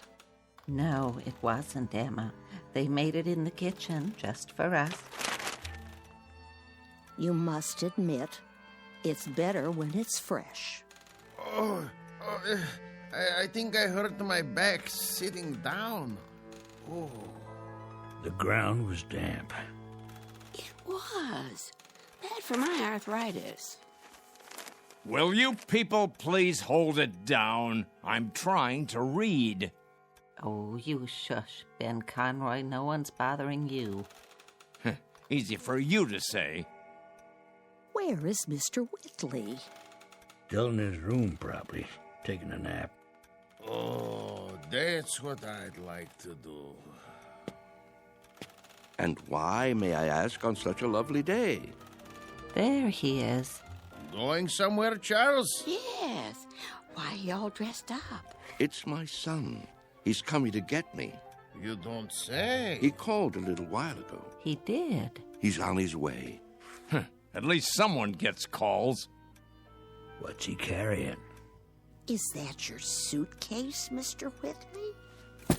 [SPEAKER 18] No, it wasn't, Emma. They made it in the kitchen just for us.
[SPEAKER 3] You must admit, it's better when it's fresh.
[SPEAKER 19] I think I hurt my back sitting down. Oh.
[SPEAKER 20] The ground was damp.
[SPEAKER 3] It was. Bad for my arthritis.
[SPEAKER 15] Will you people please hold it down? I'm trying to read.
[SPEAKER 18] Oh, you shush, Ben Conroy. No one's bothering you.
[SPEAKER 15] Easy for you to say.
[SPEAKER 3] Where is Mr. Whitley?
[SPEAKER 20] Still in his room, probably, taking a nap.
[SPEAKER 19] Oh, that's what I'd like to do.
[SPEAKER 9] And why, may I ask, on such a lovely day?
[SPEAKER 18] There he is.
[SPEAKER 19] Going somewhere, Charles?
[SPEAKER 10] Yes. Why are you all dressed up?
[SPEAKER 13] It's my son. He's coming to get me.
[SPEAKER 19] You don't say.
[SPEAKER 13] He called a little while ago.
[SPEAKER 18] He did.
[SPEAKER 13] He's on his way.
[SPEAKER 15] At least someone gets calls.
[SPEAKER 20] What's he carrying?
[SPEAKER 10] Is that your suitcase, Mr. Whitley?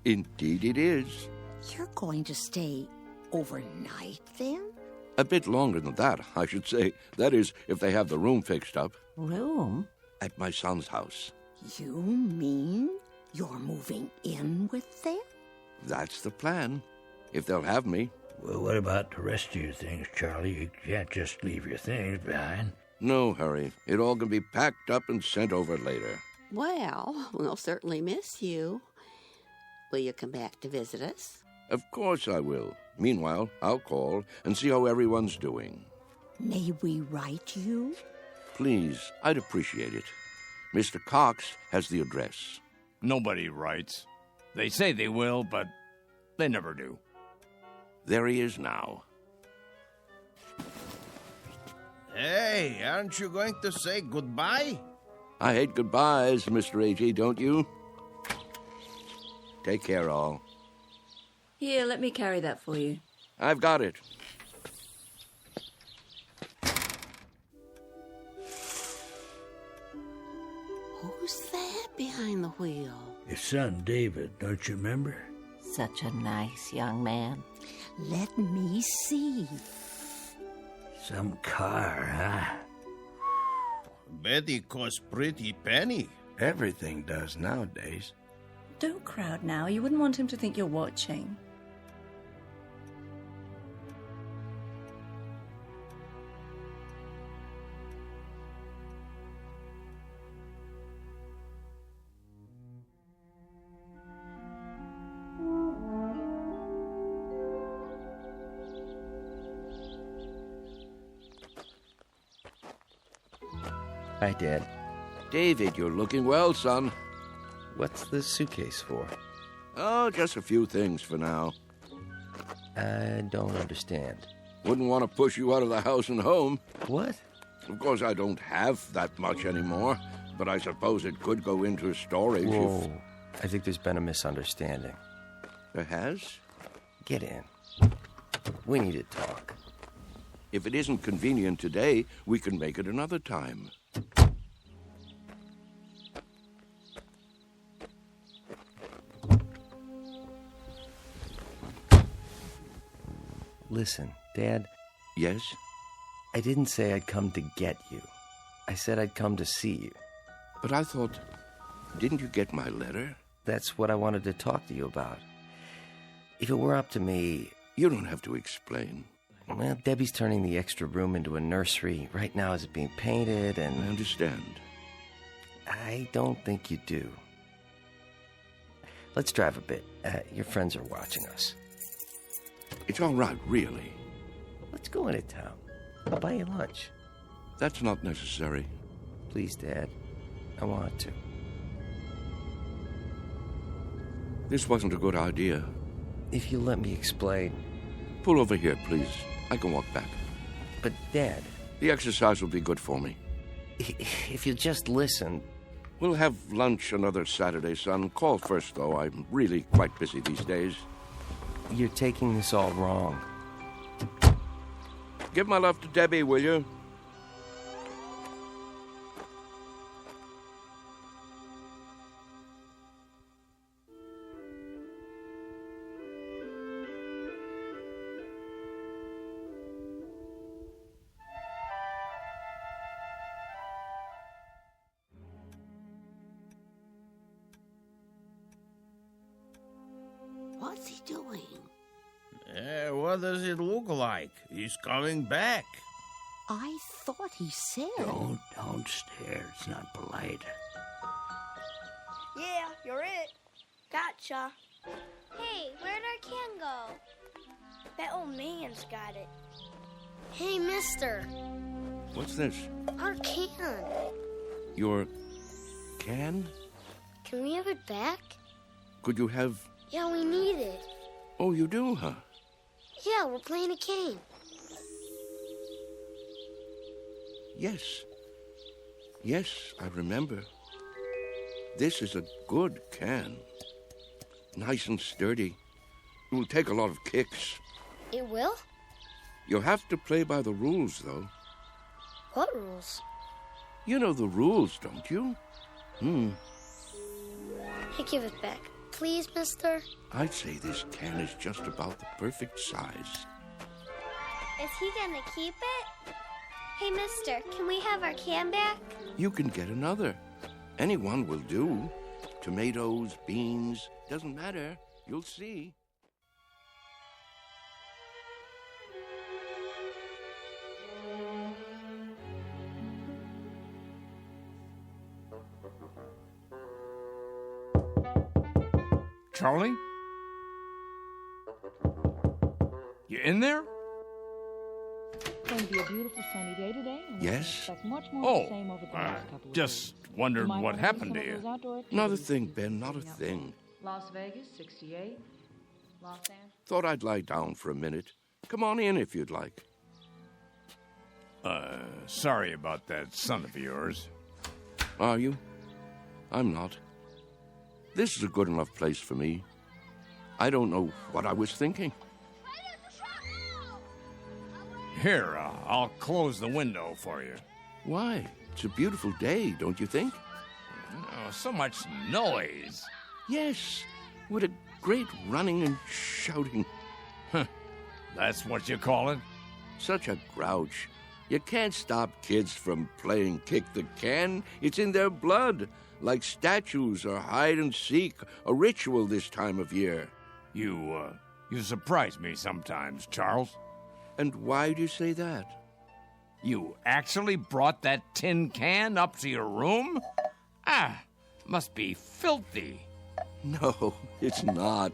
[SPEAKER 13] Indeed it is.
[SPEAKER 10] You're going to stay overnight, then?
[SPEAKER 13] A bit longer than that, I should say. That is, if they have the room fixed up.
[SPEAKER 18] Room?
[SPEAKER 13] At my son's house.
[SPEAKER 10] You mean you're moving in with them?
[SPEAKER 13] That's the plan. If they'll have me.
[SPEAKER 20] Well, what about the rest of your things, Charlie? You can't just leave your things behind.
[SPEAKER 13] No hurry. It all can be packed up and sent over later.
[SPEAKER 10] Well, we'll certainly miss you. Will you come back to visit us?
[SPEAKER 13] Of course I will. Meanwhile, I'll call and see how everyone's doing.
[SPEAKER 10] May we write you?
[SPEAKER 13] Please, I'd appreciate it. Mr. Cox has the address.
[SPEAKER 15] Nobody writes. They say they will, but they never do.
[SPEAKER 13] There he is now.
[SPEAKER 19] Hey, aren't you going to say goodbye?
[SPEAKER 13] I hate goodbyes, Mr. A.G., don't you? Take care, all.
[SPEAKER 5] Here, let me carry that for you.
[SPEAKER 13] I've got it.
[SPEAKER 10] Who's that behind the wheel?
[SPEAKER 20] Your son, David, don't you remember?
[SPEAKER 18] Such a nice young man.
[SPEAKER 10] Let me see.
[SPEAKER 20] Some car, huh?
[SPEAKER 19] Betty costs pretty penny.
[SPEAKER 9] Everything does nowadays.
[SPEAKER 5] Don't crowd now. You wouldn't want him to think you're watching.
[SPEAKER 17] Hi, Dad.
[SPEAKER 13] David, you're looking well, son.
[SPEAKER 17] What's the suitcase for?
[SPEAKER 13] Oh, just a few things for now.
[SPEAKER 17] I don't understand.
[SPEAKER 13] Wouldn't want to push you out of the house and home.
[SPEAKER 17] What?
[SPEAKER 13] Of course, I don't have that much anymore, but I suppose it could go into storage
[SPEAKER 17] Whoa. I think there's been a misunderstanding.
[SPEAKER 13] There has?
[SPEAKER 17] Get in. We need to talk.
[SPEAKER 13] If it isn't convenient today, we can make it another time.
[SPEAKER 17] Listen, Dad.
[SPEAKER 13] Yes?
[SPEAKER 17] I didn't say I'd come to get you. I said I'd come to see you.
[SPEAKER 13] But I thought, didn't you get my letter?
[SPEAKER 17] That's what I wanted to talk to you about. If it were up to me...
[SPEAKER 13] You don't have to explain.
[SPEAKER 17] Well, Debbie's turning the extra room into a nursery. Right now it's being painted and...
[SPEAKER 13] I understand.
[SPEAKER 17] I don't think you do. Let's drive a bit. Your friends are watching us.
[SPEAKER 13] It's all right, really.
[SPEAKER 17] Let's go into town. I'll buy you lunch.
[SPEAKER 13] That's not necessary.
[SPEAKER 17] Please, Dad. I want to.
[SPEAKER 13] This wasn't a good idea.
[SPEAKER 17] If you'll let me explain.
[SPEAKER 13] Pull over here, please. I can walk back.
[SPEAKER 17] But, Dad...
[SPEAKER 13] The exercise will be good for me.
[SPEAKER 17] If you'll just listen...
[SPEAKER 13] We'll have lunch another Saturday, son. Call first, though. I'm really quite busy these days.
[SPEAKER 17] You're taking this all wrong.
[SPEAKER 13] Give my love to Debbie, will you?
[SPEAKER 10] What's he doing?
[SPEAKER 19] What does it look like? He's coming back.
[SPEAKER 10] I thought he said...
[SPEAKER 20] Don't stare. It's not polite.
[SPEAKER 23] Yeah, you're it. Gotcha. Hey, where'd our can go? That old man's got it. Hey, mister.
[SPEAKER 13] What's this?
[SPEAKER 23] Our can.
[SPEAKER 13] Your can?
[SPEAKER 23] Can we have it back?
[SPEAKER 13] Could you have...
[SPEAKER 23] Yeah, we need it.
[SPEAKER 13] Oh, you do, huh?
[SPEAKER 23] Yeah, we're playing a game.
[SPEAKER 13] Yes. Yes, I remember. This is a good can. Nice and sturdy. It will take a lot of kicks.
[SPEAKER 23] It will?
[SPEAKER 13] You'll have to play by the rules, though.
[SPEAKER 23] What rules?
[SPEAKER 13] You know the rules, don't you?
[SPEAKER 23] Hey, give it back. Please, mister?
[SPEAKER 13] I'd say this can is just about the perfect size.
[SPEAKER 23] Is he gonna keep it? Hey, mister, can we have our can back?
[SPEAKER 13] You can get another. Any one will do. Tomatoes, beans, doesn't matter. You'll see.
[SPEAKER 15] Charlie? You in there?
[SPEAKER 16] It's going to be a beautiful sunny day today. And we
[SPEAKER 13] Yes?
[SPEAKER 16] expect much more of the same over the next couple of
[SPEAKER 15] Just wondered
[SPEAKER 16] days.
[SPEAKER 15] what happened to you.
[SPEAKER 13] Not a thing, Ben, not a thing.
[SPEAKER 16] Las Vegas, 68. Los Angeles.
[SPEAKER 13] Thought I'd lie down for a minute. Come on in if you'd like.
[SPEAKER 15] Sorry about that son of yours.
[SPEAKER 13] Are you? I'm not. This is a good enough place for me. I don't know what I was thinking.
[SPEAKER 15] Here, I'll close the window for you.
[SPEAKER 13] Why? It's a beautiful day, don't you think?
[SPEAKER 15] Oh, so much noise.
[SPEAKER 13] Yes. What a great running and shouting.
[SPEAKER 15] That's what you call it?
[SPEAKER 13] Such a grouch. You can't stop kids from playing kick the can. It's in their blood, like statues or hide and seek, a ritual this time of year.
[SPEAKER 15] You surprise me sometimes, Charles.
[SPEAKER 13] And why do you say that?
[SPEAKER 15] You actually brought that tin can up to your room? Must be filthy.
[SPEAKER 13] No, it's not.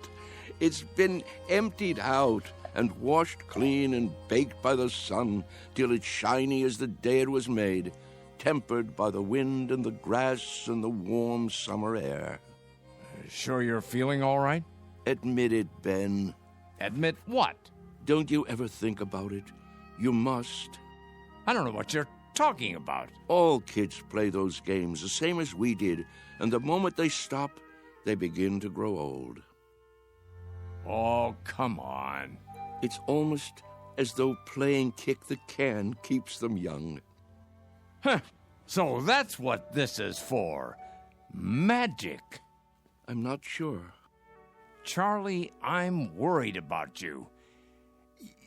[SPEAKER 13] It's been emptied out and washed clean and baked by the sun till it's shiny as the day it was made, tempered by the wind and the grass and the warm summer air.
[SPEAKER 15] Sure you're feeling all right?
[SPEAKER 13] Admit it, Ben.
[SPEAKER 15] Admit what?
[SPEAKER 13] Don't you ever think about it? You must.
[SPEAKER 15] I don't know what you're talking about.
[SPEAKER 13] All kids play those games, the same as we did, and the moment they stop, they begin to grow old.
[SPEAKER 15] Oh, come on.
[SPEAKER 13] It's almost as though playing kick the can keeps them young.
[SPEAKER 15] So that's what this is for. Magic.
[SPEAKER 13] I'm not sure.
[SPEAKER 15] Charlie, I'm worried about you.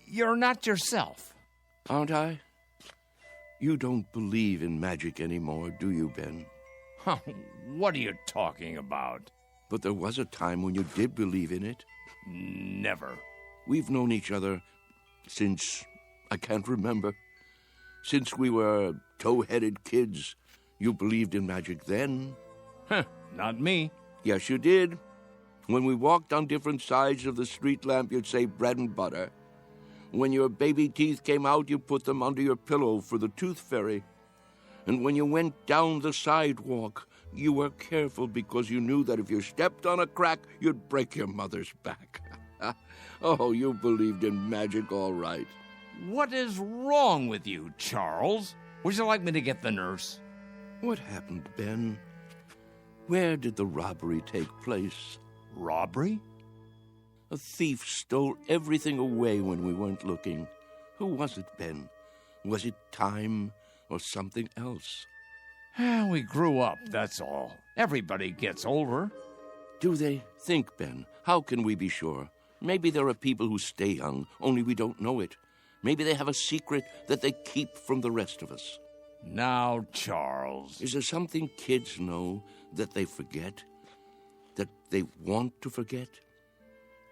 [SPEAKER 15] You're not yourself.
[SPEAKER 13] Aren't I? You don't believe in magic anymore, do you, Ben?
[SPEAKER 15] What are you talking about?
[SPEAKER 13] But there was a time when you did believe in it.
[SPEAKER 15] Never.
[SPEAKER 13] We've known each other since I can't remember. Since we were tow-headed kids. You believed in magic then.
[SPEAKER 15] Not me.
[SPEAKER 13] Yes, you did. When we walked on different sides of the street lamp, you'd say bread and butter. When your baby teeth came out, you put them under your pillow for the tooth fairy. And when you went down the sidewalk, you were careful because you knew that if you stepped on a crack, you'd break your mother's back. Oh, you believed in magic all right.
[SPEAKER 15] What is wrong with you, Charles? Would you like me to get the nurse?
[SPEAKER 13] What happened, Ben? Where did the robbery take place?
[SPEAKER 15] Robbery?
[SPEAKER 13] A thief stole everything away when we weren't looking. Who was it, Ben? Was it time or something else?
[SPEAKER 15] We grew up, that's all. Everybody gets older.
[SPEAKER 13] Do they? Think, Ben. How can we be sure? Maybe there are people who stay young, only we don't know it. Maybe they have a secret that they keep from the rest of us.
[SPEAKER 15] Now, Charles.
[SPEAKER 13] Is there something kids know that they forget? That they want to forget?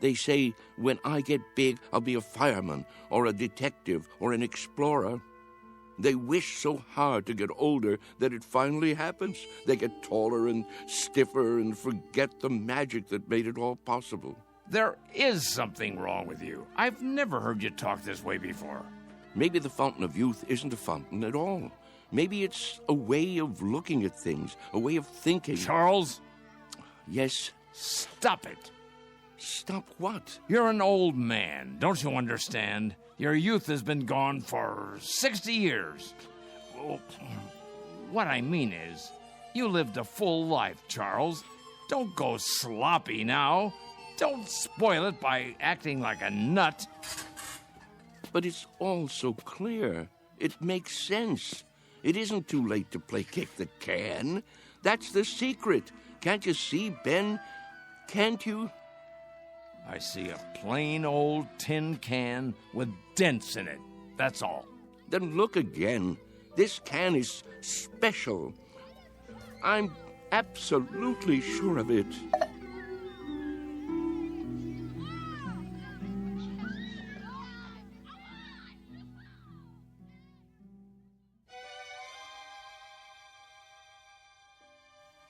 [SPEAKER 13] They say, when I get big, I'll be a fireman, or a detective, or an explorer. They wish so hard to get older that it finally happens. They get taller and stiffer and forget the magic that made it all possible.
[SPEAKER 15] There is something wrong with you. I've never heard you talk this way before.
[SPEAKER 13] Maybe the fountain of youth isn't a fountain at all. Maybe it's a way of looking at things, a way of thinking.
[SPEAKER 15] Charles?
[SPEAKER 13] Yes?
[SPEAKER 15] Stop it.
[SPEAKER 13] Stop what?
[SPEAKER 15] You're an old man. Don't you understand? Your youth has been gone for 60 years. What I mean is, you lived a full life, Charles. Don't go sloppy now. Don't spoil it by acting like a nut.
[SPEAKER 13] But it's all so clear. It makes sense. It isn't too late to play kick the can. That's the secret. Can't you see, Ben? Can't you?
[SPEAKER 15] I see a plain old tin can with dents in it. That's all.
[SPEAKER 13] Then look again. This can is special. I'm absolutely sure of it.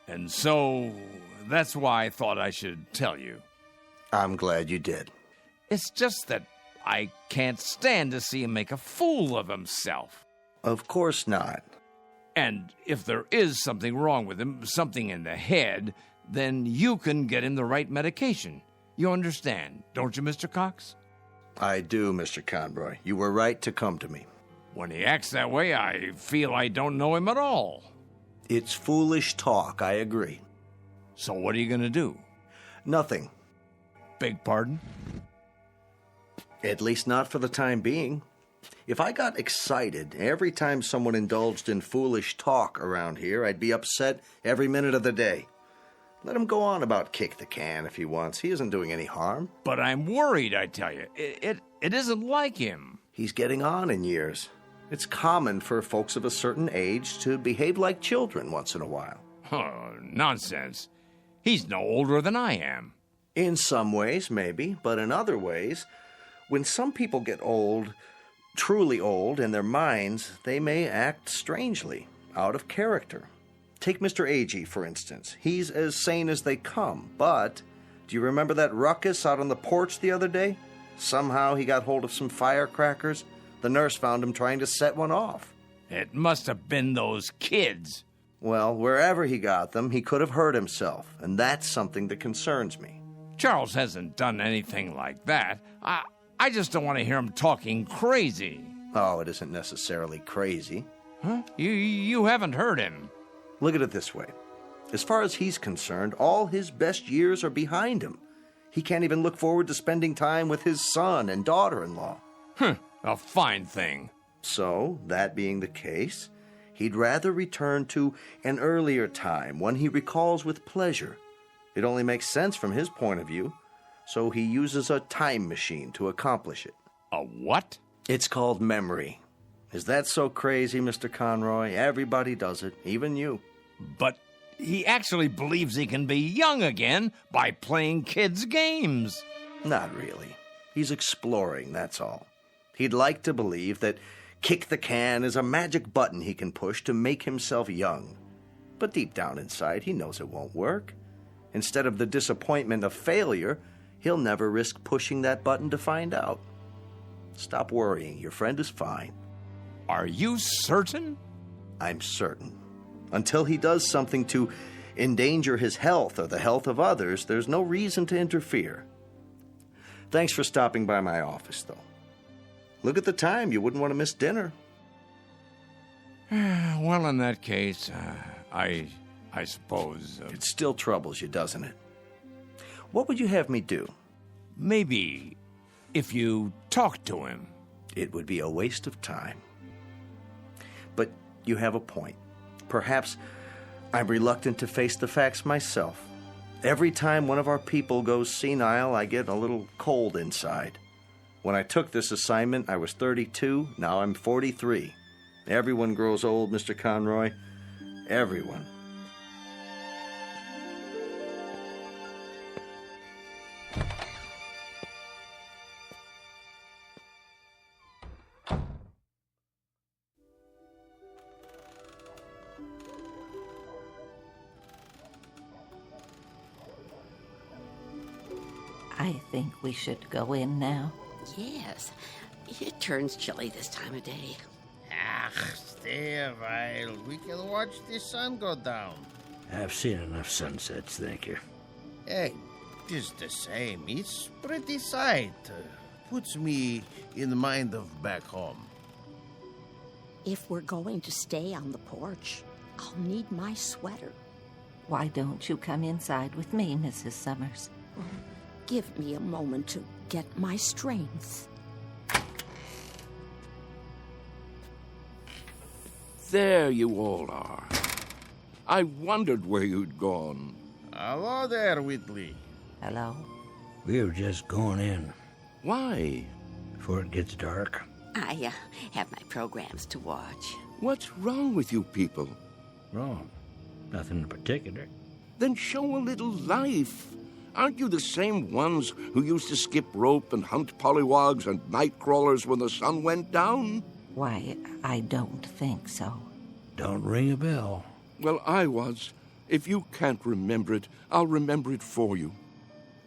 [SPEAKER 15] And so, that's why I thought I should tell you.
[SPEAKER 4] I'm glad you did.
[SPEAKER 15] It's just that I can't stand to see him make a fool of himself.
[SPEAKER 4] Of course not.
[SPEAKER 15] And if there is something wrong with him, something in the head, then you can get him the right medication. You understand, don't you, Mr. Cox?
[SPEAKER 4] I do, Mr. Conroy. You were right to come to me.
[SPEAKER 15] When he acts that way, I feel I don't know him at all.
[SPEAKER 4] It's foolish talk, I agree.
[SPEAKER 15] So what are you going to do?
[SPEAKER 4] Nothing.
[SPEAKER 15] Beg pardon?
[SPEAKER 4] At least not for the time being. If I got excited every time someone indulged in foolish talk around here, I'd be upset every minute of the day. Let him go on about kick the can if he wants. He isn't doing any harm.
[SPEAKER 15] But I'm worried, I tell you. It isn't like him.
[SPEAKER 4] He's getting on in years. It's common for folks of a certain age to behave like children once in a while.
[SPEAKER 15] Oh, nonsense. He's no older than I am.
[SPEAKER 4] In some ways, maybe, but in other ways, when some people get old, truly old, in their minds, they may act strangely, out of character. Take Mr. Agee, for instance. He's as sane as they come, but do you remember that ruckus out on the porch the other day? Somehow he got hold of some firecrackers. The nurse found him trying to set one off.
[SPEAKER 15] It must have been those kids.
[SPEAKER 4] Well, wherever he got them, he could have hurt himself, and that's something that concerns me.
[SPEAKER 15] Charles hasn't done anything like that. I just don't want to hear him talking crazy.
[SPEAKER 4] Oh, it isn't necessarily crazy.
[SPEAKER 15] Huh? You haven't heard him.
[SPEAKER 4] Look at it this way. As far as he's concerned, all his best years are behind him. He can't even look forward to spending time with his son and daughter-in-law.
[SPEAKER 15] A fine thing.
[SPEAKER 4] So, that being the case, he'd rather return to an earlier time, one he recalls with pleasure. It only makes sense from his point of view, so he uses a time machine to accomplish it.
[SPEAKER 15] A what?
[SPEAKER 4] It's called memory. Is that so crazy, Mr. Conroy? Everybody does it, even you.
[SPEAKER 15] But he actually believes he can be young again by playing kids' games.
[SPEAKER 4] Not really. He's exploring, that's all. He'd like to believe that kick the can is a magic button he can push to make himself young. But deep down inside, he knows it won't work. Instead of the disappointment of failure, he'll never risk pushing that button to find out. Stop worrying. Your friend is fine.
[SPEAKER 15] Are you certain?
[SPEAKER 4] I'm certain. Until he does something to endanger his health or the health of others, there's no reason to interfere. Thanks for stopping by my office, though. Look at the time. You wouldn't want to miss dinner.
[SPEAKER 15] Well, in that case, I suppose...
[SPEAKER 4] It still troubles you, doesn't it? What would you have me do?
[SPEAKER 15] Maybe if you talk to him.
[SPEAKER 4] It would be a waste of time. But you have a point. Perhaps I'm reluctant to face the facts myself. Every time one of our people goes senile, I get a little cold inside. When I took this assignment, I was 32. Now I'm 43. Everyone grows old, Mr. Conroy. Everyone.
[SPEAKER 18] I think we should go in now.
[SPEAKER 10] Yes. It turns chilly this time of day.
[SPEAKER 19] Stay a while. We can watch the sun go down.
[SPEAKER 20] I've seen enough sunsets, thank you.
[SPEAKER 19] Hey, it's the same. It's pretty sight. Puts me in the mind of back home.
[SPEAKER 3] If we're going to stay on the porch, I'll need my sweater.
[SPEAKER 18] Why don't you come inside with me, Mrs. Summers?
[SPEAKER 3] Give me a moment to get my strength.
[SPEAKER 13] There you all are. I wondered where you'd gone.
[SPEAKER 19] Hello there, Whitley.
[SPEAKER 18] Hello.
[SPEAKER 20] We were just going in.
[SPEAKER 13] Why?
[SPEAKER 20] Before it gets dark.
[SPEAKER 10] I have my programs to watch.
[SPEAKER 13] What's wrong with you people?
[SPEAKER 20] Wrong. Nothing in particular.
[SPEAKER 13] Then show a little life. Aren't you the same ones who used to skip rope and hunt pollywogs and night crawlers when the sun went down?
[SPEAKER 18] Why, I don't think so.
[SPEAKER 20] Don't ring a bell.
[SPEAKER 13] Well, I was. If you can't remember it, I'll remember it for you.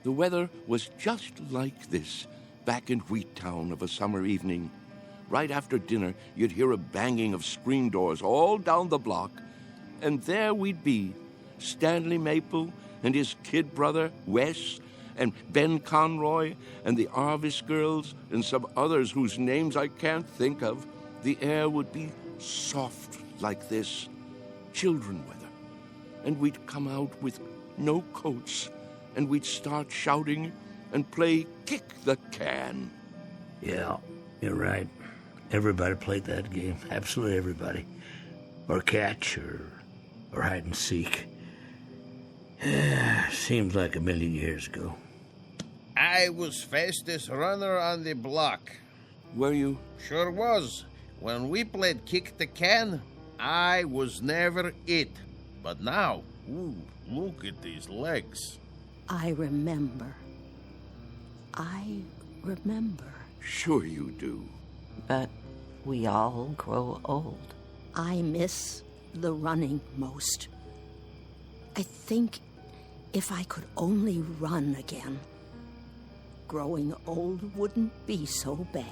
[SPEAKER 13] The weather was just like this back in Wheattown of a summer evening. Right after dinner, you'd hear a banging of screen doors all down the block, and there we'd be, Stanley Maple and his kid brother, Wes, and Ben Conroy, and the Arvis girls, and some others whose names I can't think of. The air would be soft like this, children weather, and we'd come out with no coats, and we'd start shouting and play kick the can.
[SPEAKER 20] Yeah, you're right. Everybody played that game. Absolutely everybody. Or catch, or hide and seek. Seems like a million years ago.
[SPEAKER 19] I was fastest runner on the block.
[SPEAKER 13] Were you?
[SPEAKER 19] Sure was. When we played kick the can, I was never it. But now, ooh, look at these legs.
[SPEAKER 3] I remember.
[SPEAKER 13] Sure you do.
[SPEAKER 18] But we all grow old.
[SPEAKER 3] I miss the running most. I think if I could only run again, growing old wouldn't be so bad.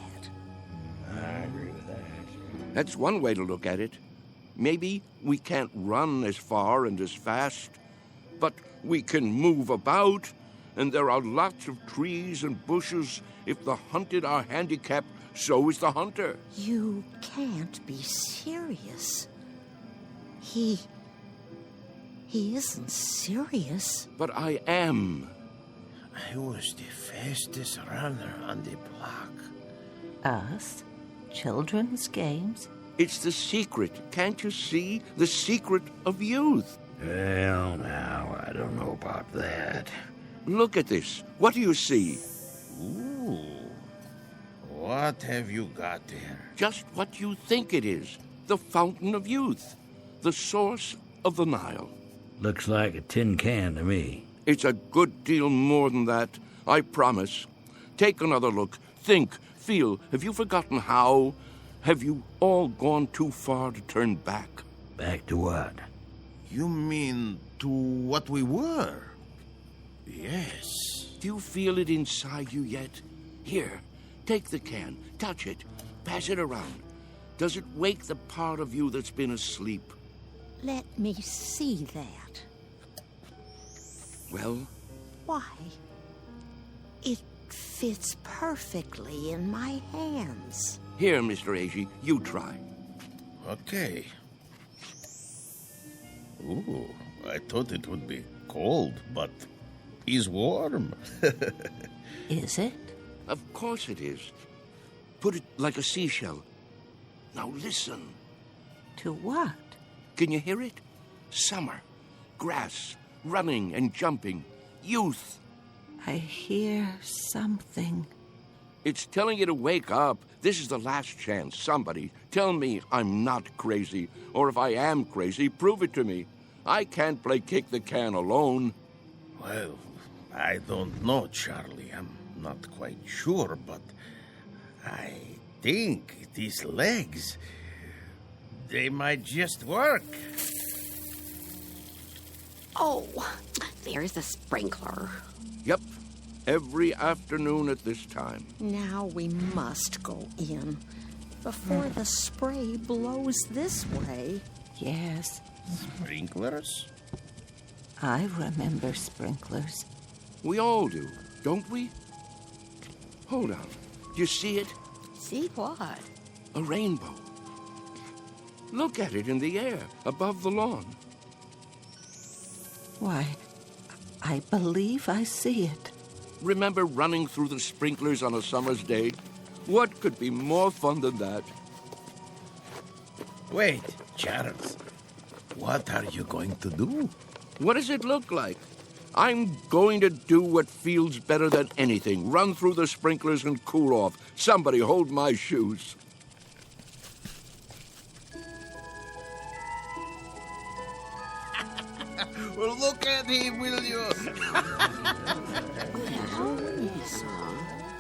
[SPEAKER 20] I agree with that.
[SPEAKER 13] That's one way to look at it. Maybe we can't run as far and as fast, but we can move about, and there are lots of trees and bushes. If the hunted are handicapped, so is the hunter.
[SPEAKER 3] You can't be serious. He isn't serious.
[SPEAKER 13] But I am.
[SPEAKER 19] I was the fastest runner on the block.
[SPEAKER 18] Us? Children's games?
[SPEAKER 13] It's the secret. Can't you see? The secret of youth.
[SPEAKER 20] Well, now, I don't know about that.
[SPEAKER 13] Look at this. What do you see?
[SPEAKER 19] Ooh. What have you got there?
[SPEAKER 13] Just what you think it is. The fountain of youth. The source of the Nile.
[SPEAKER 20] Looks like a tin can to me.
[SPEAKER 13] It's a good deal more than that, I promise. Take another look. Think, feel. Have you forgotten how? Have you all gone too far to turn back?
[SPEAKER 20] Back to what?
[SPEAKER 19] You mean to what we were? Yes.
[SPEAKER 13] Do you feel it inside you yet? Here, take the can, touch it, pass it around. Does it wake the part of you that's been asleep?
[SPEAKER 3] Let me see that.
[SPEAKER 13] Well?
[SPEAKER 3] Why? It fits perfectly in my hands.
[SPEAKER 13] Here, Mr. Agee, you try.
[SPEAKER 19] Okay. Ooh, I thought it would be cold, but it's warm.
[SPEAKER 18] Is it?
[SPEAKER 13] Of course it is. Put it like a seashell. Now listen.
[SPEAKER 18] To what?
[SPEAKER 13] Can you hear it? Summer, grass, running and jumping, youth.
[SPEAKER 18] I hear something.
[SPEAKER 13] It's telling you to wake up. This is the last chance. Somebody, tell me I'm not crazy. Or if I am crazy, prove it to me. I can't play kick the can alone.
[SPEAKER 19] Well, I don't know, Charlie. I'm not quite sure, but I think these legs, they might just work.
[SPEAKER 10] Oh, there's the sprinkler.
[SPEAKER 13] Yep. Every afternoon at this time.
[SPEAKER 3] Now we must go in before the spray blows this way.
[SPEAKER 18] Yes.
[SPEAKER 19] Sprinklers?
[SPEAKER 18] I remember sprinklers.
[SPEAKER 13] We all do, don't we? Hold on. Do you see it?
[SPEAKER 10] See what?
[SPEAKER 13] A rainbow. Look at it in the air, above the lawn.
[SPEAKER 18] Why, I believe I see it.
[SPEAKER 13] Remember running through the sprinklers on a summer's day? What could be more fun than that?
[SPEAKER 9] Wait, Charles. What are you going to do?
[SPEAKER 13] What does it look like? I'm going to do what feels better than anything. Run through the sprinklers and cool off. Somebody hold my shoes.
[SPEAKER 9] Well, look at him, will you?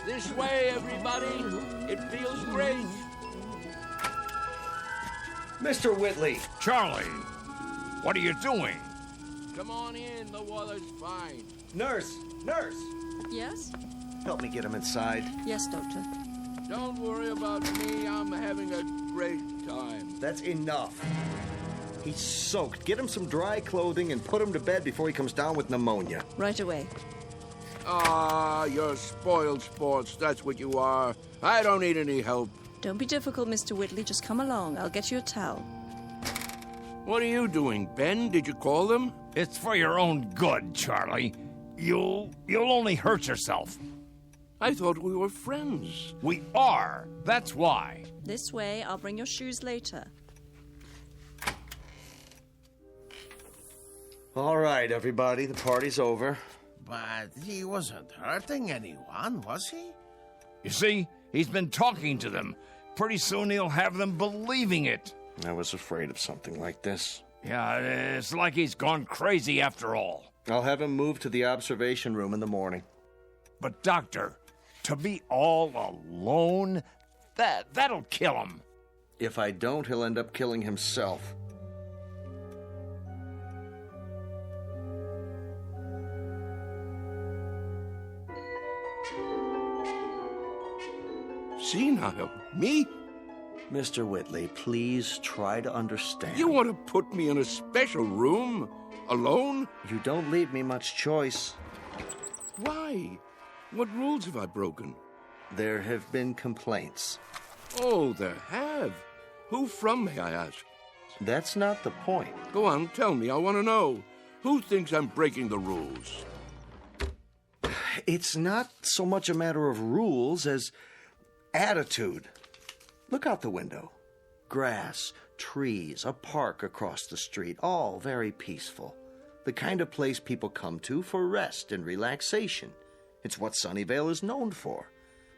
[SPEAKER 13] This way, everybody. It feels great.
[SPEAKER 4] Mr. Whitley.
[SPEAKER 15] Charlie, what are you doing?
[SPEAKER 13] Come on in. The water's fine.
[SPEAKER 4] Nurse! Nurse!
[SPEAKER 5] Yes?
[SPEAKER 4] Help me get him inside.
[SPEAKER 5] Yes, Doctor.
[SPEAKER 13] Don't worry about me. I'm having a great time.
[SPEAKER 4] That's enough. He's soaked. Get him some dry clothing and put him to bed before he comes down with pneumonia.
[SPEAKER 5] Right away.
[SPEAKER 13] Ah, you're spoiled sports. That's what you are. I don't need any help.
[SPEAKER 5] Don't be difficult, Mr. Whitley. Just come along. I'll get you a towel.
[SPEAKER 13] What are you doing, Ben? Did you call them?
[SPEAKER 15] It's for your own good, Charlie. You'll only hurt yourself.
[SPEAKER 13] I thought we were friends.
[SPEAKER 15] We are. That's why.
[SPEAKER 5] This way. I'll bring your shoes later.
[SPEAKER 4] All right, everybody. The party's over.
[SPEAKER 9] But he wasn't hurting anyone, was he?
[SPEAKER 15] You see, he's been talking to them. Pretty soon he'll have them believing it.
[SPEAKER 4] I was afraid of something like this.
[SPEAKER 15] Yeah, it's like he's gone crazy after all.
[SPEAKER 4] I'll have him moved to the observation room in the morning.
[SPEAKER 15] But, Doctor, to be all alone, that'll kill him.
[SPEAKER 4] If I don't, he'll end up killing himself.
[SPEAKER 13] Senile? Me?
[SPEAKER 4] Mr. Whitley, please try to understand.
[SPEAKER 13] You want to put me in a special room? Alone?
[SPEAKER 4] You don't leave me much choice.
[SPEAKER 13] Why? What rules have I broken?
[SPEAKER 4] There have been complaints.
[SPEAKER 13] Oh, there have. Who from, may I ask?
[SPEAKER 4] That's not the point.
[SPEAKER 13] Go on, tell me. I want to know. Who thinks I'm breaking the rules?
[SPEAKER 4] It's not so much a matter of rules as attitude. Look out the window. Grass, trees, a park across the street, all very peaceful. The kind of place people come to for rest and relaxation. It's what Sunnyvale is known for.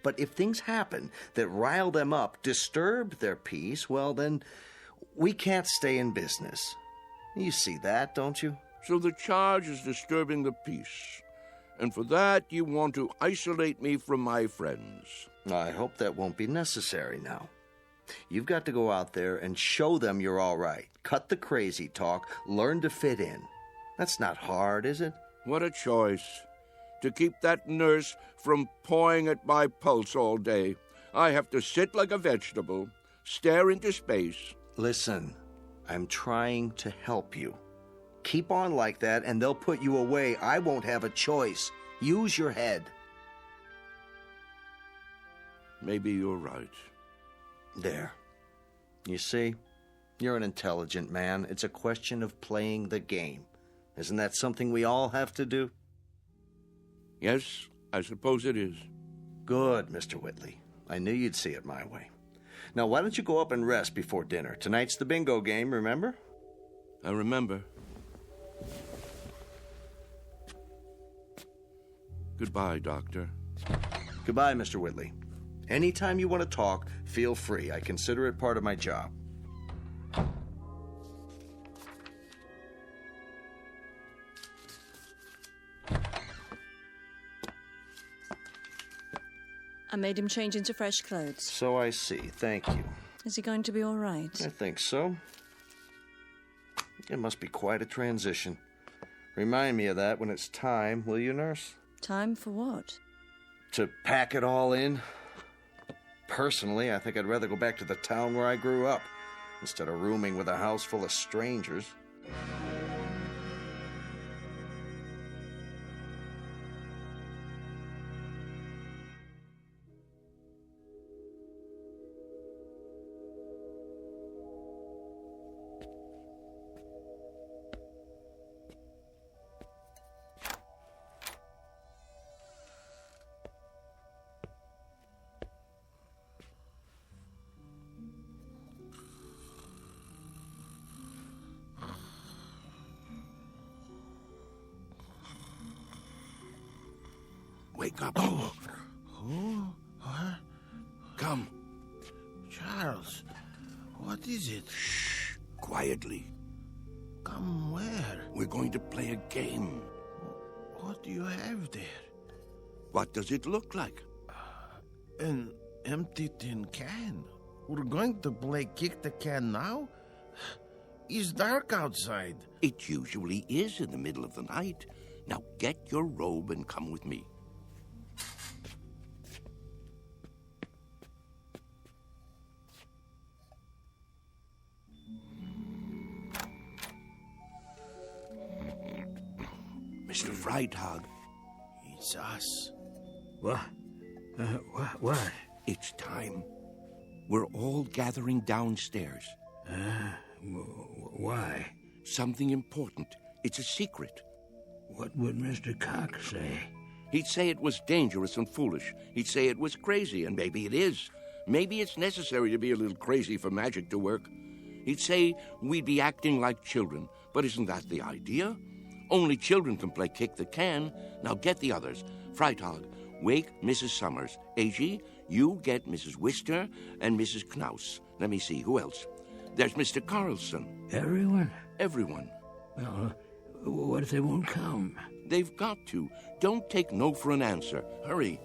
[SPEAKER 4] But if things happen that rile them up, disturb their peace, well then, we can't stay in business. You see that, don't you?
[SPEAKER 13] So the charge is disturbing the peace. And for that, you want to isolate me from my friends.
[SPEAKER 4] I hope that won't be necessary now. You've got to go out there and show them you're all right. Cut the crazy talk. Learn to fit in. That's not hard, is it?
[SPEAKER 13] What a choice. To keep that nurse from pawing at my pulse all day, I have to sit like a vegetable, stare into space.
[SPEAKER 4] Listen, I'm trying to help you. Keep on like that and they'll put you away. I won't have a choice. Use your head.
[SPEAKER 13] Maybe you're right.
[SPEAKER 4] There. You see? You're an intelligent man. It's a question of playing the game. Isn't that something we all have to do?
[SPEAKER 13] Yes, I suppose it is.
[SPEAKER 4] Good, Mr. Whitley. I knew you'd see it my way. Now, why don't you go up and rest before dinner? Tonight's the bingo game, remember?
[SPEAKER 13] I remember. Goodbye, Doctor.
[SPEAKER 4] Goodbye, Mr. Whitley. Anytime you want to talk, feel free. I consider it part of my job.
[SPEAKER 5] I made him change into fresh clothes.
[SPEAKER 4] So I see. Thank you.
[SPEAKER 5] Is he going to be all right?
[SPEAKER 4] I think so. It must be quite a transition. Remind me of that when it's time, will you, nurse?
[SPEAKER 5] Time for what?
[SPEAKER 4] To pack it all in. Personally, I think I'd rather go back to the town where I grew up, instead of rooming with a house full of strangers.
[SPEAKER 13] Wake up.
[SPEAKER 9] Who? What?
[SPEAKER 13] Come.
[SPEAKER 9] Charles, what is it?
[SPEAKER 13] Shh. Quietly.
[SPEAKER 9] Come where?
[SPEAKER 13] We're going to play a game.
[SPEAKER 9] What do you have there?
[SPEAKER 13] What does it look like?
[SPEAKER 9] An empty tin can. We're going to play kick the can now? It's dark outside.
[SPEAKER 13] It usually is in the middle of the night. Now get your robe and come with me. Mr. Freitag.
[SPEAKER 9] It's us.
[SPEAKER 20] What? What?
[SPEAKER 13] It's time. We're all gathering downstairs.
[SPEAKER 20] Why?
[SPEAKER 13] Something important. It's a secret.
[SPEAKER 20] What would Mr. Cox say?
[SPEAKER 13] He'd say it was dangerous and foolish. He'd say it was crazy, and maybe it is. Maybe it's necessary to be a little crazy for magic to work. He'd say we'd be acting like children. But isn't that the idea? Only children can play kick the can. Now get the others. Freitag, wake Mrs. Summers. A.G., you get Mrs. Wister and Mrs. Knaus. Let me see, who else? There's Mr. Carlson.
[SPEAKER 20] Everyone?
[SPEAKER 13] Everyone.
[SPEAKER 20] Well, what if they won't come?
[SPEAKER 13] They've got to. Don't take no for an answer. Hurry.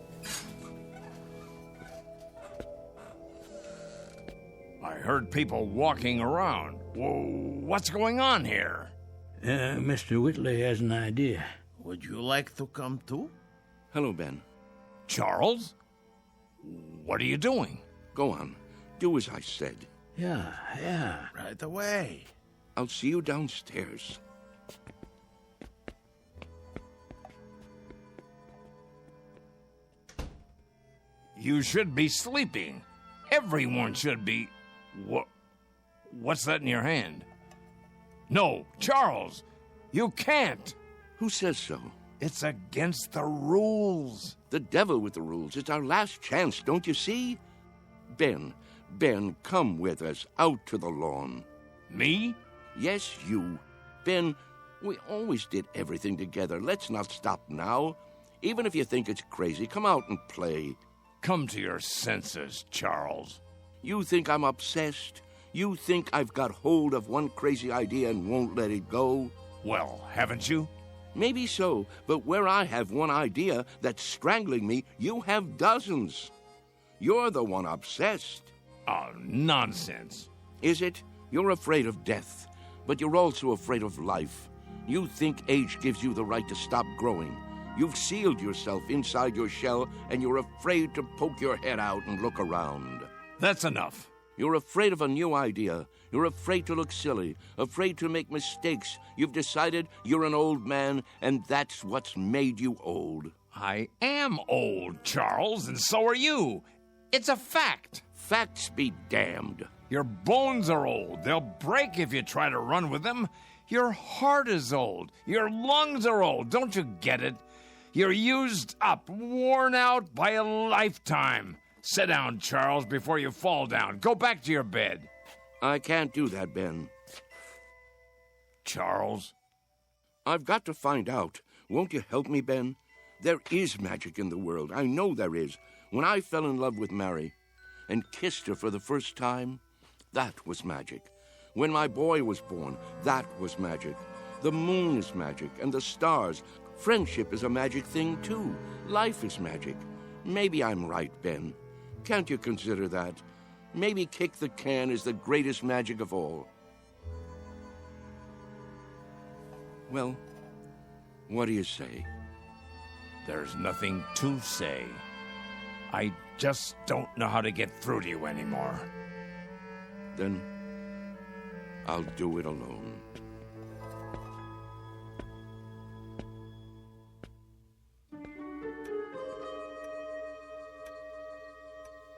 [SPEAKER 15] I heard people walking around. Whoa, what's going on here?
[SPEAKER 20] Mr. Whitley has an idea.
[SPEAKER 9] Would you like to come too?
[SPEAKER 13] Hello, Ben.
[SPEAKER 15] Charles? What are you doing?
[SPEAKER 13] Go on. Do as I said.
[SPEAKER 20] Yeah.
[SPEAKER 9] Right away.
[SPEAKER 13] I'll see you downstairs.
[SPEAKER 15] You should be sleeping. Everyone should be. What's that in your hand? No, Charles, you can't.
[SPEAKER 13] Who says so?
[SPEAKER 15] It's against the rules.
[SPEAKER 13] The devil with the rules. It's our last chance, don't you see? Ben, come with us out to the lawn.
[SPEAKER 15] Me?
[SPEAKER 13] Yes, you. Ben, we always did everything together. Let's not stop now. Even if you think it's crazy, come out and play.
[SPEAKER 15] Come to your senses, Charles.
[SPEAKER 13] You think I'm obsessed? You think I've got hold of one crazy idea and won't let it go?
[SPEAKER 15] Well, haven't you?
[SPEAKER 13] Maybe so, but where I have one idea that's strangling me, you have dozens. You're the one obsessed.
[SPEAKER 15] Oh, nonsense.
[SPEAKER 13] Is it? You're afraid of death, but you're also afraid of life. You think age gives you the right to stop growing. You've sealed yourself inside your shell, and you're afraid to poke your head out and look around.
[SPEAKER 15] That's enough.
[SPEAKER 13] You're afraid of a new idea. You're afraid to look silly, afraid to make mistakes. You've decided you're an old man, and that's what's made you old.
[SPEAKER 15] I am old, Charles, and so are you. It's a fact.
[SPEAKER 13] Facts be damned.
[SPEAKER 15] Your bones are old. They'll break if you try to run with them. Your heart is old. Your lungs are old. Don't you get it? You're used up, worn out by a lifetime. Sit down, Charles, before you fall down. Go back to your bed.
[SPEAKER 13] I can't do that, Ben.
[SPEAKER 15] Charles?
[SPEAKER 13] I've got to find out. Won't you help me, Ben? There is magic in the world. I know there is. When I fell in love with Mary and kissed her for the first time, that was magic. When my boy was born, that was magic. The moon is magic, and the stars. Friendship is a magic thing, too. Life is magic. Maybe I'm right, Ben. Can't you consider that? Maybe kick the can is the greatest magic of all. Well, what do you say?
[SPEAKER 15] There's nothing to say. I just don't know how to get through to you anymore.
[SPEAKER 13] Then I'll do it alone.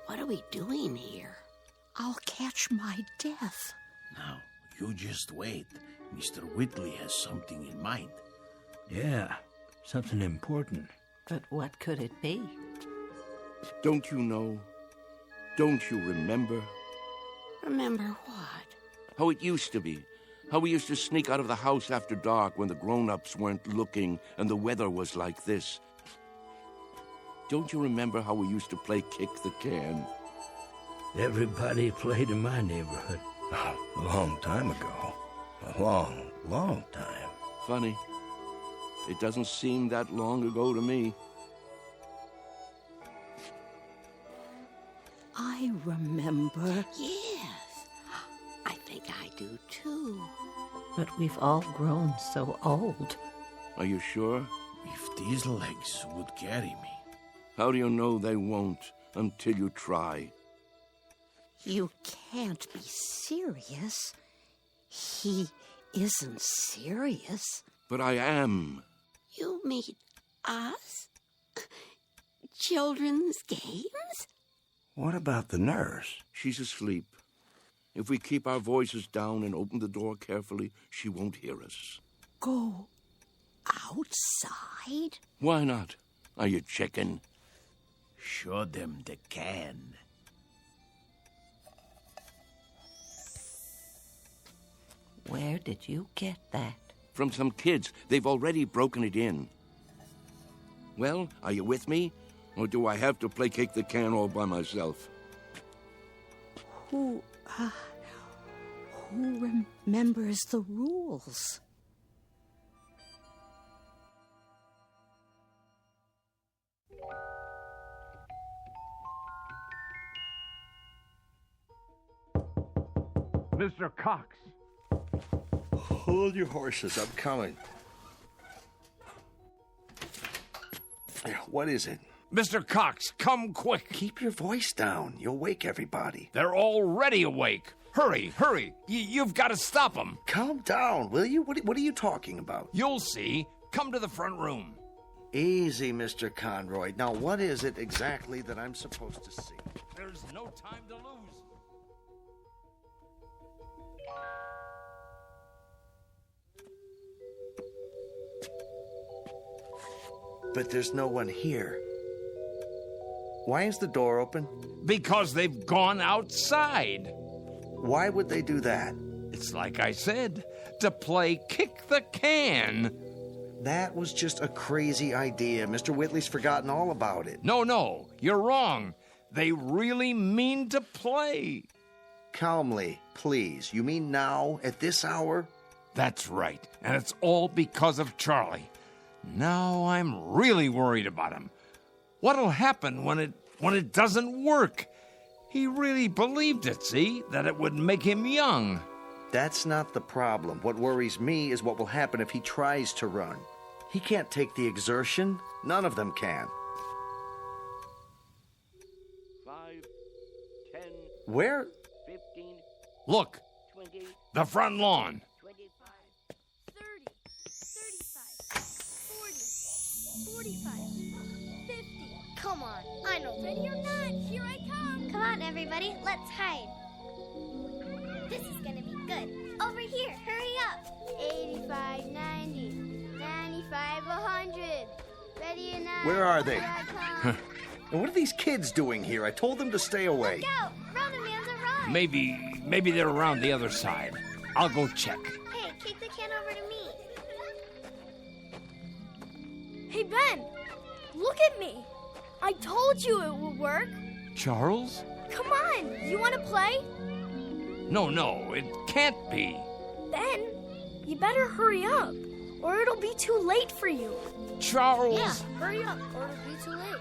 [SPEAKER 10] What are we doing here?
[SPEAKER 3] I'll catch my death.
[SPEAKER 9] Now, you just wait. Mr. Whitley has something in mind.
[SPEAKER 20] Yeah, something important.
[SPEAKER 18] But what could it be?
[SPEAKER 13] Don't you know? Don't you remember?
[SPEAKER 10] Remember what?
[SPEAKER 13] How it used to be. How we used to sneak out of the house after dark when the grown-ups weren't looking and the weather was like this. Don't you remember how we used to play kick the can?
[SPEAKER 20] Everybody played in my neighborhood.
[SPEAKER 9] A long time ago. A long, long time.
[SPEAKER 13] Funny. It doesn't seem that long ago to me.
[SPEAKER 3] I remember.
[SPEAKER 10] Yes, I think I do too.
[SPEAKER 18] But we've all grown so old.
[SPEAKER 13] Are you sure?
[SPEAKER 19] If these legs would carry me.
[SPEAKER 13] How do you know they won't until you try?
[SPEAKER 3] You can't be serious. He isn't serious.
[SPEAKER 13] But I am.
[SPEAKER 10] You mean us? Children's games?
[SPEAKER 9] What about the nurse?
[SPEAKER 13] She's asleep. If we keep our voices down and open the door carefully, she won't hear us.
[SPEAKER 3] Go outside?
[SPEAKER 13] Why not? Are you chicken?
[SPEAKER 19] Show them the can.
[SPEAKER 18] Where did you get that?
[SPEAKER 13] From some kids. They've already broken it in. Well, are you with me? Or do I have to play kick the can all by myself?
[SPEAKER 3] Who remembers the rules?
[SPEAKER 15] Mr. Cox.
[SPEAKER 4] Hold your horses. I'm coming. What is it?
[SPEAKER 15] Mr. Cox, come quick.
[SPEAKER 4] Keep your voice down. You'll wake everybody.
[SPEAKER 15] They're already awake. Hurry, hurry. You've got to stop them.
[SPEAKER 4] Calm down, will you? What are you talking about?
[SPEAKER 15] You'll see. Come to the front room.
[SPEAKER 4] Easy, Mr. Conroy. Now, what is it exactly that I'm supposed to see?
[SPEAKER 15] There's no time to lose.
[SPEAKER 4] But there's no one here. Why is the door open?
[SPEAKER 15] Because they've gone outside.
[SPEAKER 4] Why would they do that?
[SPEAKER 15] It's like I said, to play kick the can.
[SPEAKER 4] That was just a crazy idea. Mr. Whitley's forgotten all about it.
[SPEAKER 15] No, you're wrong. They really mean to play.
[SPEAKER 4] Calmly, please. You mean now, at this hour?
[SPEAKER 15] That's right, and it's all because of Charlie. Now I'm really worried about him. What'll happen when it doesn't work? He really believed it, see? That it would make him young.
[SPEAKER 4] That's not the problem. What worries me is what will happen if he tries to run. He can't take the exertion. None of them can.
[SPEAKER 13] 5, 10.
[SPEAKER 4] Where?
[SPEAKER 13] 15.
[SPEAKER 15] Look,
[SPEAKER 13] 20.
[SPEAKER 15] the front lawn.
[SPEAKER 13] 25.
[SPEAKER 23] 30, 35, 40, 45, 50. Come on, I know. Ready or not, here I come.
[SPEAKER 24] Come on, everybody, let's hide. This is gonna be good. Over here, hurry up. 85, 90, 95, 100. Ready or not?
[SPEAKER 4] Where are they?
[SPEAKER 23] Here I come.
[SPEAKER 4] And what are these kids doing here? I told them to stay away.
[SPEAKER 24] Look out! Run, Amanda, run!
[SPEAKER 15] Maybe they're around the other side. I'll go check.
[SPEAKER 24] Hey, kick the can over to me.
[SPEAKER 23] Hey, Ben, look at me. I told you it would work.
[SPEAKER 15] Charles?
[SPEAKER 23] Come on, you want to play?
[SPEAKER 15] No, it can't be.
[SPEAKER 23] Ben, you better hurry up, or it'll be too late for you.
[SPEAKER 15] Charles!
[SPEAKER 23] Yeah, hurry up, or it'll be too late.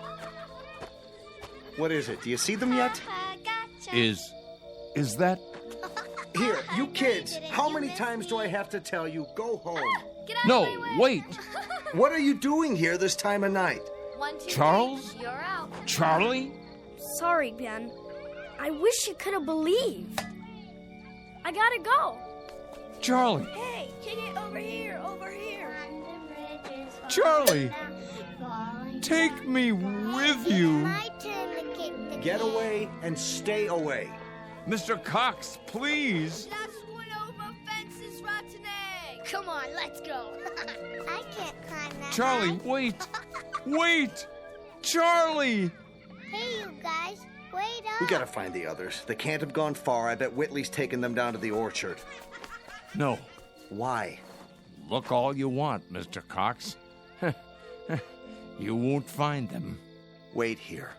[SPEAKER 4] What is it? Do you see them yet?
[SPEAKER 24] Gotcha.
[SPEAKER 15] Is that...
[SPEAKER 4] Here, you kids, how many times do I have to tell you, go home?
[SPEAKER 23] Get out
[SPEAKER 15] No,
[SPEAKER 23] of my way.
[SPEAKER 15] wait.
[SPEAKER 4] What are you doing here this time of night?
[SPEAKER 23] 1, 2, 3,
[SPEAKER 15] Charles?
[SPEAKER 23] you're out.
[SPEAKER 15] Charlie?
[SPEAKER 23] Sorry, Ben. I wish you could have believed. I gotta go.
[SPEAKER 15] Charlie!
[SPEAKER 23] Hey, kick it over here, over here.
[SPEAKER 15] Charlie! Take me with you.
[SPEAKER 24] My turn to kick the
[SPEAKER 4] Get
[SPEAKER 24] can.
[SPEAKER 4] away and stay away.
[SPEAKER 15] Mr. Cox, please.
[SPEAKER 23] Last one over fences, rotten egg. Come on, let's go.
[SPEAKER 24] I can't climb that
[SPEAKER 15] Charlie,
[SPEAKER 24] high.
[SPEAKER 15] wait. Wait! Charlie!
[SPEAKER 24] Hey, you guys, wait up.
[SPEAKER 4] We gotta find the others. They can't have gone far. I bet Whitley's taken them down to the orchard.
[SPEAKER 15] No.
[SPEAKER 4] Why?
[SPEAKER 15] Look all you want, Mr. Cox. You won't find them.
[SPEAKER 4] Wait here.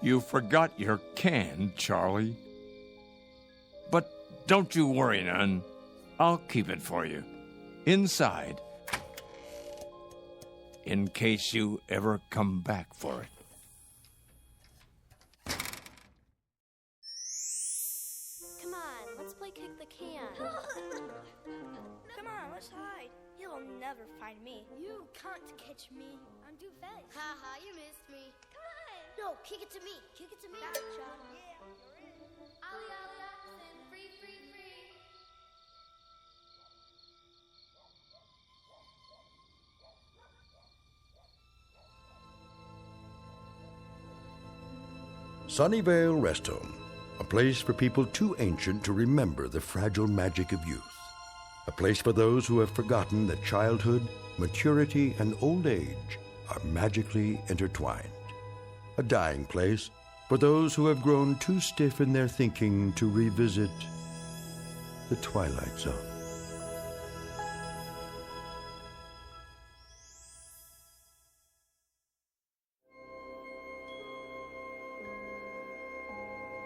[SPEAKER 15] You forgot your can, Charlie. But don't you worry none. I'll keep it for you. Inside. In case you ever come back for it.
[SPEAKER 23] Come on, let's play kick the can. Come on, let's hide. You'll never find me. You can't catch me. I'm too fast. Haha, you missed me. Come on. No, kick it to me. Kick it to me. Gotcha. Yeah, you're in. Ollie, ollie, oxen. Free, free, free.
[SPEAKER 2] Sunnyvale Rest Home, a place for people too ancient to remember the fragile magic of youth. A place for those who have forgotten that childhood, maturity, and old age are magically intertwined. A dying place for those who have grown too stiff in their thinking to revisit the Twilight Zone.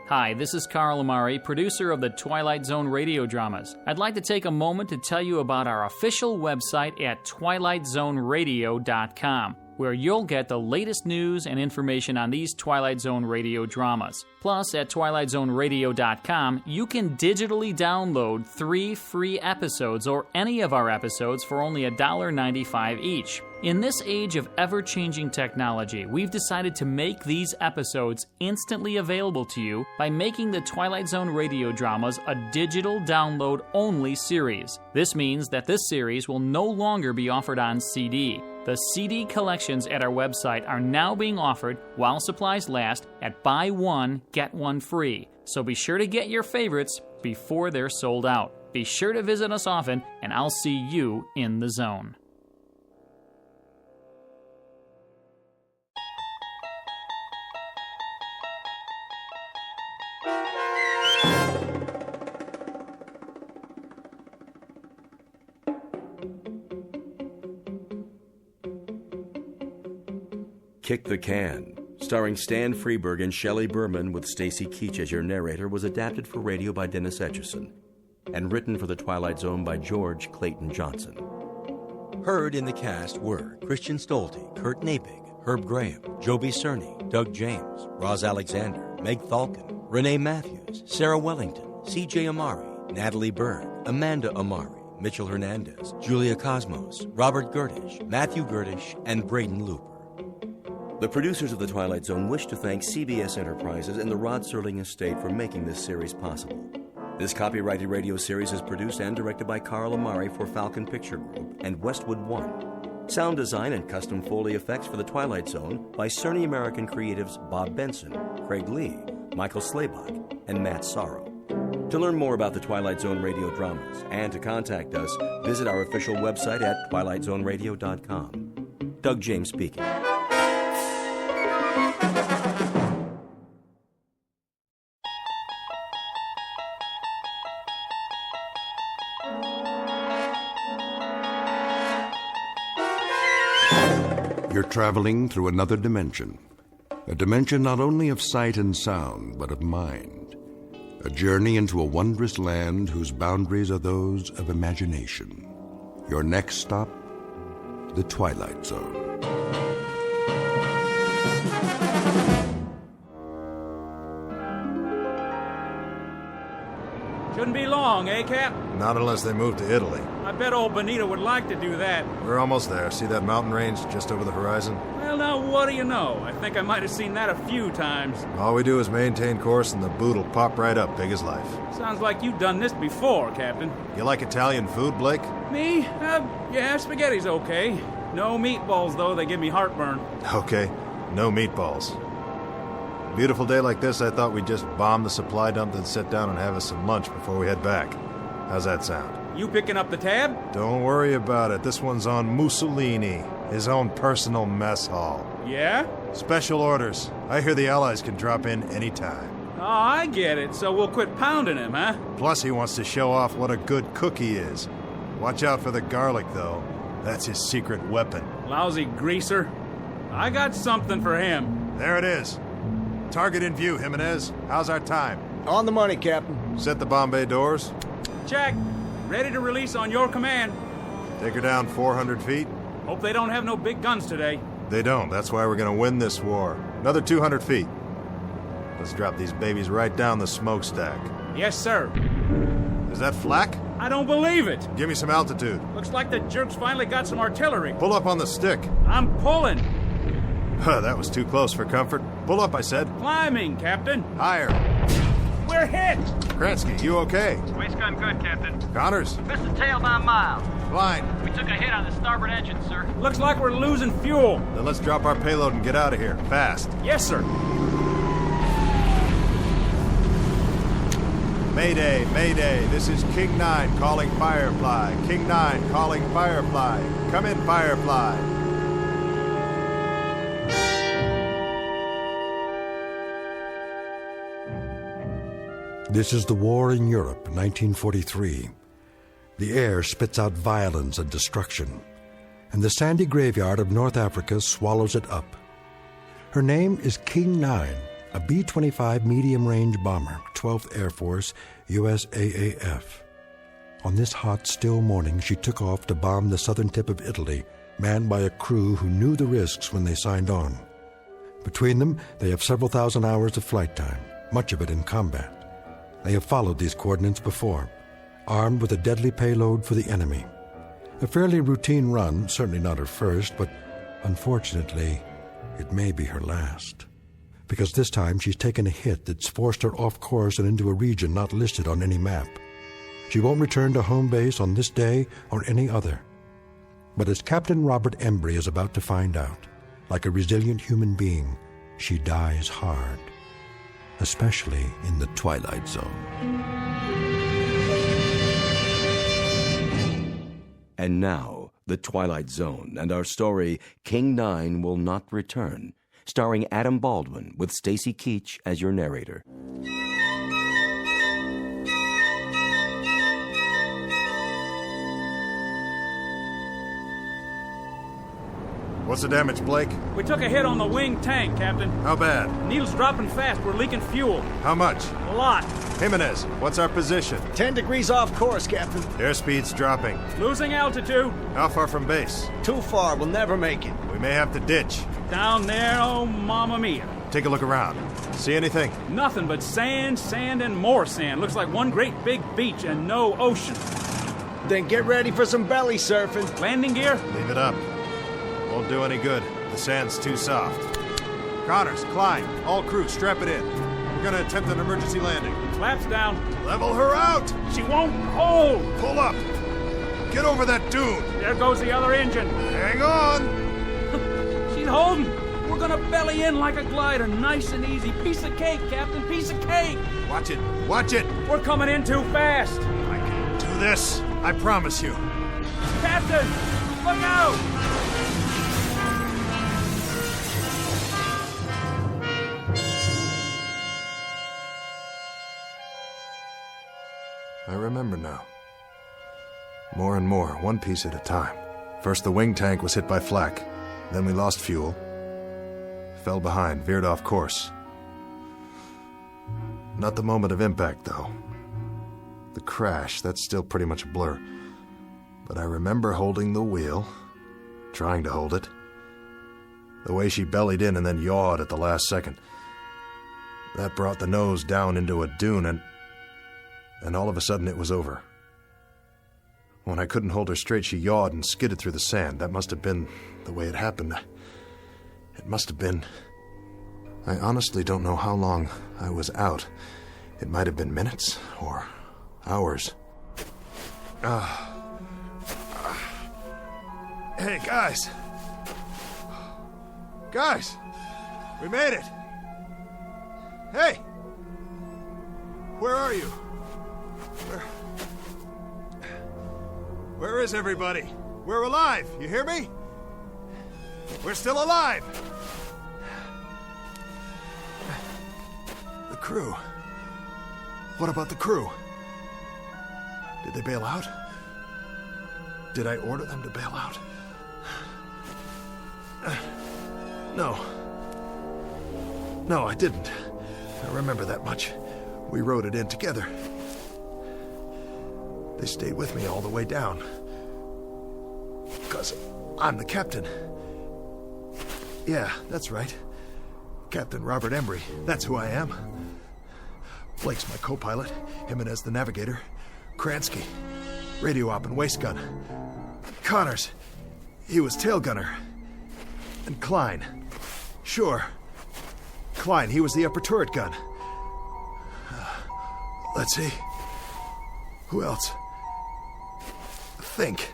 [SPEAKER 12] Hi, this is Carl Amari, producer of the Twilight Zone radio dramas. I'd like to take a moment to tell you about our official website at twilightzoneradio.com, where you'll get the latest news and information on these Twilight Zone radio dramas. Plus, at twilightzoneradio.com, you can digitally download 3 free episodes or any of our episodes for only $1.95 each. In this age of ever-changing technology, we've decided to make these episodes instantly available to you by making the Twilight Zone radio dramas a digital download-only series. This means that this series will no longer be offered on CD. The CD collections at our website are now being offered while supplies last at buy one, get one free. So be sure to get your favorites before they're sold out. Be sure to visit us often, and I'll see you in the zone.
[SPEAKER 8] Kick the Can, starring Stan Freberg and Shelley Berman with Stacy Keach as your narrator, was adapted for radio by Dennis Etchison and written for the Twilight Zone by George Clayton Johnson. Heard in the cast were Christian Stolte, Kurt Nabig, Herb Graham, Joby Cerny, Doug James, Roz Alexander, Meg Thalken, Renee Matthews, Sarah Wellington, C.J. Amari, Natalie Berg, Amanda Amari, Mitchell Hernandez, Julia Cosmos, Robert Gerdish, Matthew Gerdish, and Braden Looper. The producers of The Twilight Zone wish to thank CBS Enterprises and the Rod Serling Estate for making this series possible. This copyrighted radio series is produced and directed by Carl Amari for Falcon Picture Group and Westwood One. Sound design and custom Foley effects for The Twilight Zone by Cerny American creatives Bob Benson, Craig Lee, Michael Slaybach, and Matt Sorrow. To learn more about the Twilight Zone radio dramas and to contact us, visit our official website at twilightzoneradio.com. Doug James speaking.
[SPEAKER 2] You're traveling through another dimension. A dimension not only of sight and sound, but of mind. A journey into a wondrous land whose boundaries are those of imagination. Your next stop, the Twilight Zone.
[SPEAKER 7] Shouldn't be long, eh, Cap?
[SPEAKER 11] Not unless they move to Italy.
[SPEAKER 7] I bet old Benito would like to do that.
[SPEAKER 11] We're almost there. See that mountain range just over the horizon?
[SPEAKER 7] Well, now, what do you know? I think I might have seen that a few times.
[SPEAKER 11] All we do is maintain course and the boot will pop right up, big as life.
[SPEAKER 7] Sounds like you've done this before, Captain.
[SPEAKER 11] You like Italian food, Blake?
[SPEAKER 7] Me? Yeah, spaghetti's okay. No meatballs, though. They give me heartburn.
[SPEAKER 11] Okay, no meatballs. Beautiful day like this, I thought we'd just bomb the supply dump, then sit down and have us some lunch before we head back. How's that sound?
[SPEAKER 7] You picking up the tab?
[SPEAKER 11] Don't worry about it. This one's on Mussolini, his own personal mess hall.
[SPEAKER 7] Yeah?
[SPEAKER 11] Special orders. I hear the Allies can drop in any time.
[SPEAKER 7] I get it. So we'll quit pounding him, huh?
[SPEAKER 11] Plus, he wants to show off what a good cook he is. Watch out for the garlic, though. That's his secret weapon.
[SPEAKER 7] Lousy greaser. I got something for him.
[SPEAKER 11] There it is. Target in view, Jimenez. How's our time?
[SPEAKER 4] On the money, Captain.
[SPEAKER 11] Set the bomb bay doors.
[SPEAKER 7] Check. Ready to release on your command.
[SPEAKER 11] Take her down 400 feet.
[SPEAKER 7] Hope they don't have no big guns today.
[SPEAKER 11] They don't. That's why we're gonna win this war. Another 200 feet. Let's drop these babies right down the smokestack.
[SPEAKER 7] Yes, sir.
[SPEAKER 11] Is that flak?
[SPEAKER 7] I don't believe it.
[SPEAKER 11] Give me some altitude.
[SPEAKER 7] Looks like the jerks finally got some artillery.
[SPEAKER 11] Pull up on the stick.
[SPEAKER 7] I'm pulling.
[SPEAKER 11] That was too close for comfort. Pull up, I said.
[SPEAKER 7] Climbing, Captain.
[SPEAKER 11] Higher.
[SPEAKER 7] We're hit.
[SPEAKER 11] Kransky, you okay?
[SPEAKER 1] Waist gun good, Captain.
[SPEAKER 11] Connors?
[SPEAKER 1] Missed the tail by a mile.
[SPEAKER 11] Fine.
[SPEAKER 1] We took a hit on the starboard engine, sir.
[SPEAKER 7] Looks like we're losing fuel.
[SPEAKER 11] Then let's drop our payload and get out of here. Fast.
[SPEAKER 7] Yes, sir.
[SPEAKER 11] Mayday, Mayday. This is King 9 calling Firefly. King 9 calling Firefly. Come in, Firefly.
[SPEAKER 2] This is the war in Europe, 1943. The air spits out violence and destruction, and the sandy graveyard of North Africa swallows it up. Her name is King 9, a B-25 medium-range bomber, 12th Air Force, USAAF. On this hot, still morning, she took off to bomb the southern tip of Italy, manned by a crew who knew the risks when they signed on. Between them, they have several thousand hours of flight time, much of it in combat. They have followed these coordinates before, armed with a deadly payload for the enemy. A fairly routine run, certainly not her first, but unfortunately, it may be her last. Because this time she's taken a hit that's forced her off course and into a region not listed on any map. She won't return to home base on this day or any other. But as Captain Robert Embry is about to find out, like a resilient human being, she dies hard. Especially in the Twilight Zone.
[SPEAKER 8] And now, the Twilight Zone and our story, King 9 Will Not Return, starring Adam Baldwin with Stacy Keach as your narrator.
[SPEAKER 11] What's the damage, Blake?
[SPEAKER 7] We took a hit on the wing tank, Captain.
[SPEAKER 11] How bad?
[SPEAKER 7] Needle's dropping fast. We're leaking fuel.
[SPEAKER 11] How much?
[SPEAKER 7] A lot.
[SPEAKER 11] Jimenez, what's our position?
[SPEAKER 4] 10 degrees off course, Captain.
[SPEAKER 11] Airspeed's dropping.
[SPEAKER 7] Losing altitude.
[SPEAKER 11] How far from base?
[SPEAKER 4] Too far. We'll never make it.
[SPEAKER 11] We may have to ditch.
[SPEAKER 7] Down there, oh mamma mia.
[SPEAKER 11] Take a look around. See anything?
[SPEAKER 7] Nothing but sand, sand, and more sand. Looks like one great big beach and no ocean.
[SPEAKER 4] Then get ready for some belly surfing.
[SPEAKER 7] Landing gear?
[SPEAKER 11] Leave it up. Won't do any good. The sand's too soft. Connors, Klein, all crew, strap it in. We're gonna attempt an emergency landing.
[SPEAKER 7] Flaps down.
[SPEAKER 11] Level her out!
[SPEAKER 7] She won't hold!
[SPEAKER 11] Pull up! Get over that dune!
[SPEAKER 7] There goes the other engine.
[SPEAKER 11] Hang on!
[SPEAKER 7] She's holding. We're gonna belly in like a glider, nice and easy. Piece of cake, Captain, piece of cake!
[SPEAKER 11] Watch it, watch it!
[SPEAKER 7] We're coming in too fast.
[SPEAKER 11] I can do this, I promise you.
[SPEAKER 7] Captain, look out!
[SPEAKER 11] I remember now. More and more, one piece at a time. First the wing tank was hit by flak. Then we lost fuel. Fell behind, veered off course. Not the moment of impact, though. The crash, that's still pretty much a blur. But I remember holding the wheel, trying to hold it. The way she bellied in and then yawed at the last second. That brought the nose down into a dune, and all of a sudden it was over. When I couldn't hold her straight, she yawed and skidded through the sand. That must have been the way it happened. It must have been... I honestly don't know how long I was out. It might have been minutes or hours. Hey, guys! Guys! We made it! Hey! Where are you? Where is everybody? We're alive, you hear me? We're still alive! The crew. What about the crew? Did they bail out? Did I order them to bail out? No. No, I didn't. I remember that much. We rode it in together. They stayed with me all the way down. Because I'm the captain. Yeah, that's right. Captain Robert Embry. That's who I am. Blake's my co-pilot. Jimenez the navigator. Kransky, radio op and waist gun. Connors, he was tail gunner. And Klein. Sure. Klein, he was the upper turret gun. Let's see. Who else? Think.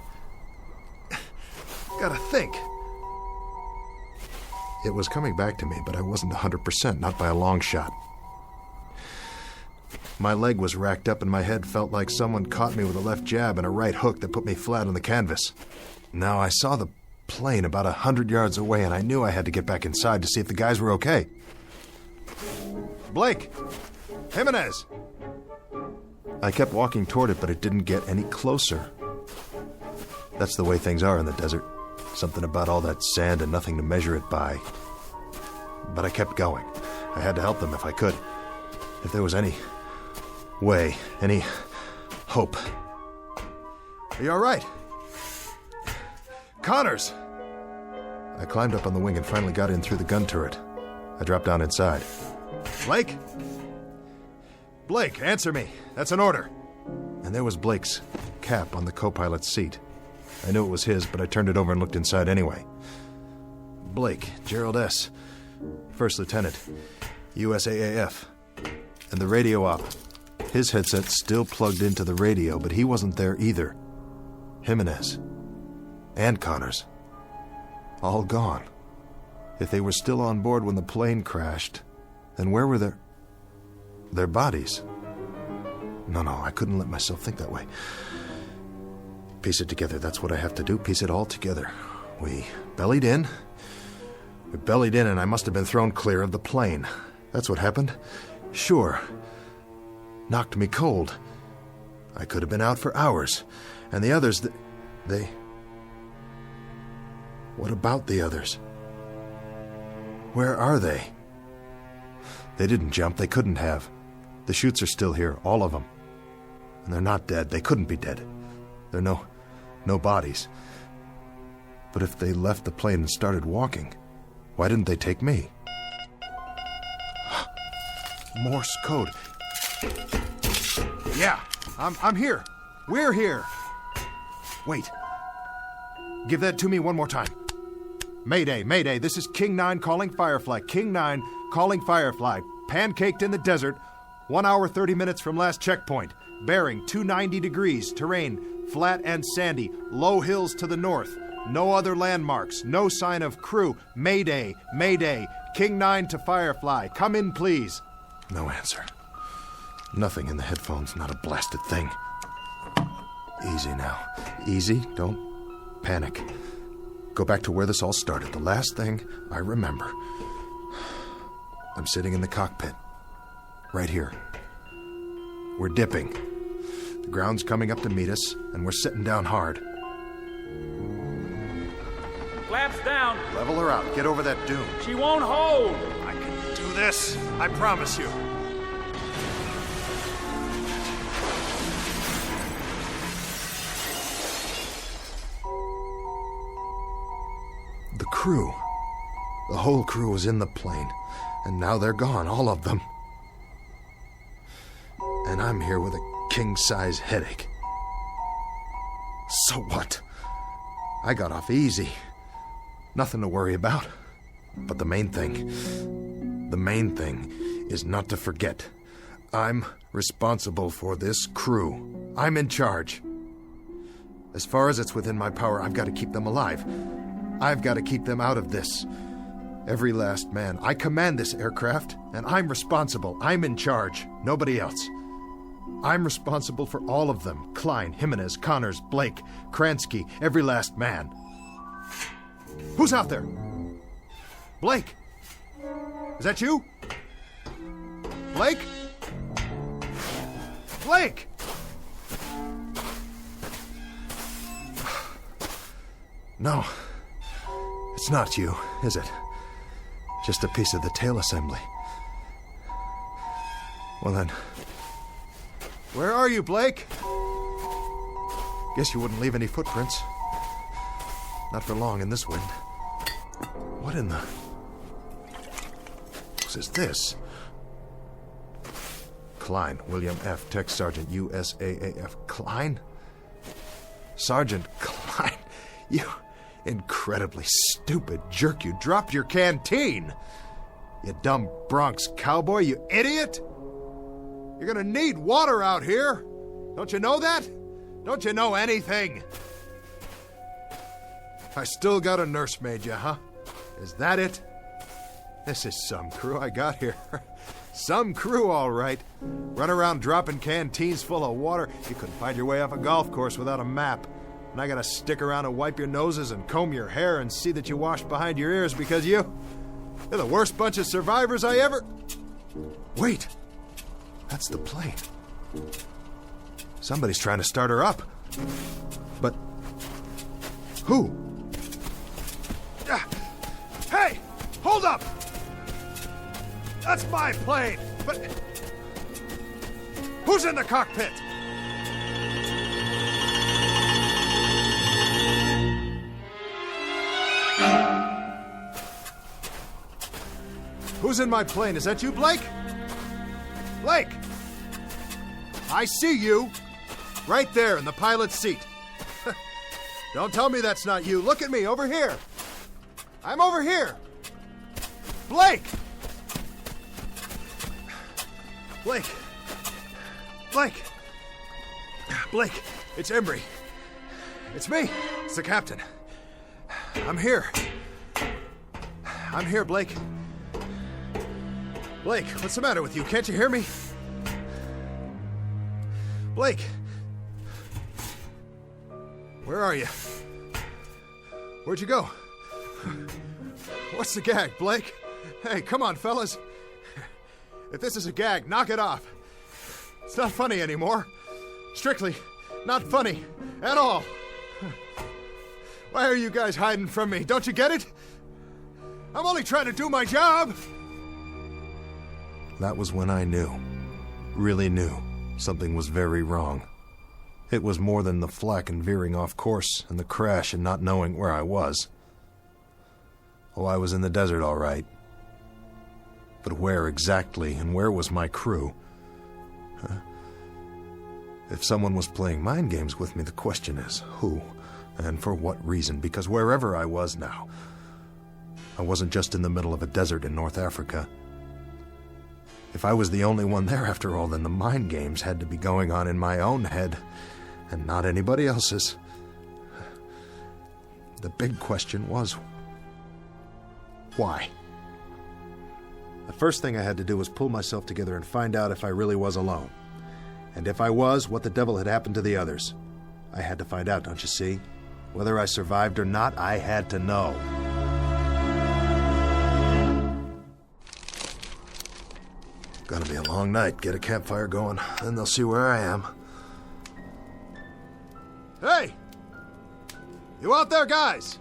[SPEAKER 11] Gotta think. It was coming back to me, but I wasn't 100%, not by a long shot. My leg was racked up and my head felt like someone caught me with a left jab and a right hook that put me flat on the canvas. Now, I saw the plane about 100 yards away and I knew I had to get back inside to see if the guys were okay. Blake! Jimenez! I kept walking toward it, but it didn't get any closer. That's the way things are in the desert. Something about all that sand and nothing to measure it by. But I kept going. I had to help them if I could. If there was any way, any hope. Are you all right? Connors! I climbed up on the wing and finally got in through the gun turret. I dropped down inside. Blake? Blake, answer me. That's an order. And there was Blake's cap on the co-pilot's seat. I knew it was his, but I turned it over and looked inside anyway. Blake, Gerald S., First Lieutenant, USAAF. And the radio op. His headset still plugged into the radio, but he wasn't there either. Jimenez. And Connors. All gone. If they were still on board when the plane crashed, then where were their bodies? No, I couldn't let myself think that way. Piece it together, that's what I have to do, piece it all together. We bellied in, and I must have been thrown clear of the plane. That's what happened. Sure. Knocked me cold. I could have been out for hours. And the others, they... What about the others? Where are they? They didn't jump, they couldn't have. The chutes are still here, all of them. And they're not dead, they couldn't be dead. There are no bodies. But if they left the plane and started walking, why didn't they take me? Morse code. Yeah, I'm here. We're here. Wait. Give that to me one more time. Mayday, Mayday, this is King 9 calling Firefly. King 9 calling Firefly. Pancaked in the desert, 1 hour 30 minutes from last checkpoint. Bearing 290 degrees, terrain flat and sandy, low hills to the north. No other landmarks, no sign of crew. Mayday, Mayday, King 9 to Firefly. Come in, please. No answer. Nothing in the headphones, not a blasted thing. Easy now. Easy, don't panic. Go back to where this all started. The last thing I remember. I'm sitting in the cockpit. Right here. We're dipping. The ground's coming up to meet us, and we're sitting down hard.
[SPEAKER 7] Flaps down.
[SPEAKER 11] Level her out. Get over that dune.
[SPEAKER 7] She won't hold.
[SPEAKER 11] I can do this. I promise you. The crew. The whole crew was in the plane, and now they're gone, all of them. And I'm here with a king-size headache. So what? I got off easy. Nothing to worry about. But the main thing is not to forget. I'm responsible for this crew. I'm in charge. As far as it's within my power, I've got to keep them alive. I've got to keep them out of this. Every last man. I command this aircraft, and I'm responsible. I'm in charge. Nobody else. I'm responsible for all of them. Klein, Jimenez, Connors, Blake, Kransky, every last man. Who's out there? Blake? Is that you? Blake? Blake! No. It's not you, is it? Just a piece of the tail assembly. Well then, where are you, Blake? Guess you wouldn't leave any footprints. Not for long in this wind. What in the... What is this? Klein, William F., Tech Sergeant, USAAF. Klein? Sergeant Klein, you incredibly stupid jerk. You dropped your canteen. You dumb Bronx cowboy, you idiot. You're gonna need water out here. Don't you know that? Don't you know anything? I still got a nursemaid, you, huh? Is that it? This is some crew I got here. Some crew, all right. Run around dropping canteens full of water. You couldn't find your way off a golf course without a map. And I gotta stick around and wipe your noses and comb your hair and see that you wash behind your ears because you're the worst bunch of survivors I ever... Wait. That's the plane. Somebody's trying to start her up. But... who? Hey! Hold up! That's my plane! But... who's in the cockpit? Who's in my plane? Is that you, Blake? Blake! I see you! Right there in the pilot's seat. Don't tell me that's not you. Look at me, over here. I'm over here. Blake! Blake! Blake! Blake, it's Embry. It's me. It's the captain. I'm here. I'm here, Blake. Blake, what's the matter with you? Can't you hear me? Blake! Where are you? Where'd you go? What's the gag, Blake? Hey, come on, fellas. If this is a gag, knock it off. It's not funny anymore. Strictly not funny at all. Why are you guys hiding from me? Don't you get it? I'm only trying to do my job. That was when I knew, really knew, something was very wrong. It was more than the flak and veering off course and the crash and not knowing where I was. Oh, I was in the desert, all right. But where exactly, and where was my crew? If someone was playing mind games with me, the question is, who and for what reason? Because wherever I was now, I wasn't just in the middle of a desert in North Africa. If I was the only one there after all, then the mind games had to be going on in my own head and not anybody else's. The big question was, why? The first thing I had to do was pull myself together and find out if I really was alone. And if I was, what the devil had happened to the others. I had to find out, don't you see? Whether I survived or not, I had to know. Gonna be a long night. Get a campfire going, then they'll see where I am. Hey! You out there, guys?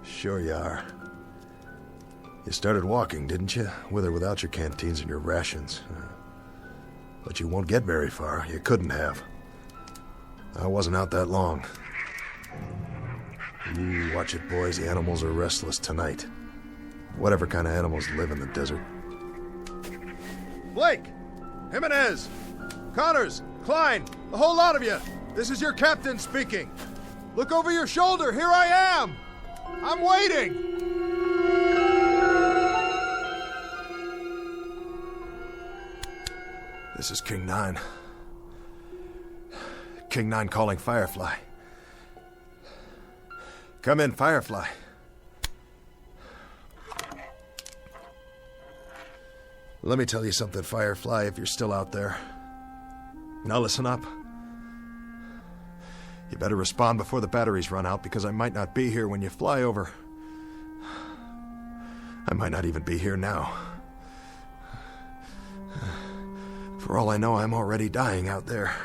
[SPEAKER 11] Sure you are. You started walking, didn't you? With or without your canteens and your rations. But you won't get very far. You couldn't have. I wasn't out that long. You watch it, boys. The animals are restless tonight. Whatever kind of animals live in the desert. Blake! Jimenez! Connors! Klein! The whole lot of you! This is your captain speaking! Look over your shoulder! Here I am! I'm waiting! This is King 9. King 9 calling Firefly. Come in, Firefly. Let me tell you something, Firefly, if you're still out there. Now listen up. You better respond before the batteries run out, because I might not be here when you fly over. I might not even be here now. For all I know, I'm already dying out there.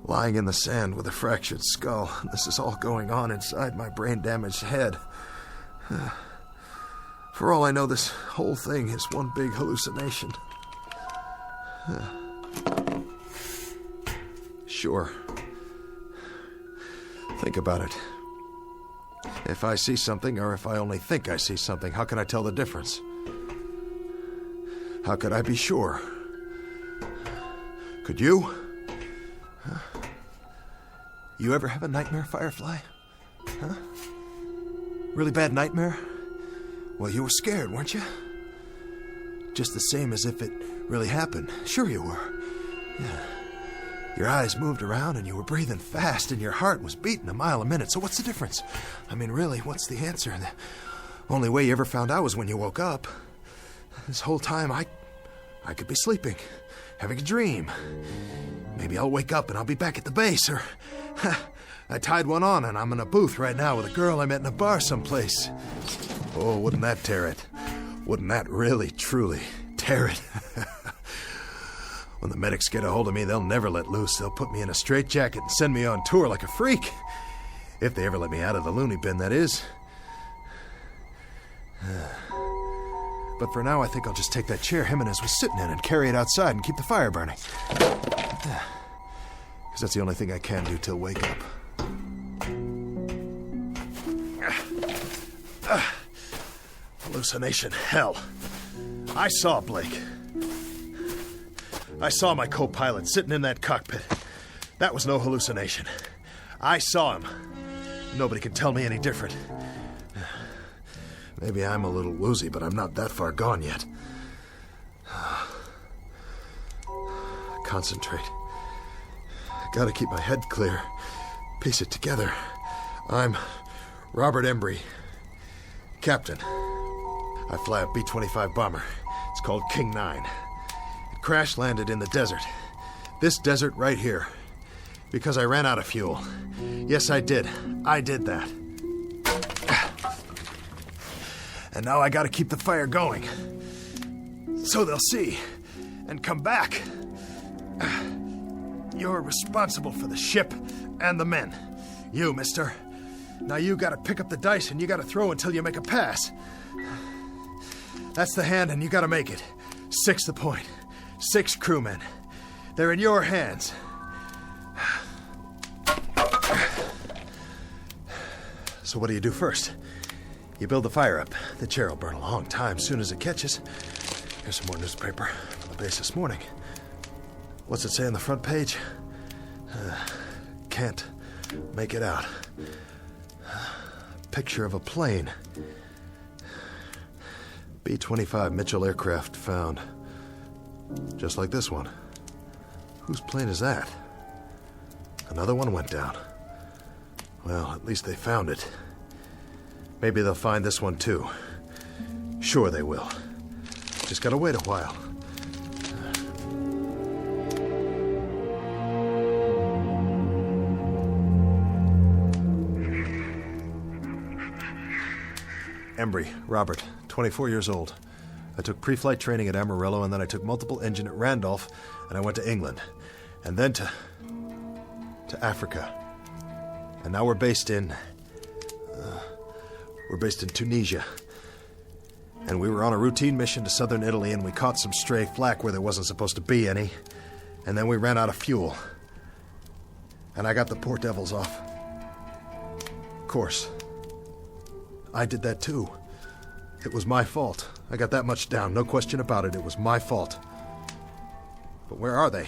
[SPEAKER 11] Lying in the sand with a fractured skull. This is all going on inside my brain-damaged head. For all I know, this whole thing is one big hallucination. Sure. Think about it. If I see something, or if I only think I see something, how can I tell the difference? How could I be sure? Could you? You ever have a nightmare, Firefly? Huh? Really bad nightmare? Well, you were scared, weren't you? Just the same as if it really happened. Sure you were. Yeah. Your eyes moved around and you were breathing fast and your heart was beating a mile a minute. So what's the difference? I mean, really, what's the answer? The only way you ever found out was when you woke up. This whole time, I could be sleeping, having a dream. Maybe I'll wake up and I'll be back at the base, or I tied one on and I'm in a booth right now with a girl I met in a bar someplace. Oh, wouldn't that tear it? Wouldn't that really, truly tear it? When the medics get a hold of me, they'll never let loose. They'll put me in a straitjacket and send me on tour like a freak. If they ever let me out of the loony bin, that is. But for now, I think I'll just take that chair Jimenez was sitting in and carry it outside and keep the fire burning. Because that's the only thing I can do till wake up. Hallucination, hell. I saw Blake. I saw my co-pilot sitting in that cockpit. That was no hallucination. I saw him. Nobody can tell me any different. Maybe I'm a little woozy, but I'm not that far gone yet. Concentrate. Gotta keep my head clear. Piece it together. I'm Robert Embry, Captain. I fly a B-25 bomber. It's called King 9. It crash-landed in the desert. This desert right here. Because I ran out of fuel. Yes, I did. I did that. And now I gotta keep the fire going. So they'll see. And come back. You're responsible for the ship and the men. You, mister. Now you gotta pick up the dice and you gotta throw until you make a pass. That's the hand and you gotta make it. 6 the point. 6 crewmen. They're in your hands. So what do you do first? You build the fire up. The chair will burn a long time soon as it catches. Here's some more newspaper from the base this morning. What's it say on the front page? Can't make it out. Picture of a plane. B-25 Mitchell aircraft found. Just like this one. Whose plane is that? Another one went down. Well, at least they found it. Maybe they'll find this one too. Sure they will. Just gotta wait a while. Embry, Robert, 24 years old. I took pre-flight training at Amarillo, and then I took multiple engine at Randolph, and I went to England. And then to Africa. And now we're based in Tunisia. And we were on a routine mission to southern Italy, and we caught some stray flak where there wasn't supposed to be any. And then we ran out of fuel. And I got the poor devils off. Of course. I did that too. It was my fault. I got that much down, no question about it. It was my fault. But where are they?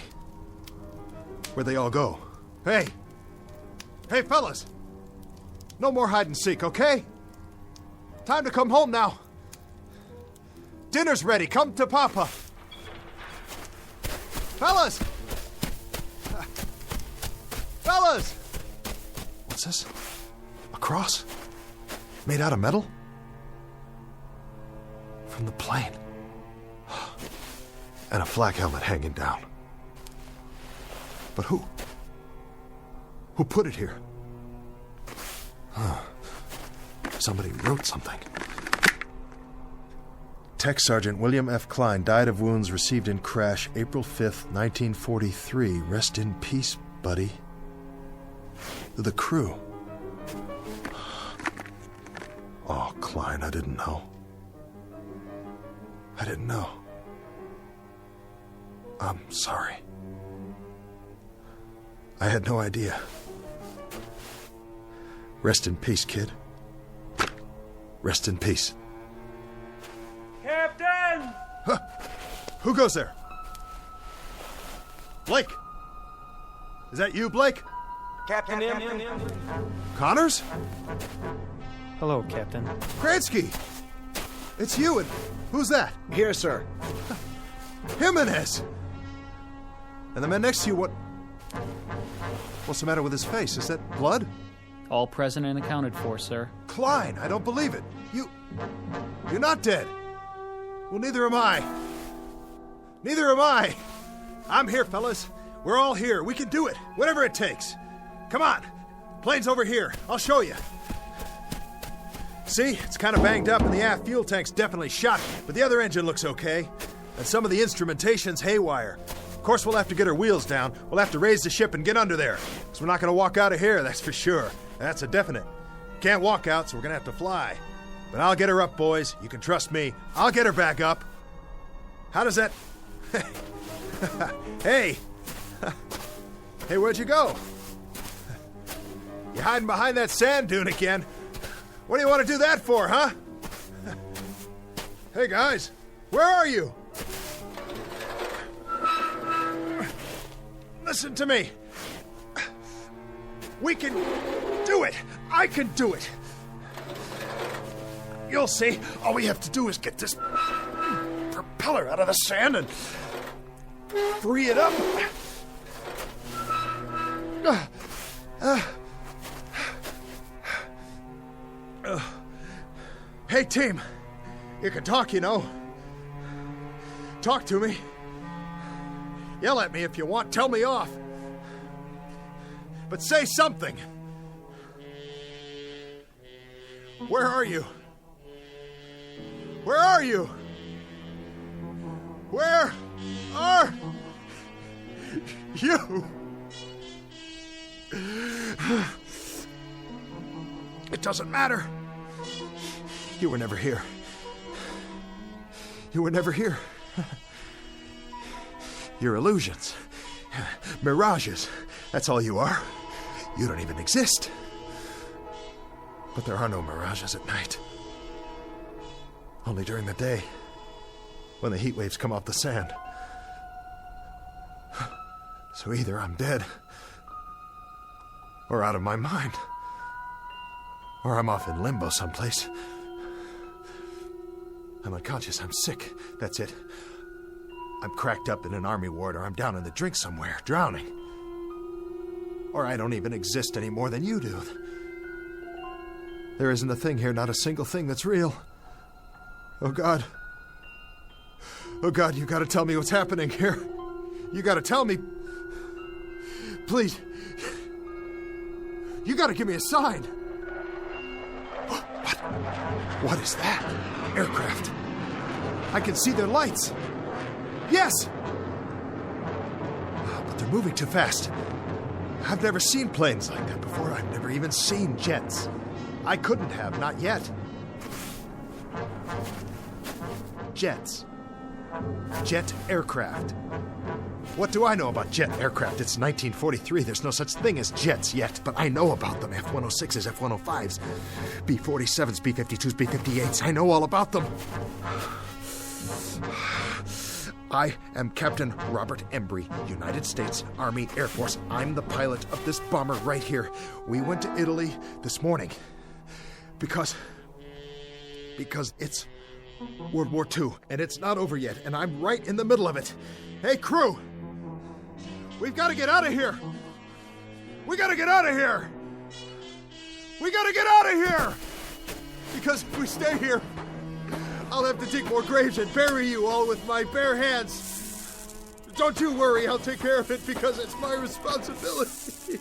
[SPEAKER 11] Where'd they all go? Hey! Hey, fellas! No more hide and seek, okay? Time to come home now. Dinner's ready. Come to Papa. Fellas! Fellas! What's this? A cross? Made out of metal? From the plane. And a flak helmet hanging down. But who? Who put it here? Somebody wrote something. Tech Sergeant William F. Klein died of wounds received in crash April 5th, 1943. Rest in peace, buddy. The crew. Oh, Klein, I didn't know. I didn't know. I'm sorry. I had no idea. Rest in peace, kid. Rest in peace.
[SPEAKER 7] Captain!
[SPEAKER 11] Huh. Who goes there? Blake! Is that you, Blake?
[SPEAKER 7] Captain M.
[SPEAKER 11] Connors?
[SPEAKER 6] Hello, Captain.
[SPEAKER 11] Kransky! It's you, and who's that?
[SPEAKER 4] Here, sir.
[SPEAKER 11] Jimenez! And the man next to you, what's the matter with his face? Is that blood?
[SPEAKER 12] All present and accounted for, sir.
[SPEAKER 11] Klein, I don't believe it. You're not dead. Well, neither am I. Neither am I. I'm here, fellas. We're all here. We can do it. Whatever it takes. Come on. Plane's over here. I'll show you. See? It's kind of banged up and the aft fuel tank's definitely shot, but the other engine looks okay. And some of the instrumentation's haywire. Of course, we'll have to get our wheels down. We'll have to raise the ship and get under there. Because we're not going to walk out of here, that's for sure. That's a definite. Can't walk out, so we're going to have to fly. But I'll get her up, boys. You can trust me. I'll get her back up. How does that... Hey! Hey, where'd you go? You hiding behind that sand dune again? What do you want to do that for, huh? Hey, guys. Where are you? Listen to me. We can do it. I can do it. You'll see. All we have to do is get this propeller out of the sand and free it up. Hey, team. You can talk, you know. Talk to me. Yell at me if you want. Tell me off. But say something. Where are you? Where are you? Where are you? It doesn't matter. You were never here. You were never here. You're illusions. Mirages. That's all you are. You don't even exist. But there are no mirages at night. Only during the day, when the heat waves come off the sand. So either I'm dead, or out of my mind, or I'm off in limbo someplace. I'm unconscious, I'm sick, that's it. I'm cracked up in an army ward, or I'm down in the drink somewhere, drowning. Or I don't even exist any more than you do. There isn't a thing here, not a single thing that's real. Oh, God. Oh, God, you gotta tell me what's happening here. You gotta tell me. Please. You gotta give me a sign. What is that? Aircraft. I can see their lights. Yes! But they're moving too fast. I've never seen planes like that before. I've never even seen jets. I couldn't have, not yet. Jets. Jet aircraft. What do I know about jet aircraft? It's 1943. There's no such thing as jets yet, but I know about them. F-106s, F-105s, B-47s, B-52s, B-58s. I know all about them. I am Captain Robert Embry, United States Army Air Force. I'm the pilot of this bomber right here. We went to Italy this morning because it's World War II, and it's not over yet, and I'm right in the middle of it. Hey, crew! We've got to get out of here! We got to get out of here! We got to get out of here! Because if we stay here, I'll have to dig more graves and bury you all with my bare hands. Don't you worry, I'll take care of it because it's my responsibility.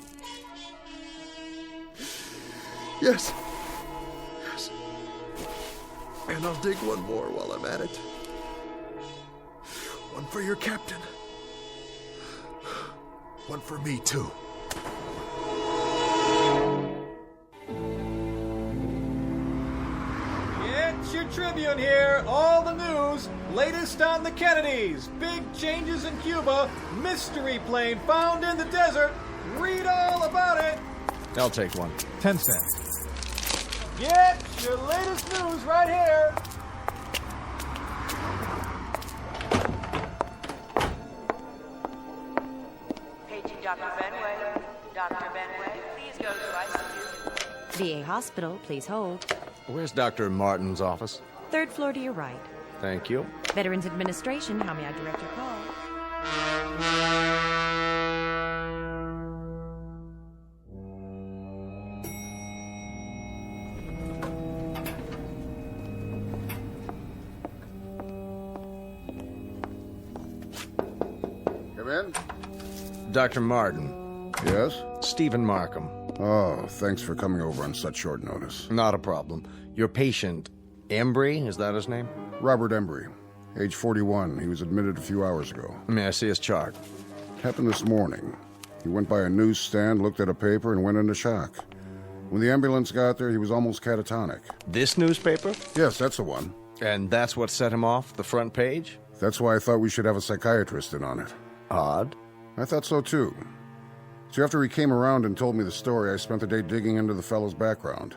[SPEAKER 11] Yes. Yes. And I'll dig one more while I'm at it. One for your captain. One for me, too.
[SPEAKER 14] It's your Tribune here. All the news. Latest on the Kennedys. Big changes in Cuba. Mystery plane found in the desert. Read all about it.
[SPEAKER 4] I'll take one.
[SPEAKER 14] 10 cents. Get your latest news right here.
[SPEAKER 16] Paging Dr. Benway. Dr. Benway, please go to ICU. VA Hospital, please hold.
[SPEAKER 4] Where's Dr. Martin's office?
[SPEAKER 16] 3rd floor to your right.
[SPEAKER 4] Thank you.
[SPEAKER 16] Veterans Administration, how may I direct your call?
[SPEAKER 17] Come in.
[SPEAKER 4] Dr. Martin.
[SPEAKER 17] Yes?
[SPEAKER 4] Stephen Markham.
[SPEAKER 17] Oh, thanks for coming over on such short notice.
[SPEAKER 4] Not a problem. Your patient, Embry, is that his name?
[SPEAKER 17] Robert Embry, age 41. He was admitted a few hours ago.
[SPEAKER 4] May I see his chart?
[SPEAKER 17] Happened this morning. He went by a newsstand, looked at a paper, and went into shock. When the ambulance got there, he was almost catatonic.
[SPEAKER 4] This newspaper?
[SPEAKER 17] Yes, that's the one.
[SPEAKER 4] And that's what set him off the front page?
[SPEAKER 17] That's why I thought we should have a psychiatrist in on it.
[SPEAKER 4] Odd.
[SPEAKER 17] I thought so, too. So after he came around and told me the story, I spent the day digging into the fellow's background.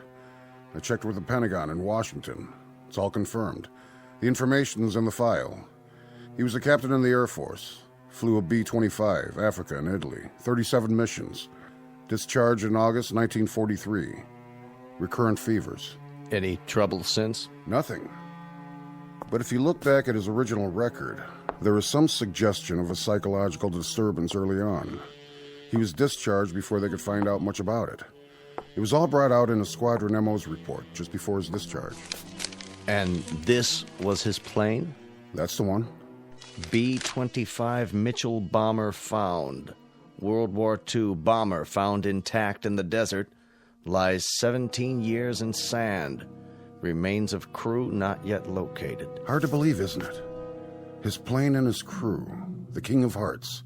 [SPEAKER 17] I checked with the Pentagon in Washington. It's all confirmed. The information's in the file. He was a captain in the Air Force. Flew a B-25, Africa and Italy. 37 missions. Discharged in August 1943. Recurrent fevers.
[SPEAKER 4] Any trouble since?
[SPEAKER 17] Nothing. But if you look back at his original record, there is some suggestion of a psychological disturbance early on. He was discharged before they could find out much about it. It was all brought out in a Squadron MO's report just before his discharge.
[SPEAKER 4] And this was his plane?
[SPEAKER 17] That's the one.
[SPEAKER 4] B-25 Mitchell bomber found. World War II bomber found intact in the desert. Lies 17 years in sand. Remains of crew not yet located.
[SPEAKER 17] Hard to believe, isn't it? His plane and his crew, the King of Hearts.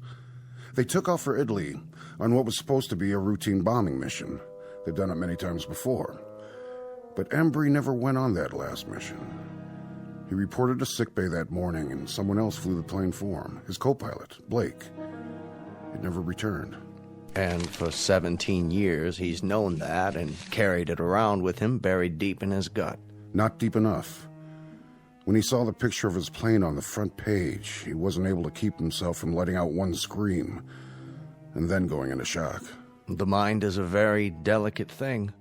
[SPEAKER 17] They took off for Italy on what was supposed to be a routine bombing mission. They'd done it many times before. But Embry never went on that last mission. He reported to sickbay that morning, and someone else flew the plane for him, his co-pilot, Blake. It never returned.
[SPEAKER 4] And for 17 years, he's known that and carried it around with him buried deep in his gut.
[SPEAKER 17] Not deep enough. When he saw the picture of his plane on the front page, he wasn't able to keep himself from letting out one scream, and then going into shock.
[SPEAKER 4] The mind is a very delicate thing.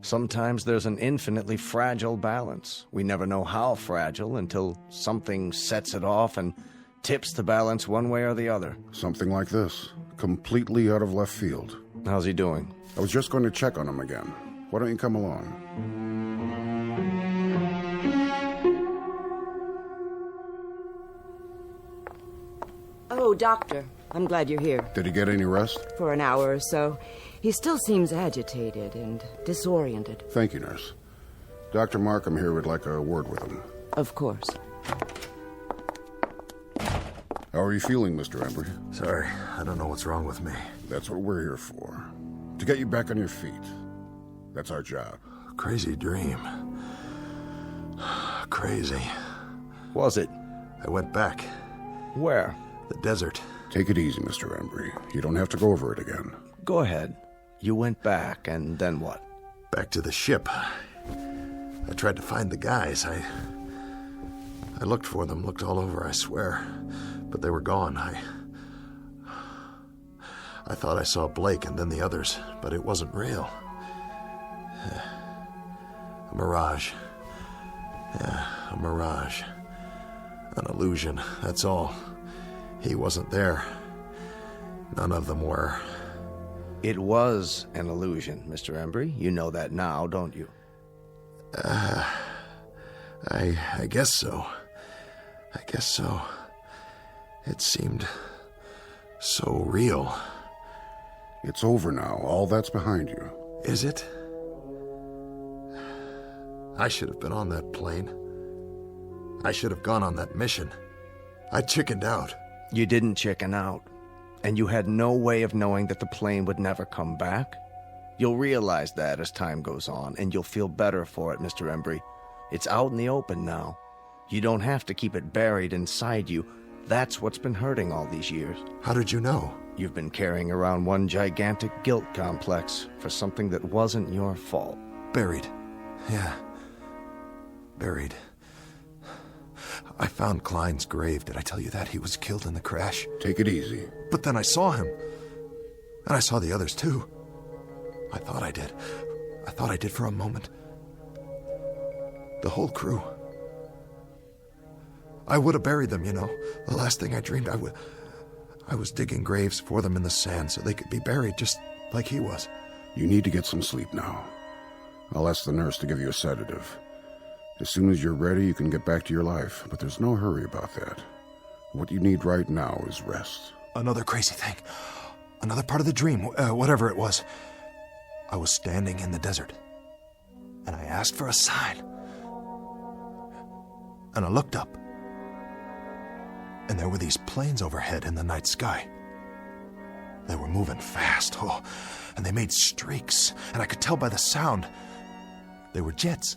[SPEAKER 4] Sometimes there's an infinitely fragile balance. We never know how fragile until something sets it off and tips the balance one way or the other.
[SPEAKER 17] Something like this, completely out of left field.
[SPEAKER 4] How's he doing?
[SPEAKER 17] I was just going to check on him again. Why don't you come along?
[SPEAKER 21] Oh, Doctor, I'm glad you're here.
[SPEAKER 17] Did he get any rest?
[SPEAKER 21] For an hour or so. He still seems agitated and disoriented.
[SPEAKER 17] Thank you, nurse. Dr. Markham here would like a word with him.
[SPEAKER 21] Of course.
[SPEAKER 17] How are you feeling, Mr. Embry?
[SPEAKER 11] Sorry, I don't know what's wrong with me.
[SPEAKER 17] That's what we're here for. To get you back on your feet. That's our job.
[SPEAKER 11] Crazy dream. Crazy.
[SPEAKER 4] Was it?
[SPEAKER 11] I went back.
[SPEAKER 4] Where?
[SPEAKER 11] The desert.
[SPEAKER 17] Take it easy, Mr. Embry. You don't have to go over it again.
[SPEAKER 4] Go ahead. You went back, and then what?
[SPEAKER 11] Back to the ship. I tried to find the guys. I looked for them, looked all over, I swear. But they were gone. I thought I saw Blake and then the others, but it wasn't real. A mirage. Yeah, a mirage. An illusion, that's all. He wasn't there. None of them were.
[SPEAKER 4] It was an illusion, Mr. Embry. You know that now, don't you?
[SPEAKER 11] I guess so. I guess so. It seemed so real.
[SPEAKER 17] It's over now. All that's behind you.
[SPEAKER 11] Is it? I should have been on that plane. I should have gone on that mission. I chickened out.
[SPEAKER 4] You didn't chicken out. And you had no way of knowing that the plane would never come back. You'll realize that as time goes on, and you'll feel better for it, Mr. Embry. It's out in the open now. You don't have to keep it buried inside you. That's what's been hurting all these years.
[SPEAKER 11] How did you know?
[SPEAKER 4] You've been carrying around one gigantic guilt complex for something that wasn't your fault.
[SPEAKER 11] Buried. Yeah. Buried. I found Klein's grave. Did I tell you that? He was killed in the crash.
[SPEAKER 17] Take it easy.
[SPEAKER 11] But then I saw him. And I saw the others, too. I thought I did. I thought I did for a moment. The whole crew. I would have buried them, you know. The last thing I dreamed, I was digging graves for them in the sand so they could be buried just like he was.
[SPEAKER 17] You need to get some sleep now. I'll ask the nurse to give you a sedative. As soon as you're ready, you can get back to your life, but there's no hurry about that. What you need right now is rest.
[SPEAKER 11] Another crazy thing. Another part of the dream, whatever it was. I was standing in the desert, and I asked for a sign. And I looked up, and there were these planes overhead in the night sky. They were moving fast, and they made streaks, and I could tell by the sound. They were jets.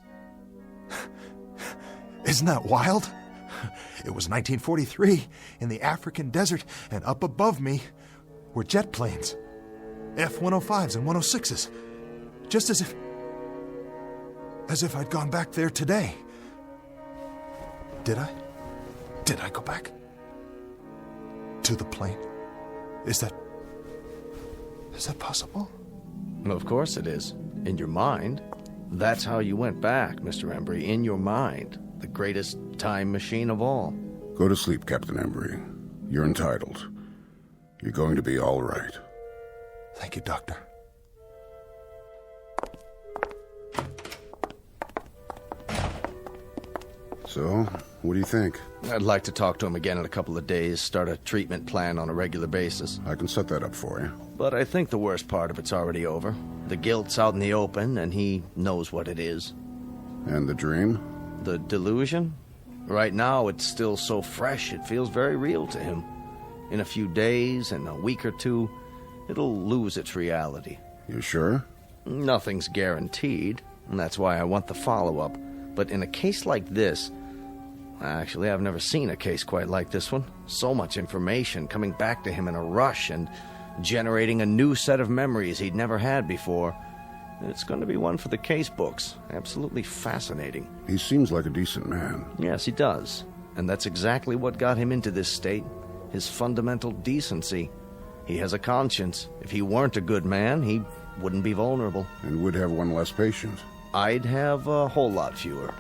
[SPEAKER 11] Isn't that wild? It was 1943 in the African desert, and up above me were jet planes. F-105s and 106s. Just as if I'd gone back there today. Did I? Did I go back? To the plane? Is that possible?
[SPEAKER 4] Well, of course it is. In your mind. That's how you went back, Mr. Embry. In your mind. The greatest time machine of all.
[SPEAKER 17] Go to sleep, Captain Embry. You're entitled. You're going to be all right.
[SPEAKER 11] Thank you, Doctor.
[SPEAKER 17] So, what do you think?
[SPEAKER 4] I'd like to talk to him again in a couple of days, start a treatment plan on a regular basis.
[SPEAKER 17] I can set that up for you.
[SPEAKER 4] But I think the worst part of it's already over. The guilt's out in the open, and he knows what it is.
[SPEAKER 17] And the dream?
[SPEAKER 4] The delusion? Right now, it's still so fresh, it feels very real to him. In a few days, in a week or two, it'll lose its reality.
[SPEAKER 17] You sure?
[SPEAKER 4] Nothing's guaranteed, and that's why I want the follow-up. But in a case like this... Actually, I've never seen a case quite like this one. So much information coming back to him in a rush and generating a new set of memories he'd never had before. It's going to be one for the case books. Absolutely fascinating.
[SPEAKER 17] He seems like a decent man.
[SPEAKER 4] Yes, he does. And that's exactly what got him into this state. His fundamental decency. He has a conscience. If he weren't a good man, he wouldn't be vulnerable.
[SPEAKER 17] And would have one less patient.
[SPEAKER 4] I'd have a whole lot fewer.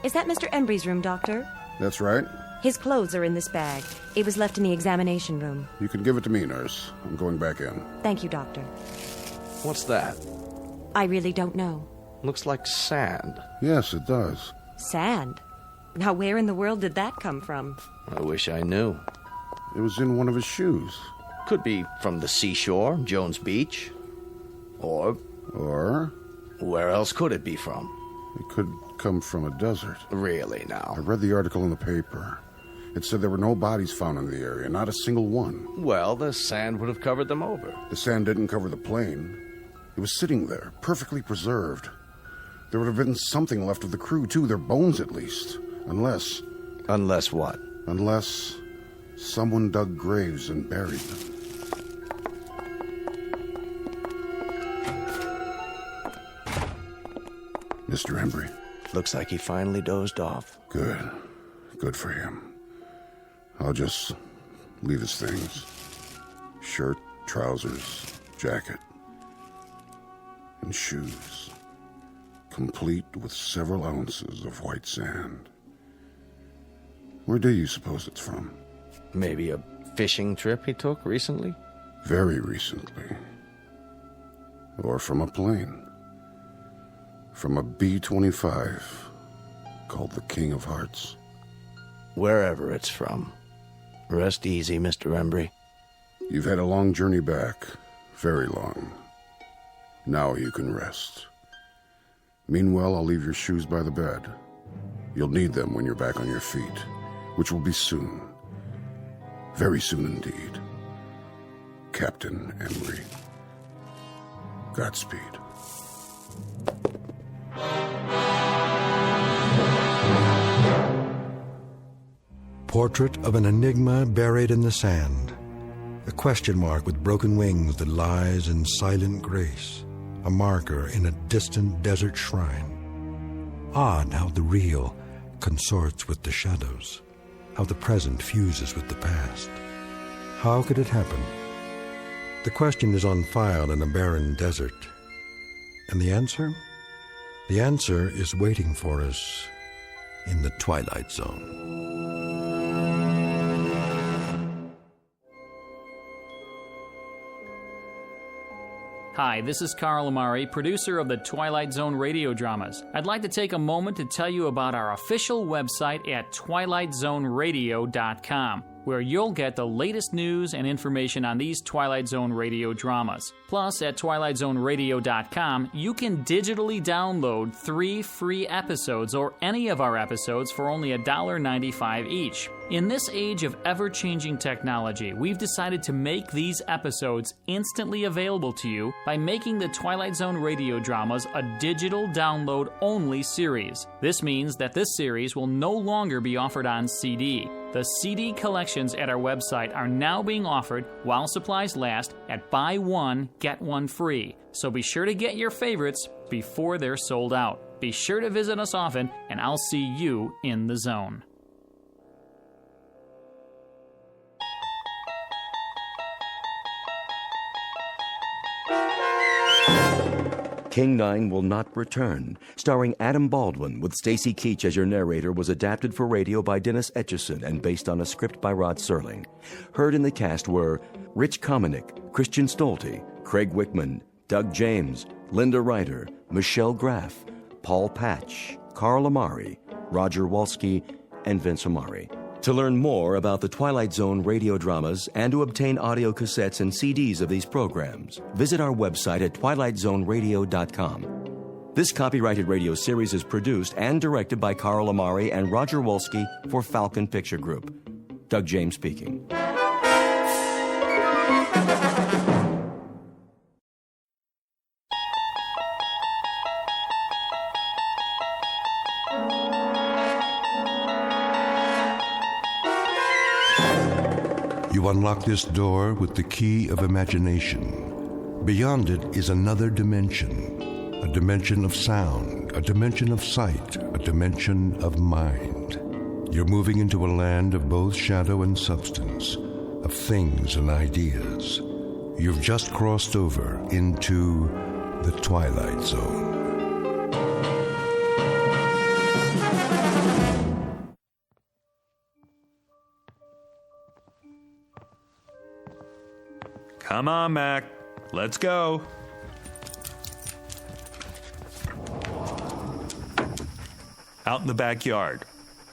[SPEAKER 5] Is that Mr. Embry's room, Doctor?
[SPEAKER 17] That's right.
[SPEAKER 5] His clothes are in this bag. It was left in the examination room.
[SPEAKER 17] You can give it to me, nurse. I'm going back in.
[SPEAKER 5] Thank you, Doctor.
[SPEAKER 4] What's that?
[SPEAKER 5] I really don't know.
[SPEAKER 4] Looks like sand.
[SPEAKER 17] Yes, it does.
[SPEAKER 5] Sand? Now, where in the world did that come from?
[SPEAKER 4] I wish I knew.
[SPEAKER 17] It was in one of his shoes.
[SPEAKER 4] Could be from the seashore, Jones Beach. Or? Where else could it be from?
[SPEAKER 17] It could come from a desert.
[SPEAKER 4] Really, now?
[SPEAKER 17] I read the article in the paper. It said there were no bodies found in the area, not a single one.
[SPEAKER 4] Well, the sand would have covered them over.
[SPEAKER 17] The sand didn't cover the plane. It was sitting there, perfectly preserved. There would have been something left of the crew, too, their bones at least. Unless...
[SPEAKER 4] Unless what?
[SPEAKER 17] Unless someone dug graves and buried them. Mr. Embry.
[SPEAKER 4] Looks like he finally dozed off.
[SPEAKER 17] Good. Good for him. I'll just leave his things. Shirt, trousers, jacket, and shoes. Complete with several ounces of white sand. Where do you suppose it's from?
[SPEAKER 4] Maybe a fishing trip he took recently?
[SPEAKER 17] Very recently. Or from a plane. From a B-25 called the King of Hearts.
[SPEAKER 4] Wherever it's from. Rest easy, Mr. Embry.
[SPEAKER 17] You've had a long journey back. Very long. Now you can rest. Meanwhile, I'll leave your shoes by the bed. You'll need them when you're back on your feet, which will be soon. Very soon indeed. Captain Emery. Godspeed.
[SPEAKER 2] Portrait of an enigma buried in the sand. A question mark with broken wings that lies in silent grace. A marker in a distant desert shrine. Odd how the real consorts with the shadows. How the present fuses with the past. How could it happen? The question is on file in a barren desert. And the answer? The answer is waiting for us in the Twilight Zone.
[SPEAKER 12] Hi, this is Carl Amari, producer of the Twilight Zone radio dramas. I'd like to take a moment to tell you about our official website at twilightzoneradio.com, where you'll get the latest news and information on these Twilight Zone radio dramas. Plus, at twilightzoneradio.com, you can digitally download 3 free episodes or any of our episodes for only $1.95 each. In this age of ever-changing technology, we've decided to make these episodes instantly available to you by making the Twilight Zone radio dramas a digital download-only series. This means that this series will no longer be offered on CD. The CD collections at our website are now being offered while supplies last at buy one, get one free. So be sure to get your favorites before they're sold out. Be sure to visit us often, and I'll see you in the zone.
[SPEAKER 8] King 9 Will Not Return, starring Adam Baldwin with Stacy Keach as your narrator, was adapted for radio by Dennis Etchison and based on a script by Rod Serling. Heard in the cast were Rich Kominick, Christian Stolte, Craig Wickman, Doug James, Linda Ryder, Michelle Graff, Paul Patch, Carl Amari, Roger Wolski, and Vince Amari. To learn more about the Twilight Zone radio dramas and to obtain audio cassettes and CDs of these programs, visit our website at twilightzoneradio.com. This copyrighted radio series is produced and directed by Carl Amari and Roger Wolski for Falcon Picture Group. Doug James speaking.
[SPEAKER 2] You unlock this door with the key of imagination. Beyond it is another dimension. A dimension of sound, a dimension of sight, a dimension of mind. You're moving into a land of both shadow and substance, of things and ideas. You've just crossed over into the Twilight Zone.
[SPEAKER 9] Come on, Mac. Let's go. Out in the backyard.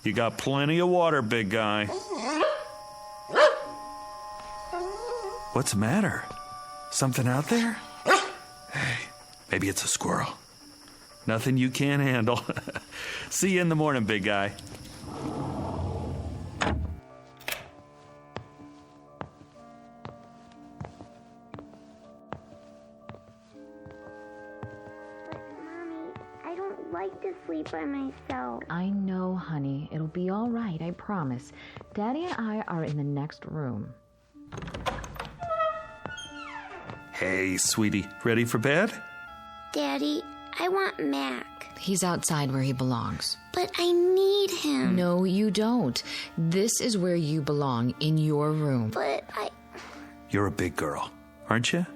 [SPEAKER 9] You got plenty of water, big guy. What's the matter? Something out there? Hey, maybe it's a squirrel. Nothing you can't handle. See you in the morning, big guy.
[SPEAKER 23] By myself.
[SPEAKER 10] I know, honey. It'll be all right, I promise. Daddy and I are in the next room.
[SPEAKER 9] Hey, sweetie. Ready for bed?
[SPEAKER 23] Daddy, I want Mac.
[SPEAKER 10] He's outside where he belongs.
[SPEAKER 23] But I need him.
[SPEAKER 10] No, you don't. This is where you belong, in your room.
[SPEAKER 23] But
[SPEAKER 9] You're a big girl, aren't you?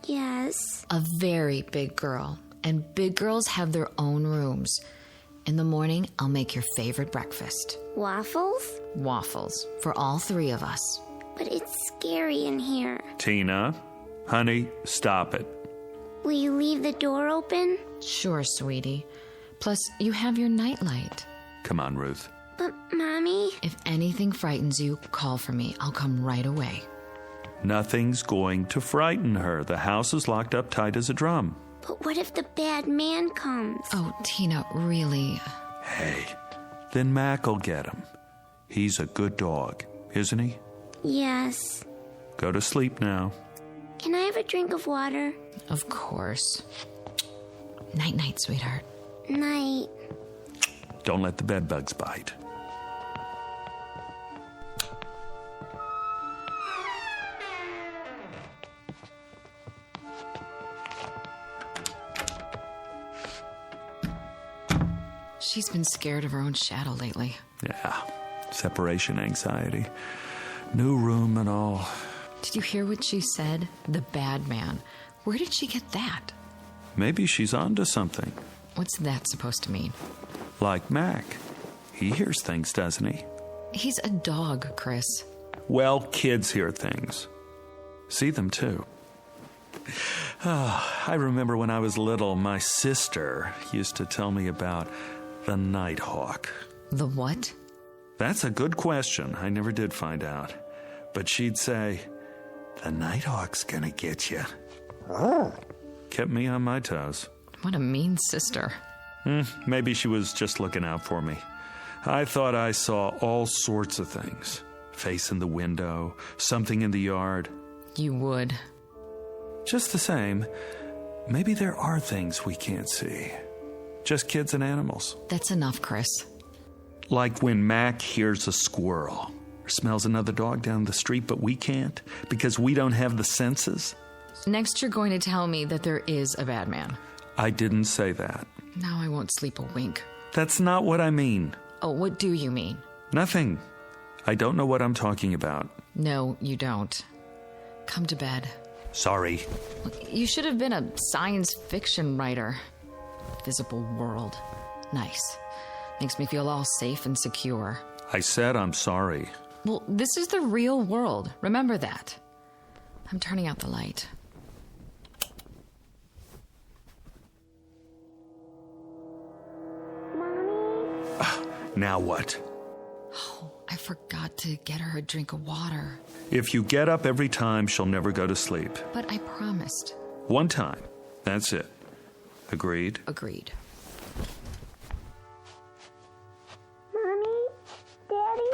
[SPEAKER 23] Yes.
[SPEAKER 10] A very big girl. And big girls have their own rooms. In the morning, I'll make your favorite breakfast.
[SPEAKER 23] Waffles?
[SPEAKER 10] Waffles. For all 3 of us.
[SPEAKER 23] But it's scary in here.
[SPEAKER 9] Tina, honey, stop it.
[SPEAKER 23] Will you leave the door open?
[SPEAKER 10] Sure, sweetie. Plus, you have your nightlight.
[SPEAKER 9] Come on, Ruth.
[SPEAKER 23] But, Mommy...
[SPEAKER 10] If anything frightens you, call for me. I'll come right away.
[SPEAKER 9] Nothing's going to frighten her. The house is locked up tight as a drum.
[SPEAKER 23] But what if the bad man comes?
[SPEAKER 10] Oh, Tina, really?
[SPEAKER 9] Hey, Then Mac'll get him. He's a good dog, isn't he?
[SPEAKER 24] Yes.
[SPEAKER 9] Go to sleep now.
[SPEAKER 24] Can I have a drink of water?
[SPEAKER 10] Of course. Night-night, sweetheart.
[SPEAKER 24] Night.
[SPEAKER 9] Don't let the bedbugs bite.
[SPEAKER 10] She's been scared of her own shadow lately.
[SPEAKER 9] Yeah, separation anxiety. New room and all.
[SPEAKER 10] Did you hear what she said? The bad man. Where did she get that?
[SPEAKER 9] Maybe she's onto something.
[SPEAKER 10] What's that supposed to mean?
[SPEAKER 9] Like Mac. He hears things, doesn't he?
[SPEAKER 10] He's a dog, Chris.
[SPEAKER 9] Well, kids hear things. See them, too. Oh, I remember when I was little, my sister used to tell me about the Nighthawk.
[SPEAKER 10] The what?
[SPEAKER 9] That's a good question. I never did find out. But she'd say, the Nighthawk's gonna get you. Oh. Kept me on my toes.
[SPEAKER 10] What a mean sister.
[SPEAKER 9] Maybe she was just looking out for me. I thought I saw all sorts of things. Face in the window, something in the yard.
[SPEAKER 10] You would.
[SPEAKER 9] Just the same, maybe there are things we can't see. Just kids and animals.
[SPEAKER 10] That's enough, Chris.
[SPEAKER 9] Like when Mac hears a squirrel or smells another dog down the street, but we can't because we don't have the senses.
[SPEAKER 10] Next, you're going to tell me that there is a bad man.
[SPEAKER 9] I didn't say that.
[SPEAKER 10] Now I won't sleep a wink.
[SPEAKER 9] That's not what I mean.
[SPEAKER 10] Oh, what do you mean?
[SPEAKER 9] Nothing. I don't know what I'm talking about.
[SPEAKER 10] No, you don't. Come to bed.
[SPEAKER 9] Sorry.
[SPEAKER 10] You should have been a science fiction writer. Visible world. Nice. Makes me feel all safe and secure.
[SPEAKER 9] I said I'm sorry.
[SPEAKER 10] Well, this is the real world. Remember that. I'm turning out the light.
[SPEAKER 9] Now what?
[SPEAKER 10] Oh, I forgot to get her a drink of water.
[SPEAKER 9] If you get up every time, she'll never go to sleep.
[SPEAKER 10] But I promised.
[SPEAKER 9] One time. That's it. Agreed?
[SPEAKER 10] Agreed.
[SPEAKER 24] Mommy? Daddy?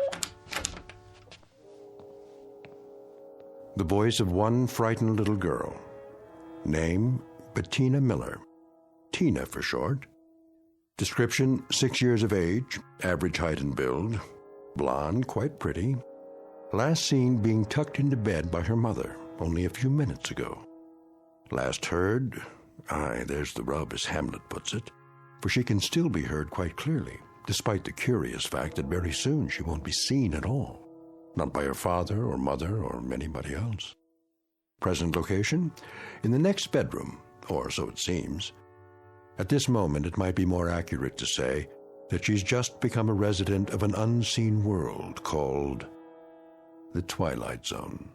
[SPEAKER 2] The voice of one frightened little girl. Name, Bettina Miller. Tina for short. Description, 6 years of age, average height and build. Blonde, quite pretty. Last seen being tucked into bed by her mother only a few minutes ago. Last heard, there's the rub as Hamlet puts it, for she can still be heard quite clearly, despite the curious fact that very soon she won't be seen at all. Not by her father or mother or anybody else. Present location? In the next bedroom, or so it seems. At this moment, it might be more accurate to say that she's just become a resident of an unseen world called the Twilight Zone.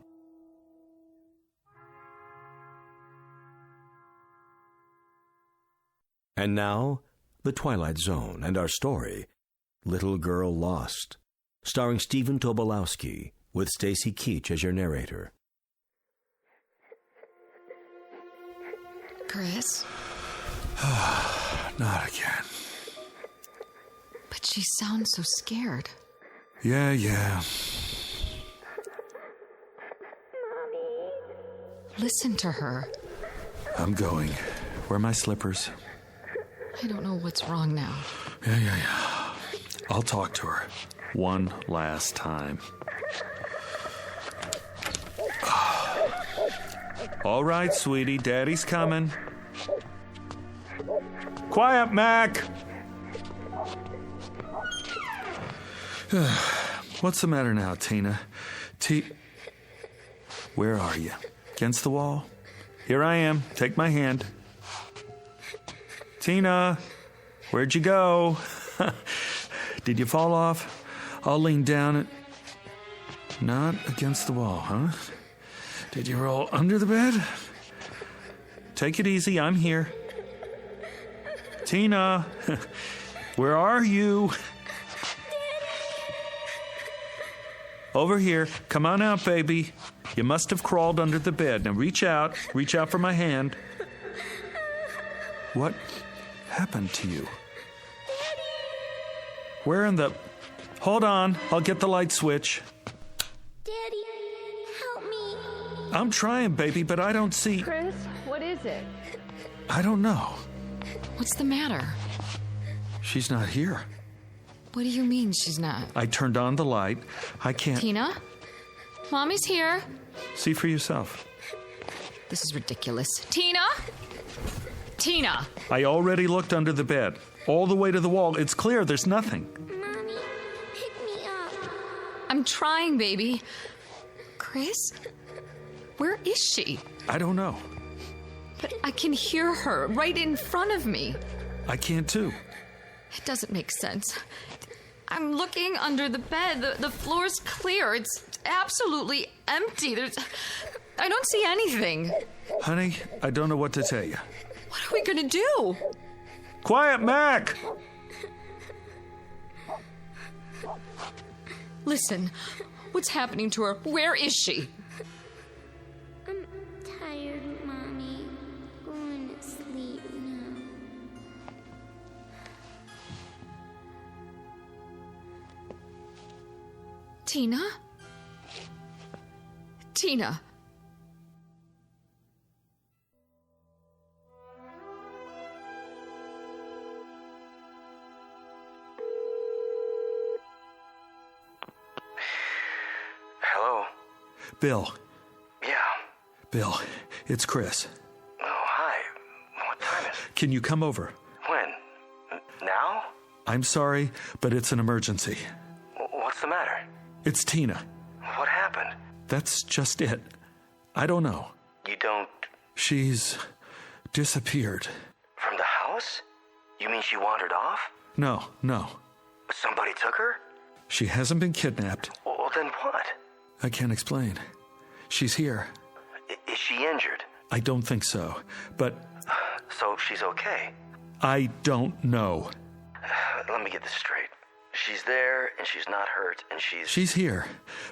[SPEAKER 8] And now, The Twilight Zone and our story, Little Girl Lost, starring Stephen Tobolowsky, with Stacy Keach as your narrator.
[SPEAKER 10] Chris?
[SPEAKER 9] Not again.
[SPEAKER 10] But she sounds so scared.
[SPEAKER 9] Yeah.
[SPEAKER 24] Mommy?
[SPEAKER 10] Listen to her.
[SPEAKER 9] I'm going. Where are my slippers?
[SPEAKER 10] I don't know what's wrong now.
[SPEAKER 9] Yeah. I'll talk to her. One last time. All right, sweetie. Daddy's coming. Quiet, Mac! What's the matter now, Tina? Where are you? Against the wall? Here I am. Take my hand. Tina, where'd you go? Did you fall off? I'll lean down and... Not against the wall, huh? Did you roll under the bed? Take it easy, I'm here. Tina, where are you? Over here. Come on out, baby. You must have crawled under the bed. Now reach out for my hand. What happened to you? Where in the... Hold on, I'll get the light switch.
[SPEAKER 23] Daddy, help me.
[SPEAKER 9] I'm trying, baby, but I don't see...
[SPEAKER 10] Chris, what is it?
[SPEAKER 9] I don't know.
[SPEAKER 10] What's the matter?
[SPEAKER 9] She's not here.
[SPEAKER 10] What do you mean she's not?
[SPEAKER 9] I turned on the light. I can't...
[SPEAKER 10] Tina? Mommy's here.
[SPEAKER 9] See for yourself.
[SPEAKER 10] This is ridiculous. Tina? Tina!
[SPEAKER 9] I already looked under the bed. All the way to the wall. It's clear there's nothing.
[SPEAKER 23] Mommy, pick me up.
[SPEAKER 10] I'm trying, baby. Chris? Where is she?
[SPEAKER 9] I don't know.
[SPEAKER 10] But I can hear her right in front of me.
[SPEAKER 9] I can too.
[SPEAKER 10] It doesn't make sense. I'm looking under the bed. The floor's clear. It's absolutely empty. I don't see anything.
[SPEAKER 9] Honey, I don't know what to tell you.
[SPEAKER 10] What are we gonna do?
[SPEAKER 9] Quiet, Mac!
[SPEAKER 10] Listen, what's happening to her? Where is she?
[SPEAKER 23] I'm tired, Mommy. Going to sleep now.
[SPEAKER 10] Tina? Tina.
[SPEAKER 18] Hello?
[SPEAKER 9] Bill.
[SPEAKER 18] Yeah.
[SPEAKER 9] Bill, it's Chris.
[SPEAKER 18] Oh, hi. What time is it?
[SPEAKER 9] Can you come over?
[SPEAKER 18] When? Now?
[SPEAKER 9] I'm sorry, but it's an emergency.
[SPEAKER 18] What's the matter?
[SPEAKER 9] It's Tina.
[SPEAKER 18] What happened?
[SPEAKER 9] That's just it. I don't know.
[SPEAKER 18] You don't...
[SPEAKER 9] She's disappeared.
[SPEAKER 18] From the house? You mean she wandered off?
[SPEAKER 9] No.
[SPEAKER 18] Somebody took her?
[SPEAKER 9] She hasn't been kidnapped.
[SPEAKER 18] Well, then what?
[SPEAKER 9] I can't explain. She's here.
[SPEAKER 18] Is she injured?
[SPEAKER 9] I don't think so, but...
[SPEAKER 18] So she's okay?
[SPEAKER 9] I don't know.
[SPEAKER 18] Let me get this straight. She's there, and she's not hurt, and she's...
[SPEAKER 9] She's here,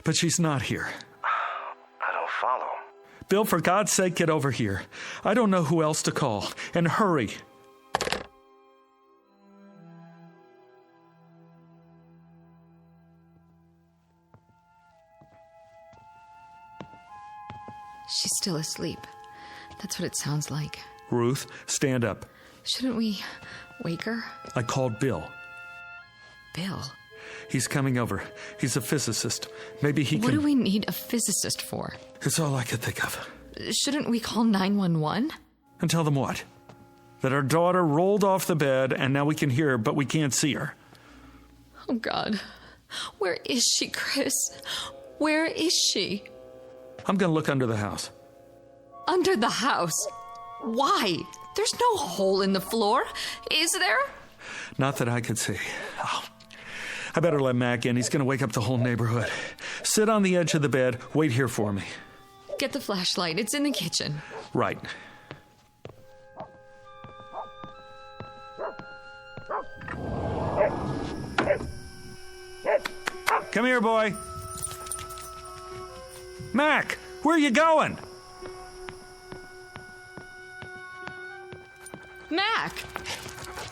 [SPEAKER 9] but she's not here.
[SPEAKER 18] I don't follow.
[SPEAKER 9] Bill, for God's sake, get over here. I don't know who else to call. And hurry.
[SPEAKER 10] She's still asleep. That's what it sounds like.
[SPEAKER 9] Ruth, stand up.
[SPEAKER 10] Shouldn't we wake her?
[SPEAKER 9] I called Bill.
[SPEAKER 10] Bill?
[SPEAKER 9] He's coming over. He's a physicist. Maybe he can...
[SPEAKER 10] What do we need a physicist for?
[SPEAKER 9] It's all I could think of.
[SPEAKER 10] Shouldn't we call 911?
[SPEAKER 9] And tell them what? That our daughter rolled off the bed and now we can hear her, but we can't see her.
[SPEAKER 10] Oh, God. Where is she, Chris? Where is she?
[SPEAKER 9] I'm going to look under the house.
[SPEAKER 10] Under the house? Why? There's no hole in the floor, is there?
[SPEAKER 9] Not that I could see. Oh, I better let Mac in. He's going to wake up the whole neighborhood. Sit on the edge of the bed. Wait here for me.
[SPEAKER 10] Get the flashlight. It's in the kitchen.
[SPEAKER 9] Right. Come here, boy. Mac, where are you going?
[SPEAKER 10] Mac!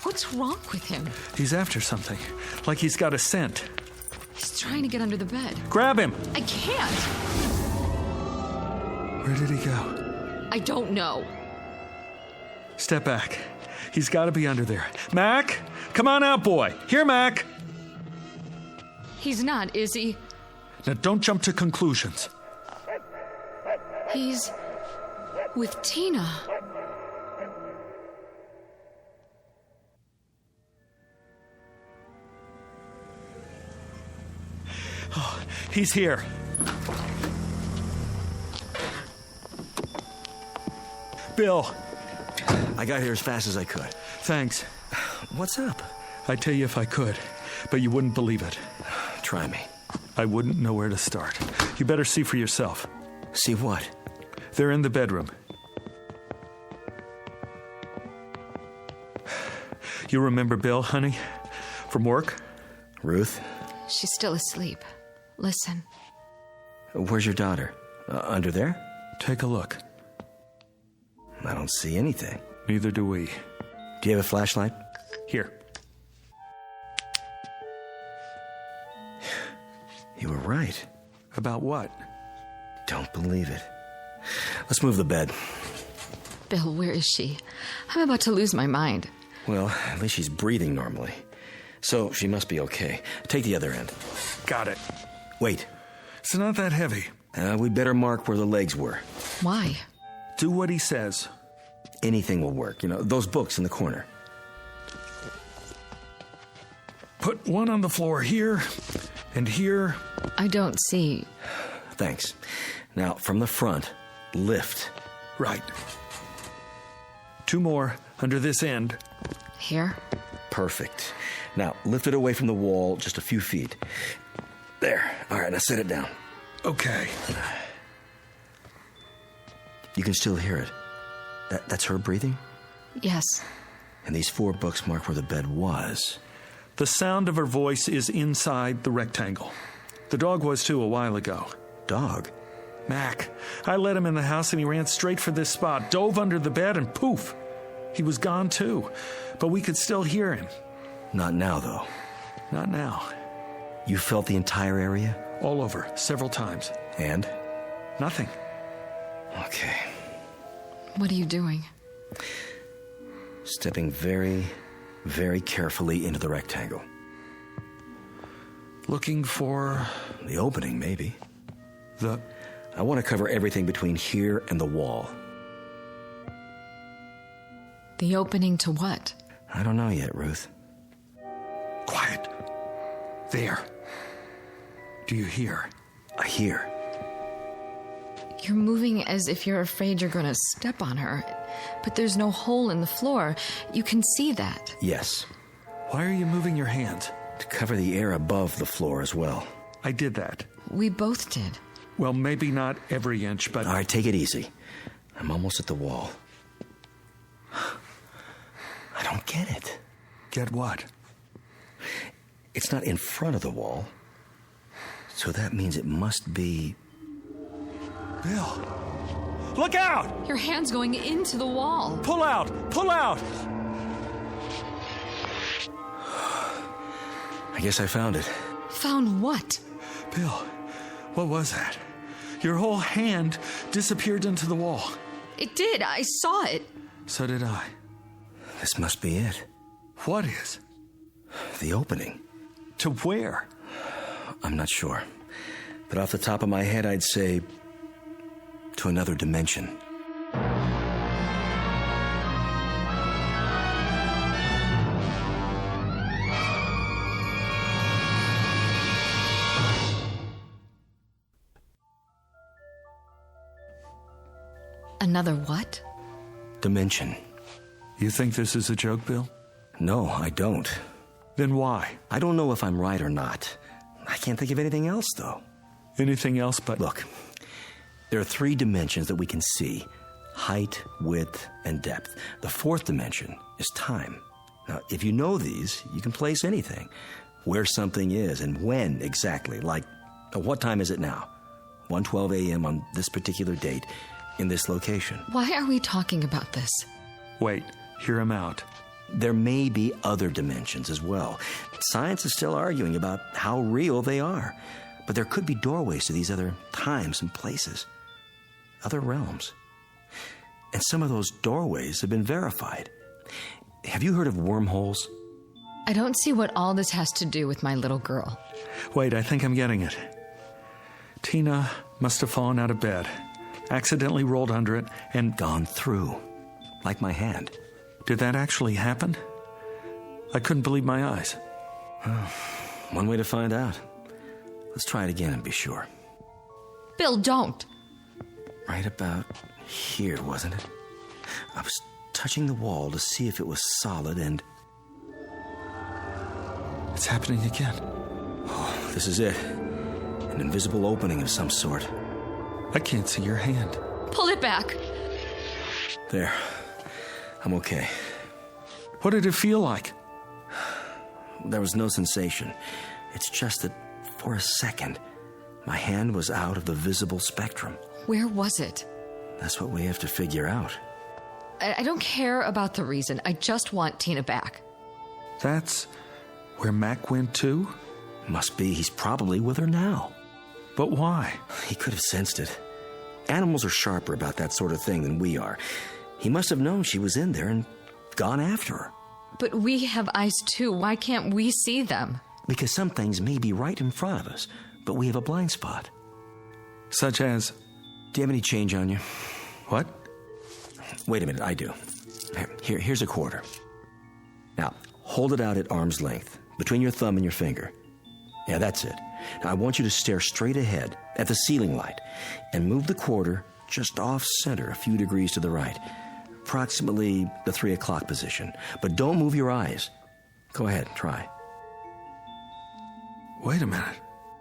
[SPEAKER 10] What's wrong with him?
[SPEAKER 9] He's after something. Like he's got a scent.
[SPEAKER 10] He's trying to get under the bed.
[SPEAKER 9] Grab him!
[SPEAKER 10] I can't!
[SPEAKER 9] Where did he go?
[SPEAKER 10] I don't know.
[SPEAKER 9] Step back. He's got to be under there. Mac! Come on out, boy. Here, Mac!
[SPEAKER 10] He's not, is he?
[SPEAKER 9] Now, don't jump to conclusions.
[SPEAKER 10] He's with Tina.
[SPEAKER 9] Oh, he's here. Bill.
[SPEAKER 8] I got here as fast as I could.
[SPEAKER 9] Thanks.
[SPEAKER 8] What's up?
[SPEAKER 9] I'd tell you if I could, but you wouldn't believe it.
[SPEAKER 8] Try me.
[SPEAKER 9] I wouldn't know where to start. You better see for yourself.
[SPEAKER 8] See what?
[SPEAKER 9] They're in the bedroom. You remember Bill, honey? From work?
[SPEAKER 8] Ruth?
[SPEAKER 10] She's still asleep. Listen.
[SPEAKER 8] Where's your daughter? Under there?
[SPEAKER 9] Take a look.
[SPEAKER 8] I don't see anything.
[SPEAKER 9] Neither do we.
[SPEAKER 8] Do you have a flashlight?
[SPEAKER 9] Here.
[SPEAKER 8] You were right.
[SPEAKER 9] About what?
[SPEAKER 8] Don't believe it. Let's move the bed.
[SPEAKER 10] Bill, where is she? I'm about to lose my mind.
[SPEAKER 8] Well, at least she's breathing normally. So she must be okay. Take the other end.
[SPEAKER 9] Got it.
[SPEAKER 8] Wait.
[SPEAKER 9] It's not that heavy.
[SPEAKER 8] We'd better mark where the legs were.
[SPEAKER 10] Why?
[SPEAKER 9] Do what he says.
[SPEAKER 8] Anything will work. Those books in the corner.
[SPEAKER 9] Put one on the floor here and here.
[SPEAKER 10] I don't see.
[SPEAKER 8] Thanks. Now, from the front, lift.
[SPEAKER 9] Right. 2 more under this end.
[SPEAKER 10] Here?
[SPEAKER 8] Perfect. Now, lift it away from the wall just a few feet. There. All right, now set it down.
[SPEAKER 9] Okay.
[SPEAKER 8] You can still hear it. That's her breathing?
[SPEAKER 10] Yes.
[SPEAKER 8] And these 4 books mark where the bed was.
[SPEAKER 9] The sound of her voice is inside the rectangle. The dog was too a while ago.
[SPEAKER 8] Dog?
[SPEAKER 9] Mac. I let him in the house and he ran straight for this spot, dove under the bed, and poof. He was gone too. But we could still hear him.
[SPEAKER 8] Not now, though.
[SPEAKER 9] Not now.
[SPEAKER 8] You felt the entire area?
[SPEAKER 9] All over, several times.
[SPEAKER 8] And?
[SPEAKER 9] Nothing.
[SPEAKER 8] Okay.
[SPEAKER 10] What are you doing?
[SPEAKER 8] Stepping very, very carefully into the rectangle.
[SPEAKER 9] Looking for...
[SPEAKER 8] the opening, maybe. I want to cover everything between here and the wall.
[SPEAKER 10] The opening to what?
[SPEAKER 8] I don't know yet, Ruth.
[SPEAKER 9] Quiet. There. Do you hear?
[SPEAKER 8] I hear.
[SPEAKER 10] You're moving as if you're afraid you're going to step on her. But there's no hole in the floor. You can see that.
[SPEAKER 8] Yes.
[SPEAKER 9] Why are you moving your hands?
[SPEAKER 8] To cover the air above the floor as well.
[SPEAKER 9] I did that.
[SPEAKER 10] We both did.
[SPEAKER 9] Well, maybe not every inch, but...
[SPEAKER 8] All right, take it easy. I'm almost at the wall. I don't get it.
[SPEAKER 9] Get what?
[SPEAKER 8] It's not in front of the wall. So that means it must be...
[SPEAKER 9] Bill! Look out!
[SPEAKER 10] Your hand's going into the wall.
[SPEAKER 9] Pull out! Pull out!
[SPEAKER 8] I guess I found it.
[SPEAKER 10] Found what?
[SPEAKER 9] Bill, what was that? Your whole hand disappeared into the wall.
[SPEAKER 10] It did. I saw it.
[SPEAKER 9] So did I.
[SPEAKER 8] This must be it.
[SPEAKER 9] What is?
[SPEAKER 8] The opening.
[SPEAKER 9] To where?
[SPEAKER 8] I'm not sure. But off the top of my head, I'd say... to another dimension.
[SPEAKER 10] Another what?
[SPEAKER 8] Dimension.
[SPEAKER 9] You think this is a joke, Bill?
[SPEAKER 8] No, I don't.
[SPEAKER 9] Then why?
[SPEAKER 8] I don't know if I'm right or not. I can't think of anything else, though.
[SPEAKER 9] Anything else but...
[SPEAKER 8] Look, there are 3 dimensions that we can see. Height, width, and depth. The 4th dimension is time. Now, if you know these, you can place anything. Where something is and when exactly. Like, what time is it now? 1:12 a.m. on this particular date in this location.
[SPEAKER 10] Why are we talking about this?
[SPEAKER 9] Wait, hear him out.
[SPEAKER 8] There may be other dimensions as well. Science is still arguing about how real they are. But there could be doorways to these other times and places. Other realms. And some of those doorways have been verified. Have you heard of wormholes?
[SPEAKER 10] I don't see what all this has to do with my little girl.
[SPEAKER 9] Wait, I think I'm getting it. Tina must have fallen out of bed, accidentally rolled under it, and
[SPEAKER 8] gone through. Like my hand.
[SPEAKER 9] Did that actually happen? I couldn't believe my eyes.
[SPEAKER 8] One way to find out. Let's try it again and be sure.
[SPEAKER 10] Bill, don't.
[SPEAKER 8] Right about here, wasn't it? I was touching the wall to see if it was solid and...
[SPEAKER 9] It's happening again.
[SPEAKER 8] Oh, this is it. An invisible opening of some sort.
[SPEAKER 9] I can't see your hand.
[SPEAKER 10] Pull it back.
[SPEAKER 8] There. I'm okay.
[SPEAKER 9] What did it feel like?
[SPEAKER 8] There was no sensation. It's just that for a second, my hand was out of the visible spectrum.
[SPEAKER 10] Where was it?
[SPEAKER 8] That's what we have to figure out.
[SPEAKER 10] I don't care about the reason. I just want Tina back.
[SPEAKER 9] That's where Mac went to?
[SPEAKER 3] Must be he's probably with her now.
[SPEAKER 9] But why?
[SPEAKER 3] He could have sensed it. Animals are sharper about that sort of thing than we are. He must have known she was in there and gone after her.
[SPEAKER 10] But we have eyes too. Why can't we see them?
[SPEAKER 3] Because some things may be right in front of us, but we have a blind spot.
[SPEAKER 9] Such as?
[SPEAKER 3] Do you have any change on you?
[SPEAKER 9] What?
[SPEAKER 3] Wait a minute, I do. Here's a quarter. Now, hold it out at arm's length, between your thumb and your finger. Yeah, that's it. Now, I want you to stare straight ahead at the ceiling light and move the quarter just off-center a few degrees to the right, approximately the 3 o'clock position. But don't move your eyes. Go ahead, try.
[SPEAKER 9] Wait a minute.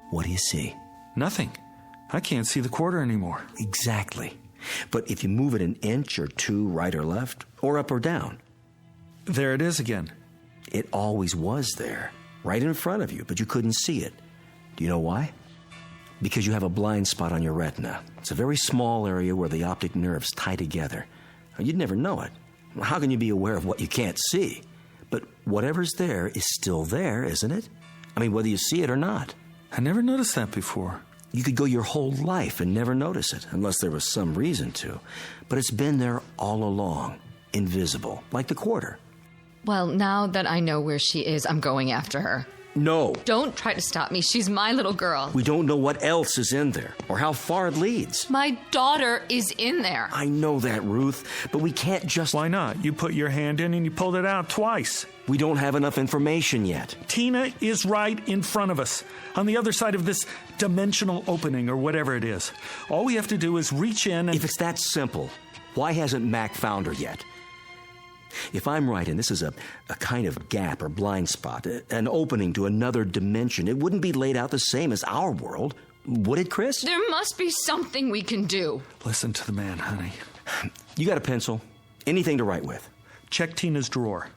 [SPEAKER 3] What do you see?
[SPEAKER 9] Nothing. I can't see the quarter anymore.
[SPEAKER 3] Exactly. But if you move it an inch or two right or left, or up or down.
[SPEAKER 9] There it is again.
[SPEAKER 3] It always was there, right in front of you, but you couldn't see it. Do you know why? Because you have a blind spot on your retina. It's a very small area where the optic nerves tie together. You'd never know it. How can you be aware of what you can't see? But whatever's there is still there, isn't it? I mean, whether you see it or not.
[SPEAKER 9] I never noticed that before.
[SPEAKER 3] You could go your whole life and never notice it, unless there was some reason to. But it's been there all along, invisible, like the quarter.
[SPEAKER 10] Well, now that I know where she is, I'm going after her.
[SPEAKER 3] No.
[SPEAKER 10] Don't try to stop me. She's my little girl.
[SPEAKER 3] We don't know what else is in there, or how far it leads.
[SPEAKER 10] My daughter is in there.
[SPEAKER 3] I know that, Ruth, but we can't just...
[SPEAKER 9] Why not? You put your hand in and you pulled it out twice.
[SPEAKER 3] We don't have enough information yet.
[SPEAKER 9] Tina is right in front of us, on the other side of this dimensional opening, or whatever it is. All we have to do is reach in and...
[SPEAKER 3] If it's that simple, why hasn't Mac found her yet? If I'm right, and this is a kind of gap or blind spot, an opening to another dimension, it wouldn't be laid out the same as our world, would it, Chris?
[SPEAKER 10] There must be something we can do.
[SPEAKER 9] Listen to the man, honey.
[SPEAKER 3] You got a pencil? Anything to write with?
[SPEAKER 9] Check Tina's drawer.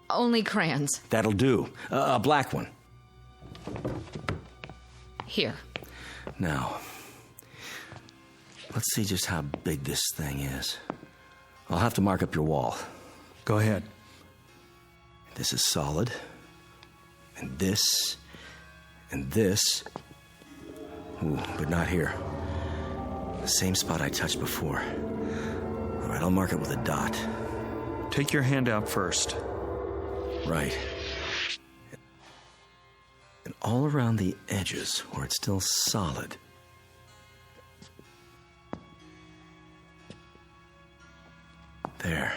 [SPEAKER 10] Only crayons.
[SPEAKER 3] That'll do. A black one.
[SPEAKER 10] Here.
[SPEAKER 3] Now, let's see just how big this thing is. I'll have to mark up your wall.
[SPEAKER 9] Go ahead.
[SPEAKER 3] This is solid. And this. And this. Ooh, but not here. The same spot I touched before. All right, I'll mark it with a dot.
[SPEAKER 9] Take your hand out first.
[SPEAKER 3] Right. And all around the edges where it's still solid. There.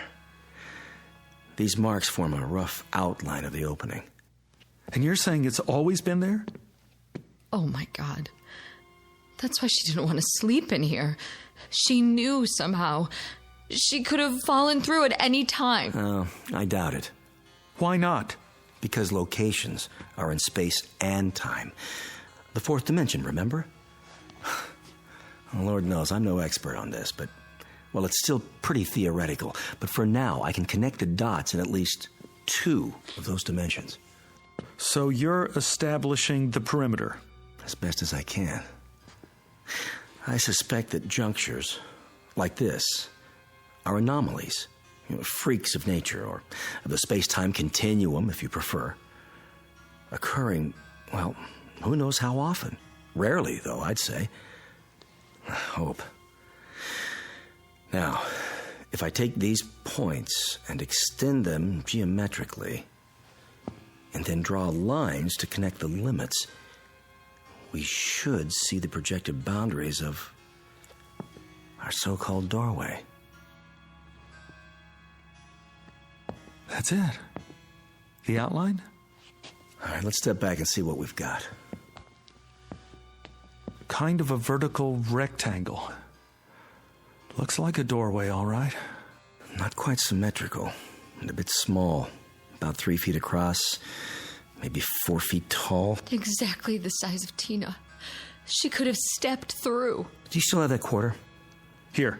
[SPEAKER 3] These marks form a rough outline of the opening.
[SPEAKER 9] And you're saying it's always been there?
[SPEAKER 10] Oh, my God. That's why she didn't want to sleep in here. She knew somehow. She could have fallen through at any time.
[SPEAKER 3] Oh, I doubt it.
[SPEAKER 9] Why not?
[SPEAKER 3] Because locations are in space and time. The fourth dimension, remember? Lord knows, I'm no expert on this, but... Well, it's still pretty theoretical, but for now, I can connect the dots in at least 2 of those dimensions.
[SPEAKER 9] So you're establishing the perimeter?
[SPEAKER 3] As best as I can. I suspect that junctures, like this, are anomalies, freaks of nature, or of the space-time continuum, if you prefer. Occurring, well, who knows how often? Rarely, though, I'd say. I hope. Now, if I take these points and extend them geometrically, and then draw lines to connect the limits, we should see the projected boundaries of our so-called doorway.
[SPEAKER 9] That's it? The outline?
[SPEAKER 3] All right, let's step back and see what we've got.
[SPEAKER 9] Kind of a vertical rectangle. Looks like a doorway, all right.
[SPEAKER 3] Not quite symmetrical, and a bit small. About 3 feet across, maybe 4 feet tall.
[SPEAKER 10] Exactly the size of Tina. She could have stepped through.
[SPEAKER 3] Do you still have that quarter?
[SPEAKER 9] Here.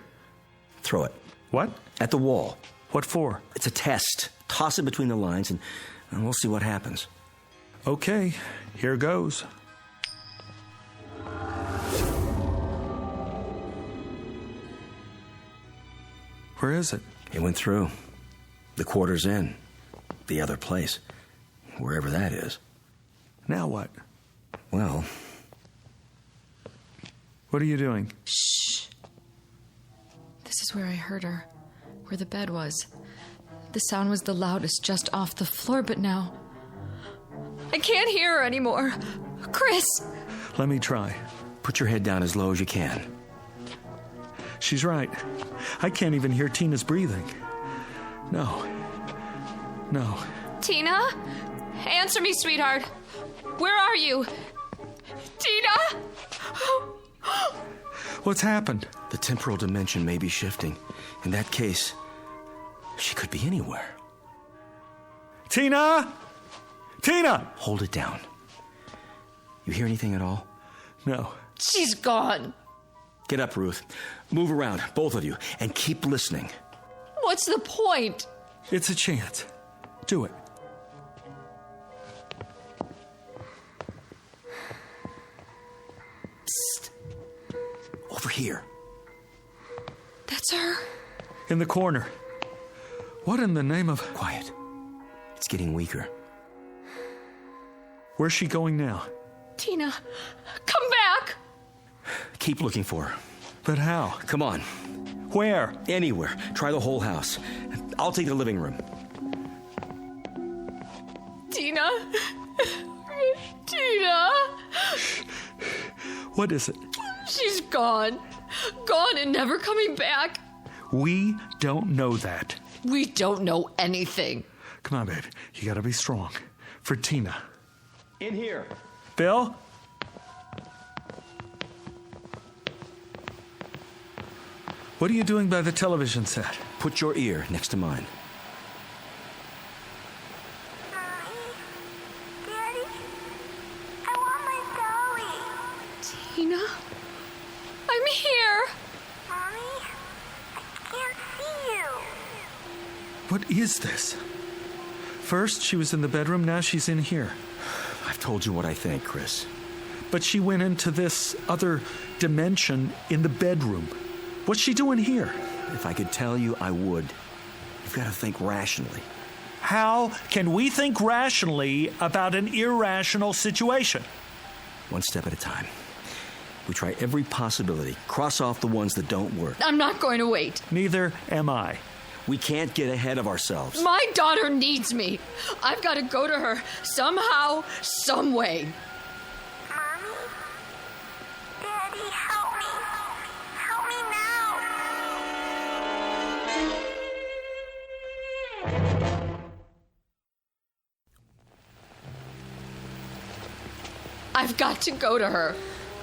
[SPEAKER 3] Throw it.
[SPEAKER 9] What?
[SPEAKER 3] At the wall.
[SPEAKER 9] What for?
[SPEAKER 3] It's a test. Toss it between the lines, and we'll see what happens.
[SPEAKER 9] Okay, here goes. Where is it?
[SPEAKER 3] It went through. The quarter's in. the other place, wherever that is.
[SPEAKER 9] Now what?
[SPEAKER 3] Well...
[SPEAKER 9] What are you doing?
[SPEAKER 10] Shh. This is where I heard her, where the bed was. The sound was the loudest just off the floor, but now... I can't hear her anymore. Chris!
[SPEAKER 9] Let me try.
[SPEAKER 3] Put your head down as low as you can.
[SPEAKER 9] She's right. I can't even hear Tina's breathing. No.
[SPEAKER 10] Tina? Answer me, sweetheart. Where are you? Tina?
[SPEAKER 9] What's happened?
[SPEAKER 3] The temporal dimension may be shifting. In that case, she could be anywhere.
[SPEAKER 9] Tina! Tina!
[SPEAKER 3] Hold it down. You hear anything at all?
[SPEAKER 9] No.
[SPEAKER 10] She's gone.
[SPEAKER 3] Get up, Ruth. Move around, both of you, and keep listening.
[SPEAKER 10] What's the point?
[SPEAKER 9] It's a chance. Do it.
[SPEAKER 3] Psst. Over here.
[SPEAKER 10] That's her.
[SPEAKER 9] In the corner. What in the name of...
[SPEAKER 3] Quiet. It's getting weaker.
[SPEAKER 9] Where's she going now?
[SPEAKER 10] Tina, come back!
[SPEAKER 3] Keep looking for her.
[SPEAKER 9] But how?
[SPEAKER 3] Come on.
[SPEAKER 9] Where?
[SPEAKER 3] Anywhere. Try the whole house. I'll take the living room.
[SPEAKER 10] Tina? Tina?
[SPEAKER 9] What is it?
[SPEAKER 10] She's gone. Gone and never coming back.
[SPEAKER 9] We don't know that.
[SPEAKER 10] We don't know anything.
[SPEAKER 9] Come on, babe. You gotta be strong. For Tina.
[SPEAKER 3] In here.
[SPEAKER 9] Bill? What are you doing by the television set?
[SPEAKER 3] Put your ear next to mine.
[SPEAKER 23] Daddy, I want my dolly.
[SPEAKER 10] Tina? I'm here.
[SPEAKER 23] Mommy, I can't see you.
[SPEAKER 9] What is this? First, she was in the bedroom, now she's in here.
[SPEAKER 3] I've told you what I think, Chris.
[SPEAKER 9] But she went into this other dimension in the bedroom. What's she doing here?
[SPEAKER 3] If I could tell you, I would. You've got to think rationally.
[SPEAKER 9] How can we think rationally about an irrational situation?
[SPEAKER 3] One step at a time. We try every possibility. Cross off the ones that don't work.
[SPEAKER 10] I'm not going to wait.
[SPEAKER 9] Neither am I.
[SPEAKER 3] We can't get ahead of ourselves.
[SPEAKER 10] My daughter needs me. I've got to go to her somehow, some way.
[SPEAKER 23] Mommy? Daddy, help me. Help me now.
[SPEAKER 10] I've got to go to her.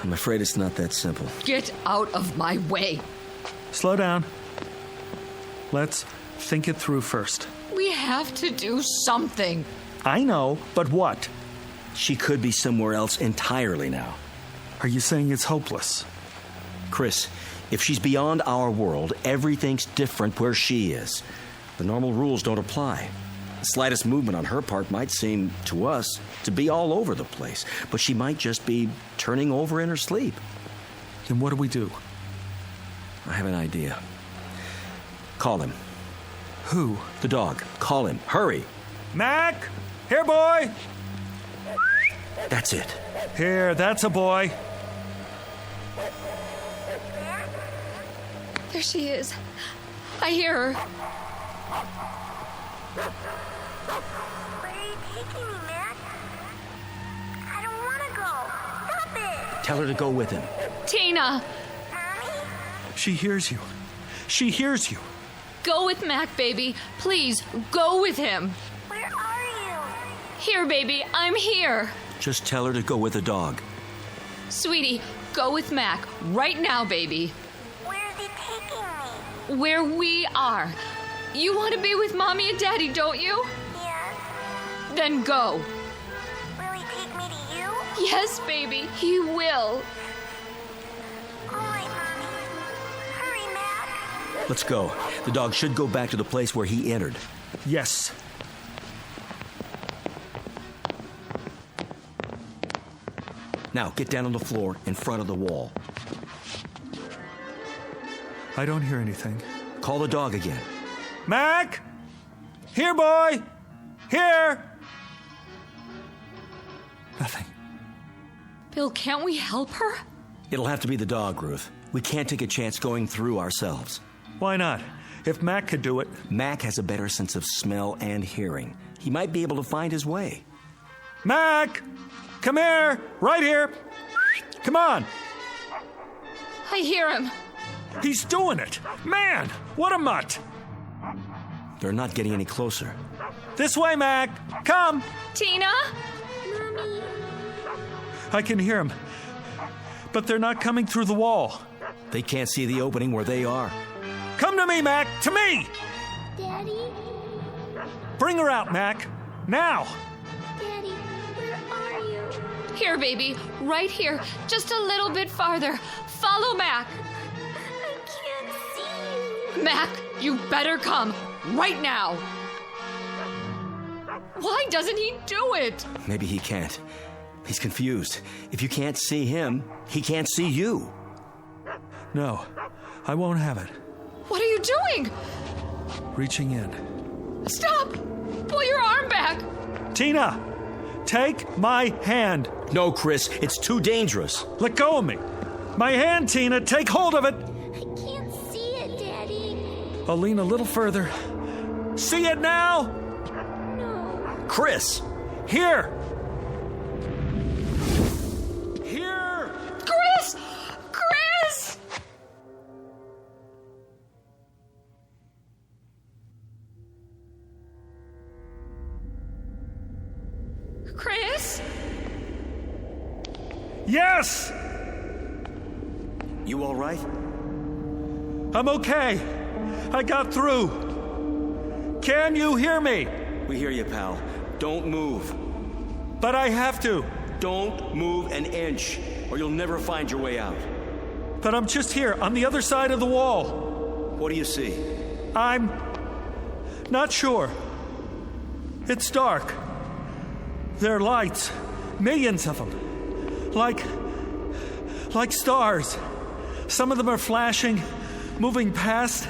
[SPEAKER 3] I'm afraid it's not that simple.
[SPEAKER 10] Get out of my way.
[SPEAKER 9] Slow down. Let's think it through first.
[SPEAKER 10] We have to do something.
[SPEAKER 9] I know, but what?
[SPEAKER 3] She could be somewhere else entirely now.
[SPEAKER 9] Are you saying it's hopeless?
[SPEAKER 3] Chris, if she's beyond our world, everything's different where she is. The normal rules don't apply. The slightest movement on her part might seem, to us, to be all over the place, but she might just be turning over in her sleep.
[SPEAKER 9] Then what do we do?
[SPEAKER 3] I have an idea. Call him.
[SPEAKER 9] Who?
[SPEAKER 3] The dog. Call him. Hurry.
[SPEAKER 9] Mac! Here, boy!
[SPEAKER 3] That's it.
[SPEAKER 9] Here, that's a boy.
[SPEAKER 10] There she is. I hear her.
[SPEAKER 23] Where are you taking me, Matt? I don't want to go. Stop it.
[SPEAKER 3] Tell her to go with him.
[SPEAKER 10] Tina!
[SPEAKER 23] Mommy?
[SPEAKER 9] She hears you. She hears you.
[SPEAKER 10] Go with Mac, baby. Please, go with him.
[SPEAKER 23] Where are you?
[SPEAKER 10] Here, baby. I'm here.
[SPEAKER 3] Just tell her to go with the dog.
[SPEAKER 10] Sweetie, go with Mac. Right now, baby.
[SPEAKER 23] Where is he taking me?
[SPEAKER 10] Where we are. You want to be with Mommy and Daddy, don't you?
[SPEAKER 23] Yes.
[SPEAKER 10] Then go.
[SPEAKER 23] Will he take me to you?
[SPEAKER 10] Yes, baby. He will.
[SPEAKER 23] All right, Mommy. Hurry, Mac.
[SPEAKER 3] Let's go. The dog should go back to the place where he entered.
[SPEAKER 9] Yes.
[SPEAKER 3] Now, get down on the floor in front of the wall.
[SPEAKER 9] I don't hear anything.
[SPEAKER 3] Call the dog again.
[SPEAKER 9] Mac! Here, boy! Here! Nothing.
[SPEAKER 10] Bill, can't we help her?
[SPEAKER 3] It'll have to be the dog, Ruth. We can't take a chance going through ourselves.
[SPEAKER 9] Why not? If Mac could do it.
[SPEAKER 3] Mac has a better sense of smell and hearing. He might be able to find his way.
[SPEAKER 9] Mac! Come here! Right here! Come on!
[SPEAKER 10] I hear him.
[SPEAKER 9] He's doing it! Man! What a mutt!
[SPEAKER 3] They're not getting any closer.
[SPEAKER 9] This way, Mac! Come!
[SPEAKER 10] Tina?
[SPEAKER 23] Mommy.
[SPEAKER 9] I can hear him. But they're not coming through the wall.
[SPEAKER 3] They can't see the opening where they are.
[SPEAKER 9] Come to me, Mac! To me!
[SPEAKER 23] Daddy?
[SPEAKER 9] Bring her out, Mac! Now!
[SPEAKER 23] Daddy, where are you?
[SPEAKER 10] Here, baby. Right here. Just a little bit farther. Follow Mac.
[SPEAKER 23] I can't see you.
[SPEAKER 10] Mac, you better come. Right now. Why doesn't he do it?
[SPEAKER 3] Maybe he can't. He's confused. If you can't see him, he can't see you.
[SPEAKER 9] No, I won't have it.
[SPEAKER 10] What are you doing?
[SPEAKER 9] Reaching in.
[SPEAKER 10] Stop! Pull your arm back!
[SPEAKER 9] Tina! Take my hand!
[SPEAKER 3] No, Chris, it's too dangerous.
[SPEAKER 9] Let go of me! My hand, Tina! Take hold of it!
[SPEAKER 23] I can't see it, Daddy.
[SPEAKER 9] I'll lean a little further. See it now?
[SPEAKER 23] No.
[SPEAKER 3] Chris!
[SPEAKER 9] Here! Here!
[SPEAKER 10] Chris! Chris! Chris?
[SPEAKER 9] Yes!
[SPEAKER 3] You all right?
[SPEAKER 9] I'm okay. I got through. Can you hear me?
[SPEAKER 3] We hear you, pal. Don't move.
[SPEAKER 9] But I have to.
[SPEAKER 3] Don't move an inch, or you'll never find your way out.
[SPEAKER 9] But I'm just here, on the other side of the wall.
[SPEAKER 3] What do you see?
[SPEAKER 9] I'm not sure. It's dark. There are lights, millions of them. Like stars. Some of them are flashing, moving past.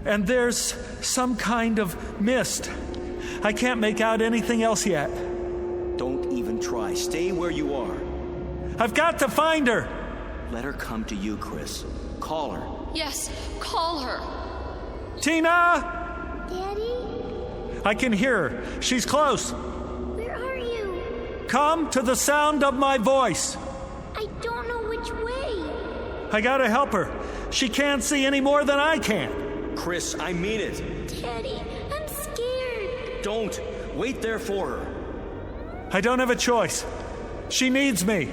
[SPEAKER 9] And there's some kind of mist. I can't make out anything else yet.
[SPEAKER 3] Don't even try. Stay where you are.
[SPEAKER 9] I've got to find her.
[SPEAKER 3] Let her come to you, Chris. Call her.
[SPEAKER 10] Yes, call her.
[SPEAKER 9] Tina!
[SPEAKER 23] Daddy?
[SPEAKER 9] I can hear her. She's close.
[SPEAKER 23] Where are you?
[SPEAKER 9] Come to the sound of my voice.
[SPEAKER 23] I don't know which way.
[SPEAKER 9] I gotta help her. She can't see any more than I can.
[SPEAKER 3] Chris, I mean it.
[SPEAKER 23] Daddy, I'm scared.
[SPEAKER 3] Don't. Wait there for her.
[SPEAKER 9] I don't have a choice. She needs me.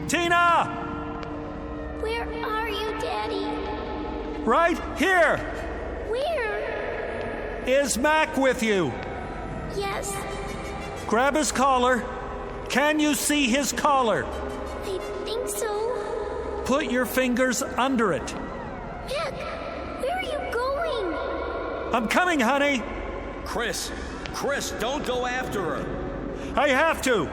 [SPEAKER 9] Tina!
[SPEAKER 23] Where are you, Daddy?
[SPEAKER 9] Right here.
[SPEAKER 23] Where?
[SPEAKER 9] Is Mac with you?
[SPEAKER 23] Yes.
[SPEAKER 9] Grab his collar. Can you see his collar?
[SPEAKER 23] I think so.
[SPEAKER 9] Put your fingers under it.
[SPEAKER 23] Mac, where are you going?
[SPEAKER 9] I'm coming, honey.
[SPEAKER 3] Chris, don't go after her.
[SPEAKER 9] I have to.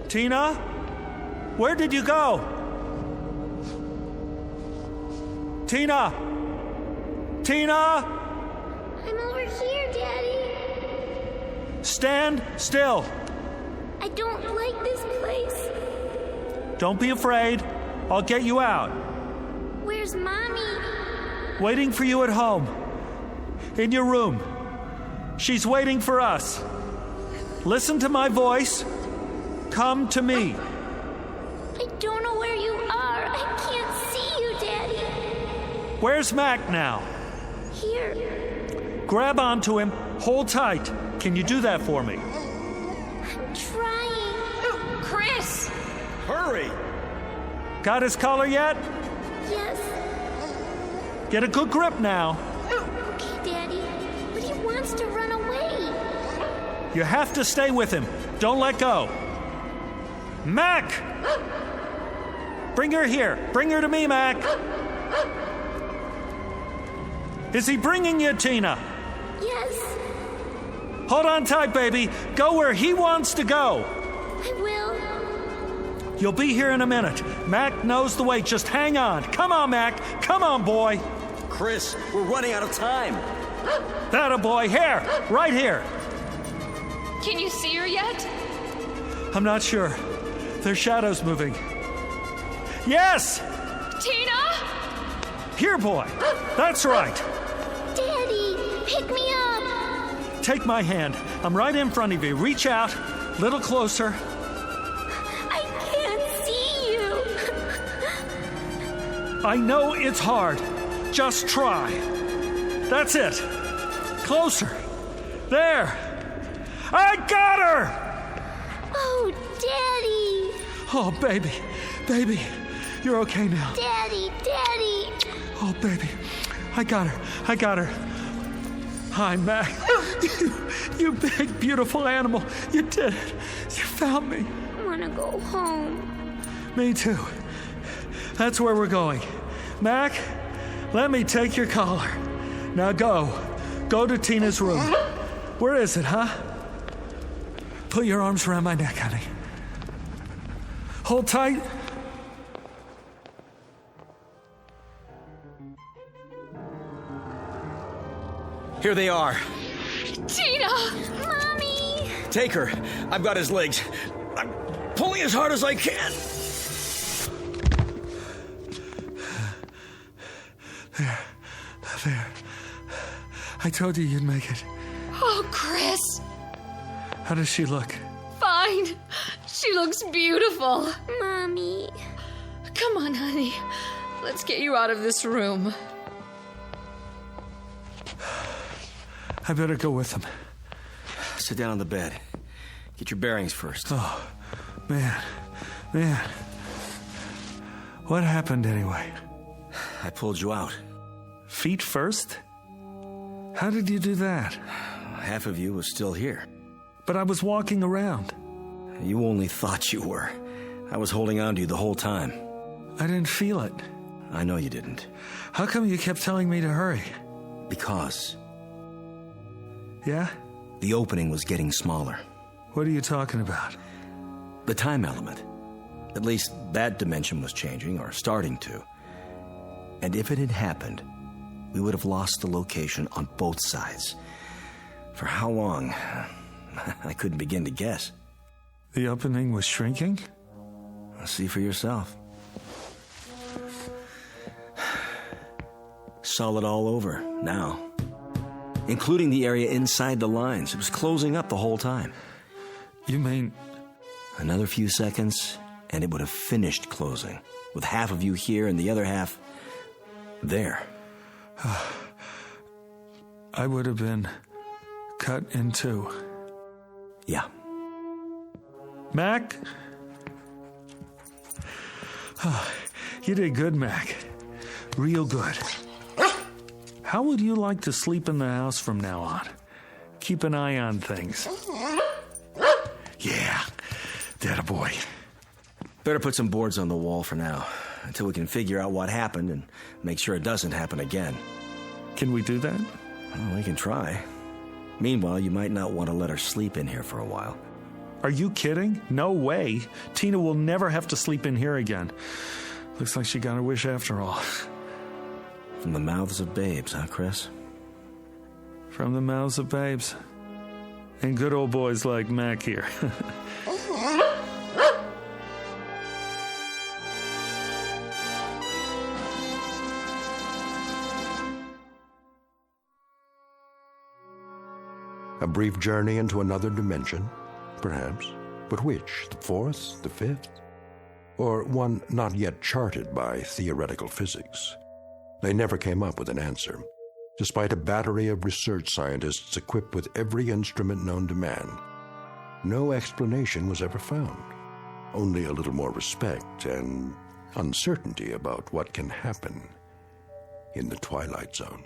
[SPEAKER 9] Tina? Where did you go? Tina! Tina!
[SPEAKER 23] I'm over here, Daddy.
[SPEAKER 9] Stand still.
[SPEAKER 23] I don't like this place.
[SPEAKER 9] Don't be afraid. I'll get you out.
[SPEAKER 23] Where's Mommy?
[SPEAKER 9] Waiting for you at home. In your room. She's waiting for us. Listen to my voice. Come to me.
[SPEAKER 23] I don't know where you are. I can't see you, Daddy.
[SPEAKER 9] Where's Mac now?
[SPEAKER 23] Here.
[SPEAKER 9] Grab onto him. Hold tight. Can you do that for me?
[SPEAKER 23] I'm trying.
[SPEAKER 10] Chris!
[SPEAKER 3] Hurry!
[SPEAKER 9] Got his collar yet?
[SPEAKER 23] Yes.
[SPEAKER 9] Get a good grip now.
[SPEAKER 23] Okay, Daddy. But he wants to run away.
[SPEAKER 9] You have to stay with him. Don't let go. Mac! Bring her here. Bring her to me, Mac. Is he bringing you, Tina?
[SPEAKER 23] Yes.
[SPEAKER 9] Hold on tight, baby. Go where he wants to go.
[SPEAKER 23] I will.
[SPEAKER 9] You'll be here in a minute. Mac knows the way. Just hang on. Come on, Mac. Come on, boy.
[SPEAKER 3] Chris, we're running out of time.
[SPEAKER 9] That a boy. Here! Right here!
[SPEAKER 10] Can you see her yet?
[SPEAKER 9] I'm not sure. There's shadows moving. Yes!
[SPEAKER 10] Tina?
[SPEAKER 9] Here, boy. That's right.
[SPEAKER 24] Daddy, pick me up.
[SPEAKER 9] Take my hand. I'm right in front of you. Reach out. Little closer.
[SPEAKER 24] I can't see you.
[SPEAKER 9] I know it's hard. Just try. That's it. Closer. There. I got her!
[SPEAKER 24] Oh, Daddy.
[SPEAKER 9] Oh, baby. Baby. You're okay now.
[SPEAKER 24] Daddy, Daddy.
[SPEAKER 9] Oh, baby. I got her. Hi, Mac. You big, beautiful animal. You did it. You found me.
[SPEAKER 24] I want to go home.
[SPEAKER 9] Me too. That's where we're going. Mac, let me take your collar. Now go. Go to Tina's room. Where is it, huh? Put your arms around my neck, honey. Hold tight.
[SPEAKER 3] Here they are.
[SPEAKER 10] Tina!
[SPEAKER 24] Mommy!
[SPEAKER 3] Take her. I've got his legs. I'm pulling as hard as I can.
[SPEAKER 9] There. I told you you'd make it.
[SPEAKER 10] Oh, Chris.
[SPEAKER 9] How does she look?
[SPEAKER 10] Fine. She looks beautiful.
[SPEAKER 24] Mommy.
[SPEAKER 10] Come on, honey. Let's get you out of this room.
[SPEAKER 9] I better go with him.
[SPEAKER 3] Sit down on the bed. Get your bearings first.
[SPEAKER 9] Oh, man. What happened anyway?
[SPEAKER 3] I pulled you out.
[SPEAKER 9] Feet first? How did you do that?
[SPEAKER 3] Half of you was still here.
[SPEAKER 9] But I was walking around.
[SPEAKER 3] You only thought you were. I was holding on to you the whole time.
[SPEAKER 9] I didn't feel it.
[SPEAKER 3] I know you didn't.
[SPEAKER 9] How come you kept telling me to hurry?
[SPEAKER 3] Because.
[SPEAKER 9] Yeah?
[SPEAKER 3] The opening was getting smaller.
[SPEAKER 9] What are you talking about?
[SPEAKER 3] The time element. At least that dimension was changing, or starting to. And if it had happened, we would have lost the location on both sides. For how long? I couldn't begin to guess.
[SPEAKER 9] The opening was shrinking?
[SPEAKER 3] See for yourself. Solid all over, now. Including the area inside the lines. It was closing up the whole time.
[SPEAKER 9] You mean...
[SPEAKER 3] Another few seconds, and it would have finished closing, with half of you here and the other half there.
[SPEAKER 9] I would have been cut in two.
[SPEAKER 3] Yeah.
[SPEAKER 9] Mac? You did good, Mac. Real good. How would you like to sleep in the house from now on? Keep an eye on things. Yeah, that a boy.
[SPEAKER 3] Better put some boards on the wall for now, until we can figure out what happened and make sure it doesn't happen again.
[SPEAKER 9] Can we do that?
[SPEAKER 3] Well, we can try. Meanwhile, you might not want to let her sleep in here for a while.
[SPEAKER 9] Are you kidding? No way. Tina will never have to sleep in here again. Looks like she got her wish after all.
[SPEAKER 3] From the mouths of babes, huh, Chris?
[SPEAKER 9] From the mouths of babes. And good old boys like Mac here.
[SPEAKER 2] A brief journey into another dimension, perhaps. But which? The fourth? The fifth? Or one not yet charted by theoretical physics? They never came up with an answer, despite a battery of research scientists equipped with every instrument known to man. No explanation was ever found, only a little more respect and uncertainty about what can happen in the Twilight Zone.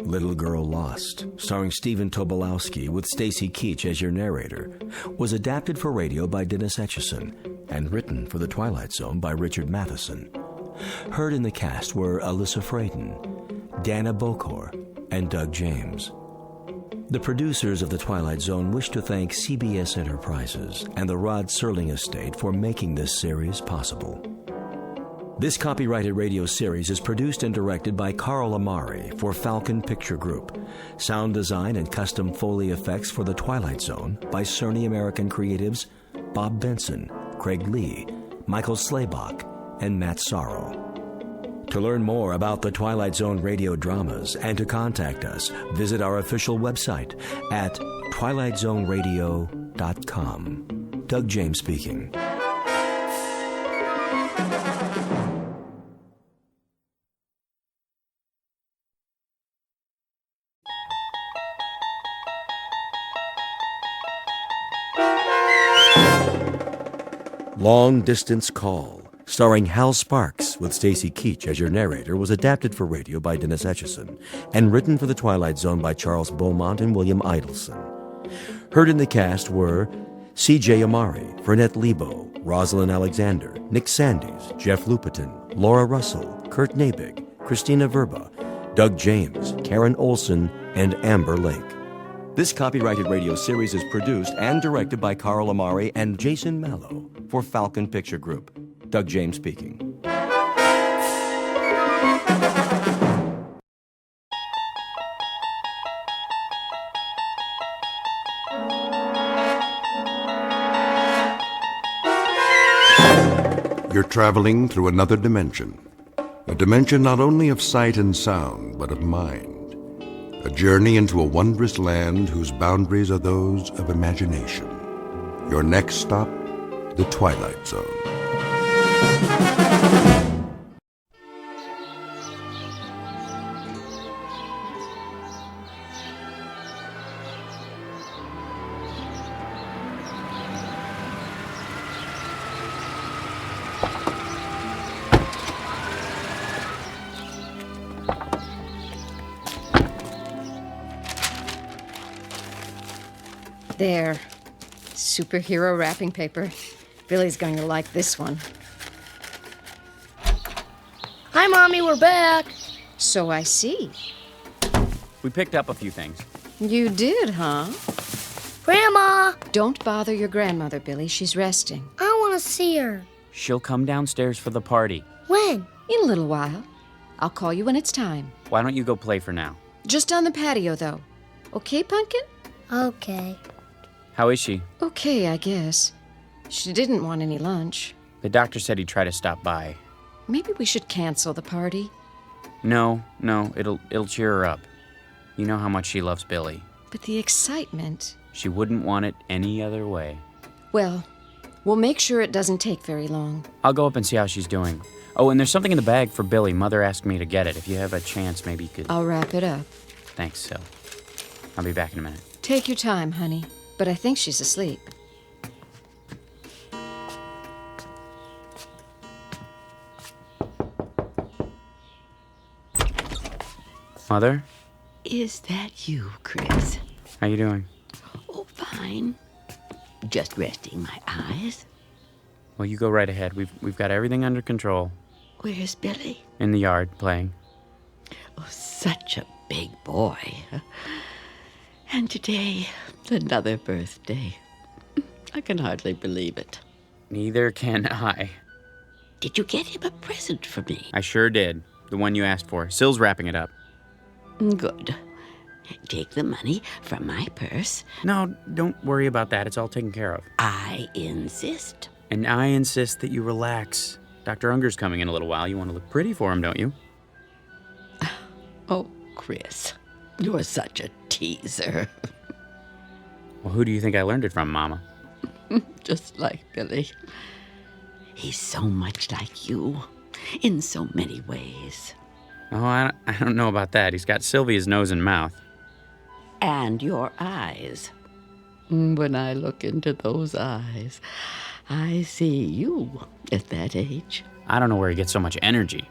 [SPEAKER 3] Little Girl Lost, starring Stephen Tobolowsky with Stacy Keach as your narrator, was adapted for radio by Dennis Etchison and written for The Twilight Zone by Richard Matheson. Heard in the cast were Alyssa Frayden, Dana Bokor, and Doug James. The producers of The Twilight Zone wish to thank CBS Enterprises and the Rod Serling Estate for making this series possible. This copyrighted radio series is produced and directed by Carl Amari for Falcon Picture Group. Sound design and custom Foley effects for The Twilight Zone by Cerny American creatives Bob Benson, Craig Lee, Michael Slaybach, and Matt Sorrow. To learn more about the Twilight Zone radio dramas and to contact us, visit our official website at twilightzoneradio.com. Doug James speaking. Long Distance Call, starring Hal Sparks with Stacy Keach as your narrator, was adapted for radio by Dennis Etchison and written for The Twilight Zone by Charles Beaumont and William Idelson. Heard in the cast were C.J. Amari, Vernette Lebo, Rosalind Alexander, Nick Sandys, Jeff Lupetin, Laura Russell, Kurt Nabig, Christina Verba, Doug James, Karen Olson, and Amber Lake. This copyrighted radio series is produced and directed by Carl Amari and Jason Mallow for Falcon Picture Group. Doug James speaking.
[SPEAKER 2] You're traveling through another dimension. A dimension not only of sight and sound, but of mind. A journey into a wondrous land whose boundaries are those of imagination. Your next stop, the Twilight Zone.
[SPEAKER 13] There. Superhero wrapping paper. Billy's going to like this one.
[SPEAKER 23] Hi, Mommy, we're back.
[SPEAKER 13] So I see.
[SPEAKER 19] We picked up a few things.
[SPEAKER 13] You did, huh?
[SPEAKER 23] Grandma!
[SPEAKER 13] Don't bother your grandmother, Billy. She's resting.
[SPEAKER 23] I want to see her.
[SPEAKER 19] She'll come downstairs for the party.
[SPEAKER 23] When?
[SPEAKER 13] In a little while. I'll call you when it's time.
[SPEAKER 19] Why don't you go play for now?
[SPEAKER 13] Just on the patio, though. Okay, Pumpkin?
[SPEAKER 23] Okay.
[SPEAKER 19] How is she?
[SPEAKER 13] Okay, I guess. She didn't want any lunch.
[SPEAKER 19] The doctor said he'd try to stop by.
[SPEAKER 13] Maybe we should cancel the party.
[SPEAKER 19] No, it'll cheer her up. You know how much she loves Billy.
[SPEAKER 13] But the excitement...
[SPEAKER 19] She wouldn't want it any other way.
[SPEAKER 13] Well, we'll make sure it doesn't take very long.
[SPEAKER 19] I'll go up and see how she's doing. Oh, and there's something in the bag for Billy. Mother asked me to get it. If you have a chance, maybe you could...
[SPEAKER 13] I'll wrap it up.
[SPEAKER 19] Thanks, Sil. I'll be back in a minute.
[SPEAKER 13] Take your time, honey. But I think she's asleep.
[SPEAKER 19] Mother?
[SPEAKER 20] Is that you, Chris?
[SPEAKER 19] How you doing?
[SPEAKER 20] Oh, fine. Just resting my eyes.
[SPEAKER 19] Well, you go right ahead. We've got everything under control.
[SPEAKER 20] Where's Billy?
[SPEAKER 19] In the yard, playing.
[SPEAKER 20] Oh, such a big boy. And today, another birthday. I can hardly believe it.
[SPEAKER 19] Neither can I.
[SPEAKER 20] Did you get him a present for me?
[SPEAKER 19] I sure did. The one you asked for. Sil's wrapping it up.
[SPEAKER 20] Good. Take the money from my purse.
[SPEAKER 19] No, don't worry about that. It's all taken care of.
[SPEAKER 20] I insist.
[SPEAKER 19] And I insist that you relax. Dr. Unger's coming in a little while. You want to look pretty for him, don't you?
[SPEAKER 20] Oh, Chris, you're such a teaser.
[SPEAKER 19] Well, who do you think I learned it from, Mama?
[SPEAKER 20] Just like Billy. He's so much like you, in so many ways.
[SPEAKER 19] Oh, I don't know about that. He's got Sylvia's nose and mouth.
[SPEAKER 20] And your eyes. When I look into those eyes, I see you at that age.
[SPEAKER 19] I don't know where he gets so much energy.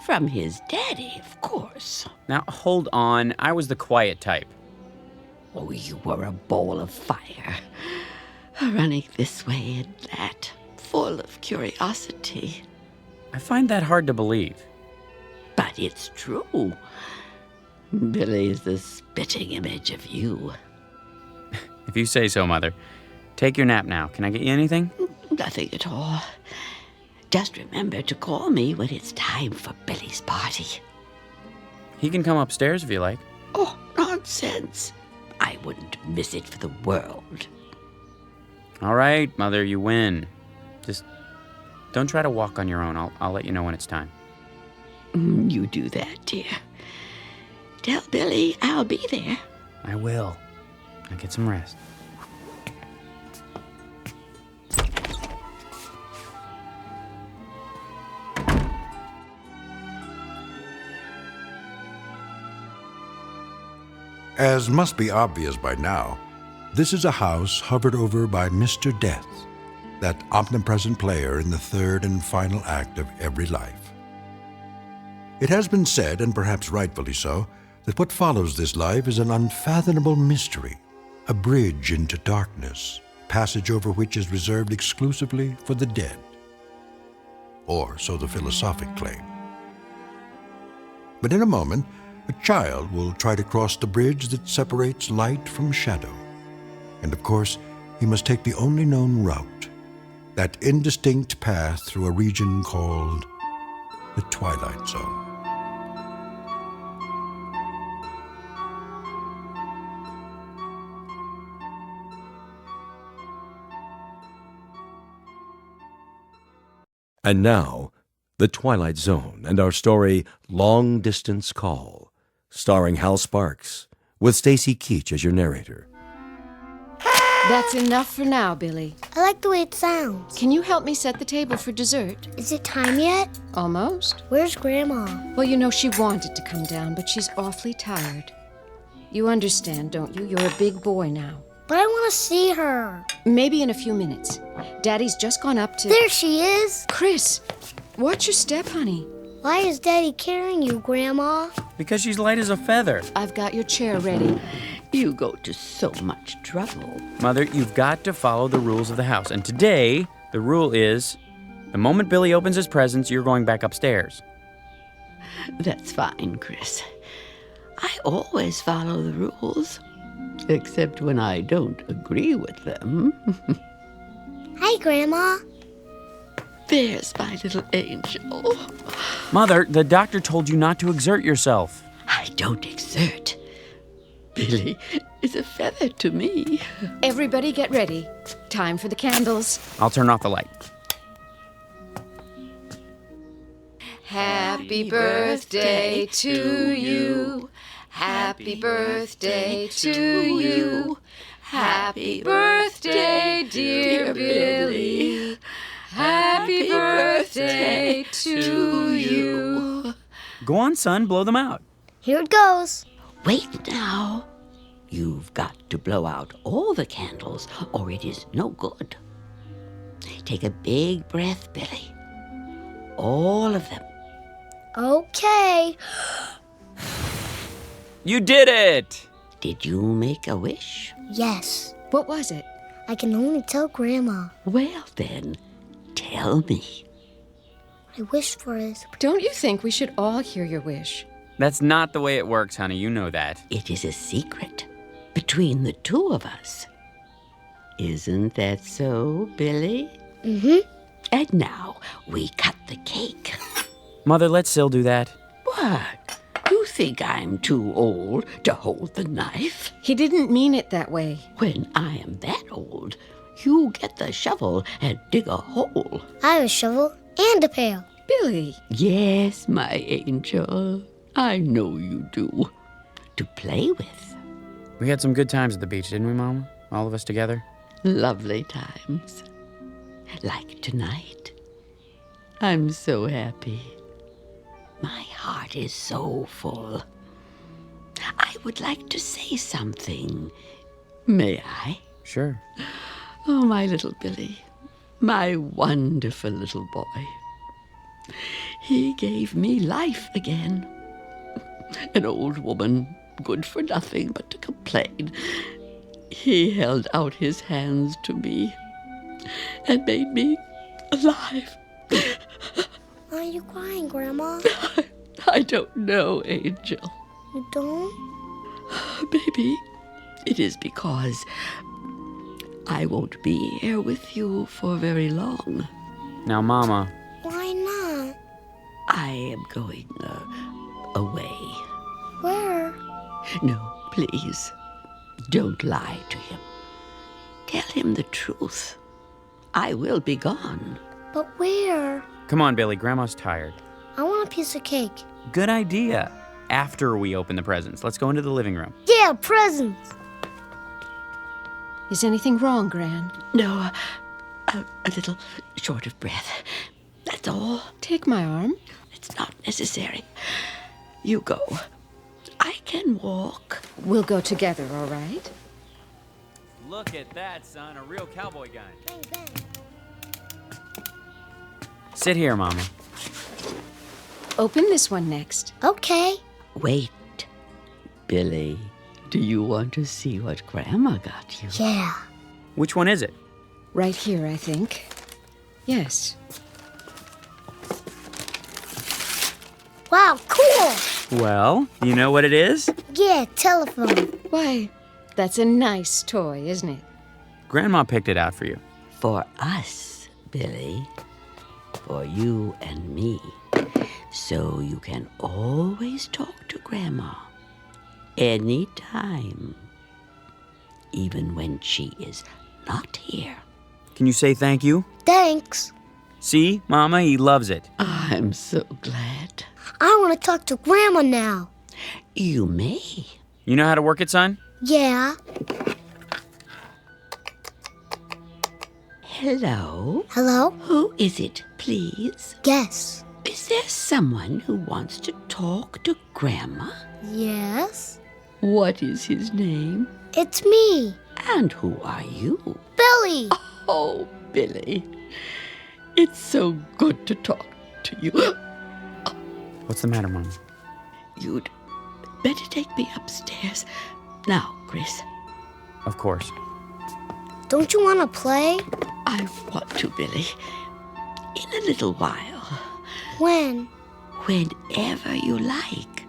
[SPEAKER 20] From his daddy, of course.
[SPEAKER 19] Now, hold on. I was the quiet type.
[SPEAKER 20] Oh, you were a bowl of fire. Running this way and that, full of curiosity.
[SPEAKER 19] I find that hard to believe.
[SPEAKER 20] But it's true. Billy is the spitting image of you.
[SPEAKER 19] If you say so, Mother. Take your nap now. Can I get you anything?
[SPEAKER 20] Nothing at all. Just remember to call me when it's time for Billy's party.
[SPEAKER 19] He can come upstairs if you like.
[SPEAKER 20] Oh, nonsense. I wouldn't miss it for the world.
[SPEAKER 19] All right, Mother, you win. Just don't try to walk on your own. I'll let you know when it's time.
[SPEAKER 20] You do that, dear. Tell Billy I'll be there.
[SPEAKER 19] I will. Now get some rest.
[SPEAKER 2] As must be obvious by now, this is a house hovered over by Mr. Death, that omnipresent player in the third and final act of every life. It has been said, and perhaps rightfully so, that what follows this life is an unfathomable mystery, a bridge into darkness, passage over which is reserved exclusively for the dead. Or so the philosophic claim. But in a moment, a child will try to cross the bridge that separates light from shadow. And of course, he must take the only known route, that indistinct path through a region called the Twilight Zone.
[SPEAKER 8] And now, The Twilight Zone and our story, Long Distance Call, starring Hal Sparks, with Stacy Keach as your narrator.
[SPEAKER 13] That's enough for now, Billy.
[SPEAKER 23] I like the way it sounds.
[SPEAKER 13] Can you help me set the table for dessert?
[SPEAKER 23] Is it time yet?
[SPEAKER 13] Almost.
[SPEAKER 23] Where's Grandma?
[SPEAKER 13] Well, you know, she wanted to come down, but she's awfully tired. You understand, don't you? You're a big boy now.
[SPEAKER 23] But I want to see her.
[SPEAKER 13] Maybe in a few minutes. Daddy's just gone up to...
[SPEAKER 23] There she is.
[SPEAKER 13] Chris, watch your step, honey.
[SPEAKER 23] Why is Daddy carrying you, Grandma?
[SPEAKER 19] Because she's light as a feather.
[SPEAKER 13] I've got your chair ready.
[SPEAKER 20] You go to so much trouble.
[SPEAKER 19] Mother, you've got to follow the rules of the house. And today, the rule is, the moment Billy opens his presents, you're going back upstairs.
[SPEAKER 20] That's fine, Chris. I always follow the rules. Except when I don't agree with them.
[SPEAKER 23] Hi, Grandma.
[SPEAKER 20] There's my little angel.
[SPEAKER 19] Mother, the doctor told you not to exert yourself.
[SPEAKER 20] I don't exert. Billy is a feather to me.
[SPEAKER 13] Everybody get ready. Time for the candles.
[SPEAKER 19] I'll turn off the light.
[SPEAKER 13] Happy birthday to you. Happy birthday to you. Happy birthday, dear Billy. Happy birthday to you.
[SPEAKER 19] Go on, son, blow them out.
[SPEAKER 23] Here it goes.
[SPEAKER 20] Wait now. You've got to blow out all the candles, or it is no good. Take a big breath, Billy. All of them.
[SPEAKER 23] Okay.
[SPEAKER 19] You did it!
[SPEAKER 20] Did you make a wish?
[SPEAKER 23] Yes.
[SPEAKER 13] What was it?
[SPEAKER 23] I can only tell Grandma.
[SPEAKER 20] Well, then, tell me.
[SPEAKER 23] I wish for his...
[SPEAKER 13] Don't you think we should all hear your wish?
[SPEAKER 19] That's not the way it works, honey. You know that.
[SPEAKER 20] It is a secret between the two of us. Isn't that so, Billy?
[SPEAKER 23] Mm-hmm.
[SPEAKER 20] And now we cut the cake.
[SPEAKER 19] Mother, let Syl do that.
[SPEAKER 20] What? You think I'm too old to hold the knife?
[SPEAKER 13] He didn't mean it that way.
[SPEAKER 20] When I am that old, you get the shovel and dig a hole.
[SPEAKER 23] I have a shovel and a pail.
[SPEAKER 13] Billy.
[SPEAKER 20] Yes, my angel. I know you do. To play with.
[SPEAKER 19] We had some good times at the beach, didn't we, Mama? All of us together?
[SPEAKER 20] Lovely times. Like tonight. I'm so happy. My heart is so full. I would like to say something. May I?
[SPEAKER 19] Sure.
[SPEAKER 20] Oh, my little Billy. My wonderful little boy. He gave me life again. An old woman, good for nothing but to complain. He held out his hands to me and made me alive.
[SPEAKER 23] Are you crying, Grandma?
[SPEAKER 20] I don't know, Angel.
[SPEAKER 23] You don't?
[SPEAKER 20] Maybe it is because I won't be here with you for very long.
[SPEAKER 19] Now, Mama.
[SPEAKER 23] Why not?
[SPEAKER 20] I am going away.
[SPEAKER 23] Where?
[SPEAKER 20] No, please. Don't lie to him. Tell him the truth. I will be gone.
[SPEAKER 23] But where?
[SPEAKER 19] Come on, Billy. Grandma's tired.
[SPEAKER 23] I want a piece of cake.
[SPEAKER 19] Good idea. After we open the presents, let's go into the living room.
[SPEAKER 23] Yeah, presents.
[SPEAKER 13] Is anything wrong, Gran?
[SPEAKER 20] No, a little short of breath. That's all.
[SPEAKER 13] Take my arm.
[SPEAKER 20] It's not necessary. You go. I can walk.
[SPEAKER 13] We'll go together, all right?
[SPEAKER 19] Look at that, son. A real cowboy guy.
[SPEAKER 23] Bang, bang.
[SPEAKER 19] Sit here, Mama.
[SPEAKER 13] Open this one next.
[SPEAKER 23] Okay.
[SPEAKER 20] Wait. Billy, do you want to see what Grandma got you?
[SPEAKER 23] Yeah.
[SPEAKER 19] Which one is it?
[SPEAKER 13] Right here, I think. Yes.
[SPEAKER 23] Wow, cool.
[SPEAKER 19] Well, you know what it is?
[SPEAKER 23] Yeah, telephone.
[SPEAKER 13] Why, that's a nice toy, isn't it?
[SPEAKER 19] Grandma picked it out for you.
[SPEAKER 20] For us, Billy. For you and me. So you can always talk to Grandma. Anytime. Even when she is not here.
[SPEAKER 19] Can you say thank you?
[SPEAKER 23] Thanks.
[SPEAKER 19] See, Mama, he loves it.
[SPEAKER 20] I'm so glad.
[SPEAKER 23] I want to talk to Grandma now.
[SPEAKER 20] You may.
[SPEAKER 19] You know how to work it, son?
[SPEAKER 23] Yeah.
[SPEAKER 20] Hello?
[SPEAKER 23] Hello?
[SPEAKER 20] Who is it, please?
[SPEAKER 23] Guess.
[SPEAKER 20] Is there someone who wants to talk to Grandma?
[SPEAKER 23] Yes.
[SPEAKER 20] What is his name?
[SPEAKER 23] It's me.
[SPEAKER 20] And who are you?
[SPEAKER 23] Billy.
[SPEAKER 20] Oh, Billy. It's so good to talk to you.
[SPEAKER 19] What's the matter, Mom?
[SPEAKER 20] You'd better take me upstairs. Now, Chris.
[SPEAKER 19] Of course.
[SPEAKER 23] Don't you want to play?
[SPEAKER 20] I want to, Billy. In a little while.
[SPEAKER 23] When?
[SPEAKER 20] Whenever you like.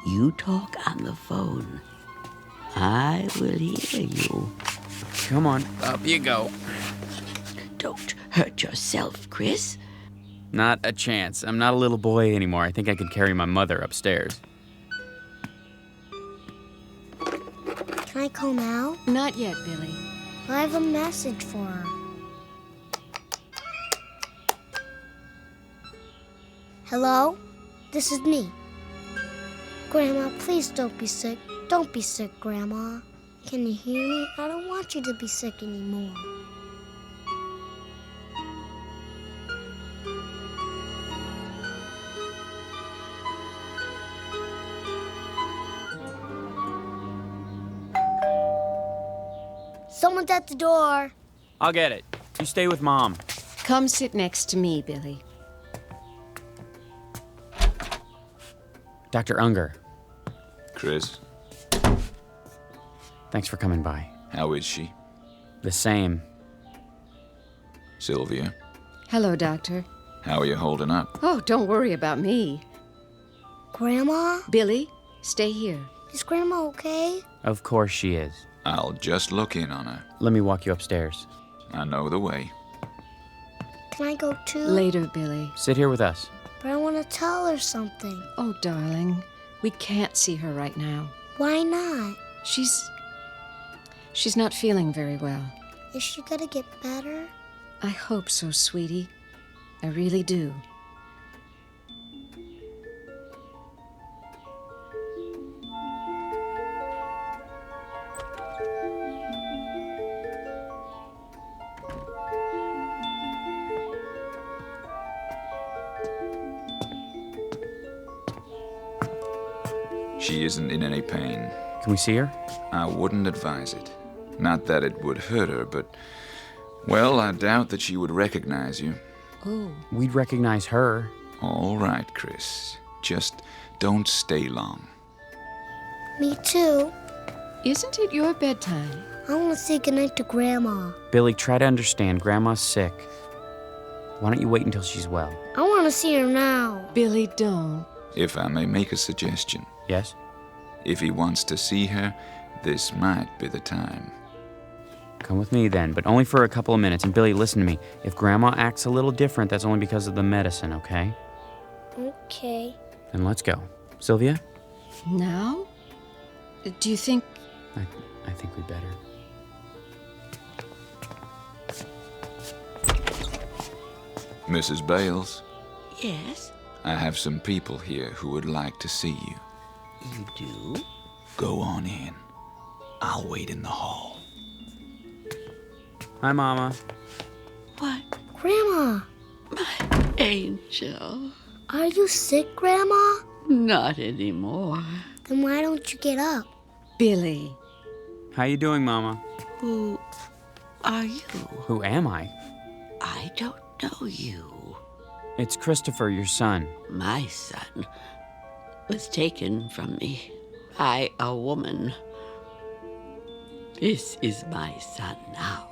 [SPEAKER 20] You talk on the phone. I will hear you.
[SPEAKER 19] Come on, up you go.
[SPEAKER 20] Don't hurt yourself, Chris.
[SPEAKER 19] Not a chance. I'm not a little boy anymore. I think I can carry my mother upstairs.
[SPEAKER 23] Can I call now?
[SPEAKER 13] Not yet, Billy.
[SPEAKER 23] I have a message for her. Hello? This is me. Grandma, please don't be sick. Don't be sick, Grandma. Can you hear me? I don't want you to be sick anymore. Someone's at the door.
[SPEAKER 19] I'll get it. You stay with Mom.
[SPEAKER 13] Come sit next to me, Billy.
[SPEAKER 19] Dr. Unger.
[SPEAKER 1] Chris,
[SPEAKER 19] Thanks for coming by.
[SPEAKER 1] how is she?
[SPEAKER 19] The same.
[SPEAKER 1] Sylvia,
[SPEAKER 13] Hello, Doctor.
[SPEAKER 1] how are you holding up?
[SPEAKER 13] Oh, don't worry about me.
[SPEAKER 23] Grandma?
[SPEAKER 13] Billy, stay here.
[SPEAKER 23] Is Grandma okay?
[SPEAKER 19] Of course she is.
[SPEAKER 1] I'll just look in on her.
[SPEAKER 19] Let me walk you upstairs.
[SPEAKER 1] I know the way.
[SPEAKER 23] Can I go too?
[SPEAKER 13] Later, Billy.
[SPEAKER 19] Sit here with us.
[SPEAKER 23] But I want to tell her something.
[SPEAKER 13] Oh, darling, we can't see her right now.
[SPEAKER 23] Why not?
[SPEAKER 13] She's not feeling very well.
[SPEAKER 23] Is she gonna get better?
[SPEAKER 13] I hope so, sweetie. I really do.
[SPEAKER 1] She isn't in any pain.
[SPEAKER 19] Can we see her?
[SPEAKER 1] I wouldn't advise it. Not that it would hurt her, but, well, I doubt that she would recognize you.
[SPEAKER 13] Oh.
[SPEAKER 19] We'd recognize her.
[SPEAKER 1] All right, Chris. Just don't stay long.
[SPEAKER 23] Me too.
[SPEAKER 13] Isn't it your bedtime?
[SPEAKER 23] I want to say goodnight to Grandma.
[SPEAKER 19] Billy, try to understand. Grandma's sick. Why don't you wait until she's well?
[SPEAKER 23] I want to see her now.
[SPEAKER 13] Billy, don't.
[SPEAKER 1] If I may make a suggestion.
[SPEAKER 19] Yes?
[SPEAKER 1] If he wants to see her, this might be the time.
[SPEAKER 19] Come with me then, but only for a couple of minutes. And Billy, listen to me. If Grandma acts a little different, that's only because of the medicine, okay?
[SPEAKER 23] Okay.
[SPEAKER 19] Then let's go. Sylvia?
[SPEAKER 13] Now? Do you think...
[SPEAKER 19] I think we'd better.
[SPEAKER 1] Mrs. Bales,
[SPEAKER 20] Yes?
[SPEAKER 1] I have some people here who would like to see you.
[SPEAKER 20] You do?
[SPEAKER 1] Go on in. I'll wait in the hall.
[SPEAKER 19] Hi, Mama.
[SPEAKER 20] What?
[SPEAKER 23] Grandma,
[SPEAKER 20] Angel.
[SPEAKER 23] are you sick, Grandma?
[SPEAKER 20] Not anymore.
[SPEAKER 23] Then why don't you get up?
[SPEAKER 13] Billy.
[SPEAKER 19] How you doing, Mama?
[SPEAKER 20] Who are you?
[SPEAKER 19] Who am I?
[SPEAKER 20] I don't know you.
[SPEAKER 19] It's Christopher, your son.
[SPEAKER 20] My son was taken from me by a woman. This is my son now.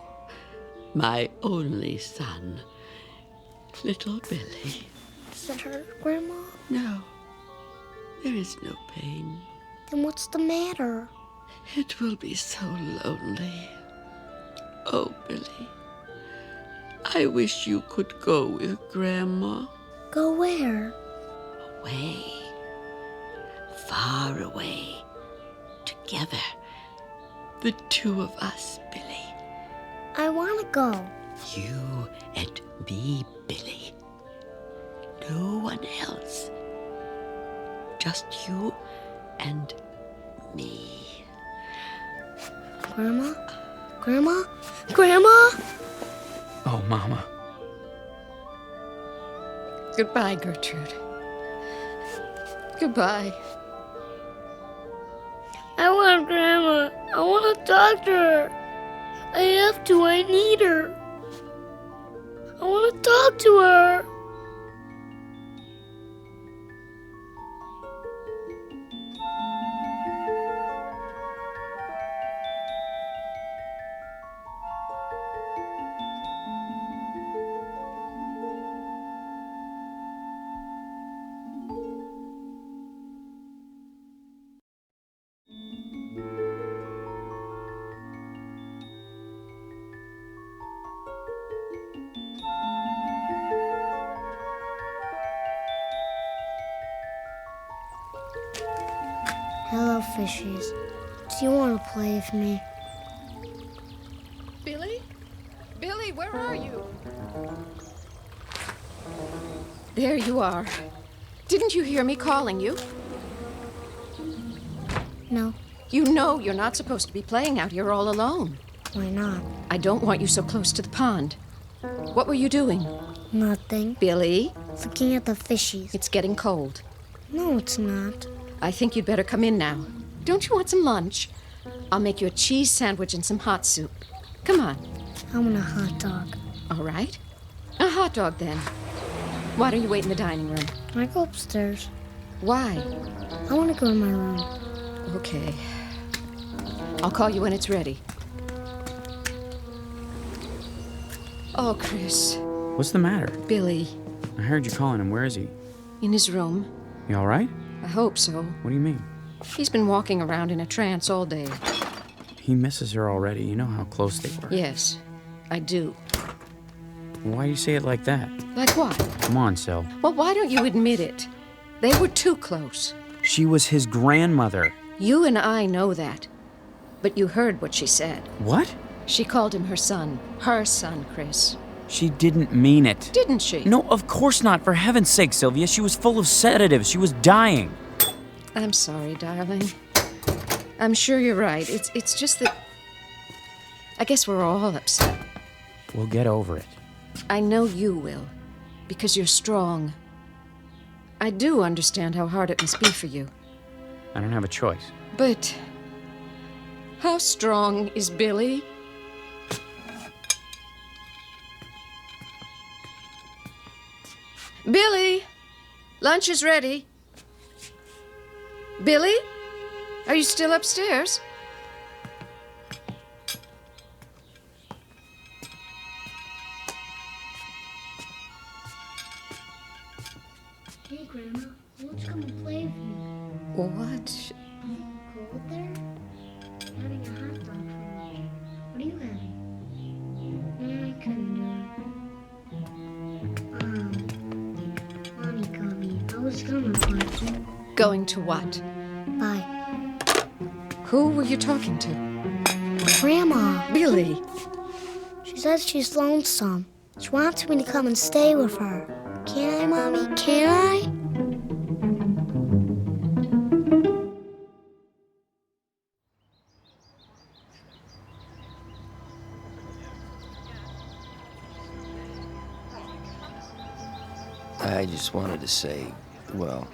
[SPEAKER 20] My only son. Little Billy.
[SPEAKER 23] Does it hurt, Grandma?
[SPEAKER 20] No. There is no pain.
[SPEAKER 23] Then what's the matter?
[SPEAKER 20] It will be so lonely. Oh, Billy. I wish you could go with Grandma.
[SPEAKER 23] Go where?
[SPEAKER 20] Away. Far away. Together. The two of us, Billy.
[SPEAKER 23] I want to go.
[SPEAKER 20] You and me, Billy. No one else. Just you and me.
[SPEAKER 23] Grandma? Grandma? Grandma?
[SPEAKER 19] Oh, Mama.
[SPEAKER 13] Goodbye, Gertrude. Goodbye.
[SPEAKER 23] I want Grandma. I want to talk to her. I have to. I need her. I want to talk to her. Hello, fishies. Do you want to play with me?
[SPEAKER 13] Billy? Billy, where are you? There you are. Didn't you hear me calling you?
[SPEAKER 23] No.
[SPEAKER 13] You know you're not supposed to be playing out here all alone.
[SPEAKER 23] Why not?
[SPEAKER 13] I don't want you so close to the pond. What were you doing?
[SPEAKER 23] Nothing.
[SPEAKER 13] Billy?
[SPEAKER 23] Looking at the fishies.
[SPEAKER 13] It's getting cold.
[SPEAKER 23] No, it's not.
[SPEAKER 13] I think you'd better come in now. Don't you want some lunch? I'll make you a cheese sandwich and some hot soup. Come on.
[SPEAKER 23] I want a hot dog.
[SPEAKER 13] All right. A hot dog, then. Why don't you wait in the dining room?
[SPEAKER 23] I go upstairs.
[SPEAKER 13] Why?
[SPEAKER 23] I want to go in my room.
[SPEAKER 13] Okay. I'll call you when it's ready. Oh, Chris.
[SPEAKER 19] What's the matter?
[SPEAKER 13] Billy.
[SPEAKER 19] I heard you calling him. Where is he?
[SPEAKER 13] In his room.
[SPEAKER 19] You all right?
[SPEAKER 13] I hope so.
[SPEAKER 19] What do you mean?
[SPEAKER 13] He's been walking around in a trance all day.
[SPEAKER 19] He misses her already. You know how close they were.
[SPEAKER 13] Yes, I do.
[SPEAKER 19] Why do you say it like that?
[SPEAKER 13] Like what?
[SPEAKER 19] Come on, Sil.
[SPEAKER 13] Well, why don't you admit it? They were too close.
[SPEAKER 19] She was his grandmother.
[SPEAKER 13] You and I know that. But you heard what she said.
[SPEAKER 19] What?
[SPEAKER 13] She called him her son. Her son, Chris.
[SPEAKER 19] She didn't mean it.
[SPEAKER 13] Didn't she?
[SPEAKER 19] No, of course not. For heaven's sake, Sylvia. She was full of sedatives. She was dying.
[SPEAKER 13] I'm sorry, darling. I'm sure you're right. It's just that... I guess we're all upset.
[SPEAKER 19] We'll get over it.
[SPEAKER 13] I know you will. Because you're strong. I do understand how hard it must be for you.
[SPEAKER 19] I don't have a choice.
[SPEAKER 13] But... how strong is Billy? Billy! Lunch is ready. Billy? Are you still upstairs?
[SPEAKER 23] Grandma. I want to come and play with you.
[SPEAKER 13] What?
[SPEAKER 23] Cold there? I'm having a hot dog for lunch. What are you having? I couldn't do it. Mommy called me. I was gonna, but...
[SPEAKER 13] Going to what?
[SPEAKER 23] Bye.
[SPEAKER 13] Who were you talking to?
[SPEAKER 23] Grandma.
[SPEAKER 13] Billy.
[SPEAKER 23] She says she's lonesome. She wants me to come and stay with her. Can I, Mommy? Can I?
[SPEAKER 4] I just wanted to say, well,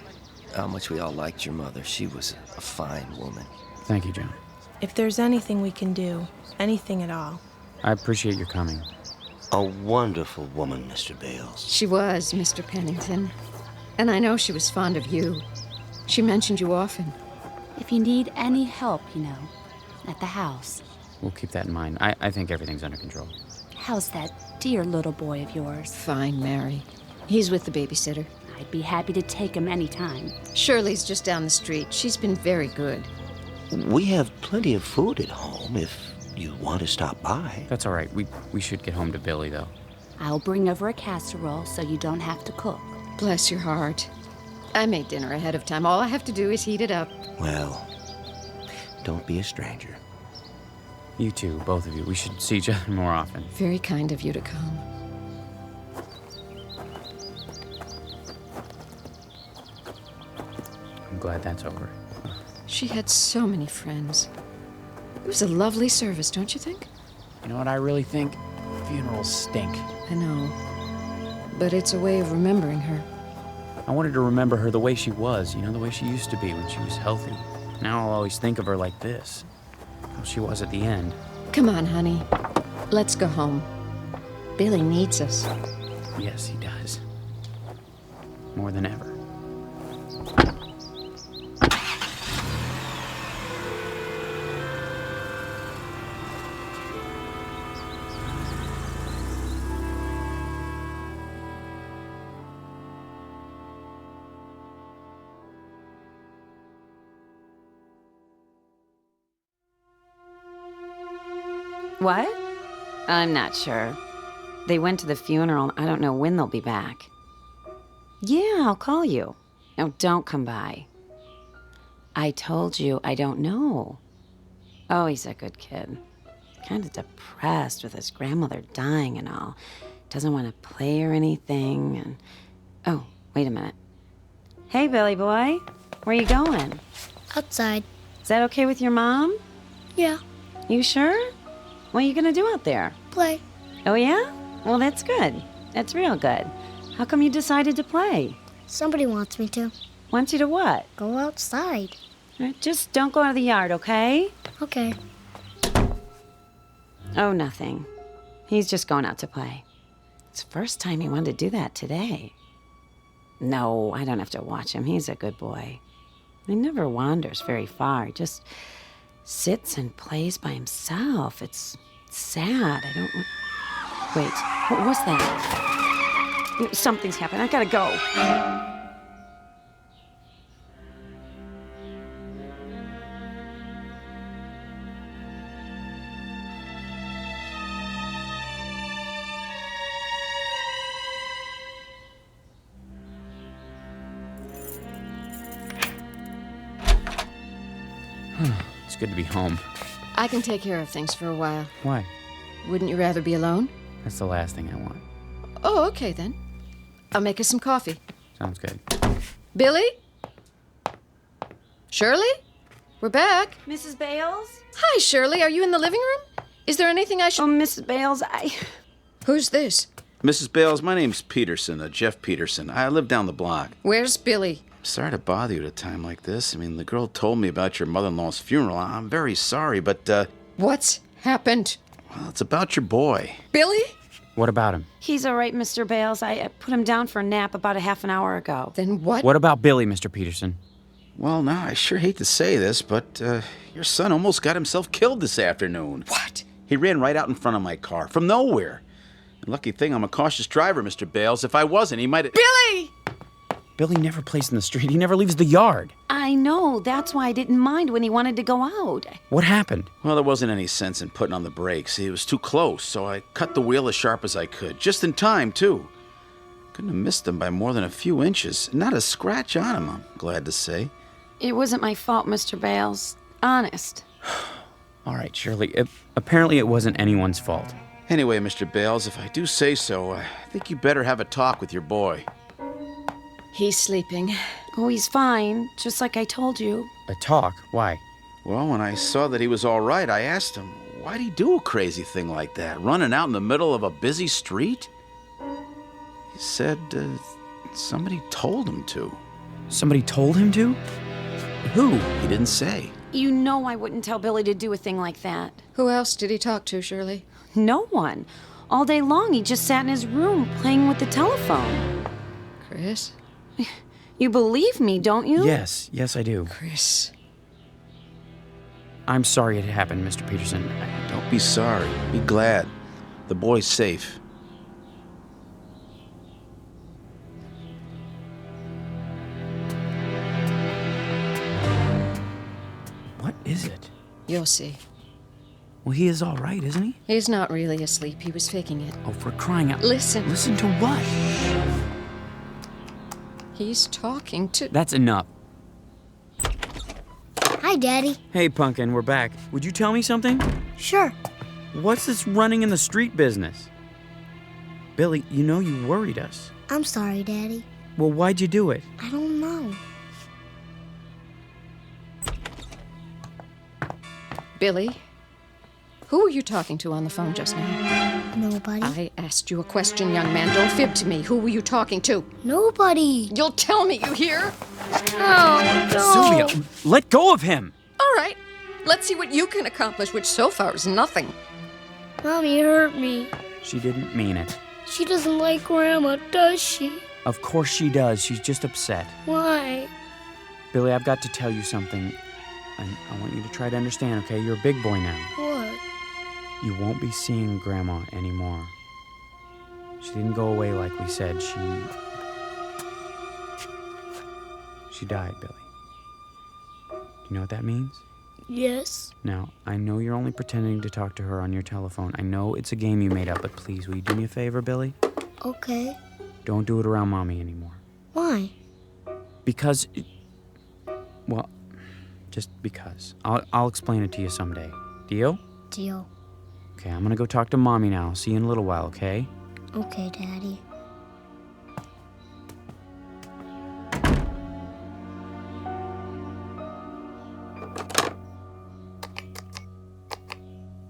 [SPEAKER 4] how much we all liked your mother. She was a fine woman.
[SPEAKER 19] Thank you, John.
[SPEAKER 6] If there's anything we can do, anything at all.
[SPEAKER 19] I appreciate your coming.
[SPEAKER 18] A wonderful woman, Mr. Bales.
[SPEAKER 13] She was, Mr. Pennington. And I know she was fond of you. She mentioned you often.
[SPEAKER 7] If you need any help, at the house.
[SPEAKER 19] We'll keep that in mind. I think everything's under control.
[SPEAKER 7] How's that dear little boy of yours?
[SPEAKER 13] Fine, Mary. He's with the babysitter.
[SPEAKER 7] I'd be happy to take him anytime.
[SPEAKER 13] Shirley's just down the street. She's been very good.
[SPEAKER 18] We have plenty of food at home if you want to stop by.
[SPEAKER 19] That's all right. We should get home to Billy, though.
[SPEAKER 7] I'll bring over a casserole so you don't have to cook.
[SPEAKER 13] Bless your heart. I made dinner ahead of time. All I have to do is heat it up.
[SPEAKER 18] Well, don't be a stranger.
[SPEAKER 19] You two, both of you. We should see each other more often.
[SPEAKER 13] Very kind of you to come.
[SPEAKER 19] I'm glad that's over.
[SPEAKER 13] She had so many friends. It was a lovely service, don't you think?
[SPEAKER 19] You know what I really think? Funerals stink.
[SPEAKER 13] I know. But it's a way of remembering her.
[SPEAKER 19] I wanted to remember her the way she was, the way she used to be when she was healthy. Now I'll always think of her like this. How she was at the end.
[SPEAKER 13] Come on, honey. Let's go home. Billy needs us.
[SPEAKER 19] Yes, he does. More than ever.
[SPEAKER 15] What? I'm not sure. They went to the funeral. I don't know when they'll be back. Yeah, I'll call you. No, don't come by. I told you I don't know. Oh, he's a good kid. Kind of depressed with his grandmother dying and all. Doesn't want to play or anything. And oh, wait a minute. Hey, Billy boy. Where you going?
[SPEAKER 23] Outside.
[SPEAKER 15] Is that okay with your mom?
[SPEAKER 23] Yeah.
[SPEAKER 15] You sure? What are you gonna do out there?
[SPEAKER 23] Play.
[SPEAKER 15] Oh, yeah? Well, that's good. That's real good. How come you decided to play?
[SPEAKER 23] Somebody wants me to.
[SPEAKER 15] Wants you to what?
[SPEAKER 23] Go outside.
[SPEAKER 15] Just don't go out of the yard, okay?
[SPEAKER 23] Okay.
[SPEAKER 15] Oh, nothing. He's just going out to play. It's the first time he wanted to do that today. No, I don't have to watch him. He's a good boy. He never wanders very far. He just sits and plays by himself. It's sad. I don't... Wait, what's that? Something's happened. I gotta go.
[SPEAKER 19] It's good to be home.
[SPEAKER 13] I can take care of things for a while.
[SPEAKER 19] Why?
[SPEAKER 13] Wouldn't you rather be alone?
[SPEAKER 19] That's the last thing I want.
[SPEAKER 13] Oh, okay then. I'll make us some coffee.
[SPEAKER 19] Sounds good.
[SPEAKER 13] Billy? Shirley? We're back.
[SPEAKER 15] Mrs. Bales?
[SPEAKER 13] Hi, Shirley. Are you in the living room? Is there anything I should...
[SPEAKER 15] Oh, Mrs. Bales,
[SPEAKER 13] Who's this?
[SPEAKER 22] Mrs. Bales, my name's Peterson, Jeff Peterson. I live down the block.
[SPEAKER 13] Where's Billy?
[SPEAKER 22] Sorry to bother you at a time like this. I mean, the girl told me about your mother-in-law's funeral. I'm very sorry, but,
[SPEAKER 13] What's happened?
[SPEAKER 22] Well, it's about your boy.
[SPEAKER 13] Billy?
[SPEAKER 19] What about him?
[SPEAKER 15] He's all right, Mr. Bales. I put him down for a nap about a half an hour ago.
[SPEAKER 13] Then what?
[SPEAKER 19] What about Billy, Mr. Peterson?
[SPEAKER 22] Well, now, I sure hate to say this, but, your son almost got himself killed this afternoon.
[SPEAKER 13] What?
[SPEAKER 22] He ran right out in front of my car, from nowhere. And lucky thing I'm a cautious driver, Mr. Bales. If I wasn't, he might have...
[SPEAKER 13] Billy!
[SPEAKER 19] Billy never plays in the street. He never leaves the yard.
[SPEAKER 15] I know. That's why I didn't mind when he wanted to go out.
[SPEAKER 19] What happened?
[SPEAKER 22] Well, there wasn't any sense in putting on the brakes. It was too close, so I cut the wheel as sharp as I could. Just in time, too. Couldn't have missed him by more than a few inches. Not a scratch on him, I'm glad to say.
[SPEAKER 15] It wasn't my fault, Mr. Bales. Honest.
[SPEAKER 19] All right, Shirley. Apparently it wasn't anyone's fault.
[SPEAKER 22] Anyway, Mr. Bales, if I do say so, I think you better have a talk with your boy.
[SPEAKER 13] He's sleeping.
[SPEAKER 15] Oh, he's fine, just like I told you.
[SPEAKER 19] A talk? Why?
[SPEAKER 22] Well, when I saw that he was all right, I asked him, why'd he do a crazy thing like that, running out in the middle of a busy street? He said somebody told him to.
[SPEAKER 19] Somebody told him to? Who?
[SPEAKER 22] He didn't say.
[SPEAKER 15] You know I wouldn't tell Billy to do a thing like that.
[SPEAKER 13] Who else did he talk to, Shirley?
[SPEAKER 15] No one. All day long, he just sat in his room playing with the telephone.
[SPEAKER 13] Chris?
[SPEAKER 15] You believe me, don't you?
[SPEAKER 19] Yes, I do.
[SPEAKER 13] Chris.
[SPEAKER 19] I'm sorry it happened, Mr. Peterson.
[SPEAKER 22] Don't be sorry. Be glad. The boy's safe.
[SPEAKER 19] What is it?
[SPEAKER 13] You'll see.
[SPEAKER 19] Well, he is all right, isn't he?
[SPEAKER 13] He's not really asleep. He was faking it.
[SPEAKER 19] Oh, for crying out...
[SPEAKER 13] Listen.
[SPEAKER 19] Listen to what?
[SPEAKER 13] He's talking to...
[SPEAKER 19] That's enough.
[SPEAKER 23] Hi, Daddy.
[SPEAKER 19] Hey, Pumpkin, we're back. Would you tell me something?
[SPEAKER 23] Sure.
[SPEAKER 19] What's this running in the street business? Billy, you know you worried us.
[SPEAKER 23] I'm sorry, Daddy.
[SPEAKER 19] Well, why'd you do it?
[SPEAKER 23] I don't know.
[SPEAKER 13] Billy? Who were you talking to on the phone just now?
[SPEAKER 23] Nobody.
[SPEAKER 13] I asked you a question, young man. Don't fib to me. Who were you talking to?
[SPEAKER 23] Nobody.
[SPEAKER 13] You'll tell me, you hear?
[SPEAKER 23] Oh, no.
[SPEAKER 19] Sylvia, let go of him!
[SPEAKER 13] All right. Let's see what you can accomplish, which so far is nothing.
[SPEAKER 23] Mommy hurt me.
[SPEAKER 19] She didn't mean it.
[SPEAKER 23] She doesn't like Grandma, does she?
[SPEAKER 19] Of course she does. She's just upset.
[SPEAKER 23] Why?
[SPEAKER 19] Billy, I've got to tell you something. And I want you to try to understand, okay? You're a big boy now.
[SPEAKER 23] What?
[SPEAKER 19] You won't be seeing Grandma anymore. She didn't go away like we said. She died, Billy. Do you know what that means?
[SPEAKER 23] Yes.
[SPEAKER 19] Now, I know you're only pretending to talk to her on your telephone. I know it's a game you made up, but please, will you do me a favor, Billy?
[SPEAKER 23] Okay.
[SPEAKER 19] Don't do it around Mommy anymore.
[SPEAKER 23] Why?
[SPEAKER 19] Because... well, just because. I'll explain it to you someday. Deal?
[SPEAKER 23] Deal.
[SPEAKER 19] Okay, I'm gonna go talk to Mommy now. I'll see you in a little while, okay?
[SPEAKER 23] Okay, Daddy.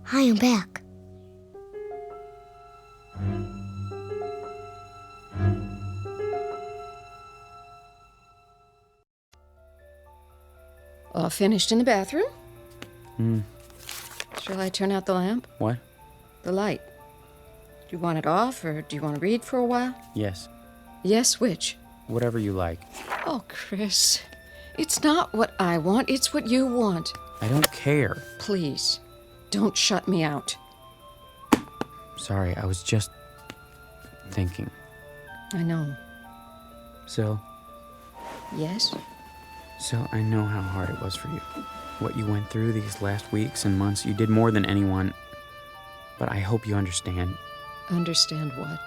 [SPEAKER 23] Hi, I'm back.
[SPEAKER 13] All finished in the bathroom? Shall I turn out the lamp?
[SPEAKER 19] What?
[SPEAKER 13] The light. Do you want it off, or do you want to read for a while?
[SPEAKER 19] Yes.
[SPEAKER 13] Yes, which?
[SPEAKER 19] Whatever you like.
[SPEAKER 13] Oh, Chris. It's not what I want, it's what you want.
[SPEAKER 19] I don't care.
[SPEAKER 13] Please, don't shut me out.
[SPEAKER 19] Sorry, I was just thinking.
[SPEAKER 13] I know.
[SPEAKER 19] Sil,
[SPEAKER 13] Yes?
[SPEAKER 19] I know how hard it was for you. What you went through these last weeks and months, you did more than anyone. But I hope you understand.
[SPEAKER 13] Understand what?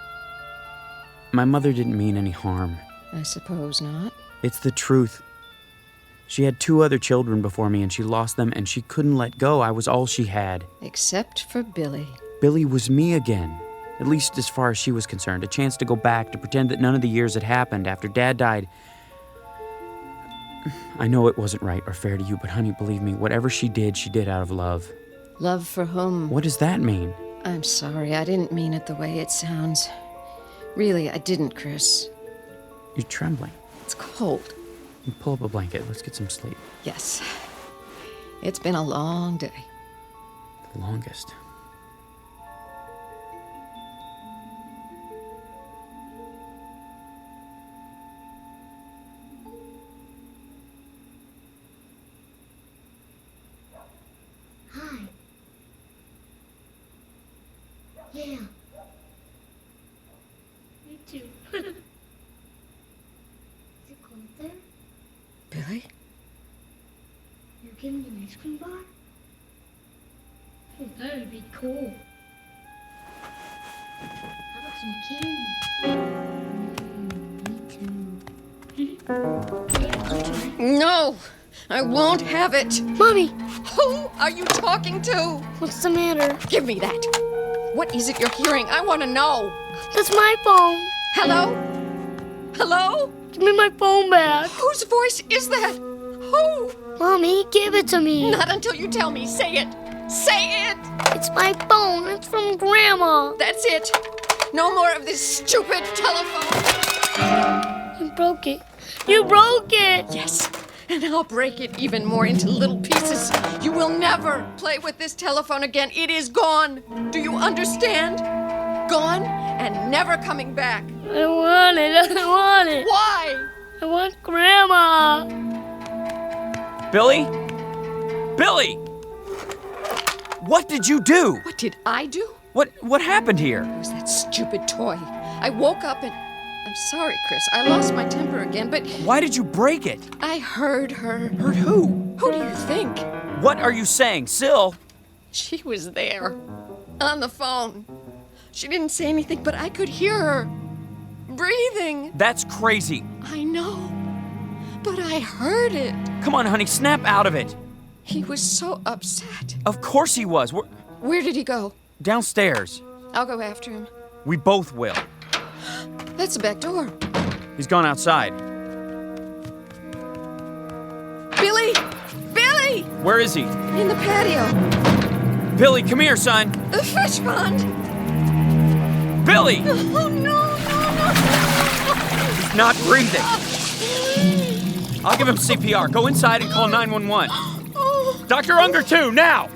[SPEAKER 19] My mother didn't mean any harm.
[SPEAKER 13] I suppose not.
[SPEAKER 19] It's the truth. She had 2 other children before me, and she lost them, and she couldn't let go. I was all she had.
[SPEAKER 13] Except for Billy.
[SPEAKER 19] Billy was me again. At least as far as she was concerned. A chance to go back, to pretend that none of the years had happened after Dad died. I know it wasn't right or fair to you, but honey, believe me, whatever she did out of love.
[SPEAKER 13] Love for whom?
[SPEAKER 19] What does that mean?
[SPEAKER 13] I'm sorry, I didn't mean it the way it sounds. Really, I didn't, Chris.
[SPEAKER 19] You're trembling.
[SPEAKER 13] It's cold.
[SPEAKER 19] Pull up a blanket. Let's get some sleep.
[SPEAKER 13] Yes. It's been a long day.
[SPEAKER 19] The longest.
[SPEAKER 23] Hi. Yeah. Me too. Billy? You getting an ice cream bar? Oh, that would be cool. How about some candy? Me too.
[SPEAKER 13] No! I won't have it!
[SPEAKER 23] Mommy!
[SPEAKER 13] Who are you talking to?
[SPEAKER 23] What's the matter?
[SPEAKER 13] Give me that! What is it you're hearing? I want to know!
[SPEAKER 23] That's my phone!
[SPEAKER 13] Hello? Hello?
[SPEAKER 23] Give me my phone back!
[SPEAKER 13] Whose voice is that? Who?
[SPEAKER 23] Mommy, give it to me!
[SPEAKER 13] Not until you tell me. Say it! Say it!
[SPEAKER 23] It's my phone! It's from Grandma!
[SPEAKER 13] That's it! No more of this stupid telephone!
[SPEAKER 23] You broke it! You broke it!
[SPEAKER 13] Yes! And I'll break it even more into little pieces. You will never play with this telephone again. It is gone. Do you understand? Gone and never coming back.
[SPEAKER 23] I want it. I want it.
[SPEAKER 13] Why?
[SPEAKER 23] I want Grandma.
[SPEAKER 19] Billy? Billy! What did you do?
[SPEAKER 13] What did I do?
[SPEAKER 19] What happened here?
[SPEAKER 13] It was that stupid toy. I woke up and... I'm sorry, Chris. I lost my temper again, but...
[SPEAKER 19] Why did you break it?
[SPEAKER 13] I heard her.
[SPEAKER 19] Heard who?
[SPEAKER 13] Who do you think?
[SPEAKER 19] What are you saying, Syl?
[SPEAKER 13] She was there. On the phone. She didn't say anything, but I could hear her. Breathing.
[SPEAKER 19] That's crazy.
[SPEAKER 13] I know. But I heard it.
[SPEAKER 19] Come on, honey, snap out of it.
[SPEAKER 13] He was so upset.
[SPEAKER 19] Of course he was.
[SPEAKER 13] Where did he go?
[SPEAKER 19] Downstairs.
[SPEAKER 13] I'll go after him.
[SPEAKER 19] We both will.
[SPEAKER 13] That's the back door.
[SPEAKER 19] He's gone outside.
[SPEAKER 13] Billy! Billy!
[SPEAKER 19] Where is he?
[SPEAKER 13] In the patio.
[SPEAKER 19] Billy, come here, son.
[SPEAKER 13] The fish pond.
[SPEAKER 19] Billy!
[SPEAKER 13] Oh, no.
[SPEAKER 19] He's not breathing. I'll give him CPR. Go inside and call 911.
[SPEAKER 13] Oh.
[SPEAKER 19] Dr. Unger, too, now!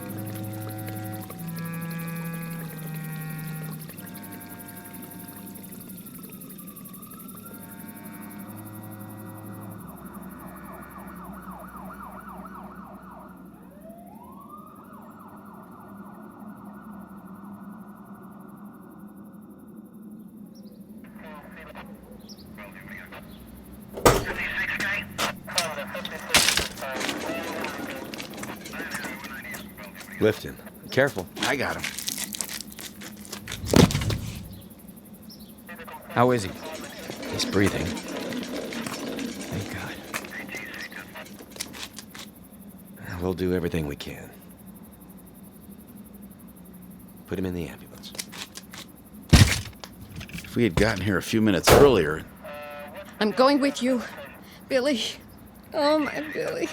[SPEAKER 3] Lifton. Careful. I got him.
[SPEAKER 19] How is he?
[SPEAKER 3] He's breathing. Thank God. We'll do everything we can. Put him in the ambulance.
[SPEAKER 22] If we had gotten here a few minutes earlier...
[SPEAKER 13] I'm going with you, Billy. Oh, my Billy.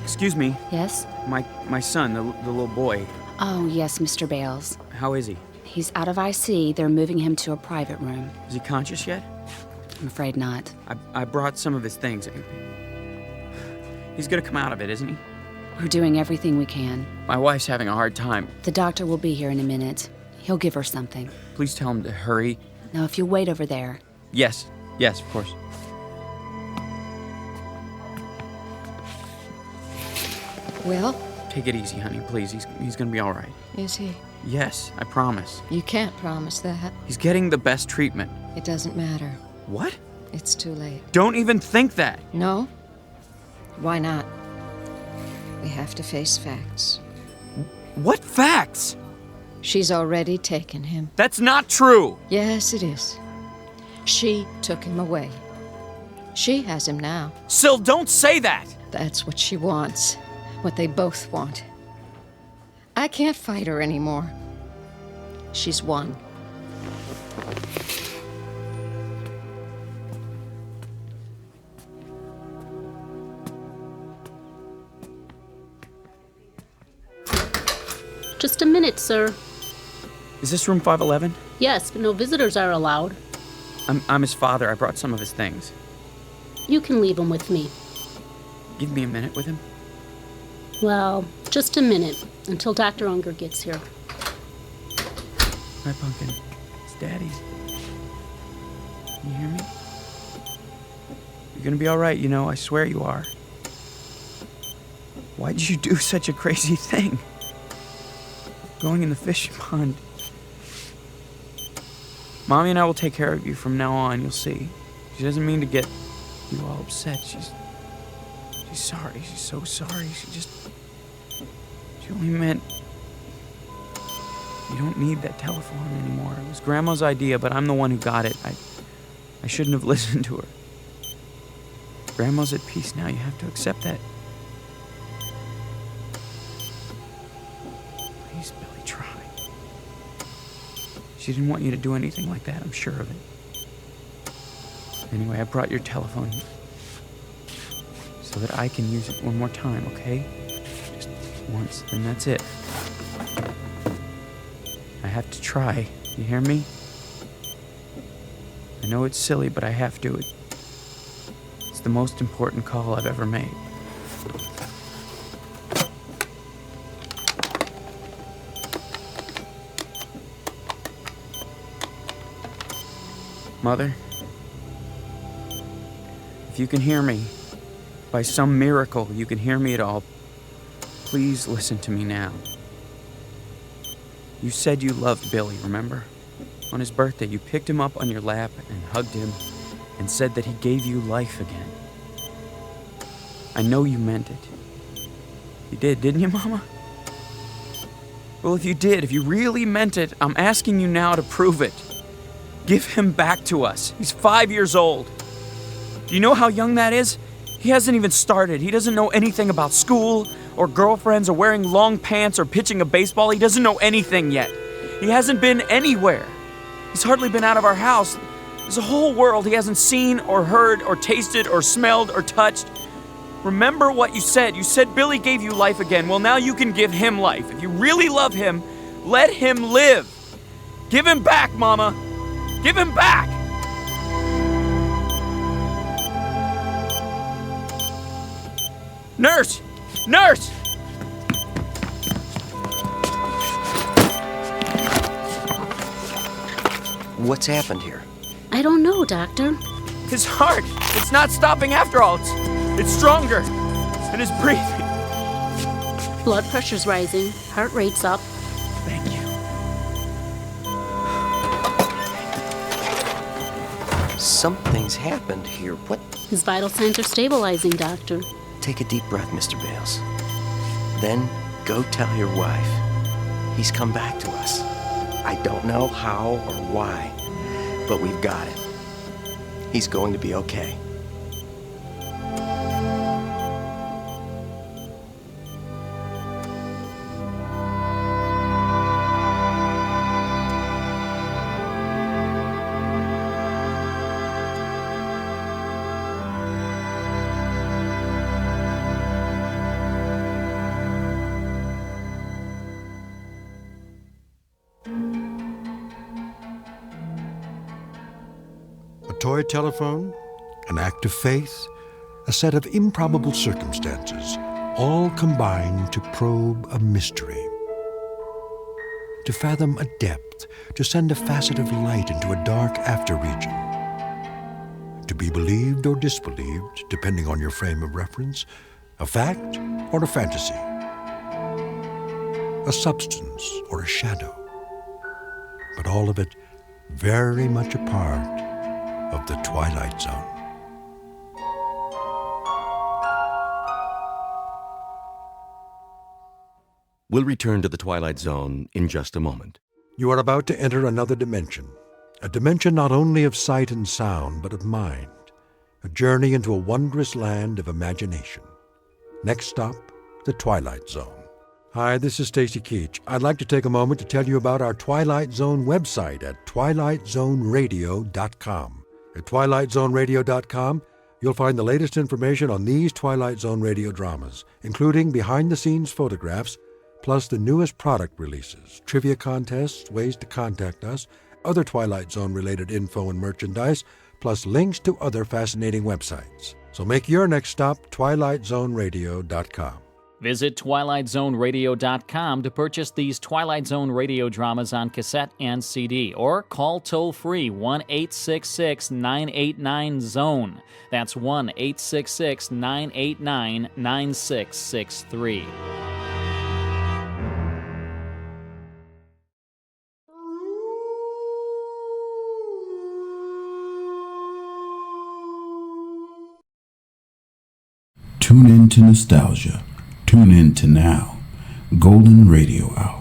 [SPEAKER 19] Excuse me.
[SPEAKER 15] Yes?
[SPEAKER 19] My son, the little boy.
[SPEAKER 15] Oh, yes, Mr. Bales.
[SPEAKER 19] How is he?
[SPEAKER 15] He's out of IC. They're moving him to a private room.
[SPEAKER 19] Is he conscious yet?
[SPEAKER 15] I'm afraid not.
[SPEAKER 19] I brought some of his things. He's gonna come out of it, isn't he?
[SPEAKER 15] We're doing everything we can.
[SPEAKER 19] My wife's having a hard time.
[SPEAKER 15] The doctor will be here in a minute. He'll give her something.
[SPEAKER 19] Please tell him to hurry.
[SPEAKER 15] Now, if you'll wait over there.
[SPEAKER 19] Yes, of course.
[SPEAKER 13] Well?
[SPEAKER 19] Take it easy, honey, please. He's gonna be all right.
[SPEAKER 13] Is he?
[SPEAKER 19] Yes, I promise.
[SPEAKER 13] You can't promise that.
[SPEAKER 19] He's getting the best treatment.
[SPEAKER 13] It doesn't matter.
[SPEAKER 19] What?
[SPEAKER 13] It's too late.
[SPEAKER 19] Don't even think that.
[SPEAKER 13] No? Why not? We have to face facts.
[SPEAKER 19] What facts?
[SPEAKER 13] She's already taken him.
[SPEAKER 19] That's not true.
[SPEAKER 13] Yes, it is. She took him away. She has him now.
[SPEAKER 19] Syl, don't say that.
[SPEAKER 13] That's what she wants. What they both want. I can't fight her anymore. She's won.
[SPEAKER 11] Just a minute, sir.
[SPEAKER 19] Is this room 511?
[SPEAKER 11] Yes, but no visitors are allowed.
[SPEAKER 19] I'm his father. I brought some of his things.
[SPEAKER 11] You can leave him with me.
[SPEAKER 19] Give me a minute with him.
[SPEAKER 11] Well, just a minute, until Dr. Unger gets here.
[SPEAKER 19] Hi, Pumpkin. It's Daddy. Can you hear me? You're gonna be all right, you know. I swear you are. Why did you do such a crazy thing? Going in the fishing pond. Mommy and I will take care of you from now on, you'll see. She doesn't mean to get you all upset. She's sorry. She's so sorry. She only meant you don't need that telephone anymore. It was Grandma's idea, but I'm the one who got it. I shouldn't have listened to her. Grandma's at peace now. You have to accept that. Please, Billy, try. She didn't want you to do anything like that, I'm sure of it. Anyway, I brought your telephone so that I can use it one more time, okay? Just once, and that's it. I have to try. You hear me? I know it's silly, but I have to. It's the most important call I've ever made. Mother, if you can hear me, by some miracle you can hear me at all, please listen to me now. You said you loved Billy, remember? On his birthday, you picked him up on your lap and hugged him and said that he gave you life again. I know you meant it. You did, didn't you, Mama? Well, if you did, if you really meant it, I'm asking you now to prove it. Give him back to us. He's 5 years old. Do you know how young that is? He hasn't even started. He doesn't know anything about school or girlfriends or wearing long pants or pitching a baseball. He doesn't know anything yet. He hasn't been anywhere. He's hardly been out of our house. There's a whole world he hasn't seen or heard or tasted or smelled or touched. Remember what you said. You said Billy gave you life again. Well, now you can give him life. If you really love him, let him live. Give him back, Mama. Give him back! Nurse! Nurse!
[SPEAKER 14] What's happened here?
[SPEAKER 11] I don't know, Doctor.
[SPEAKER 19] His heart! It's not stopping after all. It's stronger. And his breathing.
[SPEAKER 11] Blood pressure's rising. Heart rate's up.
[SPEAKER 19] Thank you.
[SPEAKER 14] Something's happened here. What?
[SPEAKER 11] His vital signs are stabilizing, Doctor.
[SPEAKER 14] Take a deep breath, Mr. Bales. Then go tell your wife. He's come back to us. I don't know how or why, but we've got it. He's going to be okay.
[SPEAKER 2] Toy telephone, an act of faith, a set of improbable circumstances, all combine to probe a mystery. To fathom a depth, to send a facet of light into a dark after region. To be believed or disbelieved, depending on your frame of reference, a fact or a fantasy. A substance or a shadow. But all of it very much a part of the Twilight Zone.
[SPEAKER 8] We'll return to the Twilight Zone in just a moment.
[SPEAKER 2] You are about to enter another dimension, a dimension not only of sight and sound, but of mind, a journey into a wondrous land of imagination. Next stop, the Twilight Zone. Hi, this is Stacy Keach. I'd like to take a moment to tell you about our Twilight Zone website at twilightzoneradio.com. At twilightzoneradio.com, you'll find the latest information on these Twilight Zone radio dramas, including behind-the-scenes photographs, plus the newest product releases, trivia contests, ways to contact us, other Twilight Zone-related info and merchandise, plus links to other fascinating websites. So make your next stop TwilightZoneRadio.com.
[SPEAKER 12] Visit TwilightZoneRadio.com to purchase these Twilight Zone radio dramas on cassette and CD, or call toll-free 1-866-989-ZONE. That's 1-866-989-9663.
[SPEAKER 5] Tune in to nostalgia. Tune in to now. Golden Radio Hour.